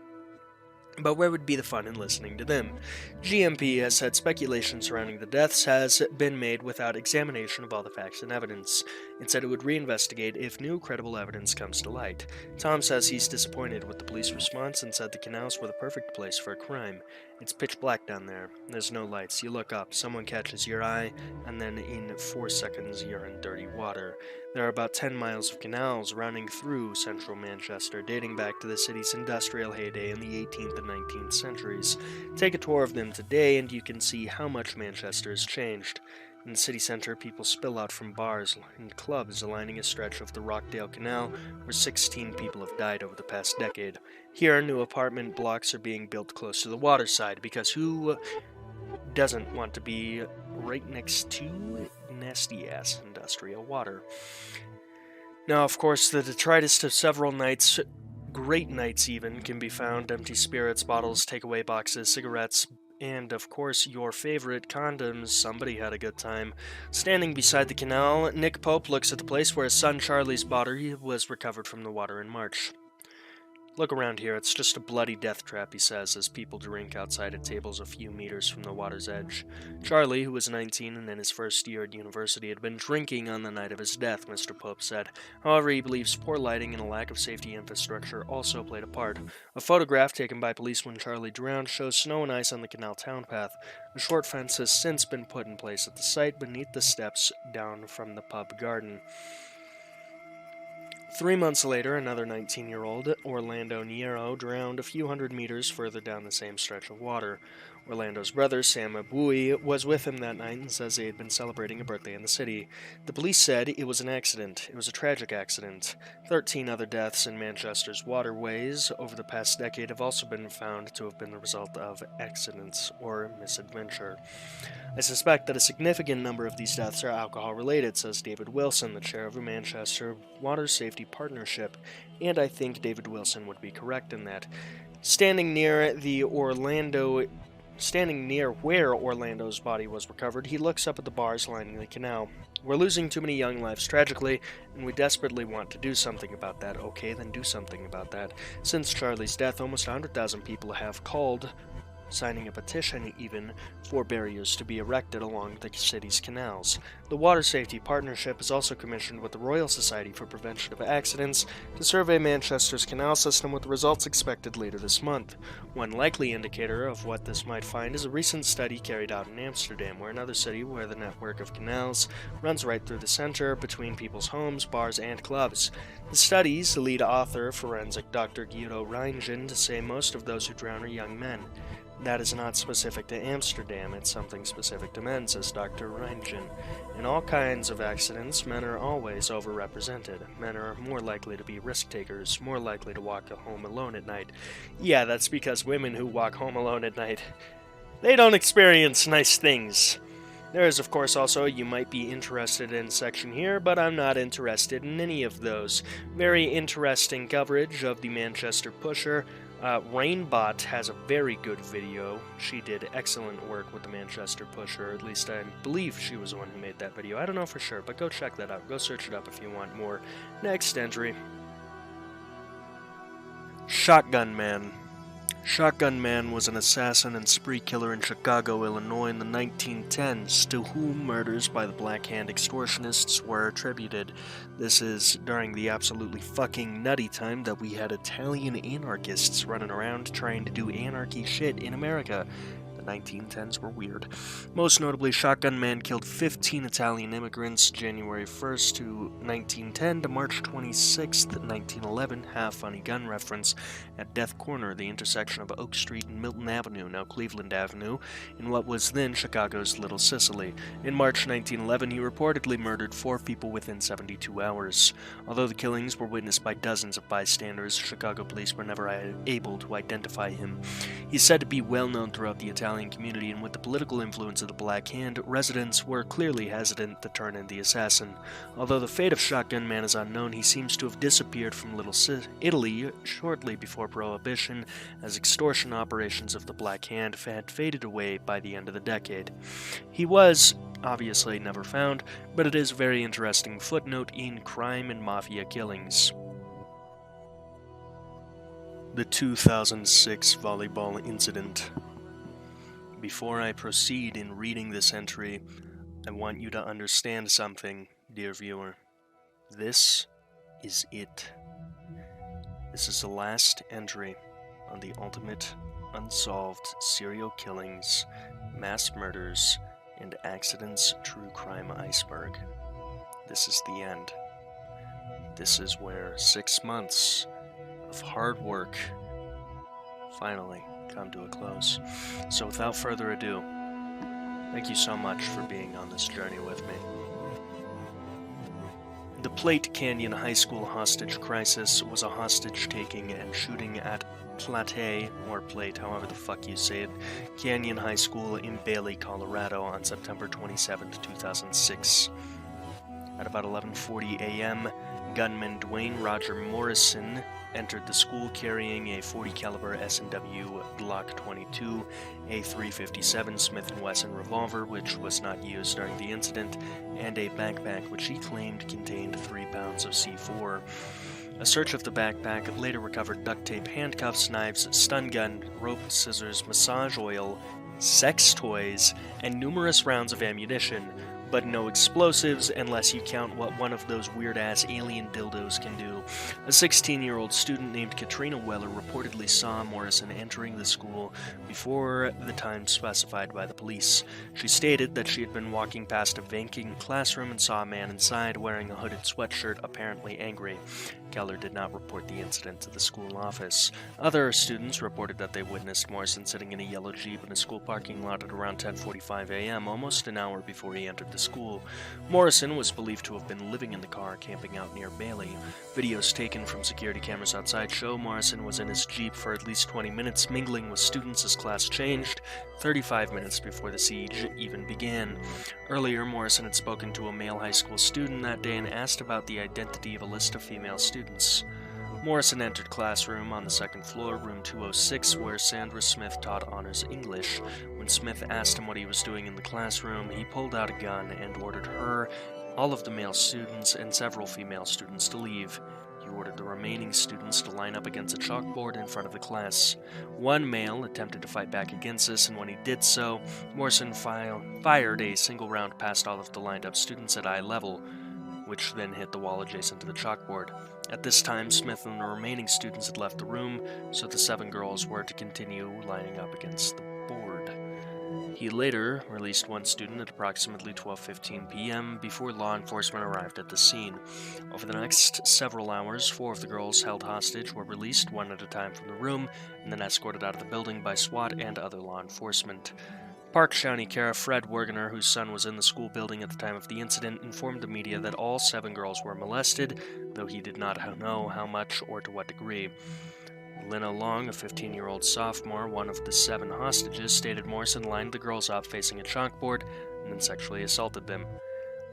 But where would be the fun in listening to them? GMP has said speculation surrounding the deaths has been made without examination of all the facts and evidence. It said it would reinvestigate if new credible evidence comes to light. Tom says he's disappointed with the police response and said the canals were the perfect place for a crime. It's pitch black down there. There's no lights. You look up, someone catches your eye, and then in 4 seconds you're in dirty water. There are about 10 miles of canals running through central Manchester, dating back to the city's industrial heyday in the 18th and 19th centuries. Take a tour of them today and you can see how much Manchester has changed. In the city centre, people spill out from bars and clubs lining a stretch of the Rockdale Canal, where 16 people have died over the past decade. Here, new apartment blocks are being built close to the waterside, because who doesn't want to be right next to nasty-ass industrial water? Now, of course, the detritus of several nights, great nights even, can be found: empty spirits, bottles, takeaway boxes, cigarettes, and, of course, your favorite condoms. Somebody had a good time. Standing beside the canal, Nick Pope looks at the place where his son Charlie's body was recovered from the water in March. Look around here, it's just a bloody death trap, he says, as people drink outside at tables a few meters from the water's edge. Charlie, who was 19 and in his first year at university, had been drinking on the night of his death, Mr. Pope said. However, he believes poor lighting and a lack of safety infrastructure also played a part. A photograph taken by police when Charlie drowned shows snow and ice on the canal town path. A short fence has since been put in place at the site beneath the steps down from the pub garden. 3 months later, another 19-year-old, Orlando Niero, drowned a few hundred meters further down the same stretch of water. Orlando's brother, Sam Abui, was with him that night and says they had been celebrating a birthday in the city. The police said it was an accident. It was a tragic accident. 13 other deaths in Manchester's waterways over the past decade have also been found to have been the result of accidents or misadventure. I suspect that a significant number of these deaths are alcohol-related, says David Wilson, the chair of the Manchester Water Safety Partnership, and I think David Wilson would be correct in that. Standing near the Orlando Standing near where Orlando's body was recovered, he looks up at the bars lining the canal. We're losing too many young lives tragically, and we desperately want to do something about that. Okay, then do something about that. Since Charlie's death, almost 100,000 people have called, signing a petition even, for barriers to be erected along the city's canals. The Water Safety Partnership is also commissioned with the Royal Society for Prevention of Accidents to survey Manchester's canal system, with the results expected later this month. One likely indicator of what this might find is a recent study carried out in Amsterdam, where another city where the network of canals runs right through the center between people's homes, bars, and clubs. The study's lead author, forensic Dr. Guido Reingen, to say most of those who drown are young men. That is not specific to Amsterdam, it's something specific to men, says Dr. Reingen. In all kinds of accidents, men are always overrepresented. Men are more likely to be risk takers, more likely to walk home alone at night. Yeah, that's because women who walk home alone at night, they don't experience nice things. There is, of course, also a you might be interested in section here, but I'm not interested in any of those. Very interesting coverage of the Manchester Pusher. Rainbot has a very good video. She did excellent work with the Manchester Pusher. At least I believe she was the one who made that video. I don't know for sure, but go check that out. Go search it up if you want more. Next entry. Shotgun Man. Shotgun Man was an assassin and spree killer in Chicago, Illinois in the 1910s, to whom murders by the Black Hand extortionists were attributed. This is during the absolutely fucking nutty time that we had Italian anarchists running around trying to do anarchy shit in America. The 1910s were weird. Most notably, Shotgun Man killed 15 Italian immigrants January 1st to 1910 to March 26th, 1911, half-funny gun reference, at Death Corner, the intersection of Oak Street and Milton Avenue, now Cleveland Avenue, in what was then Chicago's Little Sicily. In March 1911, he reportedly murdered 4 people within 72 hours. Although the killings were witnessed by dozens of bystanders, Chicago police were never able to identify him. He's said to be well known throughout the Italian community, and with the political influence of the Black Hand, residents were clearly hesitant to turn in the assassin. Although the fate of Shotgun Man is unknown, he seems to have disappeared from Little Italy shortly before Prohibition, as extortion operations of the Black Hand had faded away by the end of the decade. He was obviously never found, but it is a very interesting footnote in crime and mafia killings. The 2006 volleyball incident. Before I proceed in reading this entry, I want you to understand something, dear viewer. This is it. This is the last entry on the ultimate unsolved serial killings, mass murders, and accidents true crime iceberg. This is the end. This is where 6 months of hard work finally come to a close. So without further ado, thank you so much for being on this journey with me. The Platte Canyon High School hostage crisis was a hostage-taking and shooting at Platte, or Plate, however the fuck you say it, Canyon High School in Bailey, Colorado on September 27, 2006. At about 11:40 a.m., gunman Dwayne Roger Morrison entered the school carrying a .40 caliber S&W Glock 22, a .357 Smith & Wesson revolver, which was not used during the incident, and a backpack which he claimed contained 3 pounds of C4. A search of the backpack later recovered duct tape, handcuffs, knives, stun gun, rope, scissors, massage oil, sex toys, and numerous rounds of ammunition, but no explosives unless you count what one of those weird-ass alien dildos can do. A 16-year-old student named Katrina Weller reportedly saw Morrison entering the school before the time specified by the police. She stated that she had been walking past a vacant classroom and saw a man inside wearing a hooded sweatshirt, apparently angry. Keller did not report the incident to the school office. Other students reported that they witnessed Morrison sitting in a yellow Jeep in a school parking lot at around 10:45 a.m., almost an hour before he entered the school. Morrison was believed to have been living in the car, camping out near Bailey. Videos taken from security cameras outside show Morrison was in his Jeep for at least 20 minutes, mingling with students as class changed, 35 minutes before the siege even began. Earlier, Morrison had spoken to a male high school student that day and asked about the identity of a list of female students. Morrison entered classroom on the second floor, room 206, where Sandra Smith taught honors English. When Smith asked him what he was doing in the classroom, he pulled out a gun and ordered her, all of the male students, and several female students to leave. He ordered the remaining students to line up against a chalkboard in front of the class. One male attempted to fight back against this, and when he did so, Morrison fired a single round past all of the lined up students at eye level, which then hit the wall adjacent to the chalkboard. At this time, Smith and the remaining students had left the room, so the 7 girls were to continue lining up against the board. He later released one student at approximately 12:15 p.m. before law enforcement arrived at the scene. Over the next several hours, 4 of the girls held hostage were released one at a time from the room and then escorted out of the building by SWAT and other law enforcement. Park County Sheriff Fred Wergener, whose son was in the school building at the time of the incident, informed the media that all 7 girls were molested, though he did not know how much or to what degree. Lena Long, a 15-year-old sophomore, one of the 7 hostages, stated Morrison lined the girls up facing a chalkboard and then sexually assaulted them.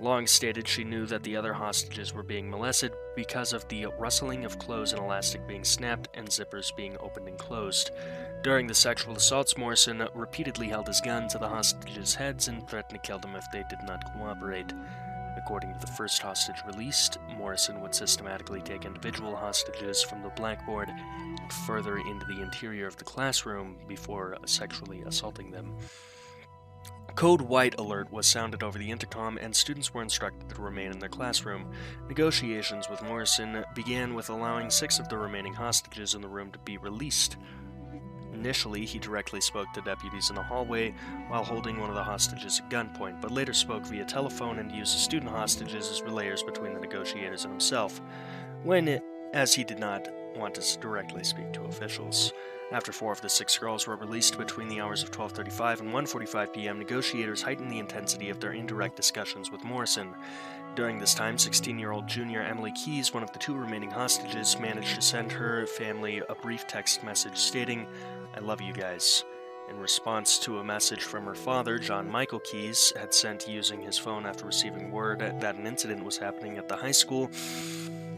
Long stated she knew that the other hostages were being molested because of the rustling of clothes and elastic being snapped and zippers being opened and closed. During the sexual assaults, Morrison repeatedly held his gun to the hostages' heads and threatened to kill them if they did not cooperate. According to the first hostage released, Morrison would systematically take individual hostages from the blackboard and further into the interior of the classroom before sexually assaulting them. Code White alert was sounded over the intercom, and students were instructed to remain in their classroom. Negotiations with Morrison began with allowing 6 of the remaining hostages in the room to be released. Initially, he directly spoke to deputies in the hallway while holding one of the hostages at gunpoint, but later spoke via telephone and used the student hostages as relayers between the negotiators and himself, as he did not want to directly speak to officials. After 4 of the 6 girls were released between the hours of 12:35 and 1:45 p.m., negotiators heightened the intensity of their indirect discussions with Morrison. During this time, 16-year-old junior Emily Keyes, one of the 2 remaining hostages, managed to send her family a brief text message stating, "I love you guys," in response to a message from her father, John Michael Keyes, had sent using his phone after receiving word that an incident was happening at the high school.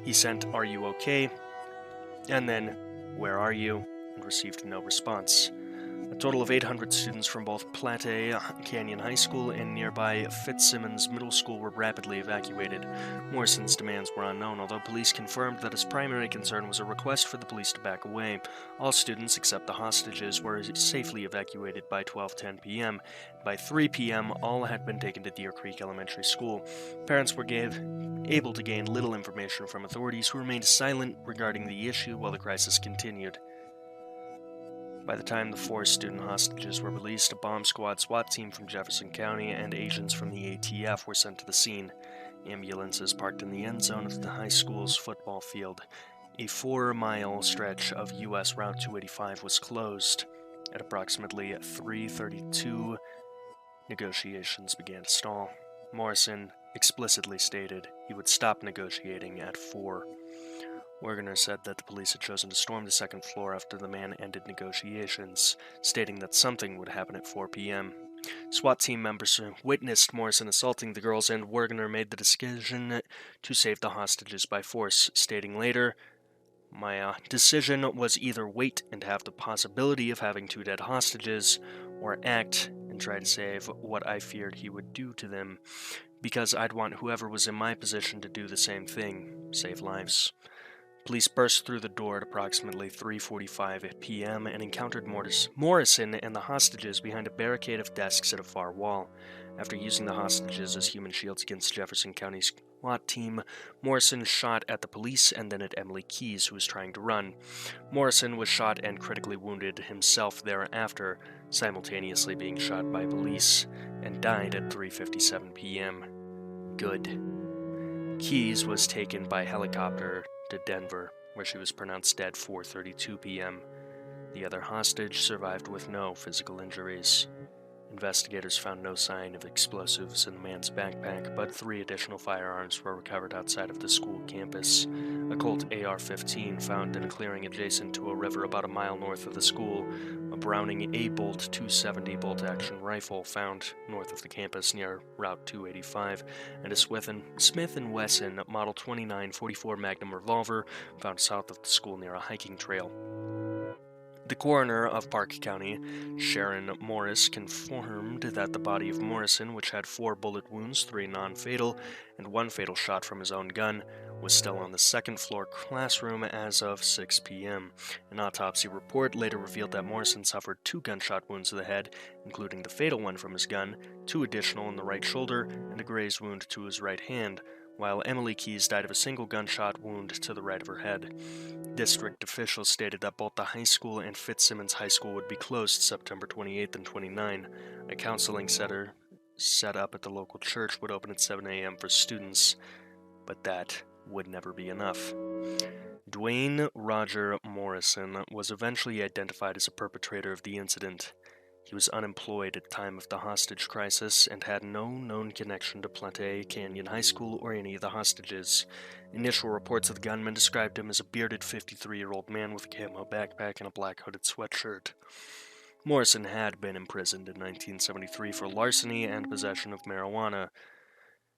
He sent, "Are you okay?" and then, "Where are you?" and received no response. A total of 800 students from both Platte Canyon High School and nearby Fitzsimmons Middle School were rapidly evacuated. Morrison's demands were unknown, although police confirmed that his primary concern was a request for the police to back away. All students except the hostages were safely evacuated by 12:10 p.m. By 3 p.m., all had been taken to Deer Creek Elementary School. Parents were able to gain little information from authorities, who remained silent regarding the issue while the crisis continued. By the time the 4 student hostages were released, a bomb squad SWAT team from Jefferson County and agents from the ATF were sent to the scene. Ambulances parked in the end zone of the high school's football field. A 4-mile stretch of U.S. Route 285 was closed. At approximately 3:32, negotiations began to stall. Morrison explicitly stated he would stop negotiating at 4. Wergener said that the police had chosen to storm the second floor after the man ended negotiations, stating that something would happen at 4 p.m. SWAT team members witnessed Morrison assaulting the girls, and Wergener made the decision to save the hostages by force, stating later, "My decision was either wait and have the possibility of having 2 dead hostages, or act and try to save what I feared he would do to them, because I'd want whoever was in my position to do the same thing, save lives." Police burst through the door at approximately 3:45 p.m. and encountered Morrison and the hostages behind a barricade of desks at a far wall. After using the hostages as human shields against Jefferson County's SWAT team, Morrison shot at the police and then at Emily Keyes, who was trying to run. Morrison was shot and critically wounded himself thereafter, simultaneously being shot by police, and died at 3:57 p.m. Good. Keyes was taken by helicopter to Denver, where she was pronounced dead 4:32 p.m. The other hostage survived with no physical injuries. Investigators found no sign of explosives in the man's backpack, but 3 additional firearms were recovered outside of the school campus. A Colt AR-15 found in a clearing adjacent to a river about a mile north of the school, a Browning A-Bolt 270 bolt-action rifle found north of the campus near Route 285, and a Smith & Wesson Model 29-44 Magnum revolver found south of the school near a hiking trail. The coroner of Park County, Sharon Morris, confirmed that the body of Morrison, which had 4 bullet wounds, 3 non-fatal, and 1 fatal shot from his own gun, was still on the second-floor classroom as of 6 p.m. An autopsy report later revealed that Morrison suffered 2 gunshot wounds to the head, including the fatal one from his gun, 2 additional in the right shoulder, and a graze wound to his right hand, while Emily Keyes died of a single gunshot wound to the right of her head. District officials stated that both the high school and Fitzsimmons High School would be closed September 28th and 29. A counseling center set up at the local church would open at 7 a.m. for students, but that would never be enough. Dwayne Roger Morrison was eventually identified as a perpetrator of the incident. He was unemployed at the time of the hostage crisis and had no known connection to Platte Canyon High School or any of the hostages. Initial reports of the gunman described him as a bearded 53-year-old man with a camo backpack and a black hooded sweatshirt. Morrison had been imprisoned in 1973 for larceny and possession of marijuana,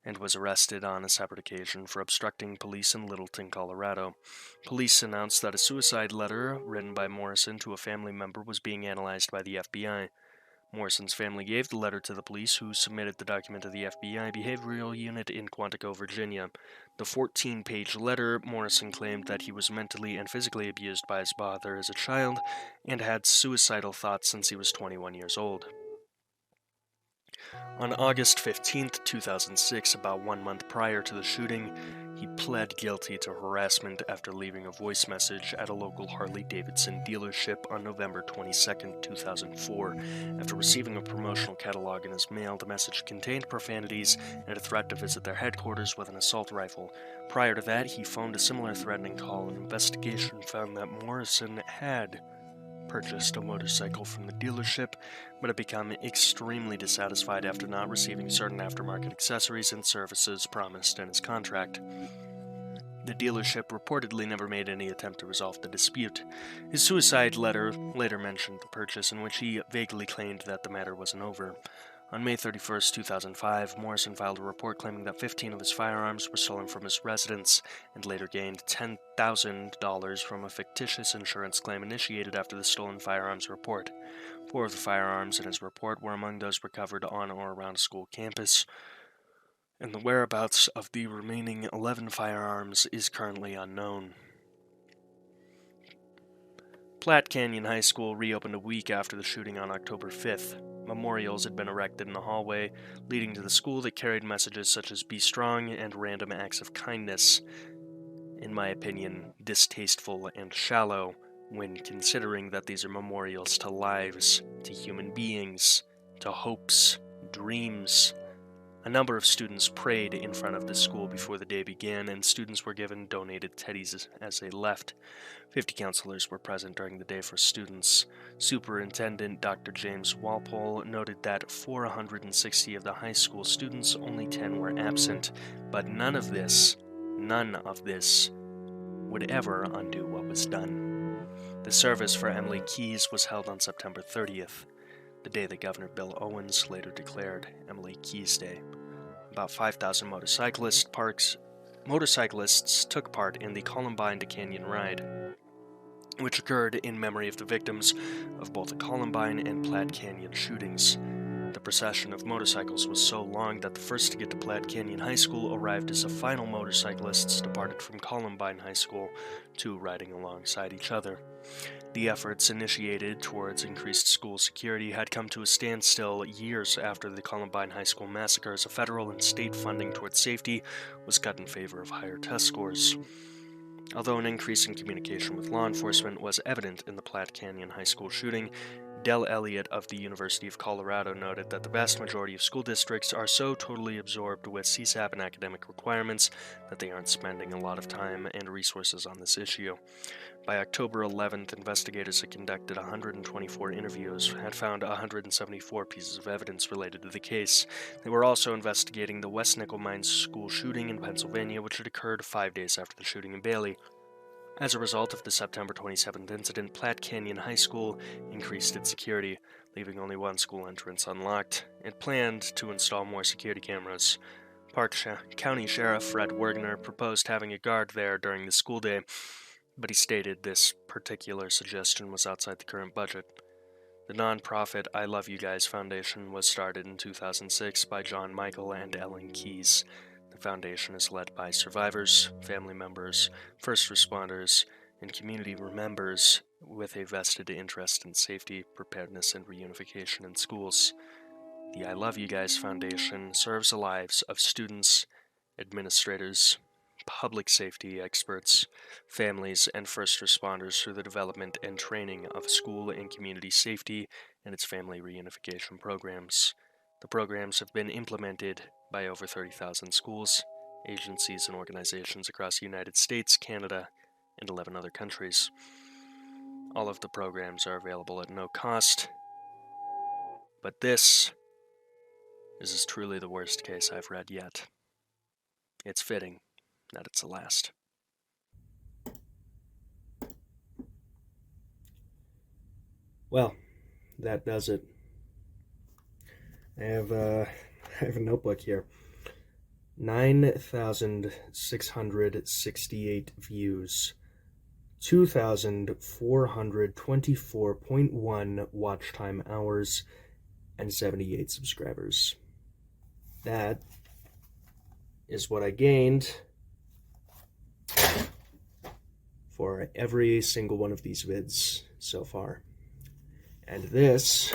and was arrested on a separate occasion for obstructing police in Littleton, Colorado. Police announced that a suicide letter written by Morrison to a family member was being analyzed by the FBI. Morrison's family gave the letter to the police, who submitted the document to the FBI Behavioral Unit in Quantico, Virginia. The 14-page letter, Morrison claimed that he was mentally and physically abused by his father as a child and had suicidal thoughts since he was 21 years old. On August 15, 2006, about 1 month prior to the shooting, he pled guilty to harassment after leaving a voice message at a local Harley-Davidson dealership on November 22, 2004. After receiving a promotional catalog in his mail, the message contained profanities and a threat to visit their headquarters with an assault rifle. Prior to that, he phoned a similar threatening call. An investigation found that Morrison had purchased a motorcycle from the dealership, but had become extremely dissatisfied after not receiving certain aftermarket accessories and services promised in his contract. The dealership reportedly never made any attempt to resolve the dispute. His suicide letter later mentioned the purchase, in which he vaguely claimed that the matter wasn't over. On May 31, 2005, Morrison filed a report claiming that 15 of his firearms were stolen from his residence, and later gained $10,000 from a fictitious insurance claim initiated after the stolen firearms report. 4 of the firearms in his report were among those recovered on or around a school campus, and the whereabouts of the remaining 11 firearms is currently unknown. Platte Canyon High School reopened a week after the shooting on October 5th. Memorials had been erected in the hallway leading to the school that carried messages such as "Be strong" and random acts of kindness. In my opinion, distasteful and shallow when considering that these are memorials to lives, to human beings, to hopes, dreams. A number of students prayed in front of the school before the day began, and students were given donated teddies as they left. 50 counselors were present during the day for students. Superintendent Dr. James Walpole noted that for 160 of the high school students, only 10 were absent, but none of this would ever undo what was done. The service for Emily Keyes was held on September 30th, the day that Governor Bill Owens later declared Emily Keyes Day. About 5,000 motorcyclists took part in the Columbine to Canyon ride, which occurred in memory of the victims of both the Columbine and Platte Canyon shootings. The procession of motorcycles was so long that the first to get to Platte Canyon High School arrived as the final motorcyclists departed from Columbine High School, 2 riding alongside each other. The efforts initiated towards increased school security had come to a standstill years after the Columbine High School massacre, as federal and state funding towards safety was cut in favor of higher test scores. Although an increase in communication with law enforcement was evident in the Platte Canyon High School shooting, Del Elliott of the University of Colorado noted that the vast majority of school districts are so totally absorbed with CSAP and academic requirements that they aren't spending a lot of time and resources on this issue. By October 11th, investigators had conducted 124 interviews, had found 174 pieces of evidence related to the case. They were also investigating the West Nickel Mines school shooting in Pennsylvania, which had occurred 5 days after the shooting in Bailey. As a result of the September 27th incident, Platte Canyon High School increased its security, leaving only one school entrance unlocked. It planned to install more security cameras. County Sheriff Fred Wergner proposed having a guard there during the school day, but he stated this particular suggestion was outside the current budget. The non-profit I Love You Guys Foundation was started in 2006 by John Michael and Ellen Keyes. The foundation is led by survivors, family members, first responders, and community members with a vested interest in safety, preparedness, and reunification in schools. The I Love You Guys Foundation serves the lives of students, administrators, public safety experts, families, and first responders through the development and training of school and community safety and its family reunification programs. The programs have been implemented by over 30,000 schools, agencies, and organizations across the United States, Canada, and 11 other countries. All of the programs are available at no cost, but this is truly the worst case I've read yet. It's fitting that it's the last. Well, that does it. I have a notebook here. 9,668 views. 2,424.1 watch time hours, and 78 subscribers. That is what I gained for every single one of these vids so far. And this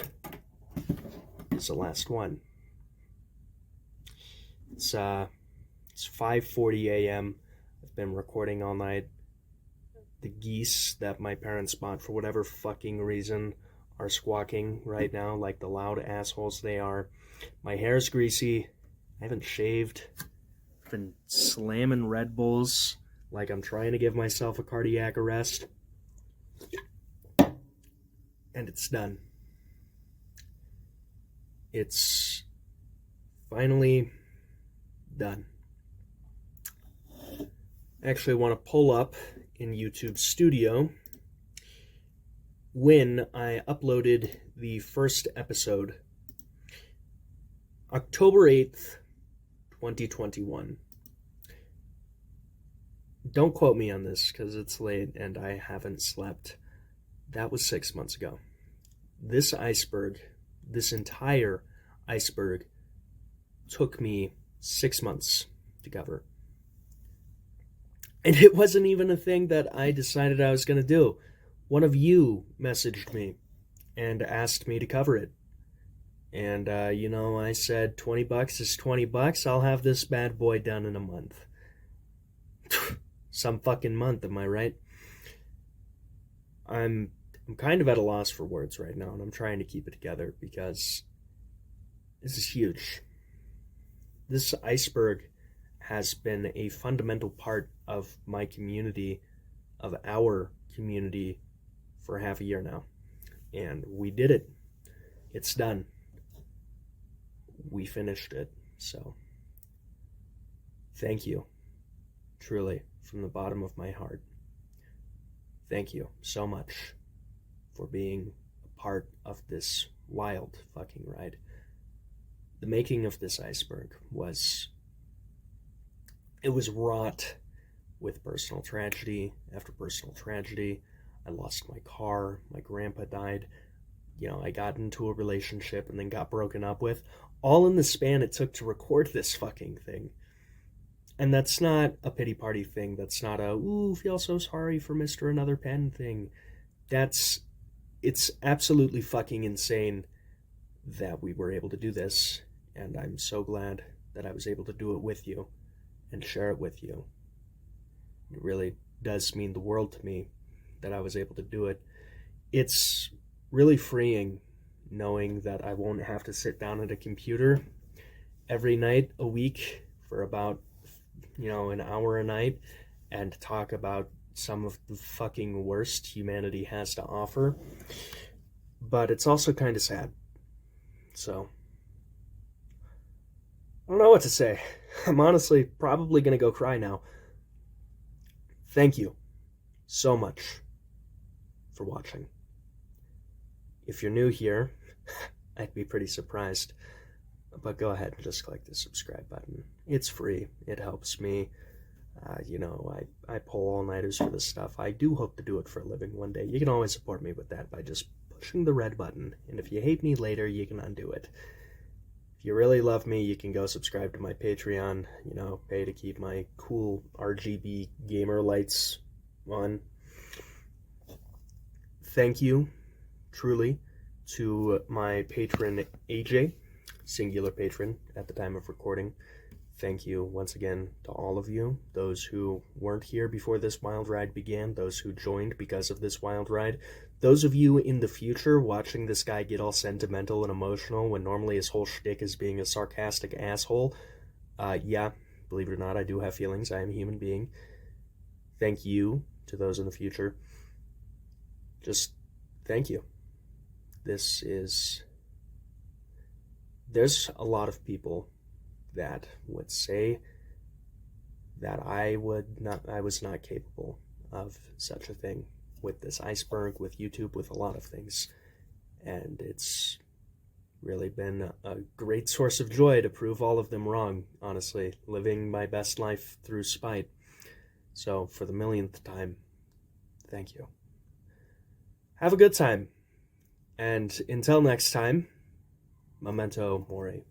is the last one. It's 5:40 a.m. I've been recording all night. The geese that my parents bought for whatever fucking reason are squawking right now like the loud assholes they are. My hair's greasy. I haven't shaved. I've been slamming Red Bulls like I'm trying to give myself a cardiac arrest. And it's done. It's finally done. I actually want to pull up in YouTube Studio when I uploaded the first episode, October 8th, 2021. Don't quote me on this because it's late and I haven't slept. That was 6 months ago. This iceberg, this entire iceberg, took me 6 months to cover. And it wasn't even a thing that I decided I was going to do. One of you messaged me and asked me to cover it. And, I said, $20 is $20. I'll have this bad boy done in a month. Some fucking month, am I right? I'm kind of at a loss for words right now, and I'm trying to keep it together because this is huge. This iceberg has been a fundamental part of my community, of our community, for half a year now. And we did it. It's done. We finished it. So, thank you. Truly, from the bottom of my heart. Thank you so much for being a part of this wild fucking ride. The making of this iceberg was wrought with personal tragedy after personal tragedy. I lost my car, my grandpa died, I got into a relationship and then got broken up with, all in the span it took to record this fucking thing. And that's not a pity party thing. That's not a, ooh, feel so sorry for Mr. Another Pen thing. It's absolutely fucking insane that we were able to do this. And I'm so glad that I was able to do it with you and share it with you. It really does mean the world to me that I was able to do it. It's really freeing knowing that I won't have to sit down at a computer every night a week for about, an hour a night and talk about some of the fucking worst humanity has to offer. But it's also kind of sad. So, I don't know what to say. I'm honestly probably going to go cry now. Thank you so much for watching. If you're new here, I'd be pretty surprised. But go ahead and just click the subscribe button. It's free. It helps me. I pull all-nighters for this stuff. I do hope to do it for a living one day. You can always support me with that by just pushing the red button. And if you hate me later, you can undo it. If you really love me, you can go subscribe to my Patreon. Pay to keep my cool RGB gamer lights on. Thank you, truly, to my patron AJ, singular patron at the time of recording. Thank you once again to all of you, those who weren't here before this wild ride began, those who joined because of this wild ride, those of you in the future watching this guy get all sentimental and emotional when normally his whole shtick is being a sarcastic asshole. Yeah, believe it or not, I do have feelings. I am a human being. Thank you to those in the future. Just thank you. There's a lot of people that would say that I was not capable of such a thing with this Iceberg, with YouTube, with a lot of things. And it's really been a great source of joy to prove all of them wrong, honestly, living my best life through spite. So for the millionth time, thank you. Have a good time. And until next time, memento mori.